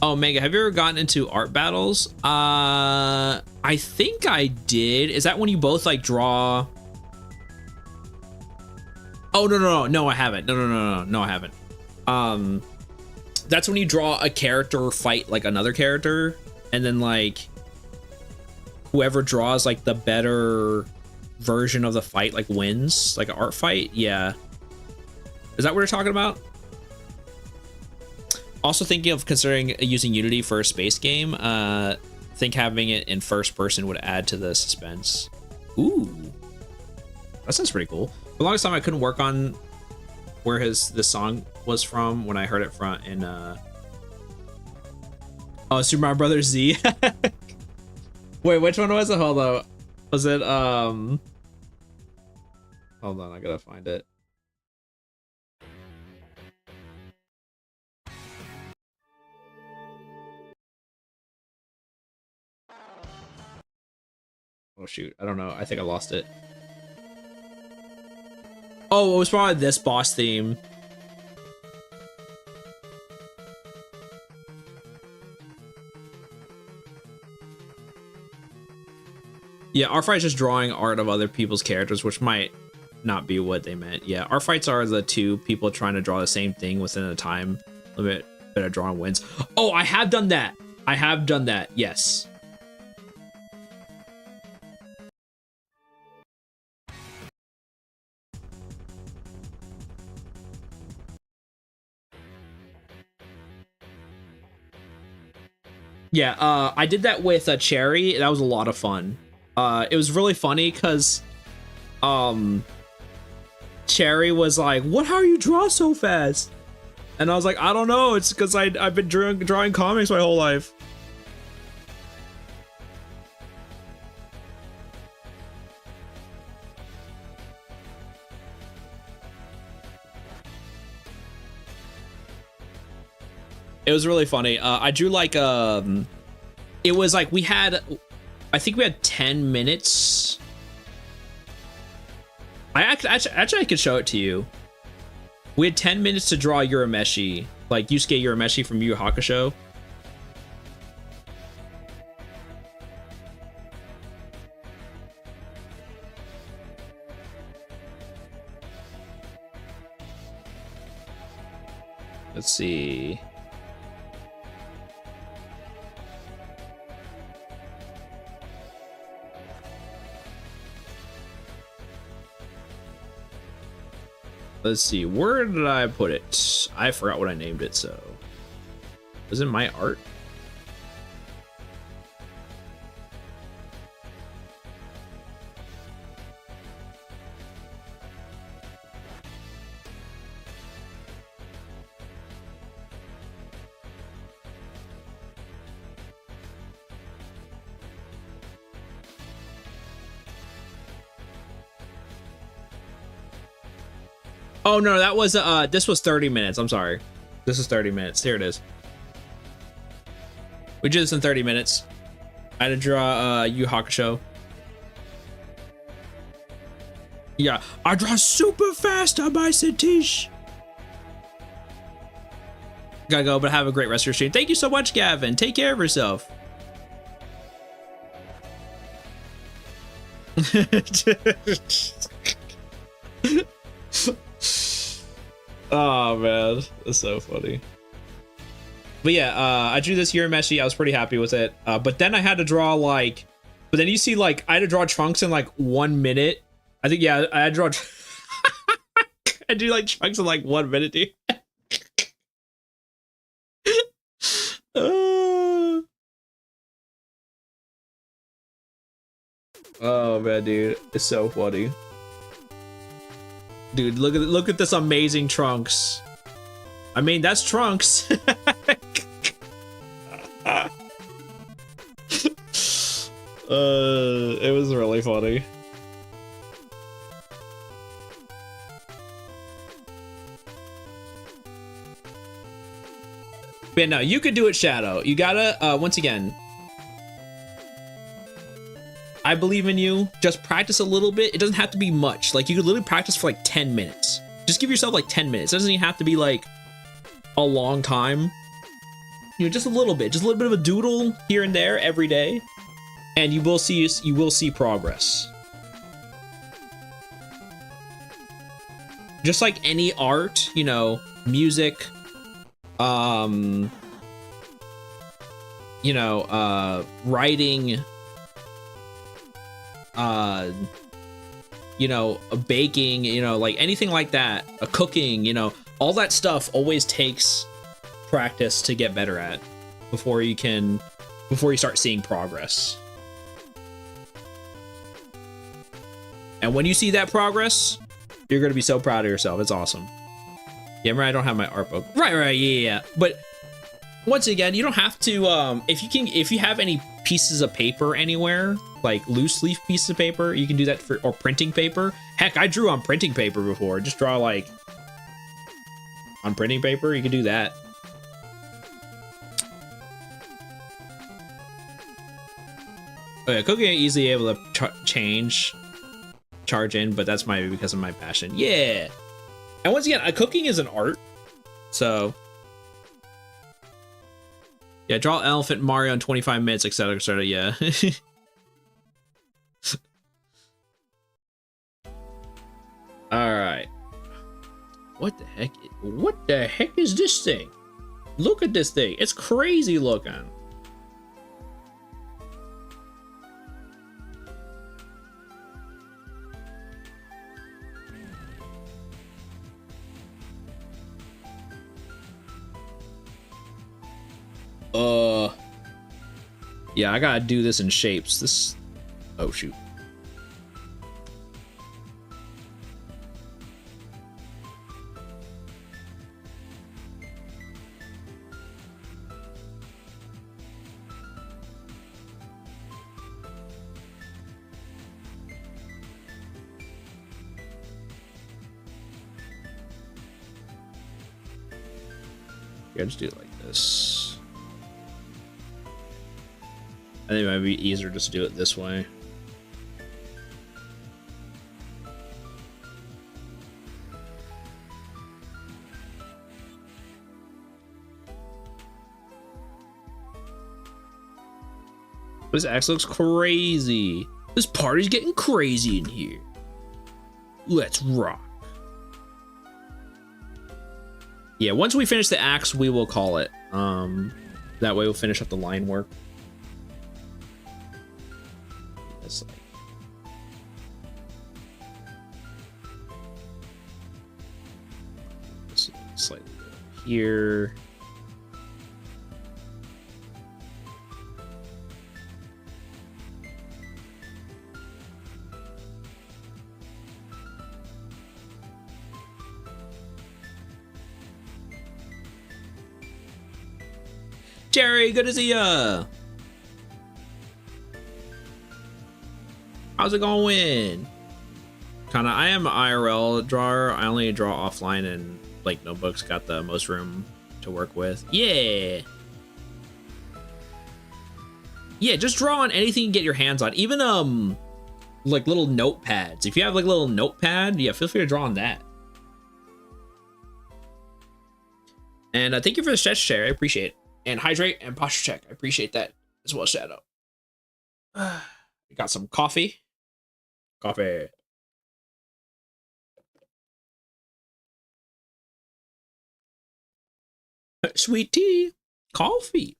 Oh, Mega, have you ever gotten into art battles? I think I did. Is that when you both like draw? Oh, no, I haven't. No, I haven't. That's when you draw a character fight like another character, and then like whoever draws like the better version of the fight like wins, like an art fight. Yeah. Is that what you're talking about? Also thinking of considering using Unity for a space game. Think having it in first person would add to the suspense. Ooh, that sounds pretty cool. For the longest time I couldn't work on where this song was from when I heard it from in Super Mario Brothers Z. Wait, which one was it? Hold on. Was it hold on, I gotta find it. Oh shoot, I don't know. I think I lost it. Oh, it was probably this boss theme. Yeah, art fights just drawing art of other people's characters, which might not be what they meant. Yeah, art fights are the two people trying to draw the same thing within a time limit, but a drawing wins. Oh, I have done that. Yes. Yeah, I did that with Cherry. That was a lot of fun. It was really funny because Cherry was like, "What? How you draw so fast?" And I was like, "I don't know. It's because I've been drawing comics my whole life." It was really funny. I drew like it was like I think we had 10 minutes. I could show it to you. We had 10 minutes to draw Urameshi, like Yusuke Urameshi from Yu Yu Hakusho. Let's see. Let's see, where did I put it? I forgot what I named it, so. Was it my art? Oh no, that was this was 30 minutes. I'm sorry. This is 30 minutes. Here it is. We did this in 30 minutes. I had to draw Yu Yu Hakusho. Yeah, I draw super fast on my Satish. Gotta go, but have a great rest of your stream. Thank you so much, Gavin. Take care of yourself. Oh man, that's so funny. But yeah, I drew this Urameshi. I was pretty happy with it. But then I had to draw like, but then you see like I had to draw Trunks in like 1 minute. I think yeah, I had to draw. I do like Trunks in like 1 minute, dude. Oh man, dude, it's so funny. Dude, look at this amazing Trunks. I mean, that's Trunks. It was really funny. But no, you could do it, Shadow. You gotta, once again, I believe in you. Just practice a little bit. It doesn't have to be much. Like, you could literally practice for like 10 minutes. Just give yourself like 10 minutes. It doesn't even have to be like a long time. You know, just a little bit. Just a little bit of a doodle here and there every day. And you will see progress. Just like any art, you know, music, you know, writing, you know, baking, you know, like anything like that, cooking, you know, all that stuff always takes practice to get better at before you start seeing progress. And when you see that progress, you're going to be so proud of yourself. It's awesome. Yeah, remember I don't have my art book. Right, yeah. But once again, you don't have to, if you have any pieces of paper anywhere, like loose leaf pieces of paper, you can do that or printing paper. Heck, I drew on printing paper before. Just draw like on printing paper, you can do that. Oh yeah, cooking easily able to charge in, but that's because of my passion. Yeah. And once again, cooking is an art. So yeah, draw elephant Mario in 25 minutes, etc., etc. Yeah. All right. What the heck? What the heck is this thing? Look at this thing. It's crazy looking. Yeah, I gotta do this in shapes. Oh shoot. Yeah, just do it like this. I think it might be easier just to do it this way. This axe looks crazy. This party's getting crazy in here. Let's rock. Yeah, once we finish the axe, we will call it. That way we'll finish up the line work. That's like... Slightly here. Jerry, good to see ya. How's it going? Kinda, I am an IRL drawer. I only draw offline, and like notebooks got the most room to work with. Yeah. Yeah, just draw on anything you can get your hands on. Even like little notepads. If you have like a little notepad, yeah, feel free to draw on that. And thank you for the stretch share. I appreciate it. And hydrate and posture check. I appreciate that as well, Shadow. We got some coffee. Coffee. Sweet tea. Coffee.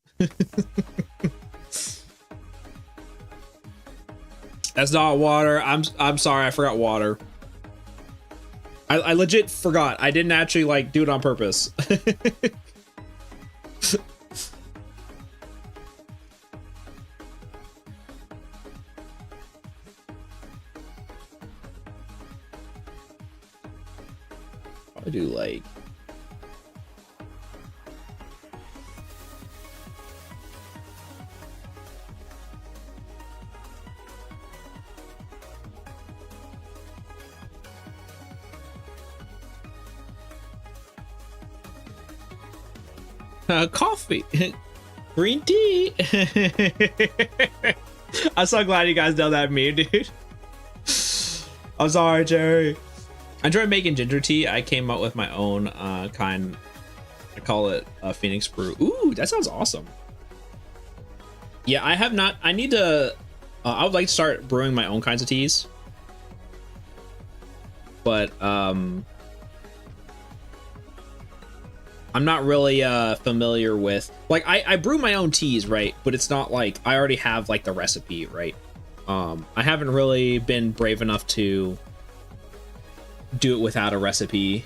That's not water. I'm sorry, I forgot water. I legit forgot. I didn't actually like do it on purpose. I do like coffee, green tea. I'm so glad you guys know that meme, dude. I'm sorry, Jerry. I enjoy making ginger tea. I came up with my own kind. I call it Phoenix Brew. Ooh, that sounds awesome. Yeah, I have not. I need to. I would like to start brewing my own kinds of teas, but I'm not really familiar with. Like, I brew my own teas, right? But it's not like I already have like the recipe, right? I haven't really been brave enough to do it without a recipe.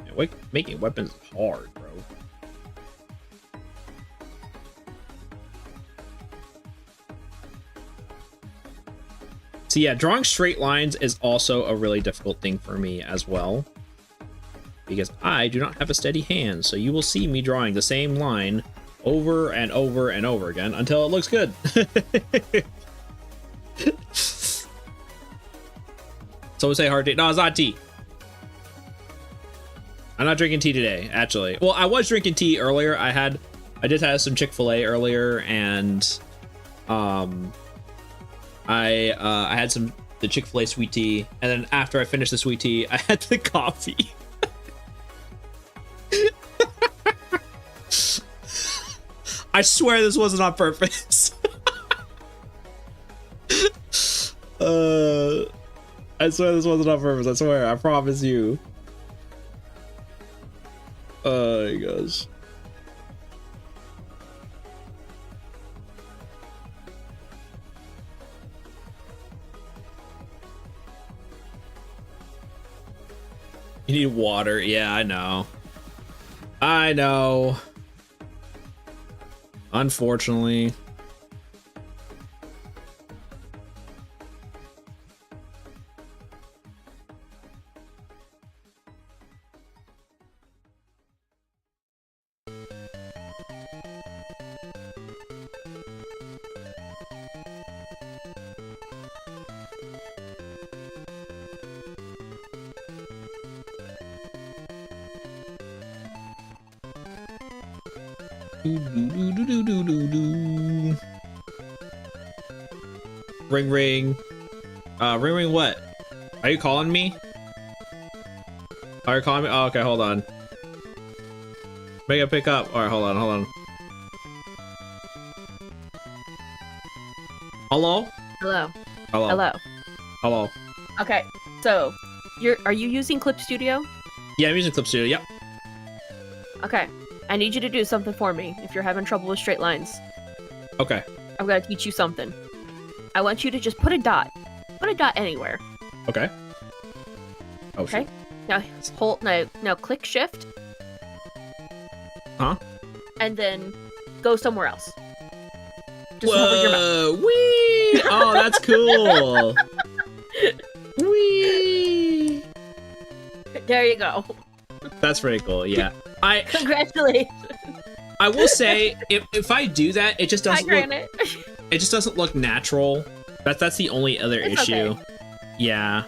Yeah, making weapons is hard, bro. So yeah, drawing straight lines is also a really difficult thing for me as well, because I do not have a steady hand, so you will see me drawing the same line over and over and over again until it looks good. Someone say hard tea. No, it's not tea. I'm not drinking tea today, actually. Well, I was drinking tea earlier. I did have some Chick-fil-A earlier, and I had the Chick-fil-A sweet tea, and then after I finished the sweet tea, I had the coffee. I swear this wasn't on purpose. I swear this wasn't on purpose. I swear. I promise you. Oh my gosh. You need water. Yeah, I know. I know. Unfortunately. Ring ring. Ring ring what? Are you calling me? Are you calling me? Oh, okay, hold on. Make it pick up. All right, hold on. Hello? Hello. Okay, so are you using Clip Studio? Yeah, I'm using Clip Studio. Yep. Okay, I need you to do something for me if you're having trouble with straight lines. Okay. I'm gonna teach you something. I want you to just put a dot. Put a dot anywhere. Okay. Oh, okay. Shoot. Now click Shift. Huh? And then go somewhere else. Just hover your mouse. Whee! Oh, that's cool. Whee! There you go. That's pretty cool. Yeah. Congratulations. I will say, if I do that, it just doesn't look. It just doesn't look natural. That's the only other issue. Okay. Yeah.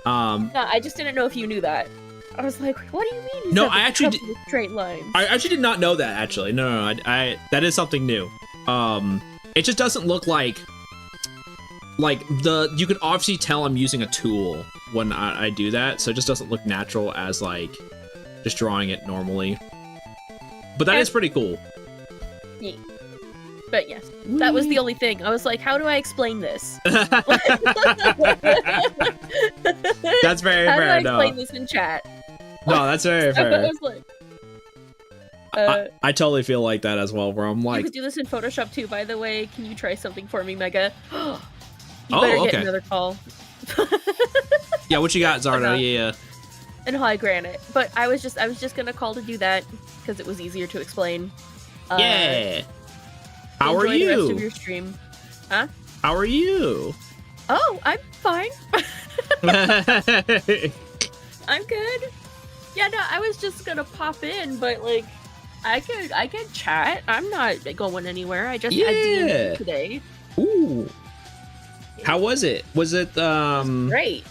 No, I just didn't know if you knew that. I was like, what do you mean? No, I actually did. Straight lines. I actually did not know that. Actually, no. I that is something new. It just doesn't look like you can obviously tell I'm using a tool when I do that, so it just doesn't look natural as like just drawing it normally. But that is pretty cool. Yeah. But yes, that was the only thing. I was like, how do I explain this? That's very how fair. How do I explain this in chat? No, that's very fair. I was like, I totally feel like that as well, where I'm you like... could do this in Photoshop too, by the way. Can you try something for me, Mega? You Oh, better okay. get another call. Yeah, what you got, Zardo? Yeah. And hi, Granite. But I was just gonna call to do that because it was easier to explain. Yeah. How are enjoy the rest you? of your stream. Huh? How are you? Oh, I'm fine. I'm good. Yeah, no, I was just gonna pop in, but like, I could chat. I'm not going anywhere. I just had D&D today. Ooh. How was it? Was it Great.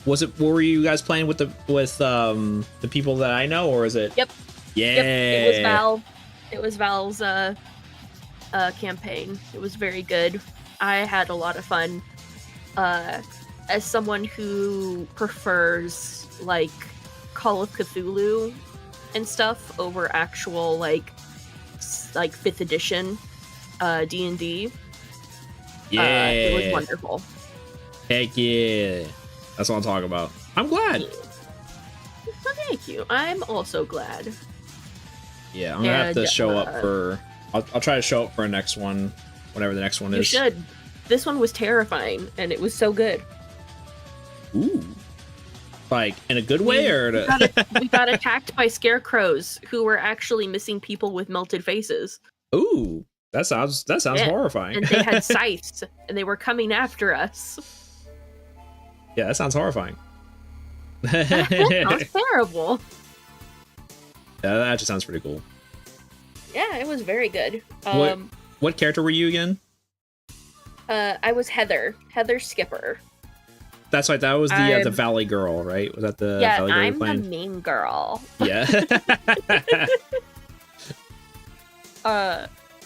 Was it? Were you guys playing with the people that I know, or is it? Yep. Yeah. Yep. It was Val. It was Val's campaign. It was very good. I had a lot of fun. As someone who prefers like Call of Cthulhu and stuff over actual like 5th edition D&D. Yeah. It was wonderful. Heck yeah. That's what I'm talking about. I'm glad. Well, thank you. I'm also glad. Yeah, I'm gonna have to show up for... I'll try to show up for a next one, whatever the next one is. You should. This one was terrifying, and it was so good. Ooh. Like, in a good way, or... We got attacked by scarecrows who were actually missing people with melted faces. Ooh. That sounds Yeah. horrifying. And they had scythes, and they were coming after us. Yeah, that sounds horrifying. That sounds terrible. Yeah, that actually sounds pretty cool. Yeah, it was very good. What character were you again? I was Heather Skipper. That's right. That was the Valley Girl, right? Was that the Yeah, Valley Girl you I'm were the playing? main girl. Yeah.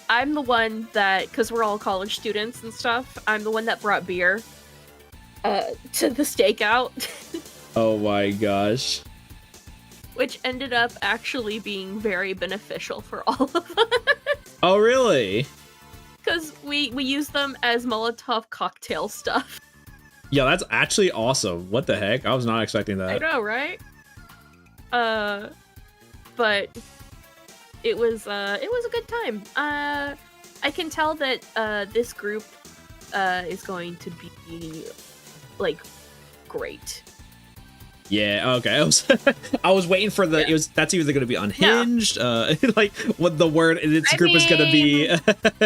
I'm the one that, because we're all college students and stuff, I'm the one that brought beer to the stakeout. Oh my gosh. Which ended up actually being very beneficial for all of us. Oh really? Because we use them as Molotov cocktail stuff. Yeah, that's actually awesome. What the heck? I was not expecting that. I know, right? But it was a good time. I can tell that this group is going to be like great. Yeah, okay. I was waiting for the that's either going to be unhinged, like what the word in its group is going to be.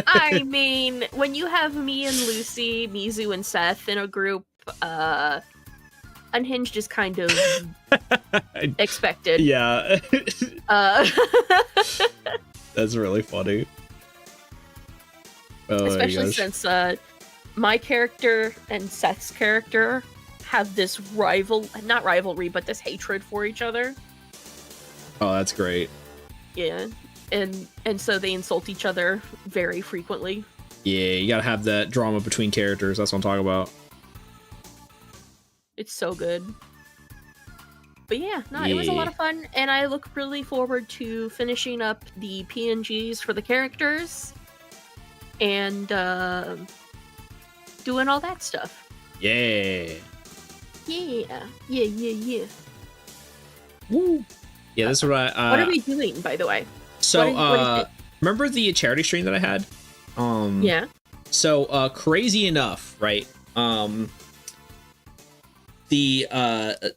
I mean, when you have me and Lucy, Mizu and Seth in a group, unhinged is kind of expected. Yeah. That's really funny. Oh, especially since my character and Seth's character have this not rivalry, but this hatred for each other. Oh, that's great. Yeah. And so they insult each other very frequently. Yeah, you gotta have that drama between characters. That's what I'm talking about. It's so good. But yeah, no, it was a lot of fun, and I look really forward to finishing up the PNGs for the characters and doing all that stuff. Yeah. Yeah. Woo. Yeah, that's what I. What are we doing, by the way? So, what is it? remember the charity stream that I had? Yeah. So, crazy enough, right?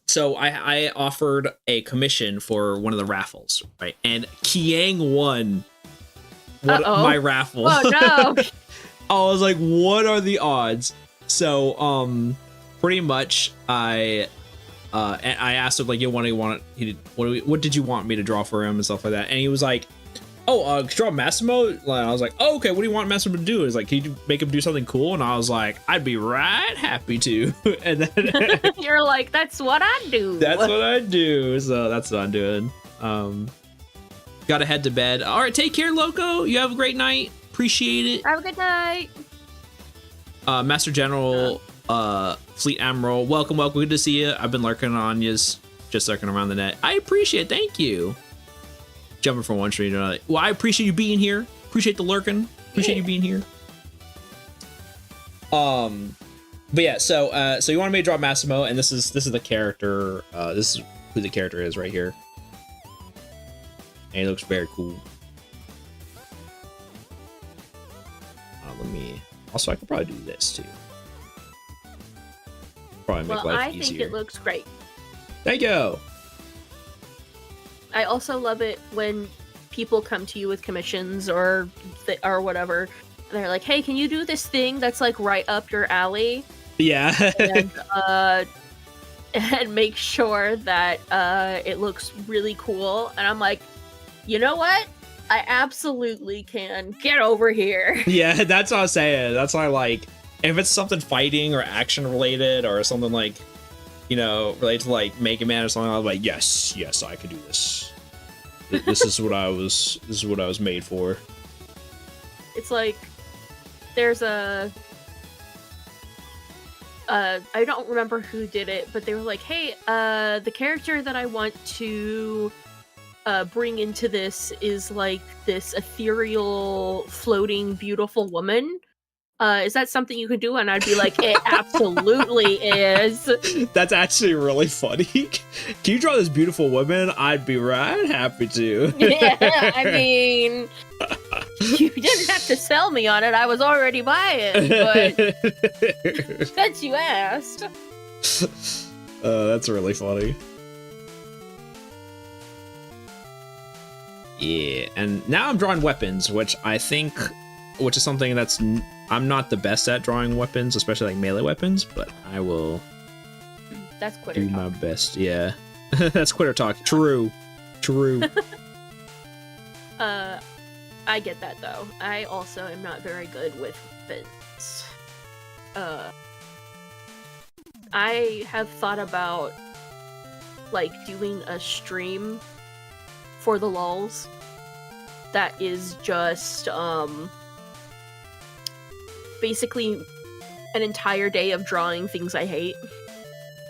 So I offered a commission for one of the raffles, right? And Keiang won my raffle. Oh no! I was like, what are the odds? So, pretty much and I asked him like, what did you want me to draw for him and stuff like that? And he was like, draw Massimo. And I was like, oh, okay, what do you want Massimo to do? He's like, can you make him do something cool? And I was like, I'd be right happy to. And then you're like, that's what I do. That's what I do. So that's what I'm doing. Gotta head to bed. All right, take care, Loco. You have a great night. Appreciate it. Have a good night. Master General, Fleet Admiral, welcome. Good to see you. I've been lurking on yous, just lurking around the net. I appreciate it. Thank you. Jumping from one stream to another. Well, I appreciate you being here. Appreciate the lurking. Appreciate you being here. But yeah, so you wanted me to draw Massimo, and this is the character. This is who the character is right here, and he looks very cool. Let me. Also, I could probably do this too. Probably make life easier. I think it looks great. Thank you. I also love it when people come to you with commissions or whatever. And they're like, "Hey, can you do this thing that's like right up your alley?" Yeah. and make sure that it looks really cool. And I'm like, you know what? I absolutely can. Get over here. Yeah, that's what I was saying. That's why, like, if it's something fighting or action related or something like, related to like Mega Man or something, I was like, yes, I could do this. This is what I was made for. It's like there's a I don't remember who did it, but they were like, hey, the character that I want to bring into this is like this ethereal, floating, beautiful woman. Is that something you can do? And I'd be like, it absolutely is. That's actually really funny. Can you draw this beautiful woman? I'd be right happy to. Yeah, I mean, you didn't have to sell me on it. I was already buying, but since you asked. That's really funny. Yeah, and now I'm drawing weapons, which is something that's I'm not the best at drawing weapons, especially like melee weapons, but I will That's quitter do talk. my best. Yeah. That's quitter talk. True. I get that though. I also am not very good with weapons. I have thought about like doing a stream for the lulz that is just basically an entire day of drawing things I hate.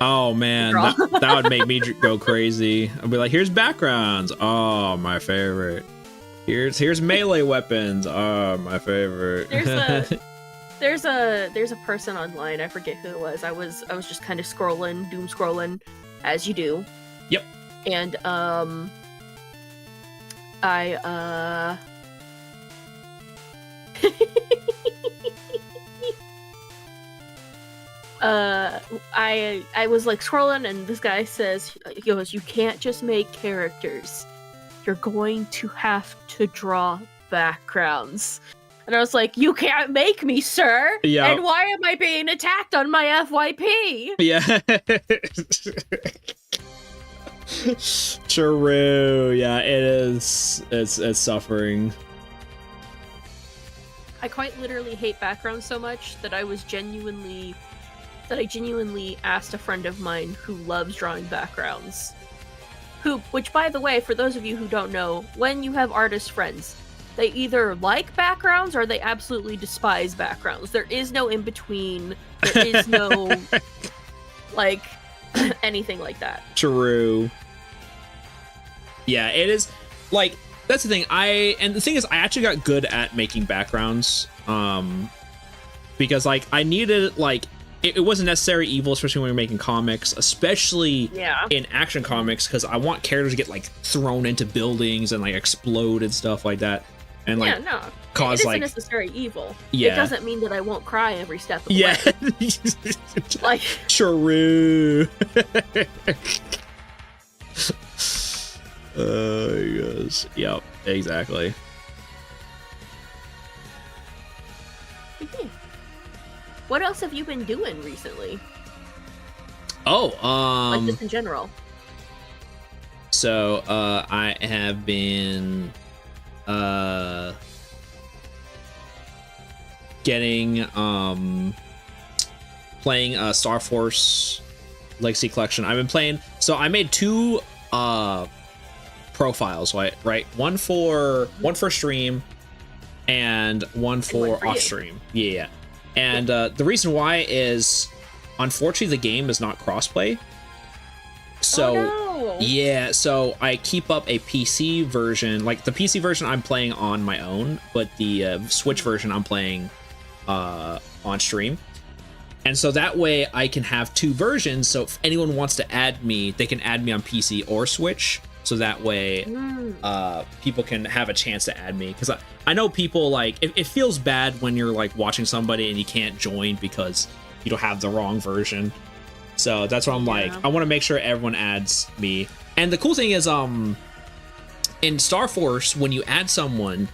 Oh man, that would make me go crazy. I'd be like, here's backgrounds. Oh, my favorite. Here's melee weapons. Oh, my favorite. There's a person online, I forget who it was. I was just kind of doom scrolling as you do. Yep. And I was like scrolling, and this guy he goes, you can't just make characters. You're going to have to draw backgrounds. And I was like, you can't make me, sir. Yeah. And why am I being attacked on my FYP? Yeah. True. Yeah, it is. It's suffering. I quite literally hate backgrounds so much that I genuinely asked a friend of mine who loves drawing backgrounds. Which, by the way, for those of you who don't know, when you have artist friends, they either like backgrounds or they absolutely despise backgrounds. There is no in between. There is no, like, anything like that. True. Yeah, it is like that's the thing. And the thing is, I actually got good at making backgrounds. Because like I needed like it wasn't necessarily evil, especially when you're making comics, especially in action comics, because I want characters to get like thrown into buildings and like explode and stuff like that. And like cause it isn't like necessarily evil. Yeah. It doesn't mean that I won't cry every step of the yeah. way. Like True. Oh yes. Yep, exactly. What else have you been doing recently? Oh, like just in general. So I have been getting playing Star Force Legacy Collection. I've been playing, so I made 2 profiles, right? One for stream and one for off stream. Yeah. And the reason why is, unfortunately, the game is not crossplay. So yeah, so I keep up a PC version. Like the PC version I'm playing on my own, but the Switch version I'm playing on stream. And so that way I can have 2 versions. So if anyone wants to add me, they can add me on PC or Switch. So that way people can have a chance to add me. Because I know people like, it feels bad when you're like watching somebody and you can't join because you don't have the wrong version. So that's why I'm like, I want to make sure everyone adds me. And the cool thing is, in Star Force, when you add someone,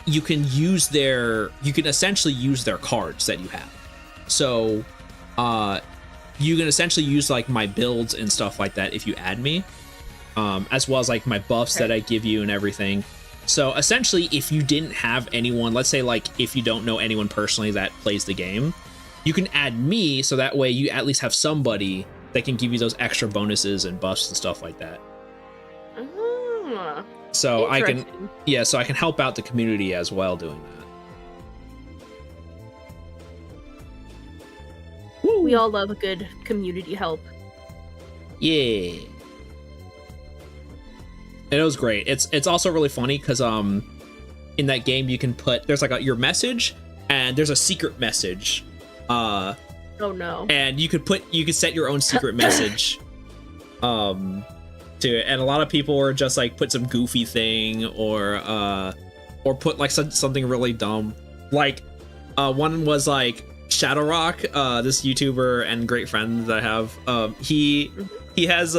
you can essentially use their cards that you have. So you can essentially use like my builds and stuff like that if you add me, as well as like my buffs that I give you and everything. So essentially, if you didn't have anyone, let's say like if you don't know anyone personally that plays the game, you can add me, so that way you at least have somebody that can give you those extra bonuses and buffs and stuff like that. So I can, so I can help out the community as well doing that. We all love a good community help. Yeah. And it was great. It's also really funny because in that game you can put, there's like your message and there's a secret message. Oh no. And you could set your own secret message to it. And a lot of people were just like put some goofy thing or put like something really dumb. Like one was like Shadowrock, this YouTuber and great friend that I have. He has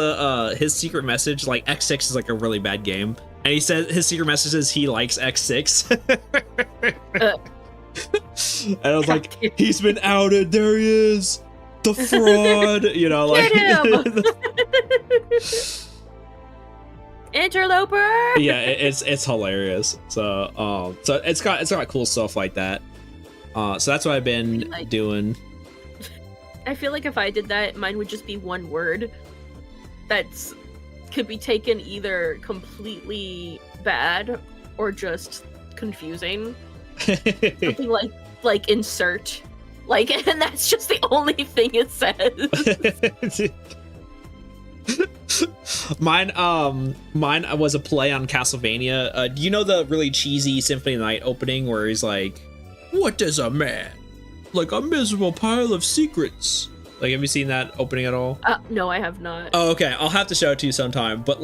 his secret message, like X6 is like a really bad game, and he says his secret message is he likes X6. And I was like, he's been outed, there he is, the fraud. You know, like interloper. Yeah, it's hilarious. So so it's got cool stuff like that. So that's what I've been doing. I feel like if I did that, mine would just be one word that's could be taken either completely bad or just confusing. Something like insert. Like, and that's just the only thing it says. Mine was a play on Castlevania. Do you know the really cheesy Symphony of the Night opening where he's like, "What does a man? Like a miserable pile of secrets." Like, have you seen that opening at all? No, I have not. Oh, okay. I'll have to show it to you sometime. But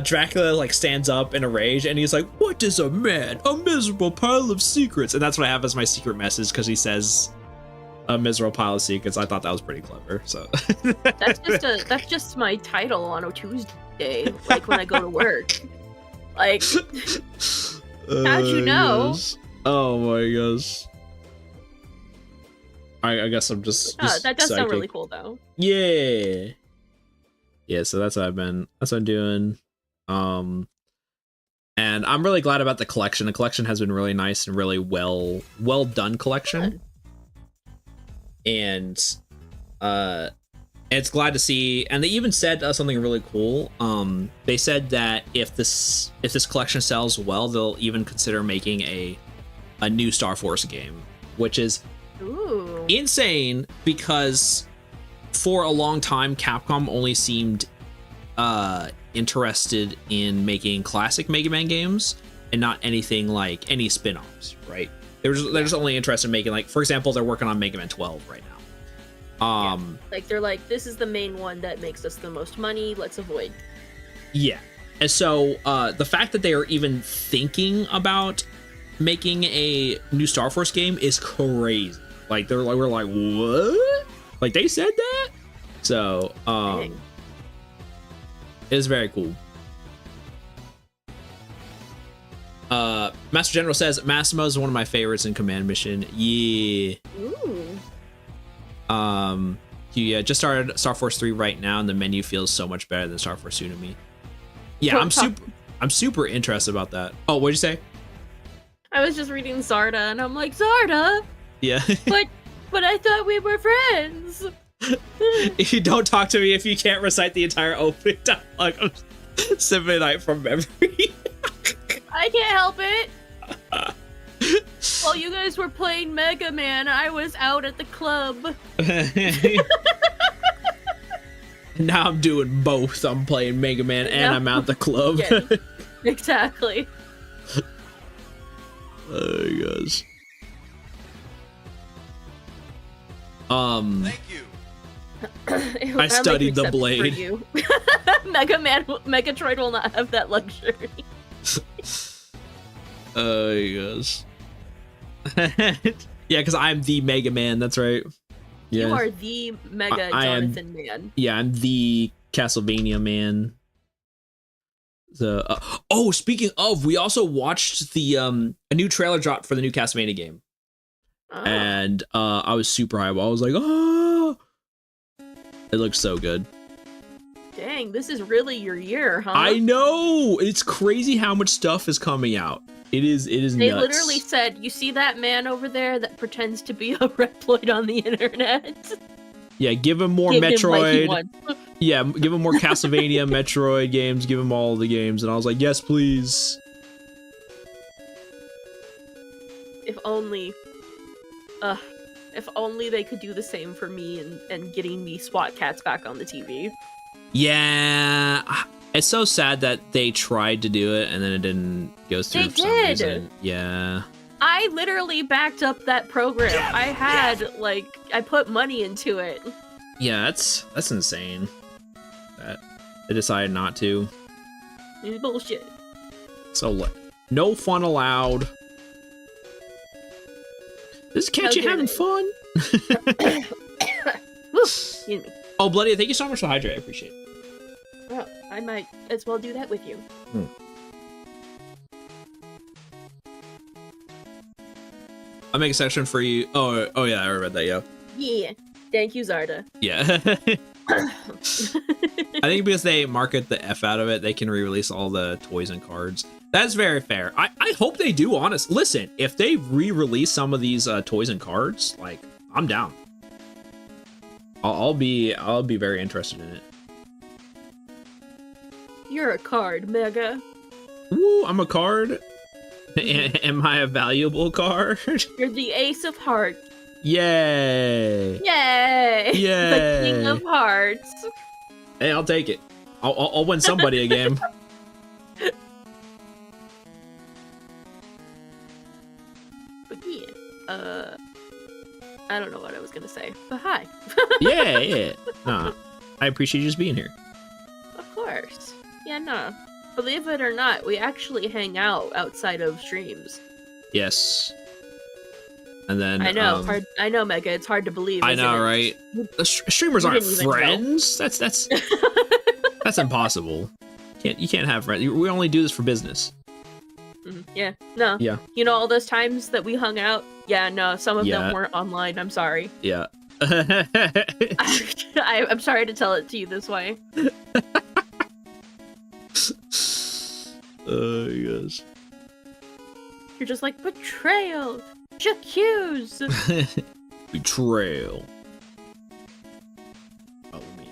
Dracula like stands up in a rage and he's like, "What is a man? A miserable pile of secrets." And that's what I have as my secret message because he says a miserable pile of secrets. I thought that was pretty clever. So that's just my title on a Tuesday, like when I go to work. Like, how'd you know? Gosh. Oh my gosh. I guess I'm just that does sound psychic. really cool though. Yeah. Yeah, so that's what I'm doing. And I'm really glad about the collection. The collection has been really nice and really well done collection. And it's glad to see, and they even said something really cool. They said that if this collection sells well, they'll even consider making a new Star Force game, which is Ooh. insane because for a long time Capcom only seemed interested in making classic Mega Man games and not anything like any spin-offs, right? They're just only interested in making, like, for example, they're working on Mega Man 12 right now. Like, they're like, this is the main one that makes us the most money, let's avoid. Yeah. And so the fact that they are even thinking about making a new Star Force game is crazy. Like, we're like, what? Like, they said that? So, it's very cool. Master General says Massimo is one of my favorites in Command Mission. Yeah. Ooh. Yeah, just started Star Force 3 right now, and the menu feels so much better than Star Force Tsunami. Yeah, I'm super interested about that. Oh, what'd you say? I was just reading Zarda, and I'm like, Zarda? Yeah. but I thought we were friends. You don't talk to me if you can't recite the entire opening dialogue of Symphony Night from memory. I can't help it. While you guys were playing Mega Man, I was out at the club. Now I'm doing both. I'm playing Mega Man and I'm out the club. Yeah, exactly. Oh my gosh. Thank you. I studied the blade. Megatroid will not have that luxury. Oh my gosh. Yeah, because I'm the Mega Man. That's right. Yeah. You are the Mega Jonathan Man. Yeah, I'm the Castlevania man. Oh, speaking of, we also watched the a new trailer drop for the new Castlevania game, and I was super hyped. I was like, oh, it looks so good. Dang, this is really your year, huh? I know, it's crazy how much stuff is coming out. It is They nuts. literally said, you see that man over there that pretends to be a Reploid on the internet? Yeah, give him more Give him what he Metroid. wants. Yeah, give him more Castlevania, Metroid games. Give him all the games, and I was like, yes, please. If only they could do the same for me and getting me SWAT cats back on the TV. Yeah, it's so sad that they tried to do it and then it didn't go through. They for some did. reason. Yeah. I I literally backed up that program. I had, I put money into it. Yeah, that's insane. That they decided not to. It's bullshit. So no fun allowed. This catch you having fun? Woo, excuse me. Oh, Bloody, thank you so much for hydrate. I appreciate it. Well, I might as well do that with you. I'll make a section for you. Oh yeah, I read that. Yeah. Yeah. Thank you, Zarda. Yeah. I think because they market the F out of it, they can re-release all the toys and cards. That's very fair. I hope they do, honest. Listen, if they re-release some of these toys and cards, like, I'm down. I'll be very interested in it. You're a card, Mega. Woo, I'm a card. Am I a valuable card? You're the Ace of Hearts. Yay! Yay! Yay! The King of Hearts. Hey, I'll take it. I'll win somebody a game. But yeah, I don't know what I was gonna say, but hi. Yeah. Nah, I appreciate you just being here. Of course. Yeah, no. Believe it or not, we actually hang out outside of streams. Yes. And then I know, I know, Mega. It's hard to believe. I know, isn't it? right? The streamers You aren't didn't even know. friends. That's that's impossible. You can't have friends. We only do this for business. Yeah. No. Yeah. You know all those times that we hung out? Yeah. No. Some of Yeah. them weren't online. I'm sorry. Yeah. I'm sorry to tell it to you this way. Oh gosh. You're just like betrayal, j'accuse. Betrayal. Oh man.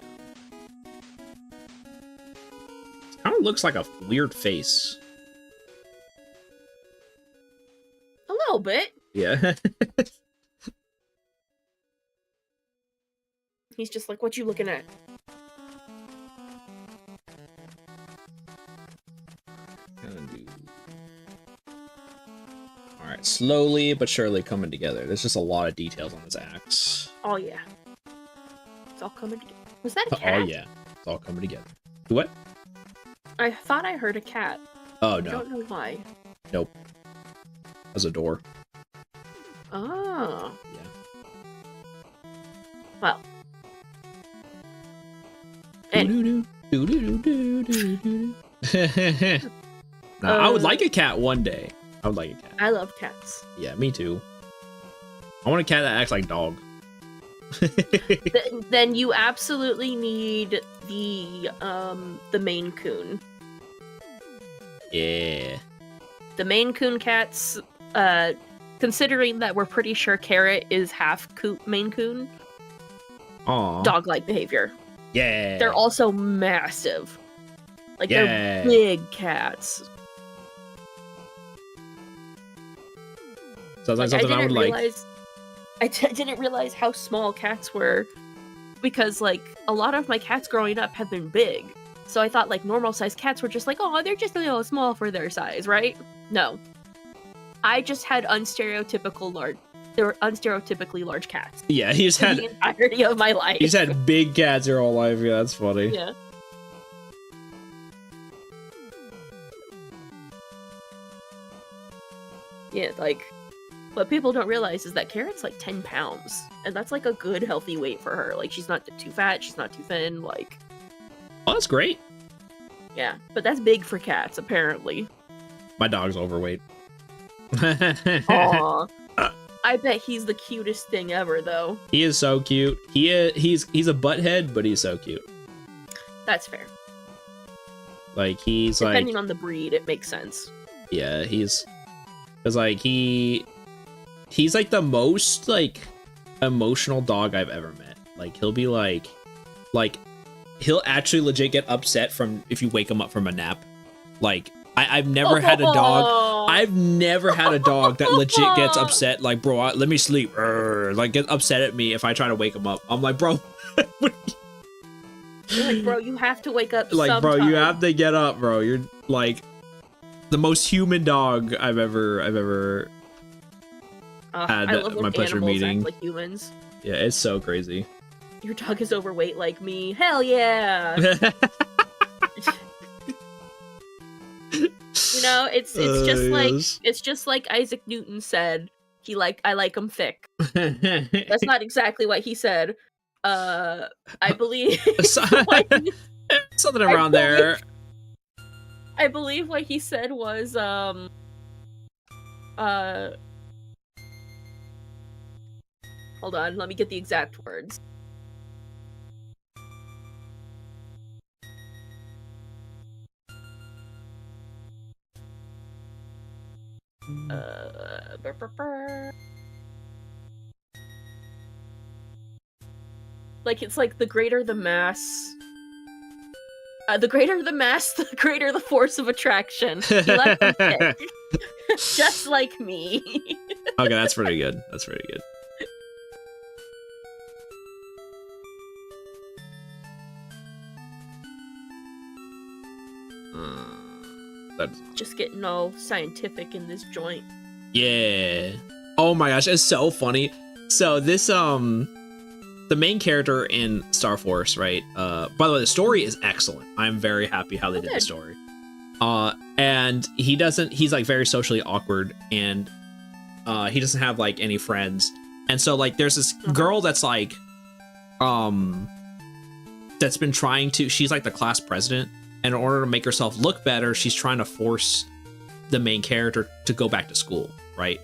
It kind of looks like a weird face. A little bit. Yeah. He's just like, what you looking at? Alright, slowly but surely coming together. There's just a lot of details on this axe. Oh yeah. It's all coming together. Was that a cat? Oh yeah. It's all coming together. What? I thought I heard a cat. Oh I no. don't know why. Nope. There's a door. Oh. Yeah. Well. Nah, I would like a cat one day. I would like a cat. I love cats. Yeah, me too. I want a cat that acts like dog. Then you absolutely need the Maine Coon. Yeah. The Maine Coon cats, considering that we're pretty sure Carrot is half Maine Coon, Aww. dog-like behavior. Yeah. They're also massive. Like, Yeah. they're big cats. Sounds like something I would like. I didn't realize how small cats were, because, like, a lot of my cats growing up have been big. So I thought, like, normal-sized cats were just like, oh, they're just a little small for their size, right? No. I just had unstereotypically large cats. Yeah, he's had the entirety of my life. He's had big cats your whole life. Yeah, that's funny. Yeah. Yeah, like, what people don't realize is that Carrot's like 10 pounds, and that's like a good healthy weight for her. Like, she's not too fat, she's not too thin, like... Oh, that's great. Yeah, but that's big for cats, apparently. My dog's overweight. Aww. I bet he's the cutest thing ever, though. He is so cute. He's a butthead, but he's so cute. That's fair. Like, he's Depending on the breed, it makes sense. Yeah, he's... Cause like, he's like the most, like, emotional dog I've ever met. Like, he'll be like, he'll actually legit get upset from if you wake him up from a nap. Like, I've never had a dog. I've never had a dog that legit gets upset. Like, bro, let me sleep. Like, get upset at me if I try to wake him up. I'm like, bro. You're like, bro, you have to wake up. Like, sometime. bro, you have to get up, bro. You're like the most human dog I've ever had I love when my pleasure animals meeting. act like humans. Yeah, it's so crazy. Your dog is overweight like me. Hell yeah. You know, it's just like Isaac Newton said. I like him thick. That's not exactly what he said. I believe something around there. I believe what he said was hold on, let me get the exact words. Like, it's like the greater the mass, the greater the force of attraction. He left them thick. Just like me. Okay, that's pretty good. That's pretty good. That's just getting all scientific in this joint. Yeah. Oh my gosh, it's so funny. So this the main character in Star Force, right? By the way, the story is excellent. I'm very happy how they did the story. And he's like very socially awkward, and he doesn't have like any friends. And so like there's this girl that's like that's been trying to, she's like the class president, and in order to make herself look better, she's trying to force the main character to go back to school, right?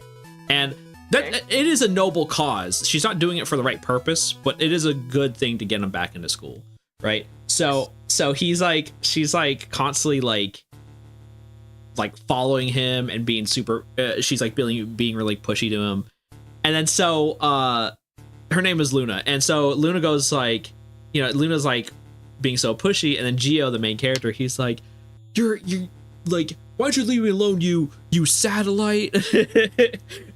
And that it is a noble cause. She's not doing it for the right purpose, but it is a good thing to get him back into school, right? So he's like, she's like constantly like following him and being super, she's like being really pushy to him. And then so her name is Luna, and so Luna goes like, you know, Luna's like being so pushy, and then Geo, the main character, he's like, you're like, why'd you leave me alone, you satellite?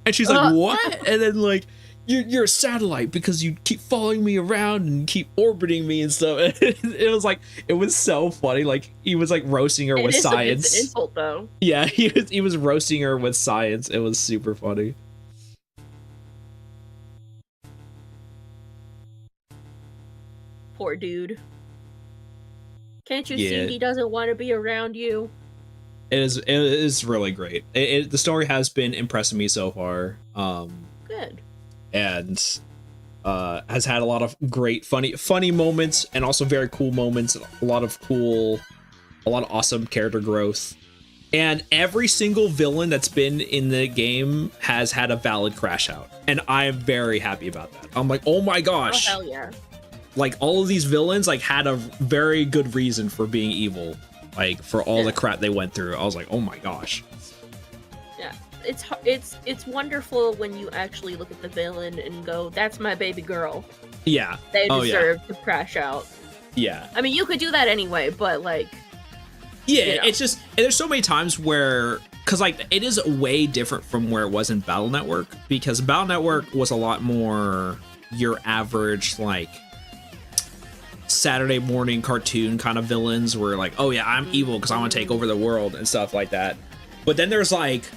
And she's like, what? And then like you're a satellite because you keep following me around and keep orbiting me and stuff. It was so funny. Like he was like roasting her with science. It's an insult though. Yeah, he was roasting her with science. It was super funny. Poor dude. Can't you see he doesn't want to be around you? It is really great. The story has been impressing me so far. Good. And has had a lot of great funny moments and also very cool moments. A lot of awesome character growth. And every single villain that's been in the game has had a valid crash out. And I am very happy about that. I'm like, oh my gosh. Oh, hell yeah. Like all of these villains like had a very good reason for being evil. Like for all the crap they went through. I was like, oh my gosh. Yeah. It's wonderful when you actually look at the villain and go, that's my baby girl. Yeah. They deserve to crash out. Yeah. I mean, you could do that anyway, but like... Yeah, you know. it's just, there's so many times where, because like it is way different from where it was in Battle Network, because Battle Network was a lot more your average like Saturday morning cartoon kind of villains where like, oh yeah, I'm evil because I want to take over the world and stuff like that. But then there's like,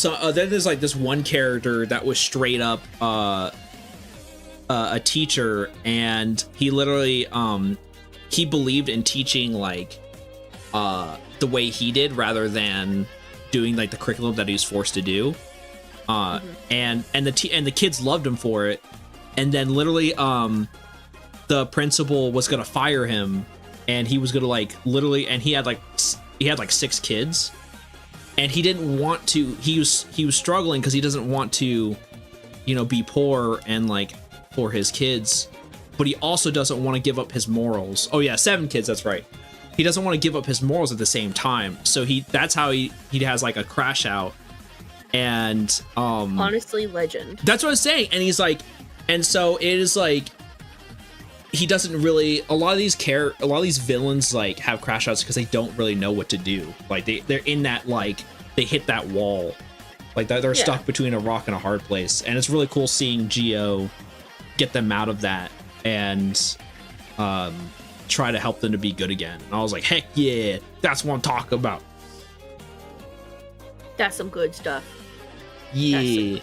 then there's like this one character that was straight up a teacher, and he literally he believed in teaching like the way he did rather than doing like the curriculum that he was forced to do. And the kids loved him for it. And then literally the principal was gonna fire him, and he was gonna like literally, and he had like 6 kids, and he didn't want to, he was struggling because he doesn't want to, you know, be poor and like for his kids, but he also doesn't want to give up his morals. Oh yeah, 7 kids, that's right. He doesn't want to give up his morals at the same time. So that's how he has like a crash out. And honestly, legend. That's what I was saying. And he's like, and so it is like he doesn't really, a lot of these villains like have crash outs because they don't really know what to do. Like they're in that, like they hit that wall. Like they're stuck between a rock and a hard place. And it's really cool seeing Geo get them out of that and try to help them to be good again. And I was like, heck yeah, that's what I'm talking about. That's some good stuff. Yeah.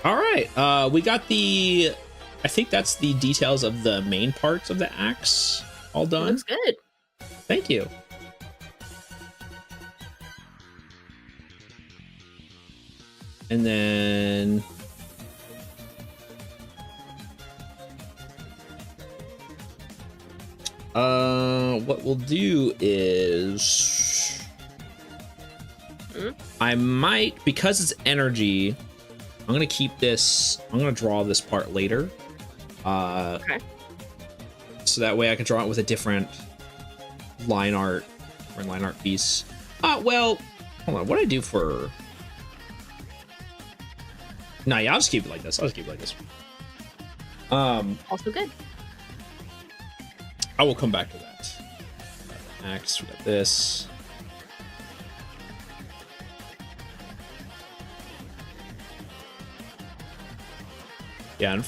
All right, we got I think that's the details of the main parts of the axe all done. Looks good. Thank you. And then what we'll do is I might, because it's energy, I'm gonna keep this, I'm gonna draw this part later. Okay. So that way I can draw it with a different line art or line art piece. Well, hold on, what do I do for... No, yeah, I'll just keep it like this. Also good. I will come back to that. Axe, we got this. Yeah,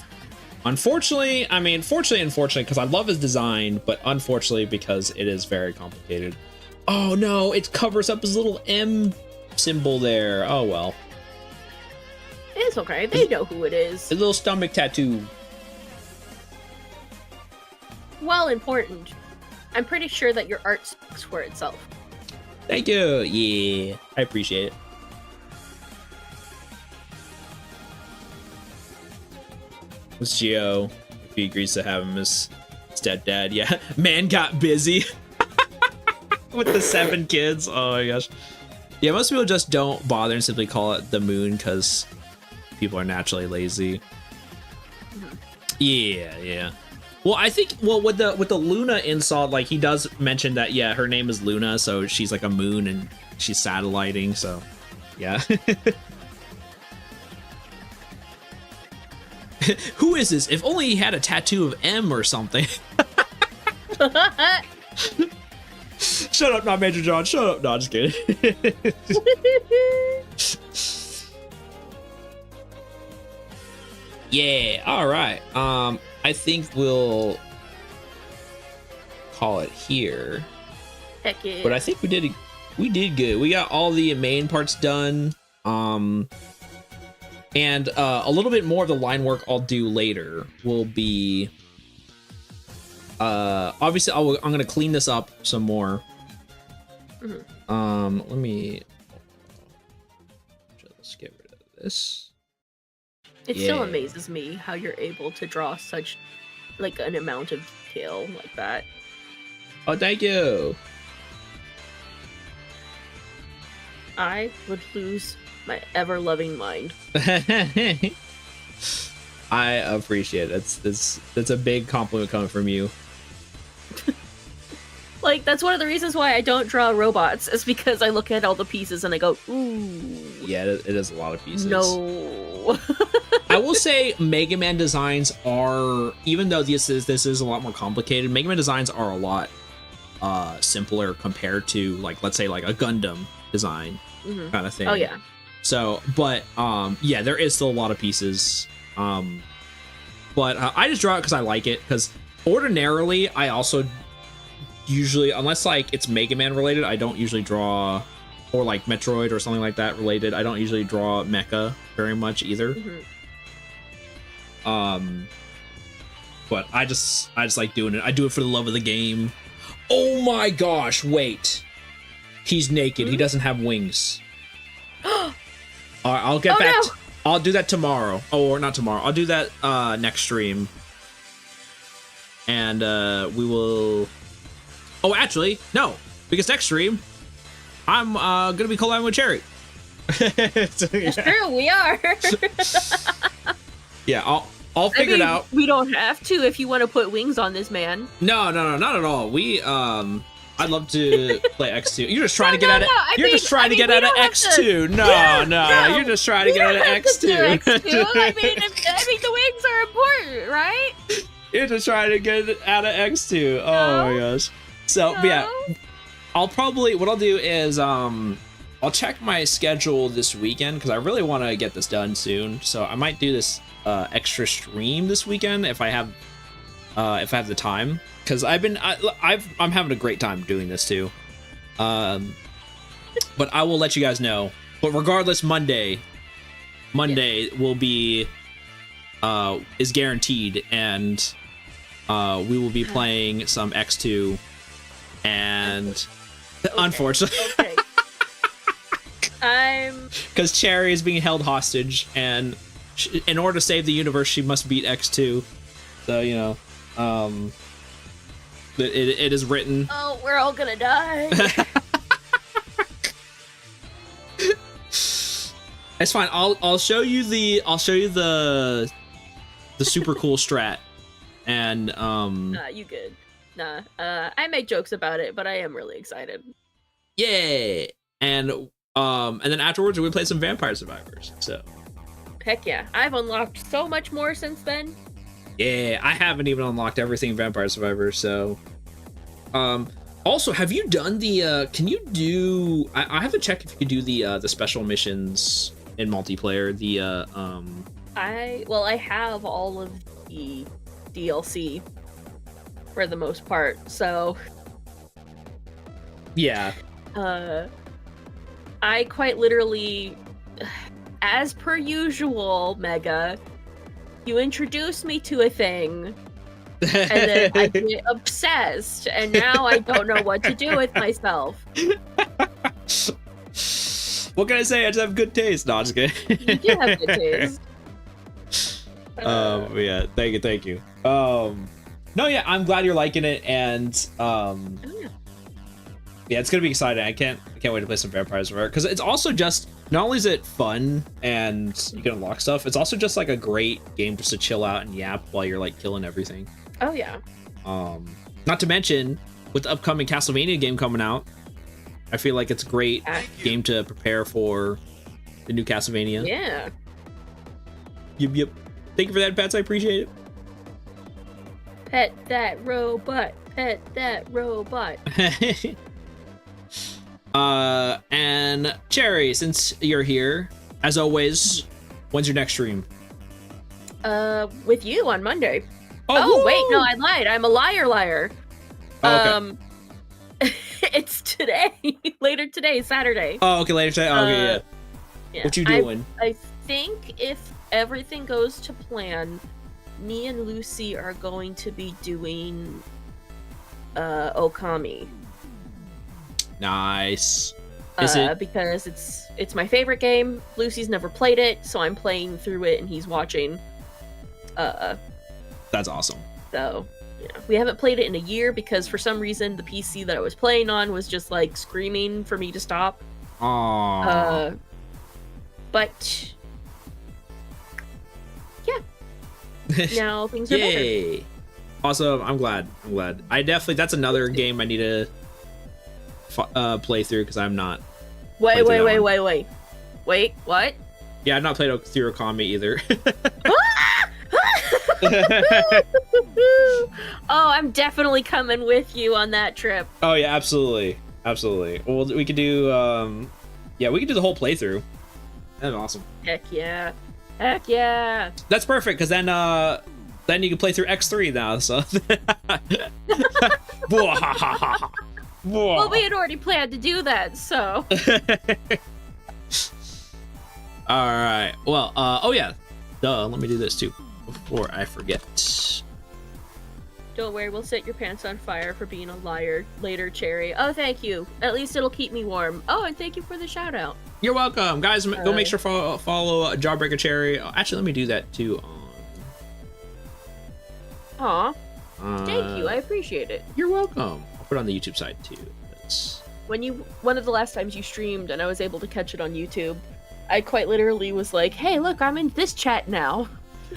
unfortunately, I mean, fortunately, unfortunately, because I love his design, but unfortunately, because it is very complicated. Oh no, it covers up his little M symbol there. Oh well. It's okay. They know who it is. A little stomach tattoo. Well, important. I'm pretty sure that your art speaks for itself. Thank you. Yeah, I appreciate it. It's Geo, if he agrees to have him as stepdad. Yeah, man got busy with the 7 kids. Oh my gosh. Yeah, most people just don't bother and simply call it the moon because people are naturally lazy. Yeah. Well, I think with the Luna insult, like he does mention that her name is Luna, so she's like a moon and she's satelliting. So, yeah. Who is this? If only he had a tattoo of M or something. Shut up, not Major John. Shut up. No, I'm just kidding. Yeah, all right. I think we'll call it here. Heck yeah. But I think we did good. We got all the main parts done. And a little bit more of the line work I'll do later will be obviously I'm gonna clean this up some more. Let me just get rid of this. It still amazes me how you're able to draw such like an amount of detail like that. Oh, thank you. I would lose my ever-loving mind. I appreciate it. That's a big compliment coming from you. Like, that's one of the reasons why I don't draw robots, is because I look at all the pieces and I go, ooh. Yeah, it is a lot of pieces. No. I will say Mega Man designs are, even though this is a lot more complicated, Mega Man designs are a lot simpler compared to, like, let's say, like a Gundam design kind of thing. Oh, yeah. So, but, yeah, there is still a lot of pieces. But I just draw it because I like it, because ordinarily I also usually, unless like it's Mega Man related, I don't usually draw, or like Metroid or something like that related, I don't usually draw mecha very much either. But I just like doing it. I do it for the love of the game. Oh my gosh, wait. He's naked. He doesn't have wings. All right, I'll get back. No. I'll do that tomorrow. Oh, or not tomorrow. I'll do that next stream. And we will... Oh, actually, no. Because next stream, I'm going to be collabing with Cherry. It's true, we are. Yeah, I'll figure it out. We don't have to if you want to put wings on this man. No, not at all. We, I'd love to play X2. You're just trying to get out of. You're just trying to get out of X2. No, you're just trying to get out of X2. I mean, the wings are important, right? You're just trying to get out of X2. Oh my gosh. So yeah, what I'll do is I'll check my schedule this weekend because I really want to get this done soon. So I might do this extra stream this weekend if I have the time, because I'm having a great time doing this too. But I will let you guys know. But regardless, Monday will be is guaranteed, and we will be playing some X2, and unfortunately, because Cherry is being held hostage, and in order to save the universe, she must beat X2. So you know, it is written. Oh, we're all gonna die. It's fine. I'll show you the super cool strat, and Nah, you good. Nah, I make jokes about it, but I am really excited. Yeah, and then afterwards we play some Vampire Survivors. So heck yeah, I've unlocked so much more since then. Yeah, I haven't even unlocked everything Vampire Survivors. So, also, have you done the? Can you do? I have to check if you can do the special missions in multiplayer. I have all of the DLC for the most part, so yeah. I quite literally, as per usual, Mega, you introduce me to a thing, and then I get obsessed, and now I don't know what to do with myself. What can I say? I just have good taste. No, I'm just kidding. You do have good taste. Yeah, thank you. No, yeah, I'm glad you're liking it, and yeah, it's gonna be exciting. I can't wait to play some Vampire Survivor, because it's also just, not only is it fun and you can unlock stuff, it's also just like a great game just to chill out and yap while you're like killing everything. Oh yeah. Not to mention, with the upcoming Castlevania game coming out, I feel like it's a great game to prepare for the new Castlevania. Yeah. Yep. Thank you for that, Pets. I appreciate it. Pet that robot. Pet that robot. And Cherry, since you're here, as always, when's your next stream? With you on Monday. Oh, wait, no, I lied. I'm a liar. Oh, okay. It's today. Later today, Saturday. Oh, okay, later today. Okay, Yeah. What you doing? I think if everything goes to plan, me and Lucy are going to be doing Okami. Nice. Is it because it's my favorite game. Lucy's never played it, so I'm playing through it and he's watching. That's awesome. So, yeah. We haven't played it in a year because for some reason the PC that I was playing on was just like screaming for me to stop. Aww. But yeah. Now things are Yay. better. Awesome. I'm glad. I definitely, that's another game I need to play through because I'm not. Wait, what? Yeah, I've not played through Okami either. Oh, I'm definitely coming with you on that trip. Oh yeah, absolutely. Well, we could do we could do the whole playthrough. That's awesome. Heck yeah. That's perfect because then you can play through X3 now. So. Well, we had already planned to do that, so. All right. Well, oh yeah. Duh. Let me do this too before I forget. Don't worry, we'll set your pants on fire for being a liar later, Cherry. Oh, thank you. At least it'll keep me warm. Oh, and thank you for the shout out. You're welcome, guys. Go make sure follow Jawbreaker Cherry. Actually, let me do that too. Aw. Thank you. I appreciate it. You're welcome. I'll put it on the YouTube side too. One of the last times you streamed and I was able to catch it on YouTube, I quite literally was like, "Hey, look, I'm in this chat now."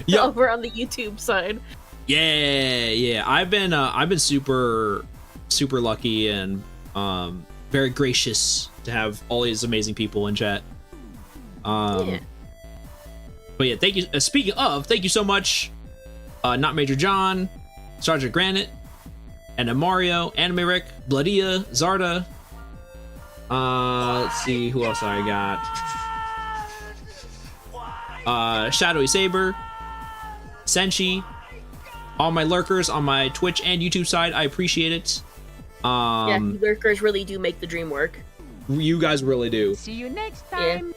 Yep. Over on the YouTube side. Yeah. I've been super lucky and very gracious to have all these amazing people in chat. But yeah, thank you. Speaking of, thank you so much, Not Major John, Sergeant Granite, and Mario, Anime Rick, Bloodia, Zarda. Let's see who else I got. Shadowy Saber, Senshi, all my lurkers on my Twitch and YouTube side. I appreciate it. Yeah, lurkers really do make the dream work. You guys really do. See you next time.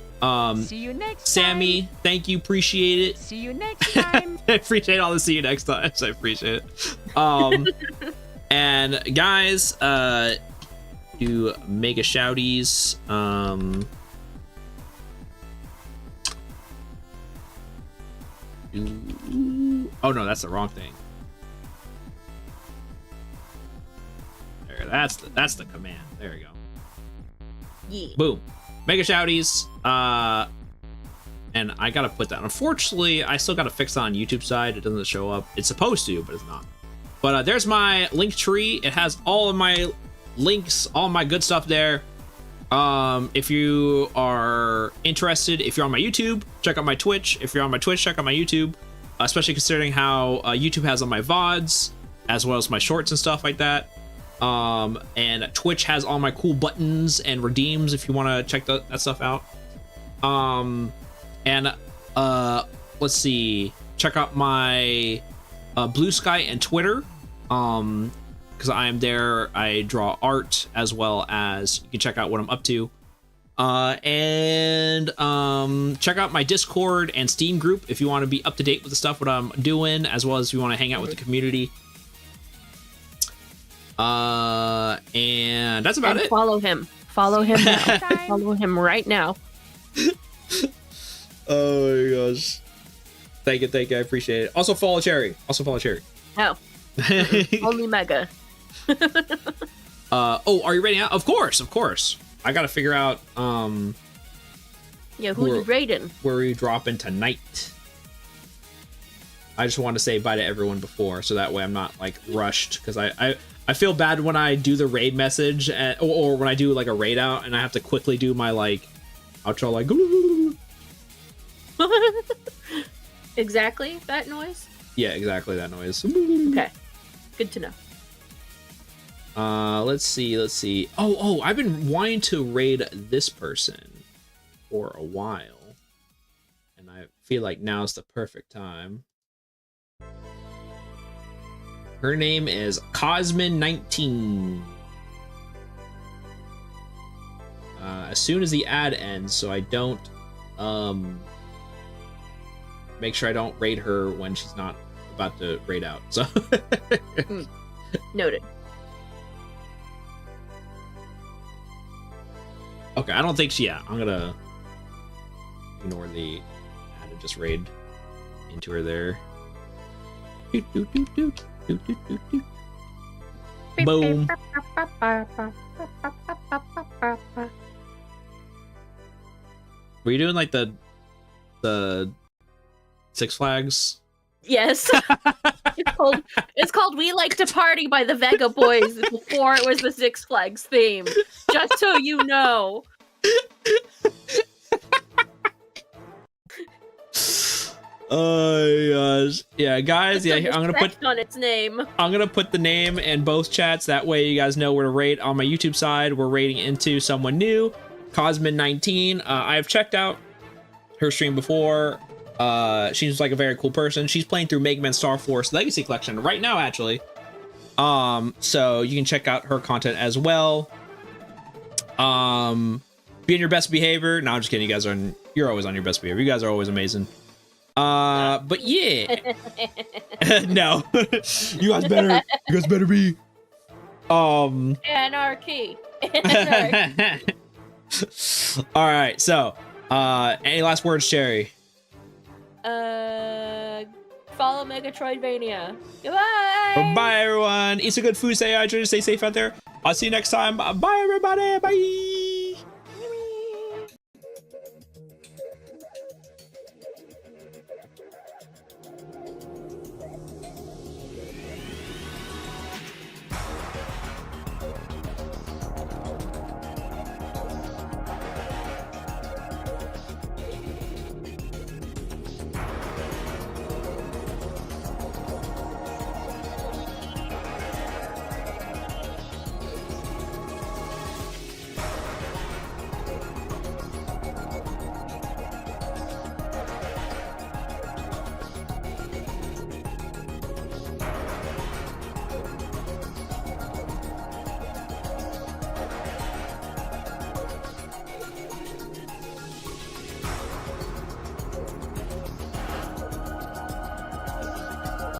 See you next Sammy, thank you, appreciate it. See you next time. I appreciate all the see you next time. I appreciate it. And guys, do mega shouties. Oh no, that's the wrong thing. There, that's the command. There we go. Yeah. Boom. Mega shouties. And I gotta put that. Unfortunately, I still gotta fix that on YouTube side. It doesn't show up. It's supposed to, but it's not. But there's my link tree. It has all of my links, all my good stuff there. If you are interested, if you're on my YouTube, check out my Twitch. If you're on my Twitch, check out my YouTube. Especially considering how YouTube has on my VODs, as well as my shorts and stuff like that. And Twitch has all my cool buttons and redeems if you want to check that stuff out. Let's see, check out my Blue Sky and Twitter, because I am there. I draw art, as well as you can check out what I'm up to. Check out my Discord and Steam group if you want to be up to date with the stuff what I'm doing, as well as if you want to hang out with the community. And that's about it. Follow him now. Follow him right now. Oh my gosh. Thank you, I appreciate it. Also follow Cherry. No. Only Mega. Oh, are you ready now? Of course. I gotta figure out yeah, who you raiding? Where we dropping tonight. I just want to say bye to everyone before, so that way I'm not like rushed, because I feel bad when I do the raid message or when I do like a raid out and I have to quickly do my like outro like Exactly that noise? Yeah, exactly that noise. Okay. Good to know. Let's see. Oh, I've been wanting to raid this person for a while, and I feel like now's the perfect time. Her name is Cosmin19. As soon as the ad ends, so I don't make sure I don't raid her when she's not about to raid out. So Noted. Okay, I don't think she. Yeah, I'm gonna ignore the ad and just raid into her there. Boom. Were you doing like the Six Flags? Yes. It's called We Like to Party by the Vega Boys before it was the Six Flags theme. Just so you know. Oh gosh. Yeah, guys, yeah, I'm gonna put on its name. I'm gonna put the name in both chats. That way you guys know where to rate. On my YouTube side, we're rating into someone new, Cosmin19. I've checked out her stream before. She seems like a very cool person. She's playing through Mega Man Star Force Legacy Collection right now, actually. So you can check out her content as well. Be on your best behavior. No, I'm just kidding. You're always on your best behavior. You guys are always amazing. But yeah. No. You guys better be. Anarchy. All right. So, any last words, Cherry? Follow Megatroidvania. Goodbye. Bye, everyone. Eat some good food. Stay hydrated. Stay safe out there. I'll see you next time. Bye, everybody. Bye.